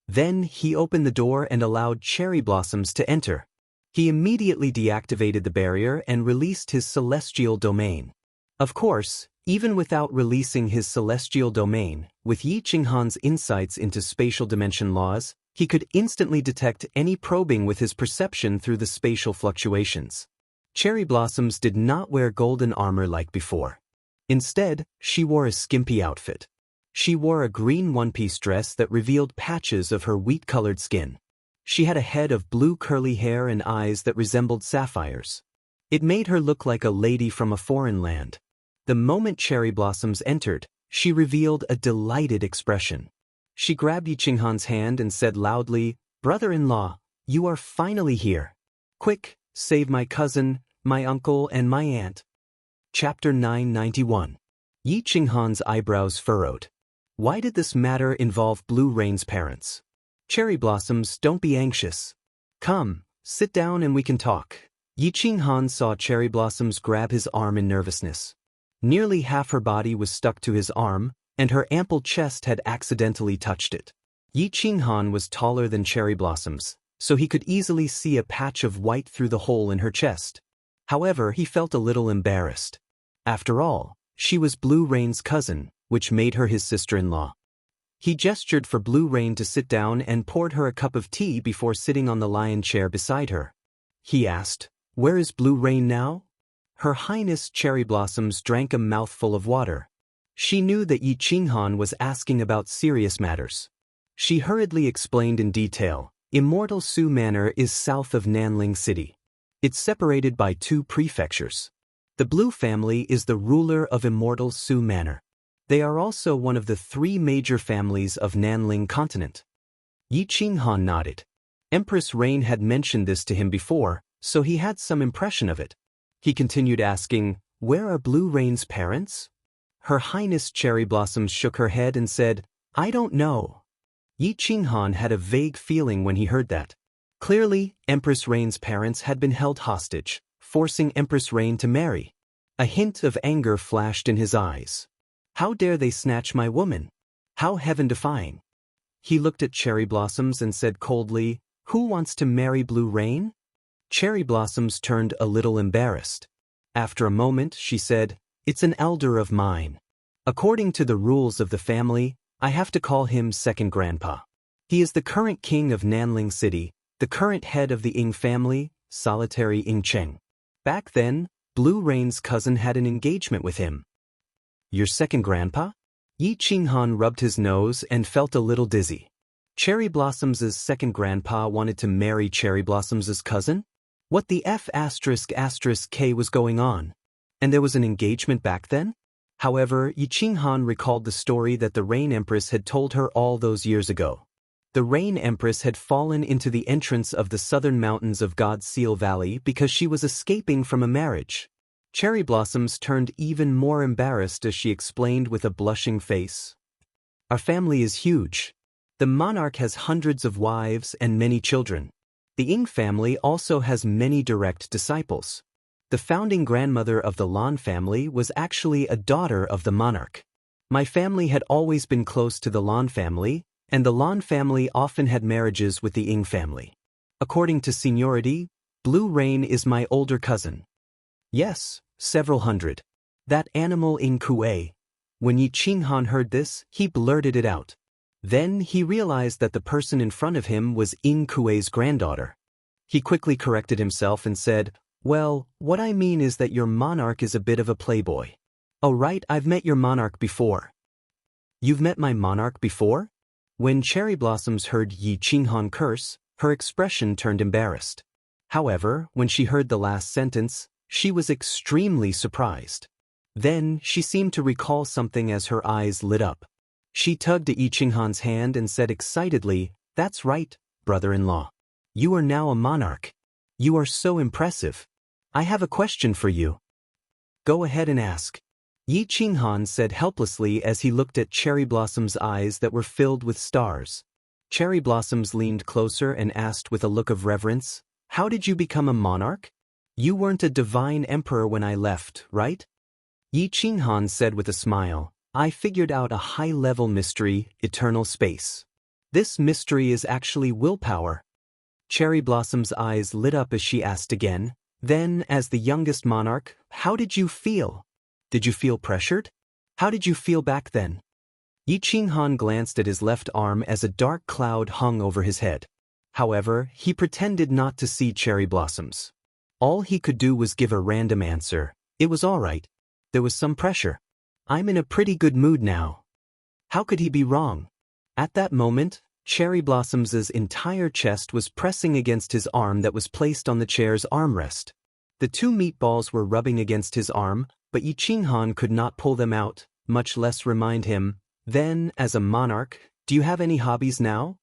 Then he opened the door and allowed Cherry Blossoms to enter. He immediately deactivated the barrier and released his celestial domain. Of course, even without releasing his celestial domain, with Yi Qinghan's insights into spatial dimension laws, he could instantly detect any probing with his perception through the spatial fluctuations. Cherry Blossoms did not wear golden armor like before. Instead, she wore a skimpy outfit. She wore a green one-piece dress that revealed patches of her wheat-colored skin. She had a head of blue curly hair and eyes that resembled sapphires. It made her look like a lady from a foreign land. The moment Cherry Blossoms entered, she revealed a delighted expression. She grabbed Yi Qinghan's hand and said loudly, "Brother-in-law, you are finally here. Quick, save my cousin, my uncle, and my aunt." Chapter 991. Yi Qinghan's eyebrows furrowed. Why did this matter involve Blue Rain's parents? Cherry Blossoms, don't be anxious. Come, sit down and we can talk. Yi Qinghan saw Cherry Blossoms grab his arm in nervousness. Nearly half her body was stuck to his arm, and her ample chest had accidentally touched it. Yi Qinghan was taller than Cherry Blossoms, so he could easily see a patch of white through the hole in her chest. However, he felt a little embarrassed. After all, she was Blue Rain's cousin, which made her his sister-in-law. He gestured for Blue Rain to sit down and poured her a cup of tea before sitting on the lion chair beside her. He asked, "Where is Blue Rain now?" Her Highness Cherry Blossoms drank a mouthful of water. She knew that Yi Qinghan was asking about serious matters. She hurriedly explained in detail, Immortal Su Manor is south of Nanling City. It's separated by 2 prefectures. The Blue family is the ruler of Immortal Su Manor. They are also one of the 3 major families of Nanling Continent. Yi Qinghan nodded. Empress Rain had mentioned this to him before, so he had some impression of it. He continued asking, "Where are Blue Rain's parents?" Her Highness Cherry Blossoms shook her head and said, "I don't know." Yi Qinghan had a vague feeling when he heard that. Clearly, Empress Rain's parents had been held hostage, forcing Empress Rain to marry. A hint of anger flashed in his eyes. How dare they snatch my woman? How heaven-defying. He looked at Cherry Blossoms and said coldly, "Who wants to marry Blue Rain?" Cherry Blossoms turned a little embarrassed. After a moment, she said, "It's an elder of mine. According to the rules of the family, I have to call him second grandpa. He is the current king of Nanling City, the current head of the Ying family, solitary Ying Cheng. Back then, Blue Rain's cousin had an engagement with him." "Your second grandpa?" Yi Qinghan rubbed his nose and felt a little dizzy. Cherry Blossom's second grandpa wanted to marry Cherry Blossom's cousin? What the F***K was going on? And there was an engagement back then? However, Yi Qinghan recalled the story that the Rain Empress had told her all those years ago. The Rain Empress had fallen into the entrance of the southern mountains of God's Seal Valley because she was escaping from a marriage. Cherry Blossoms turned even more embarrassed as she explained with a blushing face. "Our family is huge. The monarch has hundreds of wives and many children. The Ying family also has many direct disciples. The founding grandmother of the Lan family was actually a daughter of the monarch. My family had always been close to the Lan family, and the Lan family often had marriages with the Ying family. According to seniority, Blue Rain is my older cousin. Yes, several hundred. That animal Ying Kuei." When Yi Qinghan heard this, he blurted it out. Then he realized that the person in front of him was Ying Kuei's granddaughter. He quickly corrected himself and said, "Well, what I mean is that your monarch is a bit of a playboy." "Oh right, I've met your monarch before." "You've met my monarch before?" When Cherry Blossoms heard Yi Qinghan curse, her expression turned embarrassed. However, when she heard the last sentence, she was extremely surprised. Then she seemed to recall something as her eyes lit up. She tugged at Yi Qinghan's hand and said excitedly, "That's right, brother-in-law. You are now a monarch. You are so impressive. I have a question for you." "Go ahead and ask." Yi Qinghan said helplessly as he looked at Cherry Blossom's eyes that were filled with stars. Cherry Blossoms leaned closer and asked with a look of reverence, "How did you become a monarch? You weren't a divine emperor when I left, right?" Yi Qinghan said with a smile, "I figured out a high-level mystery, eternal space. This mystery is actually willpower." Cherry Blossom's eyes lit up as she asked again, "Then, as the youngest monarch, how did you feel? Did you feel pressured? How did you feel back then?" Yi Qinghan glanced at his left arm as a dark cloud hung over his head. However, he pretended not to see Cherry Blossoms. All he could do was give a random answer. It was all right. There was some pressure. "I'm in a pretty good mood now." How could he be wrong? At that moment, Cherry Blossom's entire chest was pressing against his arm that was placed on the chair's armrest. The two meatballs were rubbing against his arm, but Yi Qinghan could not pull them out, much less remind him. "Then, as a monarch, do you have any hobbies now?"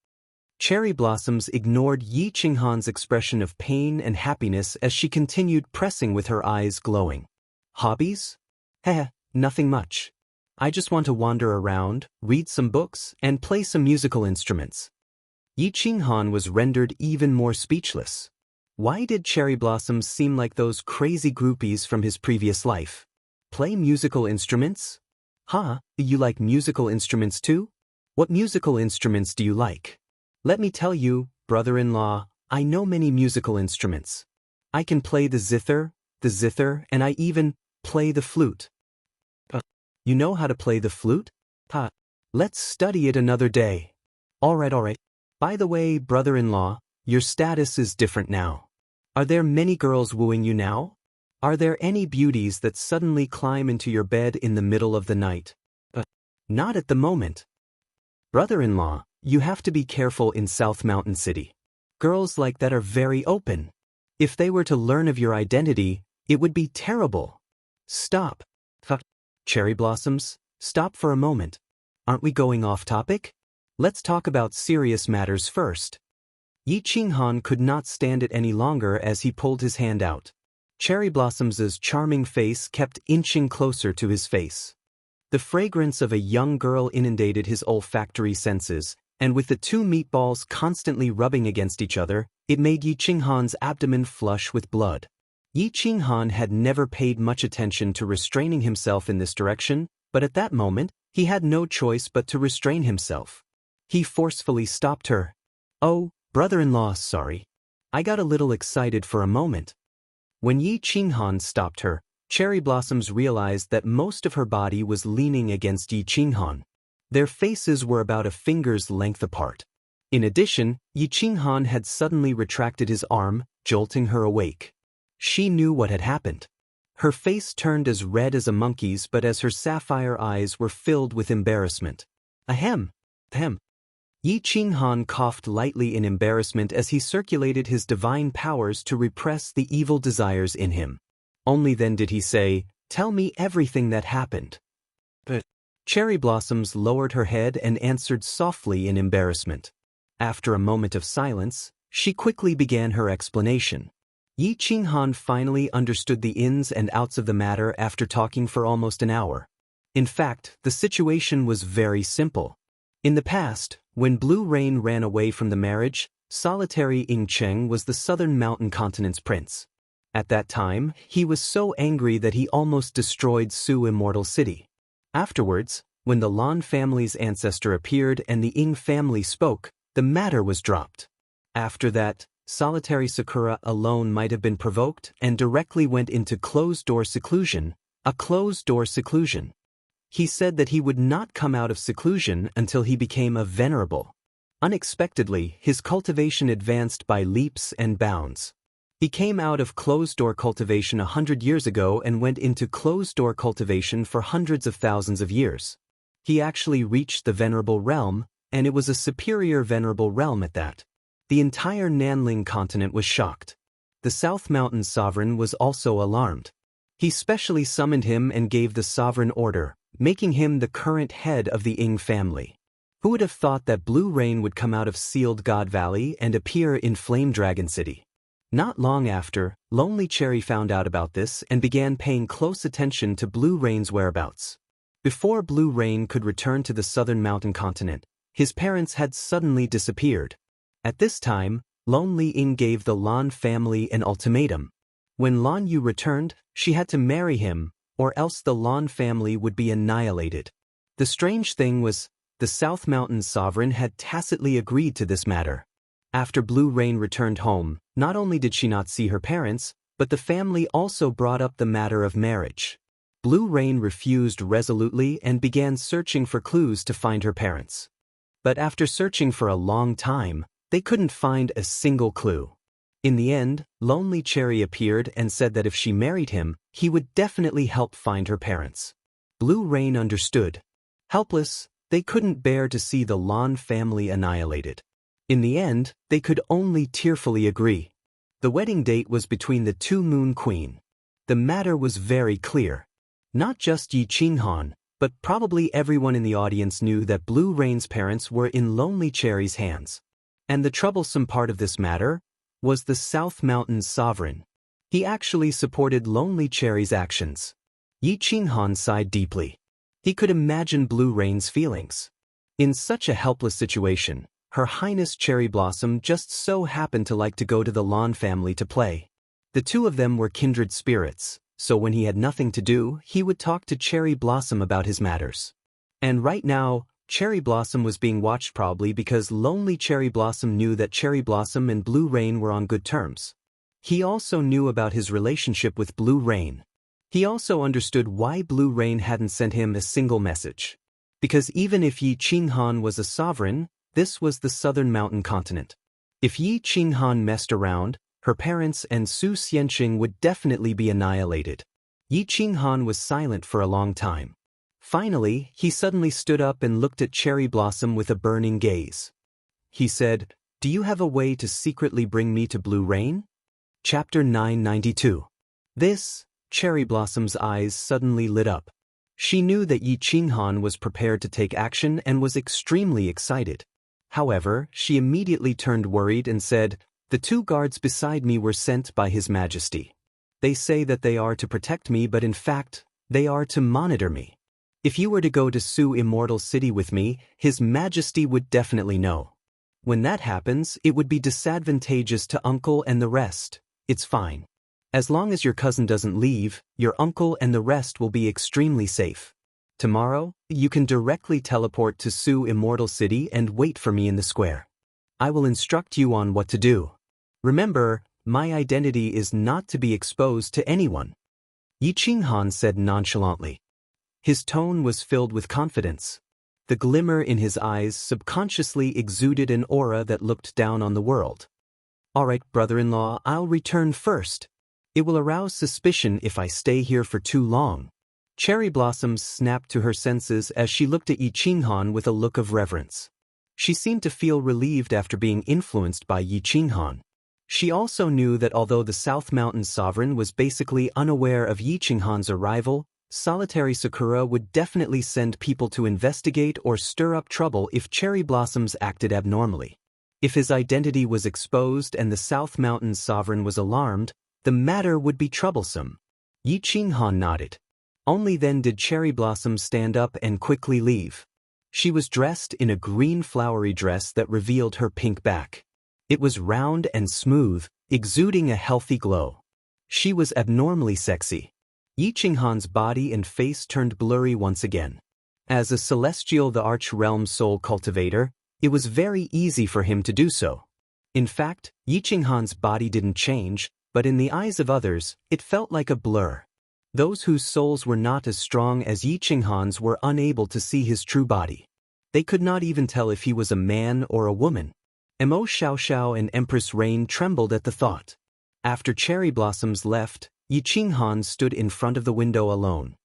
Cherry Blossoms ignored Yi Qinghan's expression of pain and happiness as she continued pressing with her eyes glowing. "Hobbies? Heh, nothing much. I just want to wander around, read some books, and play some musical instruments." Yi Qinghan was rendered even more speechless. Why did Cherry Blossoms seem like those crazy groupies from his previous life? Play musical instruments? Huh, you like musical instruments too? What musical instruments do you like? Let me tell you, brother-in-law, I know many musical instruments. I can play the zither, and I even play the flute. You know how to play the flute? Let's study it another day. All right. By the way, brother-in-law, your status is different now. Are there many girls wooing you now? Are there any beauties that suddenly climb into your bed in the middle of the night? Not at the moment. Brother-in-law, you have to be careful in South Mountain City. Girls like that are very open. If they were to learn of your identity, it would be terrible. Stop. Cherry Blossoms, stop for a moment. Aren't we going off topic? Let's talk about serious matters first. Yi Qinghan could not stand it any longer as he pulled his hand out. Cherry Blossom's charming face kept inching closer to his face. The fragrance of a young girl inundated his olfactory senses, and with the two meatballs constantly rubbing against each other, it made Yi Qinghan's abdomen flush with blood. Yi Qinghan had never paid much attention to restraining himself in this direction, but at that moment, he had no choice but to restrain himself. He forcefully stopped her. "Oh, brother-in-law, sorry. I got a little excited for a moment." When Yi Qinghan stopped her, Cherry Blossoms realized that most of her body was leaning against Yi Qinghan. Their faces were about a finger's length apart. In addition, Yi Qinghan had suddenly retracted his arm, jolting her awake. She knew what had happened. Her face turned as red as a monkey's, but as her sapphire eyes were filled with embarrassment. Ahem. Ahem. Yi Qinghan coughed lightly in embarrassment as he circulated his divine powers to repress the evil desires in him. Only then did he say, "Tell me everything that happened." But Cherry Blossoms lowered her head and answered softly in embarrassment. After a moment of silence, she quickly began her explanation. Yi Qinghan finally understood the ins and outs of the matter after talking for almost an hour. In fact, the situation was very simple. In the past, when Blue Rain ran away from the marriage, solitary Ying Cheng was the southern mountain continent's prince. At that time, he was so angry that he almost destroyed Su Immortal City. Afterwards, when the Lan family's ancestor appeared and the Ying family spoke, the matter was dropped. After that, solitary Sakura alone might have been provoked and directly went into closed-door seclusion, a closed-door seclusion. He said that he would not come out of seclusion until he became a venerable. Unexpectedly, his cultivation advanced by leaps and bounds. He came out of closed-door cultivation 100 years ago and went into closed-door cultivation for hundreds of thousands of years. He actually reached the venerable realm, and it was a superior venerable realm at that. The entire Nanling continent was shocked. The South Mountain sovereign was also alarmed. He specially summoned him and gave the sovereign order, making him the current head of the Ying family. Who would have thought that Blue Rain would come out of Sealed God Valley and appear in Flame Dragon City? Not long after, Lonely Cherry found out about this and began paying close attention to Blue Rain's whereabouts. Before Blue Rain could return to the southern mountain continent, his parents had suddenly disappeared. At this time, Lonely Ying gave the Lan family an ultimatum. When Lan Yu returned, she had to marry him, or else the Lan family would be annihilated. The strange thing was, the South Mountain sovereign had tacitly agreed to this matter. After Blue Rain returned home, not only did she not see her parents, but the family also brought up the matter of marriage. Blue Rain refused resolutely and began searching for clues to find her parents. But after searching for a long time, they couldn't find a single clue. In the end, Lonely Cherry appeared and said that if she married him, he would definitely help find her parents. Blue Rain understood. Helpless, they couldn't bear to see the Lan family annihilated. In the end, they could only tearfully agree. The wedding date was between the two Moon Queen. The matter was very clear. Not just Yi Qinghan, but probably everyone in the audience knew that Blue Rain's parents were in Lonely Cherry's hands. And the troublesome part of this matter was the South Mountain sovereign. He actually supported Lonely Cherry's actions. Yi Qinghan sighed deeply. He could imagine Blue Rain's feelings. In such a helpless situation, Her Highness Cherry Blossom just so happened to like to go to the Lan family to play. The two of them were kindred spirits, so when he had nothing to do, he would talk to Cherry Blossom about his matters. And right now, Cherry Blossom was being watched probably because Lonely Cherry Blossom knew that Cherry Blossom and Blue Rain were on good terms. He also knew about his relationship with Blue Rain. He also understood why Blue Rain hadn't sent him a single message. Because even if Yi Qinghan was a sovereign, this was the southern mountain continent. If Yi Qinghan messed around, her parents and Su Xianxia would definitely be annihilated. Yi Qinghan was silent for a long time. Finally, he suddenly stood up and looked at Cherry Blossom with a burning gaze. He said, "Do you have a way to secretly bring me to Blue Rain?" Chapter 992. This, Cherry Blossom's eyes suddenly lit up. She knew that Yi Qinghan was prepared to take action and was extremely excited. However, she immediately turned worried and said, "The two guards beside me were sent by His Majesty. They say that they are to protect me, but in fact, they are to monitor me. If you were to go to Su Immortal City with me, His Majesty would definitely know. When that happens, it would be disadvantageous to Uncle and the rest. It's fine. As long as your cousin doesn't leave, your uncle and the rest will be extremely safe." Tomorrow, you can directly teleport to Su Immortal City and wait for me in the square. I will instruct you on what to do. Remember, my identity is not to be exposed to anyone. Yi Qinghan said nonchalantly. His tone was filled with confidence. The glimmer in his eyes subconsciously exuded an aura that looked down on the world. All right, brother-in-law, I'll return first. It will arouse suspicion if I stay here for too long. Cherry Blossoms snapped to her senses as she looked at Yi Qinghan with a look of reverence. She seemed to feel relieved after being influenced by Yi Qinghan. She also knew that although the South Mountain Sovereign was basically unaware of Yi Qinghan's arrival, Solitary Sakura would definitely send people to investigate or stir up trouble if Cherry Blossoms acted abnormally. If his identity was exposed and the South Mountain Sovereign was alarmed, the matter would be troublesome. Yi Qinghan nodded. Only then did Cherry Blossom stand up and quickly leave. She was dressed in a green flowery dress that revealed her pink back. It was round and smooth, exuding a healthy glow. She was abnormally sexy. Yi Qinghan's body and face turned blurry once again. As a celestial the Arch-Realm Soul Cultivator, it was very easy for him to do so. In fact, Yi Qinghan's body didn't change, but in the eyes of others, it felt like a blur. Those whose souls were not as strong as Yi Qinghan's were unable to see his true body. They could not even tell if he was a man or a woman. Mo Xiaoxiao and Empress Rain trembled at the thought. After Cherry Blossoms left, Yi Qinghan stood in front of the window alone.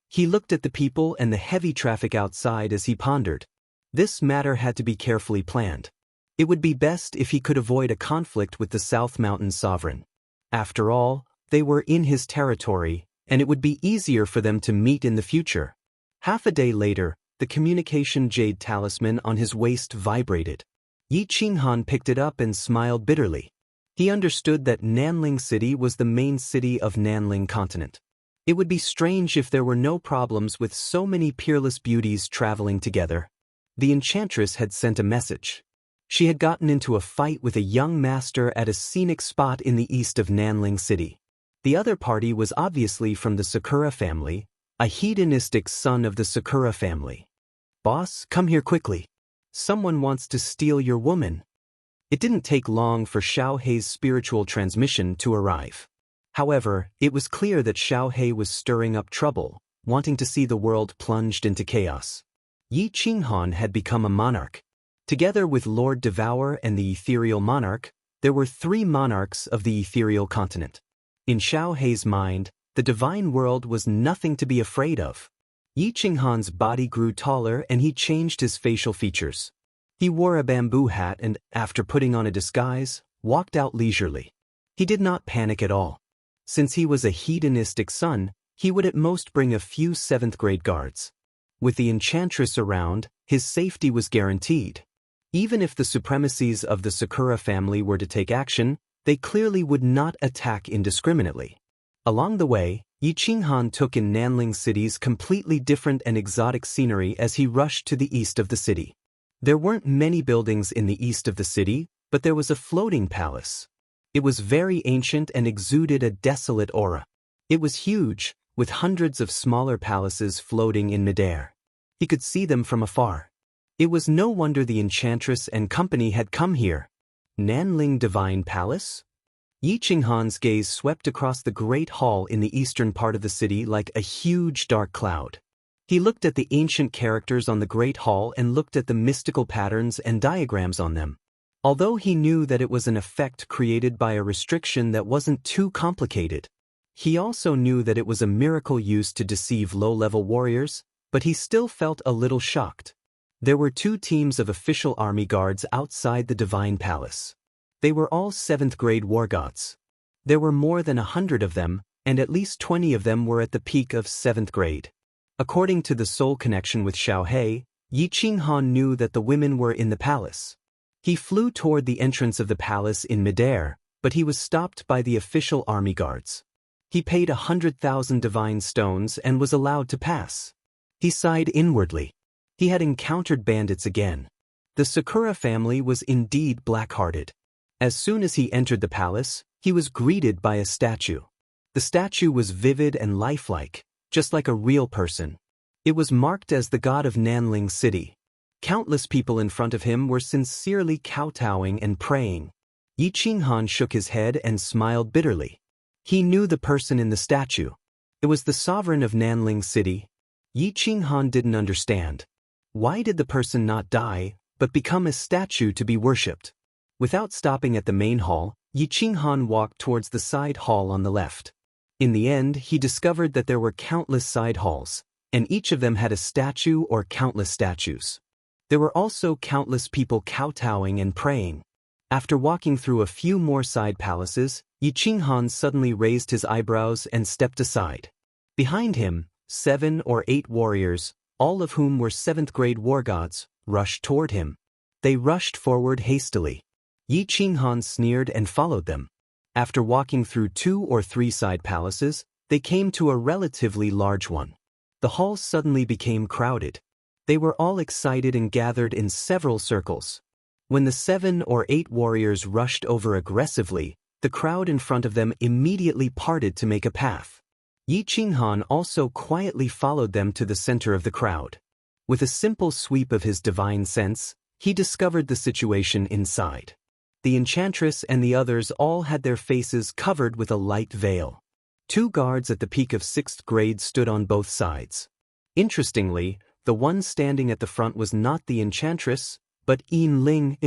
He looked at the people and the heavy traffic outside as he pondered. This matter had to be carefully planned. It would be best if he could avoid a conflict with the South Mountain Sovereign. After all, they were in his territory, and it would be easier for them to meet in the future. Half a day later, the communication jade talisman on his waist vibrated. Yi Qinghan picked it up and smiled bitterly. He understood that Nanling City was the main city of Nanling Continent. It would be strange if there were no problems with so many peerless beauties traveling together. The enchantress had sent a message. She had gotten into a fight with a young master at a scenic spot in the east of Nanling City. The other party was obviously from the Sakura family, a hedonistic son of the Sakura family. Boss, come here quickly. Someone wants to steal your woman. It didn't take long for Xiao Hei's spiritual transmission to arrive. However, it was clear that Xiao Hei was stirring up trouble, wanting to see the world plunged into chaos. Yi Qinghan had become a monarch. Together with Lord Devour and the ethereal monarch, there were 3 monarchs of the ethereal continent. In Xiao Hei's mind, the divine world was nothing to be afraid of. Yi Qinghan's body grew taller and he changed his facial features. He wore a bamboo hat and, after putting on a disguise, walked out leisurely. He did not panic at all. Since he was a hedonistic son, he would at most bring a few 7th-grade guards. With the enchantress around, his safety was guaranteed. Even if the supremacies of the Sakura family were to take action, they clearly would not attack indiscriminately. Along the way, Yi Qinghan took in Nanling City's completely different and exotic scenery as he rushed to the east of the city. There weren't many buildings in the east of the city, but there was a floating palace. It was very ancient and exuded a desolate aura. It was huge, with hundreds of smaller palaces floating in midair. He could see them from afar. It was no wonder the enchantress and company had come here. Nanling Divine Palace? Yi Qinghan's gaze swept across the great hall in the eastern part of the city like a huge dark cloud. He looked at the ancient characters on the great hall and looked at the mystical patterns and diagrams on them. Although he knew that it was an effect created by a restriction that wasn't too complicated, he also knew that it was a miracle used to deceive low-level warriors, but he still felt a little shocked. There were 2 teams of official army guards outside the Divine Palace. They were all 7th-grade war gods. There were more than 100 of them, and at least 20 of them were at the peak of 7th grade. According to the soul connection with Xiao Hei, Yi Qinghan knew that the women were in the palace. He flew toward the entrance of the palace in midair, but he was stopped by the official army guards. He paid 100,000 divine stones and was allowed to pass. He sighed inwardly. He had encountered bandits again. The Sakura family was indeed black-hearted. As soon as he entered the palace, he was greeted by a statue. The statue was vivid and lifelike, just like a real person. It was marked as the god of Nanling City. Countless people in front of him were sincerely kowtowing and praying. Yi Qinghan shook his head and smiled bitterly. He knew the person in the statue. It was the sovereign of Nanling City. Yi Qinghan didn't understand. Why did the person not die, but become a statue to be worshipped? Without stopping at the main hall, Yi Qinghan walked towards the side hall on the left. In the end, he discovered that there were countless side halls, and each of them had a statue or countless statues. There were also countless people kowtowing and praying. After walking through a few more side palaces, Yi Qinghan suddenly raised his eyebrows and stepped aside. Behind him, 7 or 8 warriors, all of whom were 7th-grade war gods, rushed toward him. They rushed forward hastily. Yi Qinghan sneered and followed them. After walking through 2 or 3 side palaces, they came to a relatively large one. The hall suddenly became crowded. They were all excited and gathered in several circles. When the 7 or 8 warriors rushed over aggressively, the crowd in front of them immediately parted to make a path. Yi Qinghan also quietly followed them to the center of the crowd. With a simple sweep of his divine sense, he discovered the situation inside. The enchantress and the others all had their faces covered with a light veil. 2 guards at the peak of 6th grade stood on both sides. Interestingly, the one standing at the front was not the enchantress, but Yin Ling.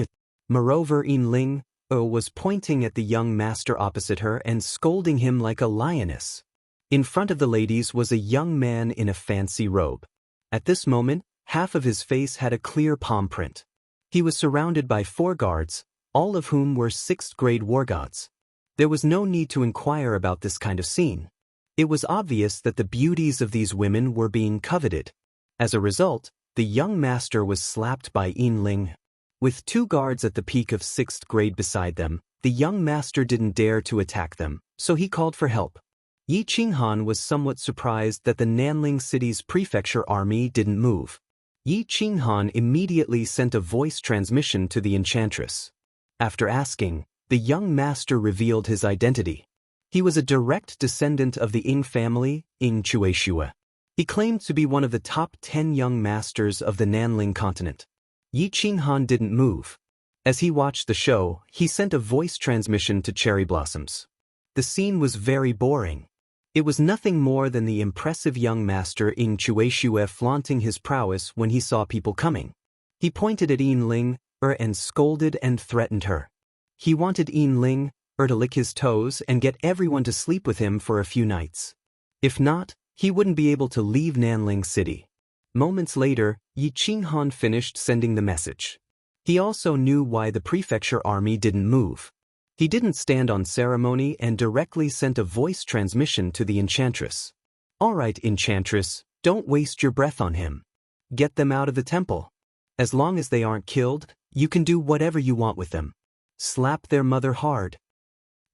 Moreover, Yin Ling was pointing at the young master opposite her and scolding him like a lioness. In front of the ladies was a young man in a fancy robe. At this moment, half of his face had a clear palm print. He was surrounded by 4 guards, all of whom were 6th-grade war gods. There was no need to inquire about this kind of scene. It was obvious that the beauties of these women were being coveted. As a result, the young master was slapped by Yin Ling. With 2 guards at the peak of 6th grade beside them, the young master didn't dare to attack them, so he called for help. Yi Qinghan was somewhat surprised that the Nanling City's prefecture army didn't move. Yi Qinghan immediately sent a voice transmission to the enchantress. After asking, the young master revealed his identity. He was a direct descendant of the Ying family, Ying Chueshue. He claimed to be one of the top 10 young masters of the Nanling continent. Yi Qinghan didn't move. As he watched the show, he sent a voice transmission to Cherry Blossoms. The scene was very boring. It was nothing more than the impressive young master Ying Chueshue flaunting his prowess when he saw people coming. He pointed at Yin Ling and scolded and threatened her. He wanted Yin Ling to lick his toes and get everyone to sleep with him for a few nights. If not, he wouldn't be able to leave Nanling City. Moments later, Yi Qinghan finished sending the message. He also knew why the prefecture army didn't move. He didn't stand on ceremony and directly sent a voice transmission to the enchantress. "All right, enchantress, don't waste your breath on him. Get them out of the temple. As long as they aren't killed, you can do whatever you want with them. Slap their mother hard."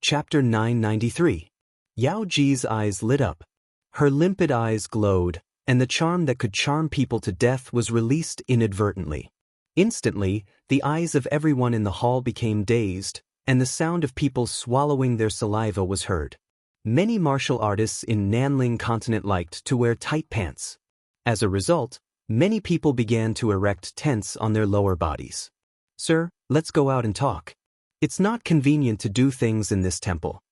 Chapter 993. Yao Ji's eyes lit up. Her limpid eyes glowed, and the charm that could charm people to death was released inadvertently. Instantly, the eyes of everyone in the hall became dazed, and the sound of people swallowing their saliva was heard. Many martial artists in Nanling continent liked to wear tight pants. As a result, many people began to erect tents on their lower bodies. "Sir, let's go out and talk. It's not convenient to do things in this temple."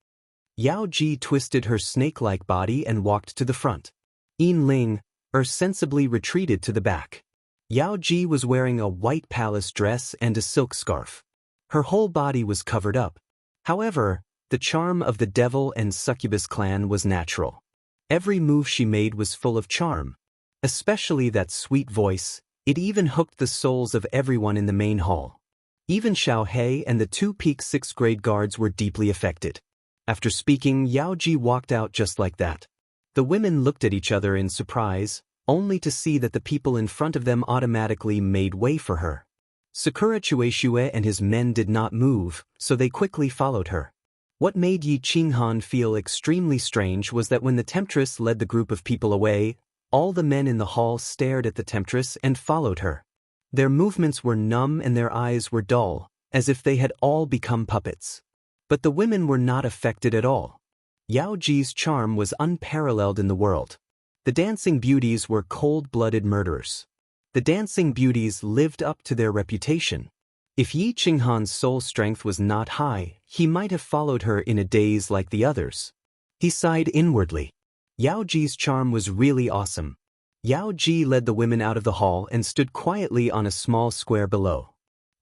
Yao Ji twisted her snake-like body and walked to the front. Yin Ling sensibly retreated to the back. Yao Ji was wearing a white palace dress and a silk scarf. Her whole body was covered up. However, the charm of the devil and succubus clan was natural. Every move she made was full of charm. Especially that sweet voice, it even hooked the souls of everyone in the main hall. Even Xiao He and the 2 peak 6th grade guards were deeply affected. After speaking, Yao Ji walked out just like that. The women looked at each other in surprise, only to see that the people in front of them automatically made way for her. Sakura Chueshue and his men did not move, so they quickly followed her. What made Yi Qinghan feel extremely strange was that when the temptress led the group of people away, all the men in the hall stared at the temptress and followed her. Their movements were numb and their eyes were dull, as if they had all become puppets. But the women were not affected at all. Yao Ji's charm was unparalleled in the world. The dancing beauties were cold-blooded murderers. The dancing beauties lived up to their reputation. If Yi Qinghan's soul strength was not high, he might have followed her in a daze like the others. He sighed inwardly. Yao Ji's charm was really awesome. Yao Ji led the women out of the hall and stood quietly on a small square below.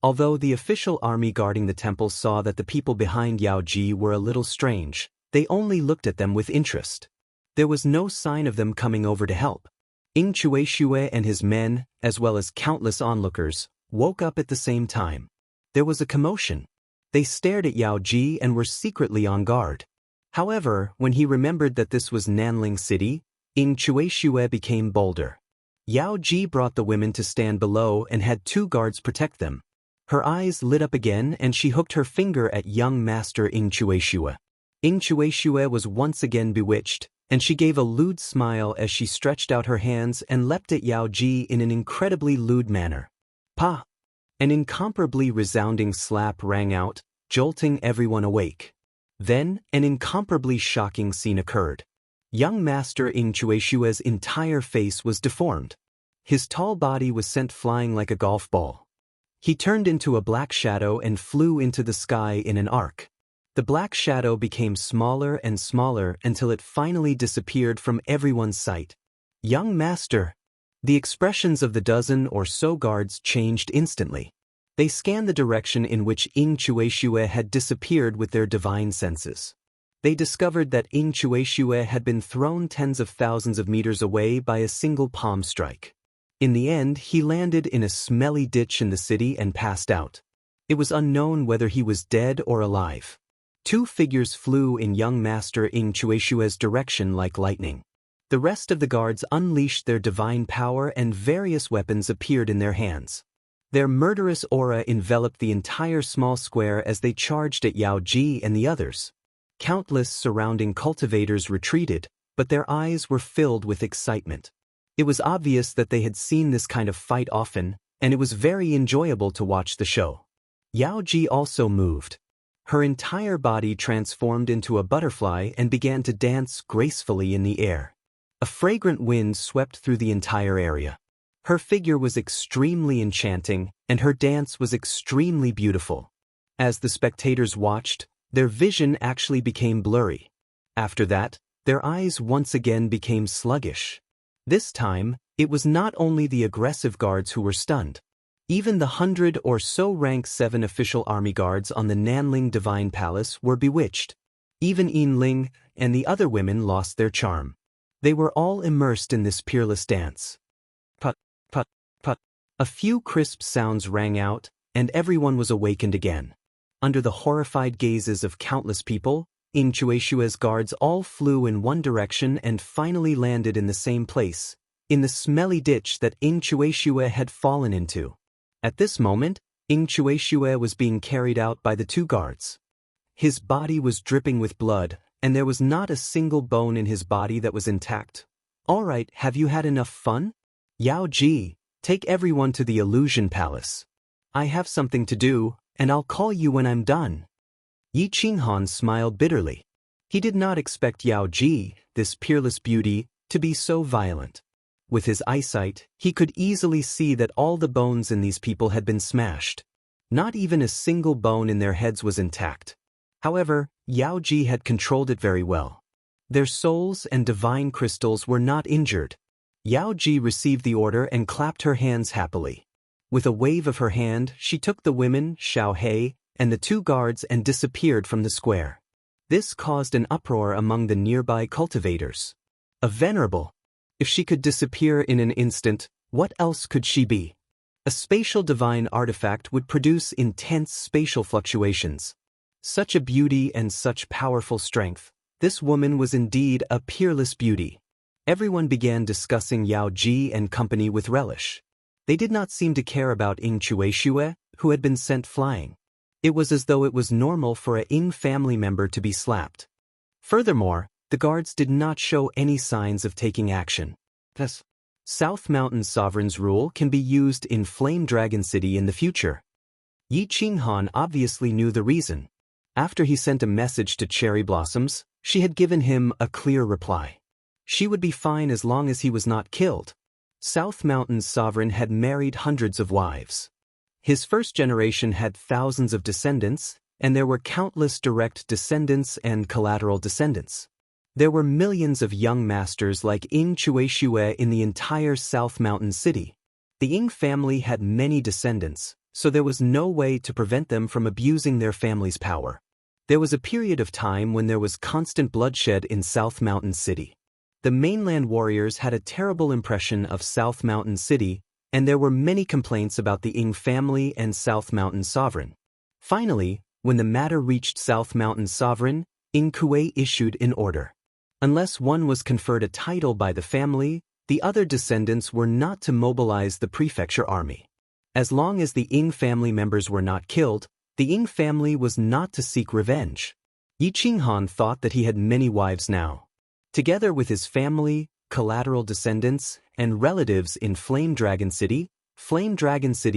Although the official army guarding the temple saw that the people behind Yao Ji were a little strange, they only looked at them with interest. There was no sign of them coming over to help. Ing Chuexue and his men, as well as countless onlookers, woke up at the same time. There was a commotion. They stared at Yao Ji and were secretly on guard. However, when he remembered that this was Nanling City, Ing Chuexue became bolder. Yao Ji brought the women to stand below and had 2 guards protect them. Her eyes lit up again and she hooked her finger at young master Ing Chuexue. Ing Chuexue was once again bewitched, and she gave a lewd smile as she stretched out her hands and leapt at Yao Ji in an incredibly lewd manner. Pa! An incomparably resounding slap rang out, jolting everyone awake. Then, an incomparably shocking scene occurred. Young master Ing Chuexue's entire face was deformed. His tall body was sent flying like a golf ball. He turned into a black shadow and flew into the sky in an arc. The black shadow became smaller and smaller until it finally disappeared from everyone's sight. Young master! The expressions of the dozen or so guards changed instantly. They scanned the direction in which Ing Chuexue had disappeared with their divine senses. They discovered that Ing Chuexue had been thrown tens of thousands of meters away by a single palm strike. In the end, he landed in a smelly ditch in the city and passed out. It was unknown whether he was dead or alive. 2 figures flew in young master Ing Chuexue's direction like lightning. The rest of the guards unleashed their divine power and various weapons appeared in their hands. Their murderous aura enveloped the entire small square as they charged at Yao Ji and the others. Countless surrounding cultivators retreated, but their eyes were filled with excitement. It was obvious that they had seen this kind of fight often, and it was very enjoyable to watch the show. Yao Ji also moved. Her entire body transformed into a butterfly and began to dance gracefully in the air. A fragrant wind swept through the entire area. Her figure was extremely enchanting, and her dance was extremely beautiful. As the spectators watched, their vision actually became blurry. After that, their eyes once again became sluggish. This time, it was not only the aggressive guards who were stunned. Even the 100 or so rank 7 official army guards on the Nanling Divine Palace were bewitched. Even Yin Ling and the other women lost their charm. They were all immersed in this peerless dance. Put, put, put. A few crisp sounds rang out, and everyone was awakened again. Under the horrified gazes of countless people, Ing Chuexue's guards all flew in one direction and finally landed in the same place, in the smelly ditch that Ing Chuexue had fallen into. At this moment, Ing Chuexue was being carried out by the 2 guards. His body was dripping with blood, and there was not a single bone in his body that was intact. All right, have you had enough fun? Yao Ji, take everyone to the Illusion Palace. I have something to do, and I'll call you when I'm done. Yi Qinghan smiled bitterly. He did not expect Yao Ji, this peerless beauty, to be so violent. With his eyesight, he could easily see that all the bones in these people had been smashed. Not even a single bone in their heads was intact. However, Yao Ji had controlled it very well. Their souls and divine crystals were not injured. Yao Ji received the order and clapped her hands happily. With a wave of her hand, she took the women, Xiao He, and the 2 guards and disappeared from the square. This caused an uproar among the nearby cultivators. A venerable! If she could disappear in an instant, what else could she be? A spatial divine artifact would produce intense spatial fluctuations. Such a beauty and such powerful strength. This woman was indeed a peerless beauty. Everyone began discussing Yao Ji and company with relish. They did not seem to care about Ing Chuexue, who had been sent flying. It was as though it was normal for a Ing family member to be slapped. Furthermore, the guards did not show any signs of taking action. Thus, South Mountain Sovereign's rule can be used in Flame Dragon City in the future. Yi Qinghan obviously knew the reason. After he sent a message to Cherry Blossoms, she had given him a clear reply. She would be fine as long as he was not killed. South Mountain's sovereign had married hundreds of wives. His first generation had thousands of descendants, and there were countless direct descendants and collateral descendants. There were millions of young masters like Ying Chueshue in the entire South Mountain city. The Ying family had many descendants, so there was no way to prevent them from abusing their family's power. There was a period of time when there was constant bloodshed in South Mountain City. The mainland warriors had a terrible impression of South Mountain City, and there were many complaints about the Ying family and South Mountain sovereign. Finally, when the matter reached South Mountain sovereign, Ying Kuei issued an order. Unless one was conferred a title by the family, the other descendants were not to mobilize the prefecture army. As long as the Ying family members were not killed, the Ying family was not to seek revenge. Yi Qinghan thought that he had many wives now. Together with his family, collateral descendants, and relatives in Flame Dragon City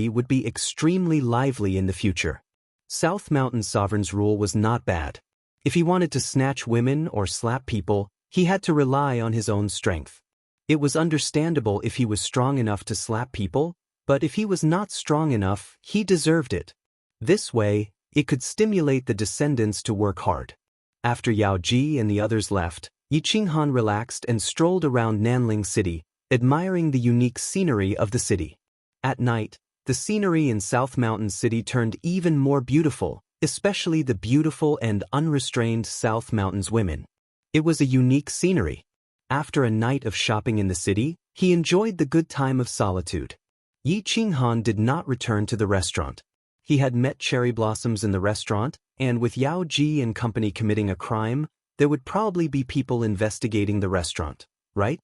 would be extremely lively in the future. South Mountain Sovereign's rule was not bad. If he wanted to snatch women or slap people, he had to rely on his own strength. It was understandable if he was strong enough to slap people, but if he was not strong enough, he deserved it. This way, it could stimulate the descendants to work hard. After Yao Ji and the others left, Yi Qinghan relaxed and strolled around Nanling City, admiring the unique scenery of the city. At night, the scenery in South Mountain City turned even more beautiful, especially the beautiful and unrestrained South Mountain's women. It was a unique scenery. After a night of shopping in the city, he enjoyed the good time of solitude. Yi Qinghan did not return to the restaurant. He had met Cherry Blossoms in the restaurant, and with Yao Ji and company committing a crime, there would probably be people investigating the restaurant, right?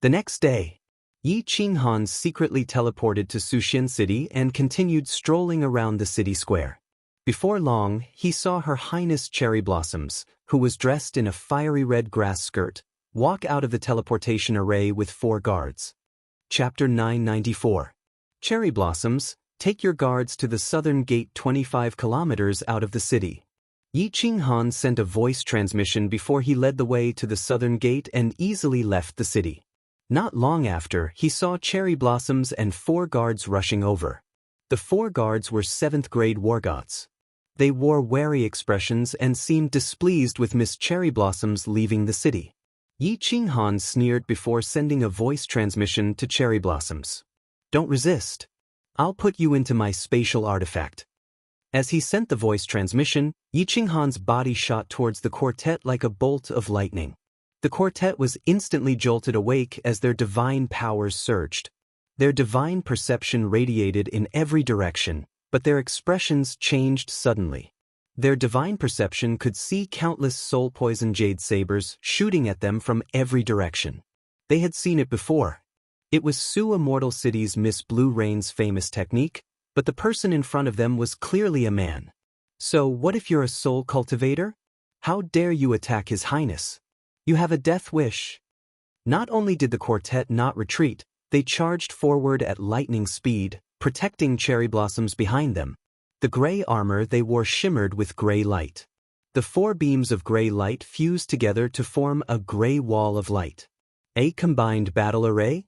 The next day, Yi Qinghan secretly teleported to Suxian City and continued strolling around the city square. Before long, he saw Her Highness Cherry Blossoms, who was dressed in a fiery red grass skirt, walk out of the teleportation array with 4 guards. Chapter 994. Cherry Blossoms, take your guards to the southern gate 25 kilometers out of the city. Yi Qinghan sent a voice transmission before he led the way to the southern gate and easily left the city. Not long after, he saw Cherry Blossoms and 4 guards rushing over. The 4 guards were 7th-grade war gods. They wore wary expressions and seemed displeased with Miss Cherry Blossoms leaving the city. Yi Qinghan sneered before sending a voice transmission to Cherry Blossoms. Don't resist. I'll put you into my spatial artifact. As he sent the voice transmission, Yi Qinghan's body shot towards the quartet like a bolt of lightning. The quartet was instantly jolted awake as their divine powers surged. Their divine perception radiated in every direction, but their expressions changed suddenly. Their divine perception could see countless soul-poison jade sabers shooting at them from every direction. They had seen it before. It was Su Immortal City's Miss Blue Rain's famous technique, but the person in front of them was clearly a man. So what if you're a soul cultivator? How dare you attack His Highness? You have a death wish. Not only did the quartet not retreat, they charged forward at lightning speed, protecting Cherry Blossoms behind them. The gray armor they wore shimmered with gray light. The 4 beams of gray light fused together to form a gray wall of light. A combined battle array?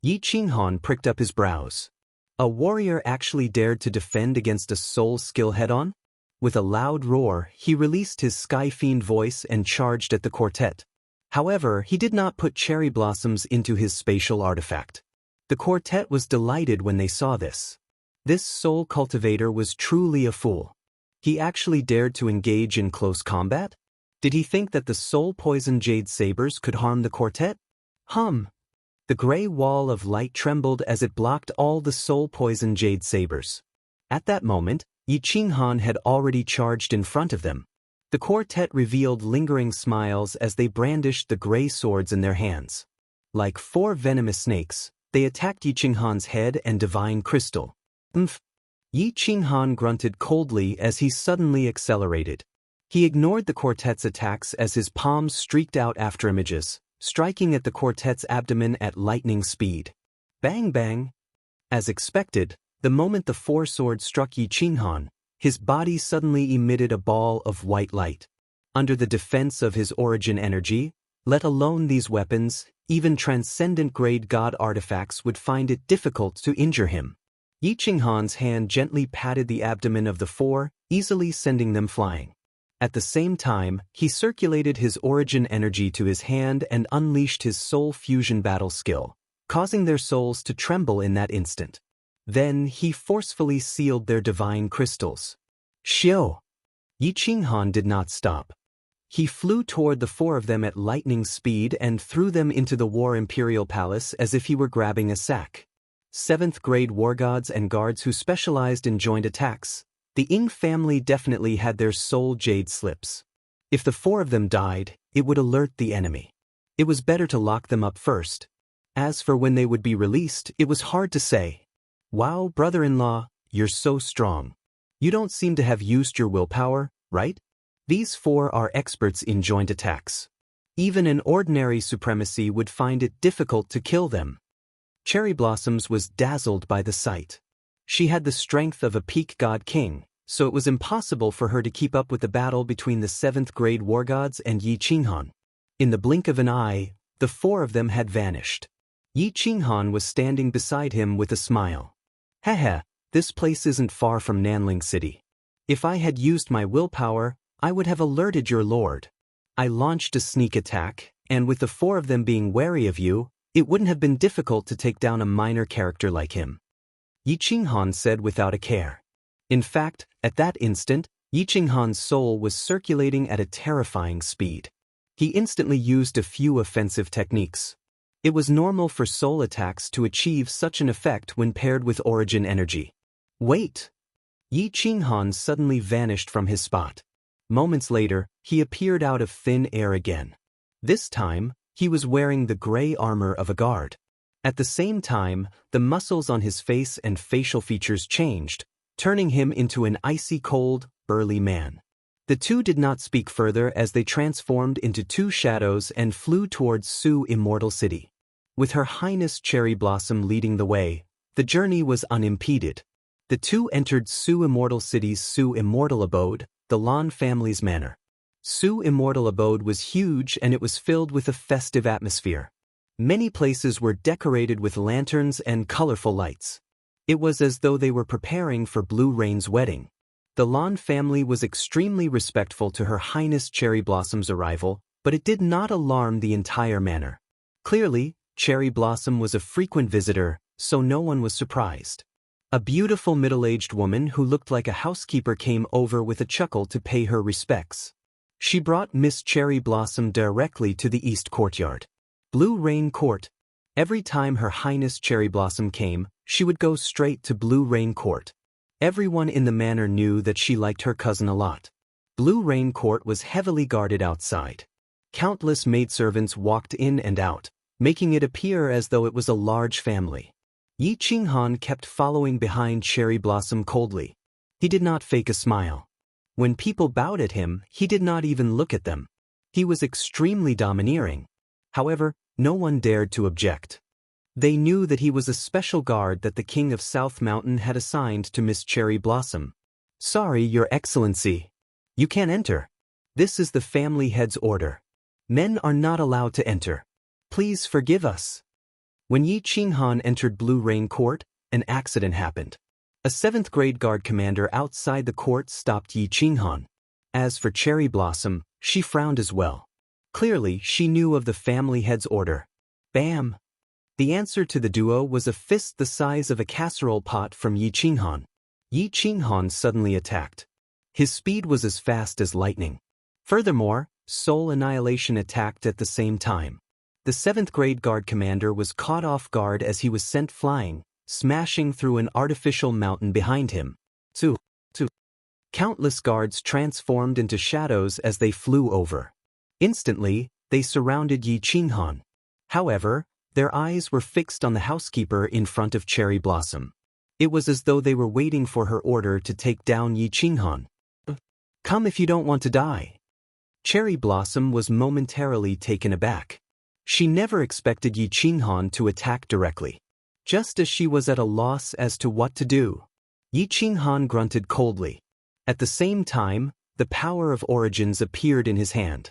Yi Qinghan pricked up his brows. A warrior actually dared to defend against a soul skill head-on? With a loud roar, he released his Sky Fiend voice and charged at the quartet. However, he did not put Cherry Blossoms into his spatial artifact. The quartet was delighted when they saw this. This soul cultivator was truly a fool. He actually dared to engage in close combat? Did he think that the soul-poison jade sabers could harm the quartet? The gray wall of light trembled as it blocked all the soul-poison jade sabers. At that moment, Yi Qinghan had already charged in front of them. The quartet revealed lingering smiles as they brandished the gray swords in their hands. Like 4 venomous snakes, they attacked Yi Qinghan's head and divine crystal. Yi Qinghan grunted coldly as he suddenly accelerated. He ignored the quartet's attacks as his palms streaked out after images, striking at the quartet's abdomen at lightning speed. Bang bang! As expected, the moment the 4 swords struck Yi Qinghan, his body suddenly emitted a ball of white light. Under the defense of his origin energy, Let alone these weapons, even transcendent-grade god artifacts would find it difficult to injure him. Yi Qinghan's hand gently patted the abdomen of the four, easily sending them flying. At the same time, he circulated his origin energy to his hand and unleashed his soul fusion battle skill, causing their souls to tremble in that instant. Then he forcefully sealed their divine crystals. Xiao! Yi Qinghan did not stop. He flew toward the four of them at lightning speed and threw them into the War Imperial Palace as if he were grabbing a sack. 7th-grade war gods and guards who specialized in joint attacks, the Ying family definitely had their soul jade slips. If the four of them died, it would alert the enemy. It was better to lock them up first. As for when they would be released, it was hard to say. Wow, brother-in-law, you're so strong. You don't seem to have used your willpower, right? These four are experts in joint attacks. Even an ordinary supremacy would find it difficult to kill them. Cherry Blossoms was dazzled by the sight. She had the strength of a peak god king, so it was impossible for her to keep up with the battle between the 7th-grade war gods and Yi Qinghan. In the blink of an eye, the four of them had vanished. Yi Qinghan was standing beside him with a smile. Haha, this place isn't far from Nanling City. If I had used my willpower, I would have alerted your lord. I launched a sneak attack, and with the four of them being wary of you, it wouldn't have been difficult to take down a minor character like him. Yi Qinghan said without a care. In fact, at that instant, Yi Qinghan's soul was circulating at a terrifying speed. He instantly used a few offensive techniques. It was normal for soul attacks to achieve such an effect when paired with origin energy. Wait! Yi Qinghan suddenly vanished from his spot. Moments later, he appeared out of thin air again. This time, he was wearing the gray armor of a guard. At the same time, the muscles on his face and facial features changed, turning him into an icy cold, burly man. The two did not speak further as they transformed into two shadows and flew towards Su Immortal City. With Her Highness Cherry Blossom leading the way, the journey was unimpeded. The two entered Su Immortal City's Su Immortal abode, the Lan family's manor. Su Immortal abode was huge and it was filled with a festive atmosphere. Many places were decorated with lanterns and colorful lights. It was as though they were preparing for Blue Rain's wedding. The Lan family was extremely respectful to Her Highness Cherry Blossom's arrival, but it did not alarm the entire manor. Clearly, Cherry Blossom was a frequent visitor, so no one was surprised. A beautiful middle-aged woman who looked like a housekeeper came over with a chuckle to pay her respects. She brought Miss Cherry Blossom directly to the East Courtyard. Blue Rain Court. Every time Her Highness Cherry Blossom came, she would go straight to Blue Rain Court. Everyone in the manor knew that she liked her cousin a lot. Blue Rain Court was heavily guarded outside. Countless maidservants walked in and out, making it appear as though it was a large family. Yi Qinghan kept following behind Cherry Blossom coldly. He did not fake a smile. When people bowed at him, he did not even look at them. He was extremely domineering. However, no one dared to object. They knew that he was a special guard that the King of South Mountain had assigned to Miss Cherry Blossom. Sorry, Your Excellency. You can't enter. This is the family head's order. Men are not allowed to enter. Please forgive us. When Yi Qinghan entered Blue Rain Court, an accident happened. A 7th-grade guard commander outside the court stopped Yi Qinghan. As for Cherry Blossom, she frowned as well. Clearly, she knew of the family head's order. Bam! The answer to the duo was a fist the size of a casserole pot from Yi Qinghan. Yi Qinghan suddenly attacked. His speed was as fast as lightning. Furthermore, Soul Annihilation attacked at the same time. The 7th-grade guard commander was caught off guard as he was sent flying, smashing through an artificial mountain behind him. Two. Countless guards transformed into shadows as they flew over. Instantly, they surrounded Yi Qinghan. However, their eyes were fixed on the housekeeper in front of Cherry Blossom. It was as though they were waiting for her order to take down Yi Qinghan. Come if you don't want to die. Cherry Blossom was momentarily taken aback. She never expected Yi Qinghan to attack directly. Just as she was at a loss as to what to do, Yi Qinghan grunted coldly. At the same time, the power of origins appeared in his hand.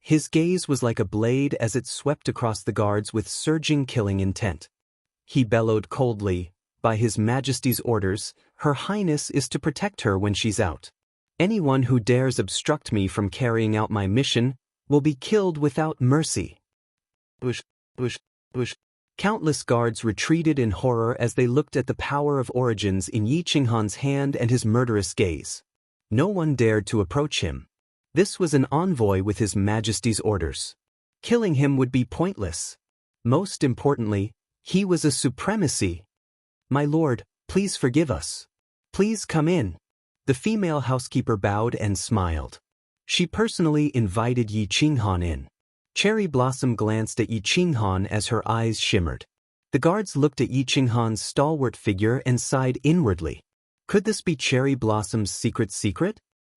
His gaze was like a blade as it swept across the guards with surging killing intent. He bellowed coldly, "By His Majesty's orders, Her Highness is to protect her when she's out. Anyone who dares obstruct me from carrying out my mission will be killed without mercy." Bush, bush, bush. Countless guards retreated in horror as they looked at the power of origins in Yi Qinghan's hand and his murderous gaze. No one dared to approach him. This was an envoy with His Majesty's orders. Killing him would be pointless. Most importantly, he was a supremacy. "My lord, please forgive us. Please come in." The female housekeeper bowed and smiled. She personally invited Yi Qinghan in. Cherry Blossom glanced at Yi Qinghan as her eyes shimmered. The guards looked at Yi Qinghan's stalwart figure and sighed inwardly. Could this be Cherry Blossom's secret?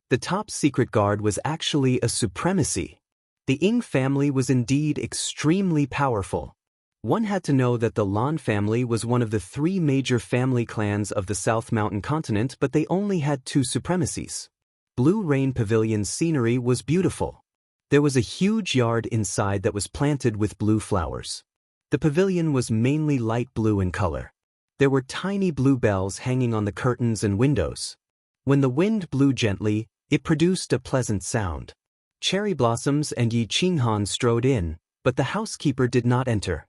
The top secret guard was actually a supremacy. The Ying family was indeed extremely powerful. One had to know that the Lan family was one of the 3 major family clans of the South Mountain continent, but they only had 2 supremacies. Blue Rain Pavilion's scenery was beautiful. There was a huge yard inside that was planted with blue flowers. The pavilion was mainly light blue in color. There were tiny blue bells hanging on the curtains and windows. When the wind blew gently, it produced a pleasant sound. Cherry Blossoms and Yi Qinghan strode in, but the housekeeper did not enter.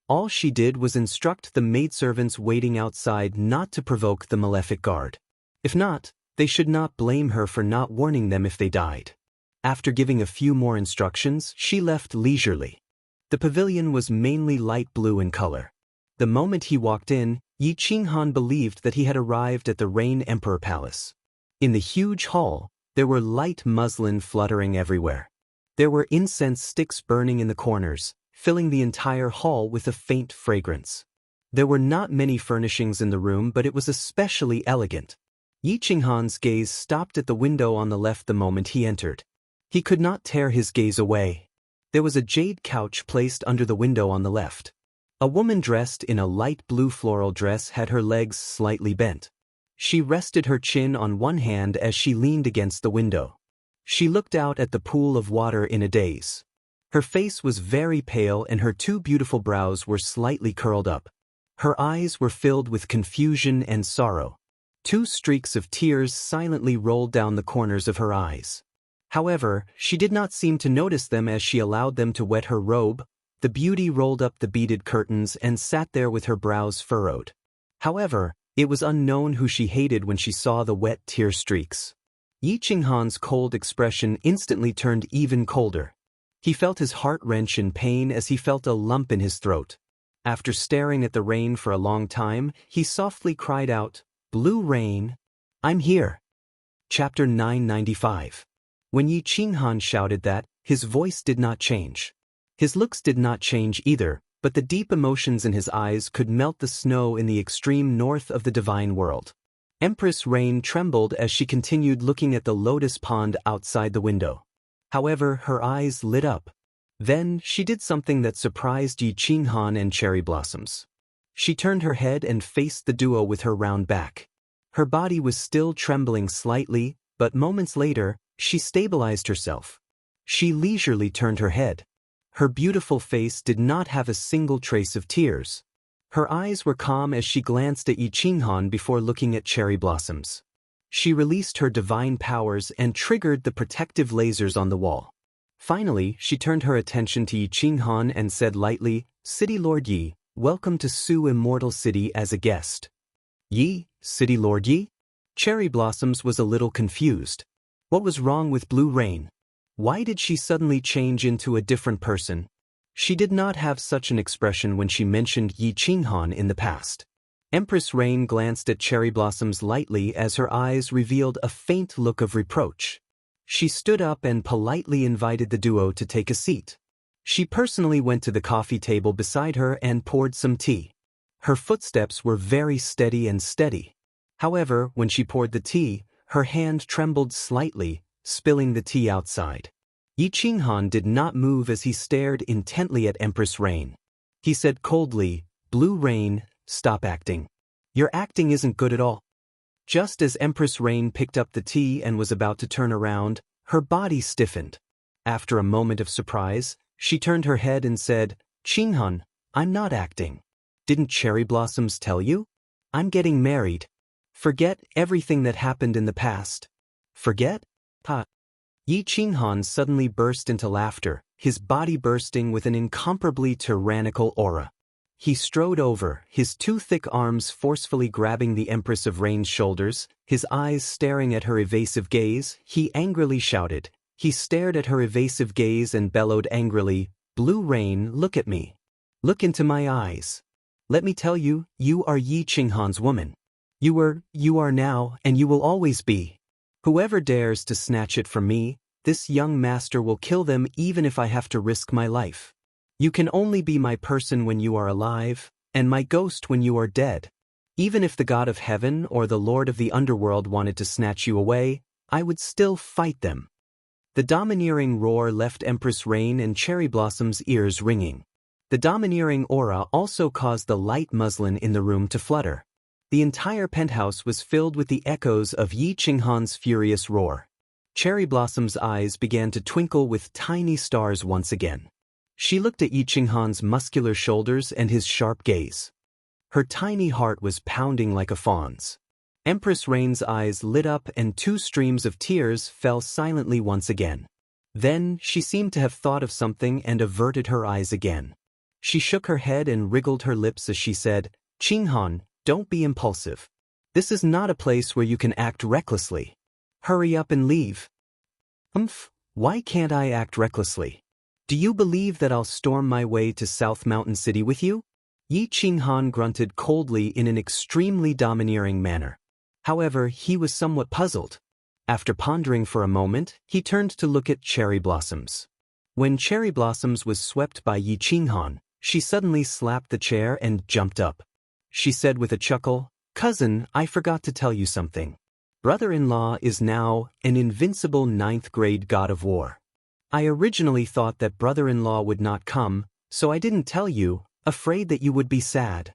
All she did was instruct the maidservants waiting outside not to provoke the malefic guard. If not, they should not blame her for not warning them if they died. After giving a few more instructions, she left leisurely. The pavilion was mainly light blue in color. The moment he walked in, Yi Qinghan believed that he had arrived at the Rain Emperor Palace. In the huge hall, there were light muslin fluttering everywhere. There were incense sticks burning in the corners, filling the entire hall with a faint fragrance. There were not many furnishings in the room, but it was especially elegant. Yi Qinghan's gaze stopped at the window on the left the moment he entered. He could not tear his gaze away. There was a jade couch placed under the window on the left. A woman dressed in a light blue floral dress had her legs slightly bent. She rested her chin on one hand as she leaned against the window. She looked out at the pool of water in a daze. Her face was very pale and her 2 beautiful brows were slightly curled up. Her eyes were filled with confusion and sorrow. 2 streaks of tears silently rolled down the corners of her eyes. However, she did not seem to notice them as she allowed them to wet her robe. The beauty rolled up the beaded curtains and sat there with her brows furrowed. However, it was unknown who she hated when she saw the wet tear streaks. Yi Qinghan's cold expression instantly turned even colder. He felt his heart wrench in pain as he felt a lump in his throat. After staring at the rain for a long time, he softly cried out, "Blue Rain, I'm here." Chapter 995. When Yi Qinghan shouted that, his voice did not change. His looks did not change either, but the deep emotions in his eyes could melt the snow in the extreme north of the divine world. Empress Rain trembled as she continued looking at the lotus pond outside the window. However, her eyes lit up. Then, she did something that surprised Yi Qinghan and Cherry Blossoms. She turned her head and faced the duo with her round back. Her body was still trembling slightly, but moments later, she stabilized herself. She leisurely turned her head. Her beautiful face did not have a single trace of tears. Her eyes were calm as she glanced at Yi Qinghan before looking at Cherry Blossoms. She released her divine powers and triggered the protective lasers on the wall. Finally, she turned her attention to Yi Qinghan and said lightly, "City Lord Yi, welcome to Su Immortal City as a guest." "Yi, City Lord Yi?" Cherry Blossoms was a little confused. What was wrong with Blue Rain? Why did she suddenly change into a different person? She did not have such an expression when she mentioned Yi Qinghan in the past. Empress Rain glanced at Cherry Blossoms lightly as her eyes revealed a faint look of reproach. She stood up and politely invited the duo to take a seat. She personally went to the coffee table beside her and poured some tea. Her footsteps were very steady and steady. However, when she poured the tea, her hand trembled slightly, spilling the tea outside. Yi Qinghan did not move as he stared intently at Empress Rain. He said coldly, "Blue Rain, stop acting. Your acting isn't good at all." Just as Empress Rain picked up the tea and was about to turn around, her body stiffened. After a moment of surprise, she turned her head and said, "Qinghan, I'm not acting. Didn't cherry blossoms tell you? I'm getting married. Forget everything that happened in the past." "Forget? Ha." Yi Qinghan suddenly burst into laughter, his body bursting with an incomparably tyrannical aura. He strode over, his two thick arms forcefully grabbing the Empress of Rain's shoulders, his eyes staring at her evasive gaze. He angrily shouted. He stared at her evasive gaze and bellowed angrily, "Blue Rain, look at me. Look into my eyes. Let me tell you, you are Yi Qinghan's woman. You were, you are now, and you will always be. Whoever dares to snatch it from me, this young master will kill them even if I have to risk my life. You can only be my person when you are alive, and my ghost when you are dead. Even if the god of heaven or the lord of the underworld wanted to snatch you away, I would still fight them." The domineering roar left Empress Rain and Cherry Blossom's ears ringing. The domineering aura also caused the light muslin in the room to flutter. The entire penthouse was filled with the echoes of Yi Qinghan's furious roar. Cherry Blossom's eyes began to twinkle with tiny stars once again. She looked at Yi Qinghan's muscular shoulders and his sharp gaze. Her tiny heart was pounding like a fawn's. Empress Rain's eyes lit up and two streams of tears fell silently once again. Then she seemed to have thought of something and averted her eyes again. She shook her head and wriggled her lips as she said, "Qinghan, don't be impulsive. This is not a place where you can act recklessly. Hurry up and leave." Why can't I act recklessly? Do you believe that I'll storm my way to South Mountain City with you?" Yi Qinghan grunted coldly in an extremely domineering manner. However, he was somewhat puzzled. After pondering for a moment, he turned to look at Cherry Blossoms. When Cherry Blossoms was swept by Yi Qinghan, she suddenly slapped the chair and jumped up. She said with a chuckle, "Cousin, I forgot to tell you something. Brother-in-law is now an invincible 9th grade god of war. I originally thought that brother-in-law would not come, so I didn't tell you, afraid that you would be sad."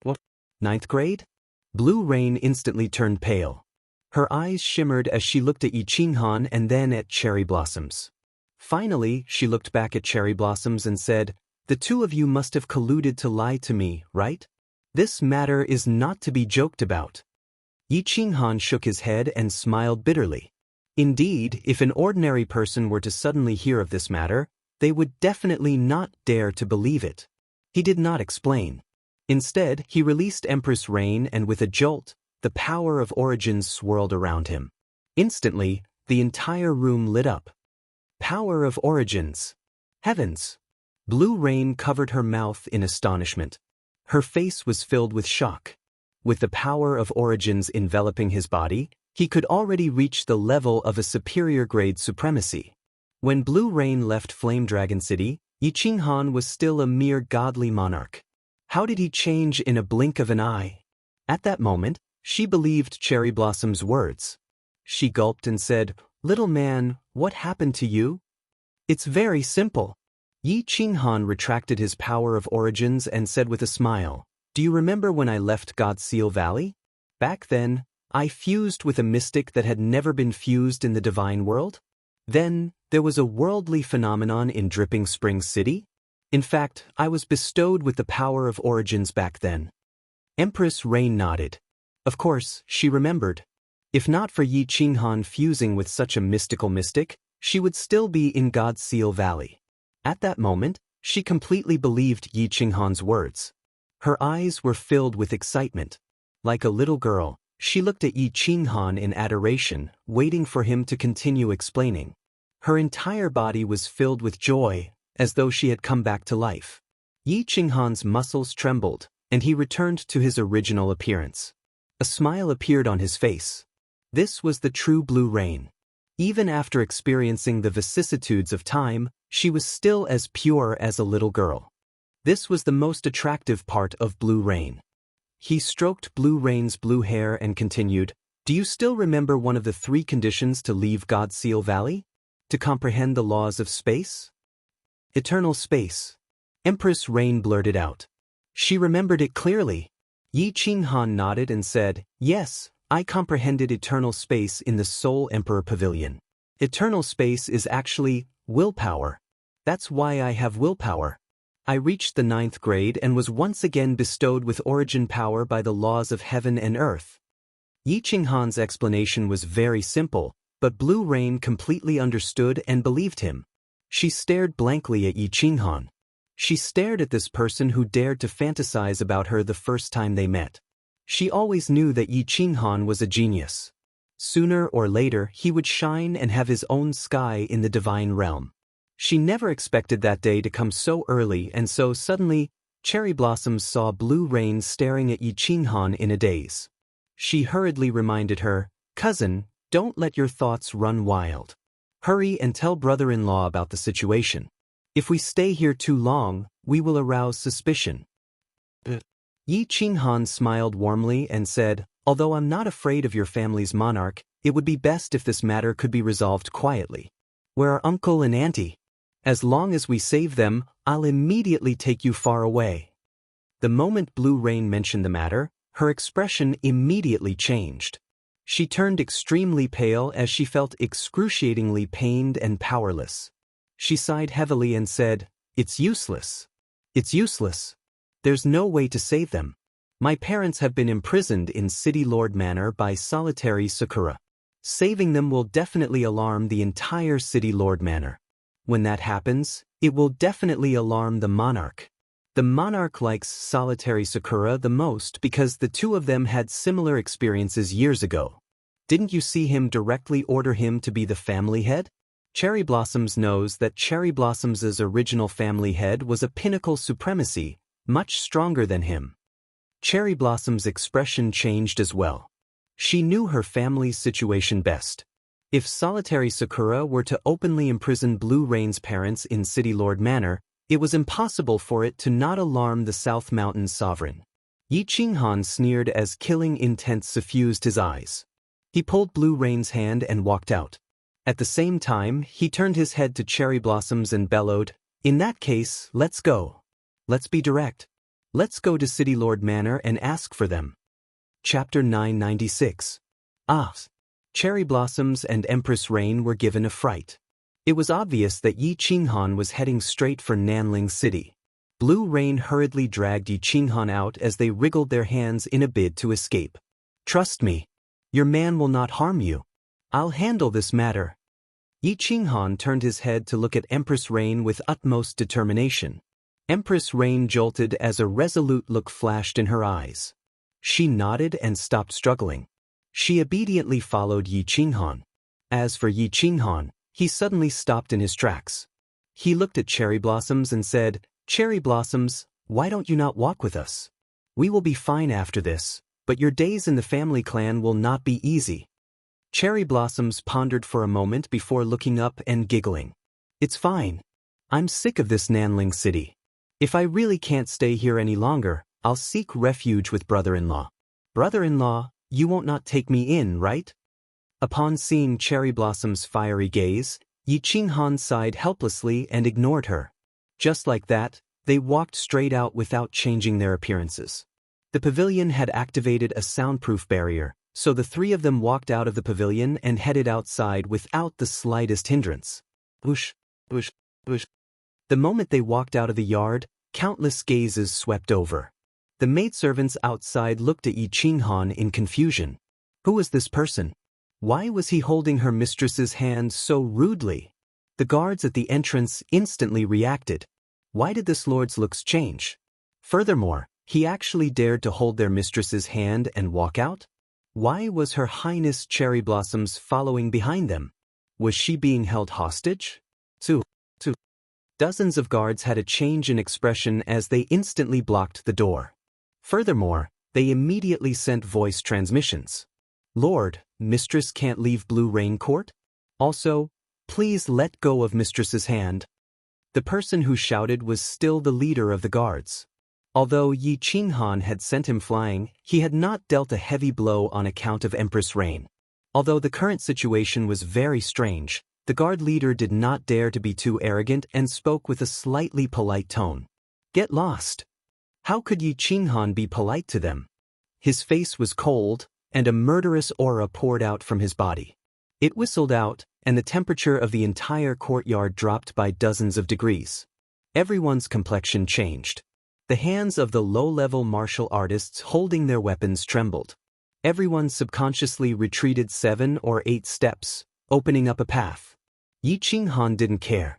"What? 9th grade?" Blue Rain instantly turned pale. Her eyes shimmered as she looked at Yi Qinghan and then at Cherry Blossoms. Finally, she looked back at Cherry Blossoms and said, "The two of you must have colluded to lie to me, right? This matter is not to be joked about." Yi Qinghan shook his head and smiled bitterly. Indeed, if an ordinary person were to suddenly hear of this matter, they would definitely not dare to believe it. He did not explain. Instead, he released Empress Rain and with a jolt, the power of origins swirled around him. Instantly, the entire room lit up. Power of origins. Heavens! Blue Rain covered her mouth in astonishment. Her face was filled with shock. With the power of origins enveloping his body, he could already reach the level of a superior grade supremacy. When Blue Rain left Flame Dragon City, Yi Qinghan was still a mere godly monarch. How did he change in a blink of an eye? At that moment, she believed Cherry Blossom's words. She gulped and said, "Little man, what happened to you?" "It's very simple." Yi Qinghan retracted his power of origins and said with a smile, "Do you remember when I left God's Seal Valley? Back then, I fused with a mystic that had never been fused in the divine world. Then, there was a worldly phenomenon in Dripping Springs City. In fact, I was bestowed with the power of origins back then." Empress Rain nodded. Of course, she remembered. If not for Yi Qinghan fusing with such a mystical mystic, she would still be in God's Seal Valley. At that moment, she completely believed Yi Qinghan's words. Her eyes were filled with excitement. Like a little girl, she looked at Yi Qinghan in adoration, waiting for him to continue explaining. Her entire body was filled with joy, as though she had come back to life. Yi Qinghan's muscles trembled, and he returned to his original appearance. A smile appeared on his face. This was the true Blue Rain. Even after experiencing the vicissitudes of time, she was still as pure as a little girl. This was the most attractive part of Blue Rain. He stroked Blue Rain's blue hair and continued, "Do you still remember one of the 3 conditions to leave God's Seal Valley? To comprehend the laws of space?" "Eternal space." Empress Rain blurted out. She remembered it clearly. Yi Qinghan nodded and said, "Yes, I comprehended eternal space in the Soul Emperor Pavilion. Eternal space is actually Willpower. That's why I have willpower. I reached the 9th grade and was once again bestowed with origin power by the laws of heaven and earth. Yi Qinghan's explanation was very simple, but Blue Rain completely understood and believed him. She stared blankly at Yi Qinghan. She stared at this person who dared to fantasize about her the first time they met. She always knew that Yi Qinghan was a genius. Sooner or later he would shine and have his own sky in the divine realm. She never expected that day to come so early, and so suddenly, Cherry Blossoms saw Blue Rain staring at Yi Qinghan in a daze. She hurriedly reminded her, "Cousin, don't let your thoughts run wild. Hurry and tell brother-in-law about the situation. If we stay here too long, we will arouse suspicion." Yi Qinghan smiled warmly and said, "Although I'm not afraid of your family's monarch, it would be best if this matter could be resolved quietly. Where are uncle and auntie? As long as we save them, I'll immediately take you far away." The moment Blue Rain mentioned the matter, her expression immediately changed. She turned extremely pale as she felt excruciatingly pained and powerless. She sighed heavily and said, "It's useless. It's useless. There's no way to save them. My parents have been imprisoned in City Lord Manor by solitary Sakura. Saving them will definitely alarm the entire City Lord Manor. When that happens, it will definitely alarm the monarch. The monarch likes solitary Sakura the most because the two of them had similar experiences years ago. Didn't you see him directly order him to be the family head? Cherry Blossoms knows that Cherry Blossoms's original family head was a pinnacle supremacy, much stronger than him." Cherry Blossom's expression changed as well. She knew her family's situation best. If solitary Sakura were to openly imprison Blue Rain's parents in City Lord Manor, it was impossible for it to not alarm the South Mountain sovereign. Yi Qinghan sneered as killing intent suffused his eyes. He pulled Blue Rain's hand and walked out. At the same time, he turned his head to Cherry Blossoms and bellowed, "In that case, let's go. Let's be direct. Let's go to City Lord Manor and ask for them." Chapter 996. Cherry Blossoms and Empress Rain were given a fright. It was obvious that Yi Qinghan was heading straight for Nanling City. Blue Rain hurriedly dragged Yi Qinghan out as they wriggled their hands in a bid to escape. "Trust me. Your man will not harm you. I'll handle this matter." Yi Qinghan turned his head to look at Empress Rain with utmost determination. Empress Rain jolted as a resolute look flashed in her eyes. She nodded and stopped struggling. She obediently followed Yi Qinghan. As for Yi Qinghan, he suddenly stopped in his tracks. He looked at Cherry Blossoms and said, "Cherry Blossoms, why don't you not walk with us? We will be fine after this, but your days in the family clan will not be easy." Cherry Blossoms pondered for a moment before looking up and giggling. "It's fine. I'm sick of this Nanling City. If I really can't stay here any longer, I'll seek refuge with brother-in-law." "Brother-in-law, you won't not take me in, right?" Upon seeing Cherry Blossom's fiery gaze, Yi Qinghan sighed helplessly and ignored her. Just like that, they walked straight out without changing their appearances. The pavilion had activated a soundproof barrier, so the three of them walked out of the pavilion and headed outside without the slightest hindrance. Whoosh, whoosh, whoosh. The moment they walked out of the yard, countless gazes swept over. The maidservants outside looked at Yi Qinghan in confusion. Who was this person? Why was he holding her mistress's hand so rudely? The guards at the entrance instantly reacted. Why did this lord's looks change? Furthermore, he actually dared to hold their mistress's hand and walk out? Why was Her Highness Cherry Blossoms following behind them? Was she being held hostage? Two. Dozens of guards had a change in expression as they instantly blocked the door. Furthermore, they immediately sent voice transmissions. "Lord, Mistress can't leave Blue Rain Court? Also, please let go of Mistress's hand." The person who shouted was still the leader of the guards. Although Yi Qinghan had sent him flying, he had not dealt a heavy blow on account of Empress Rain. Although the current situation was very strange, the guard leader did not dare to be too arrogant and spoke with a slightly polite tone. "Get lost." How could Yi Qinghan be polite to them? His face was cold, and a murderous aura poured out from his body. It whistled out, and the temperature of the entire courtyard dropped by dozens of degrees. Everyone's complexion changed. The hands of the low-level martial artists holding their weapons trembled. Everyone subconsciously retreated 7 or 8 steps, opening up a path. Yi Qinghan didn't care.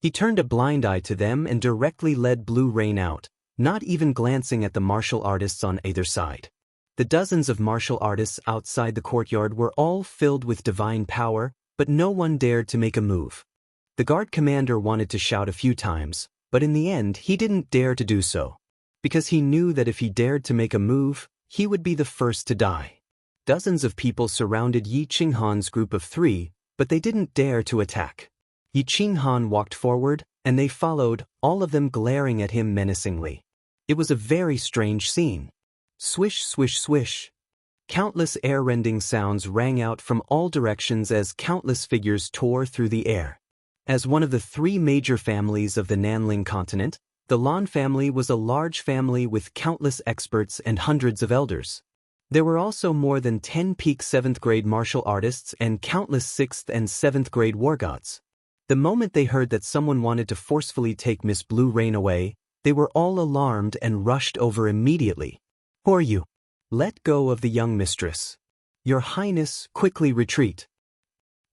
He turned a blind eye to them and directly led Blue Rain out, not even glancing at the martial artists on either side. The dozens of martial artists outside the courtyard were all filled with divine power, but no one dared to make a move. The guard commander wanted to shout a few times, but in the end he didn't dare to do so, because he knew that if he dared to make a move, he would be the first to die. Dozens of people surrounded Yi Qinghan's group of 3, but they didn't dare to attack. Yi Qinghan walked forward, and they followed, all of them glaring at him menacingly. It was a very strange scene. Swish, swish, swish. Countless air-rending sounds rang out from all directions as countless figures tore through the air. As one of the 3 major families of the Nanling continent, the Lan family was a large family with countless experts and hundreds of elders. There were also more than 10 peak 7th-grade martial artists and countless 6th and 7th-grade war gods. The moment they heard that someone wanted to forcefully take Miss Blue Rain away, they were all alarmed and rushed over immediately. "Who are you? Let go of the young mistress. Your Highness, quickly retreat."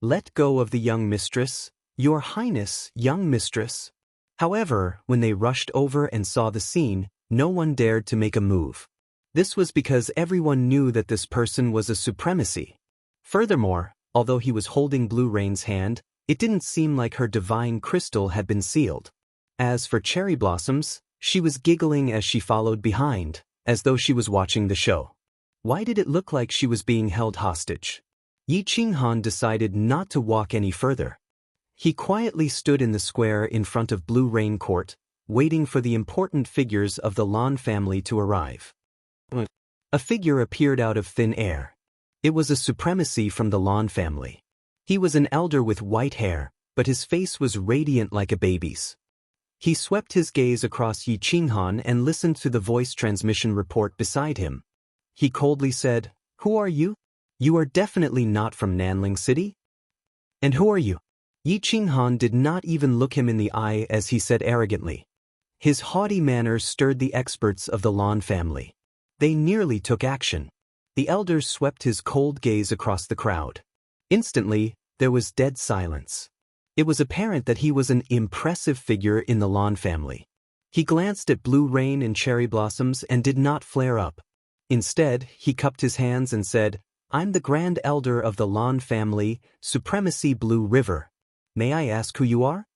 Let go of the young mistress, Your Highness, young mistress. However, when they rushed over and saw the scene, no one dared to make a move. This was because everyone knew that this person was a supremacy. Furthermore, although he was holding Blue Rain's hand, it didn't seem like her divine crystal had been sealed. As for Cherry Blossoms, she was giggling as she followed behind, as though she was watching the show. Why did it look like she was being held hostage? Yi Qinghan decided not to walk any further. He quietly stood in the square in front of Blue Rain Court, waiting for the important figures of the Lan family to arrive. A figure appeared out of thin air. It was a supremacy from the Lan family. He was an elder with white hair, but his face was radiant like a baby's. He swept his gaze across Yi Qinghan and listened to the voice transmission report beside him. He coldly said, "Who are you? You are definitely not from Nanling City? And who are you?" Yi Qinghan did not even look him in the eye as he said arrogantly. His haughty manner stirred the experts of the Lan family. They nearly took action. The elders swept his cold gaze across the crowd. Instantly, there was dead silence. It was apparent that he was an impressive figure in the Lan family. He glanced at Blue Rain and Cherry Blossoms and did not flare up. Instead, he cupped his hands and said, "I'm the Grand Elder of the Lan family, Supremacy Blue River. May I ask who you are?"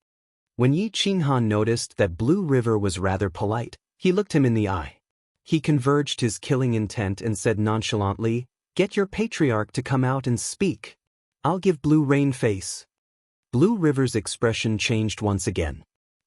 When Yi Qinghan noticed that Blue River was rather polite, he looked him in the eye. He converged his killing intent and said nonchalantly, "Get your patriarch to come out and speak. I'll give Blue Rain face." Blue River's expression changed once again.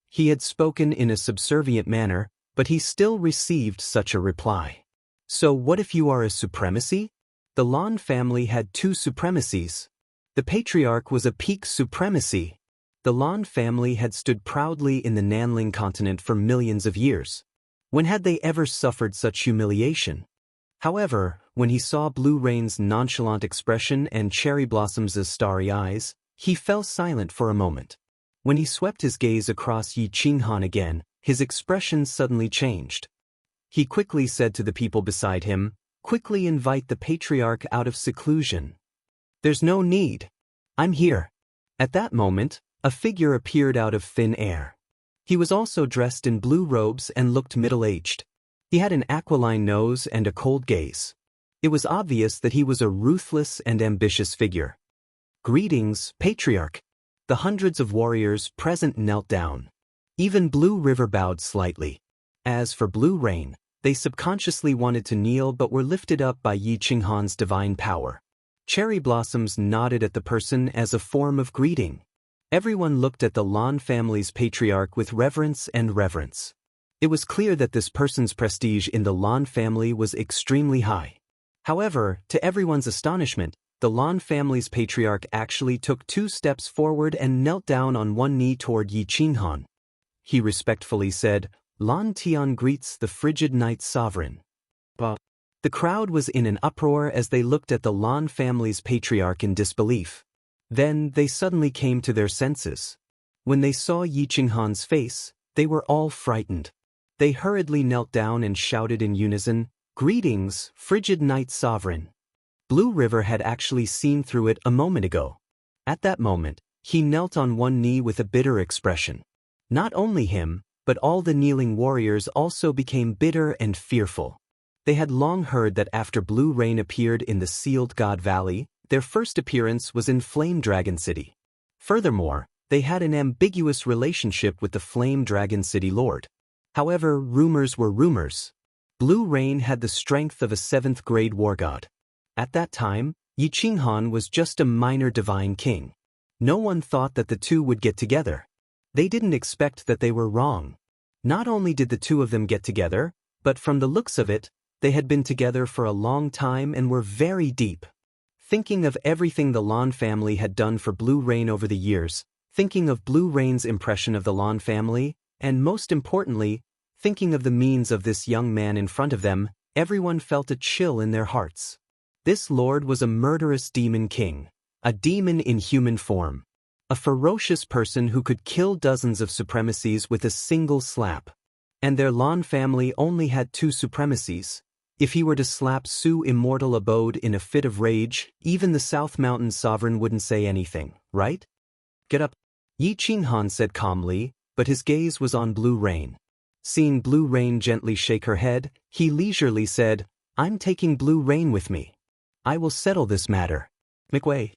He had spoken in a subservient manner, but he still received such a reply. "So what if you are a supremacy?" The Lan family had 2 supremacies. The patriarch was a peak supremacy. The Lan family had stood proudly in the Nanling continent for millions of years. When had they ever suffered such humiliation? However, when he saw Blue Rain's nonchalant expression and Cherry Blossom's starry eyes, he fell silent for a moment. When he swept his gaze across Yi Qinghan again, his expression suddenly changed. He quickly said to the people beside him, "Quickly invite the patriarch out of seclusion." "There's no need. I'm here." At that moment, a figure appeared out of thin air. He was also dressed in blue robes and looked middle-aged. He had an aquiline nose and a cold gaze. It was obvious that he was a ruthless and ambitious figure. "Greetings, Patriarch." The hundreds of warriors present knelt down. Even Blue River bowed slightly. As for Blue Rain, they subconsciously wanted to kneel but were lifted up by Yi Qinghan's divine power. Cherry Blossoms nodded at the person as a form of greeting. Everyone looked at the Lan family's patriarch with reverence. It was clear that this person's prestige in the Lan family was extremely high. However, to everyone's astonishment, the Lan family's patriarch actually took 2 steps forward and knelt down on one knee toward Yi Qinghan. He respectfully said, "Lan Tian greets the frigid night sovereign." The crowd was in an uproar as they looked at the Lan family's patriarch in disbelief. Then they suddenly came to their senses. When they saw Yi Qinghan's face, they were all frightened. They hurriedly knelt down and shouted in unison, "Greetings, frigid night sovereign." Blue River had actually seen through it a moment ago. At that moment, he knelt on one knee with a bitter expression. Not only him, but all the kneeling warriors also became bitter and fearful. They had long heard that after Blue Rain appeared in the Sealed God Valley, their first appearance was in Flame Dragon City. Furthermore, they had an ambiguous relationship with the Flame Dragon City Lord. However, rumors were rumors. Blue Rain had the strength of a 7th-grade war god. At that time, Yi Qinghan was just a minor divine king. No one thought that the two would get together. They didn't expect that they were wrong. Not only did the two of them get together, but from the looks of it, they had been together for a long time and were very deep. Thinking of everything the Lan family had done for Blue Rain over the years, thinking of Blue Rain's impression of the Lan family, and most importantly, thinking of the means of this young man in front of them, everyone felt a chill in their hearts. This lord was a murderous demon king, a demon in human form, a ferocious person who could kill dozens of supremacies with a single slap. And their Lan family only had 2 supremacies. If he were to slap Su Immortal abode in a fit of rage, even the South Mountain sovereign wouldn't say anything, right? Get up, Yi Qinghan said calmly, but his gaze was on Blue Rain. Seeing Blue Rain gently shake her head, he leisurely said, "I'm taking Blue Rain with me. I will settle this matter." "Make way,"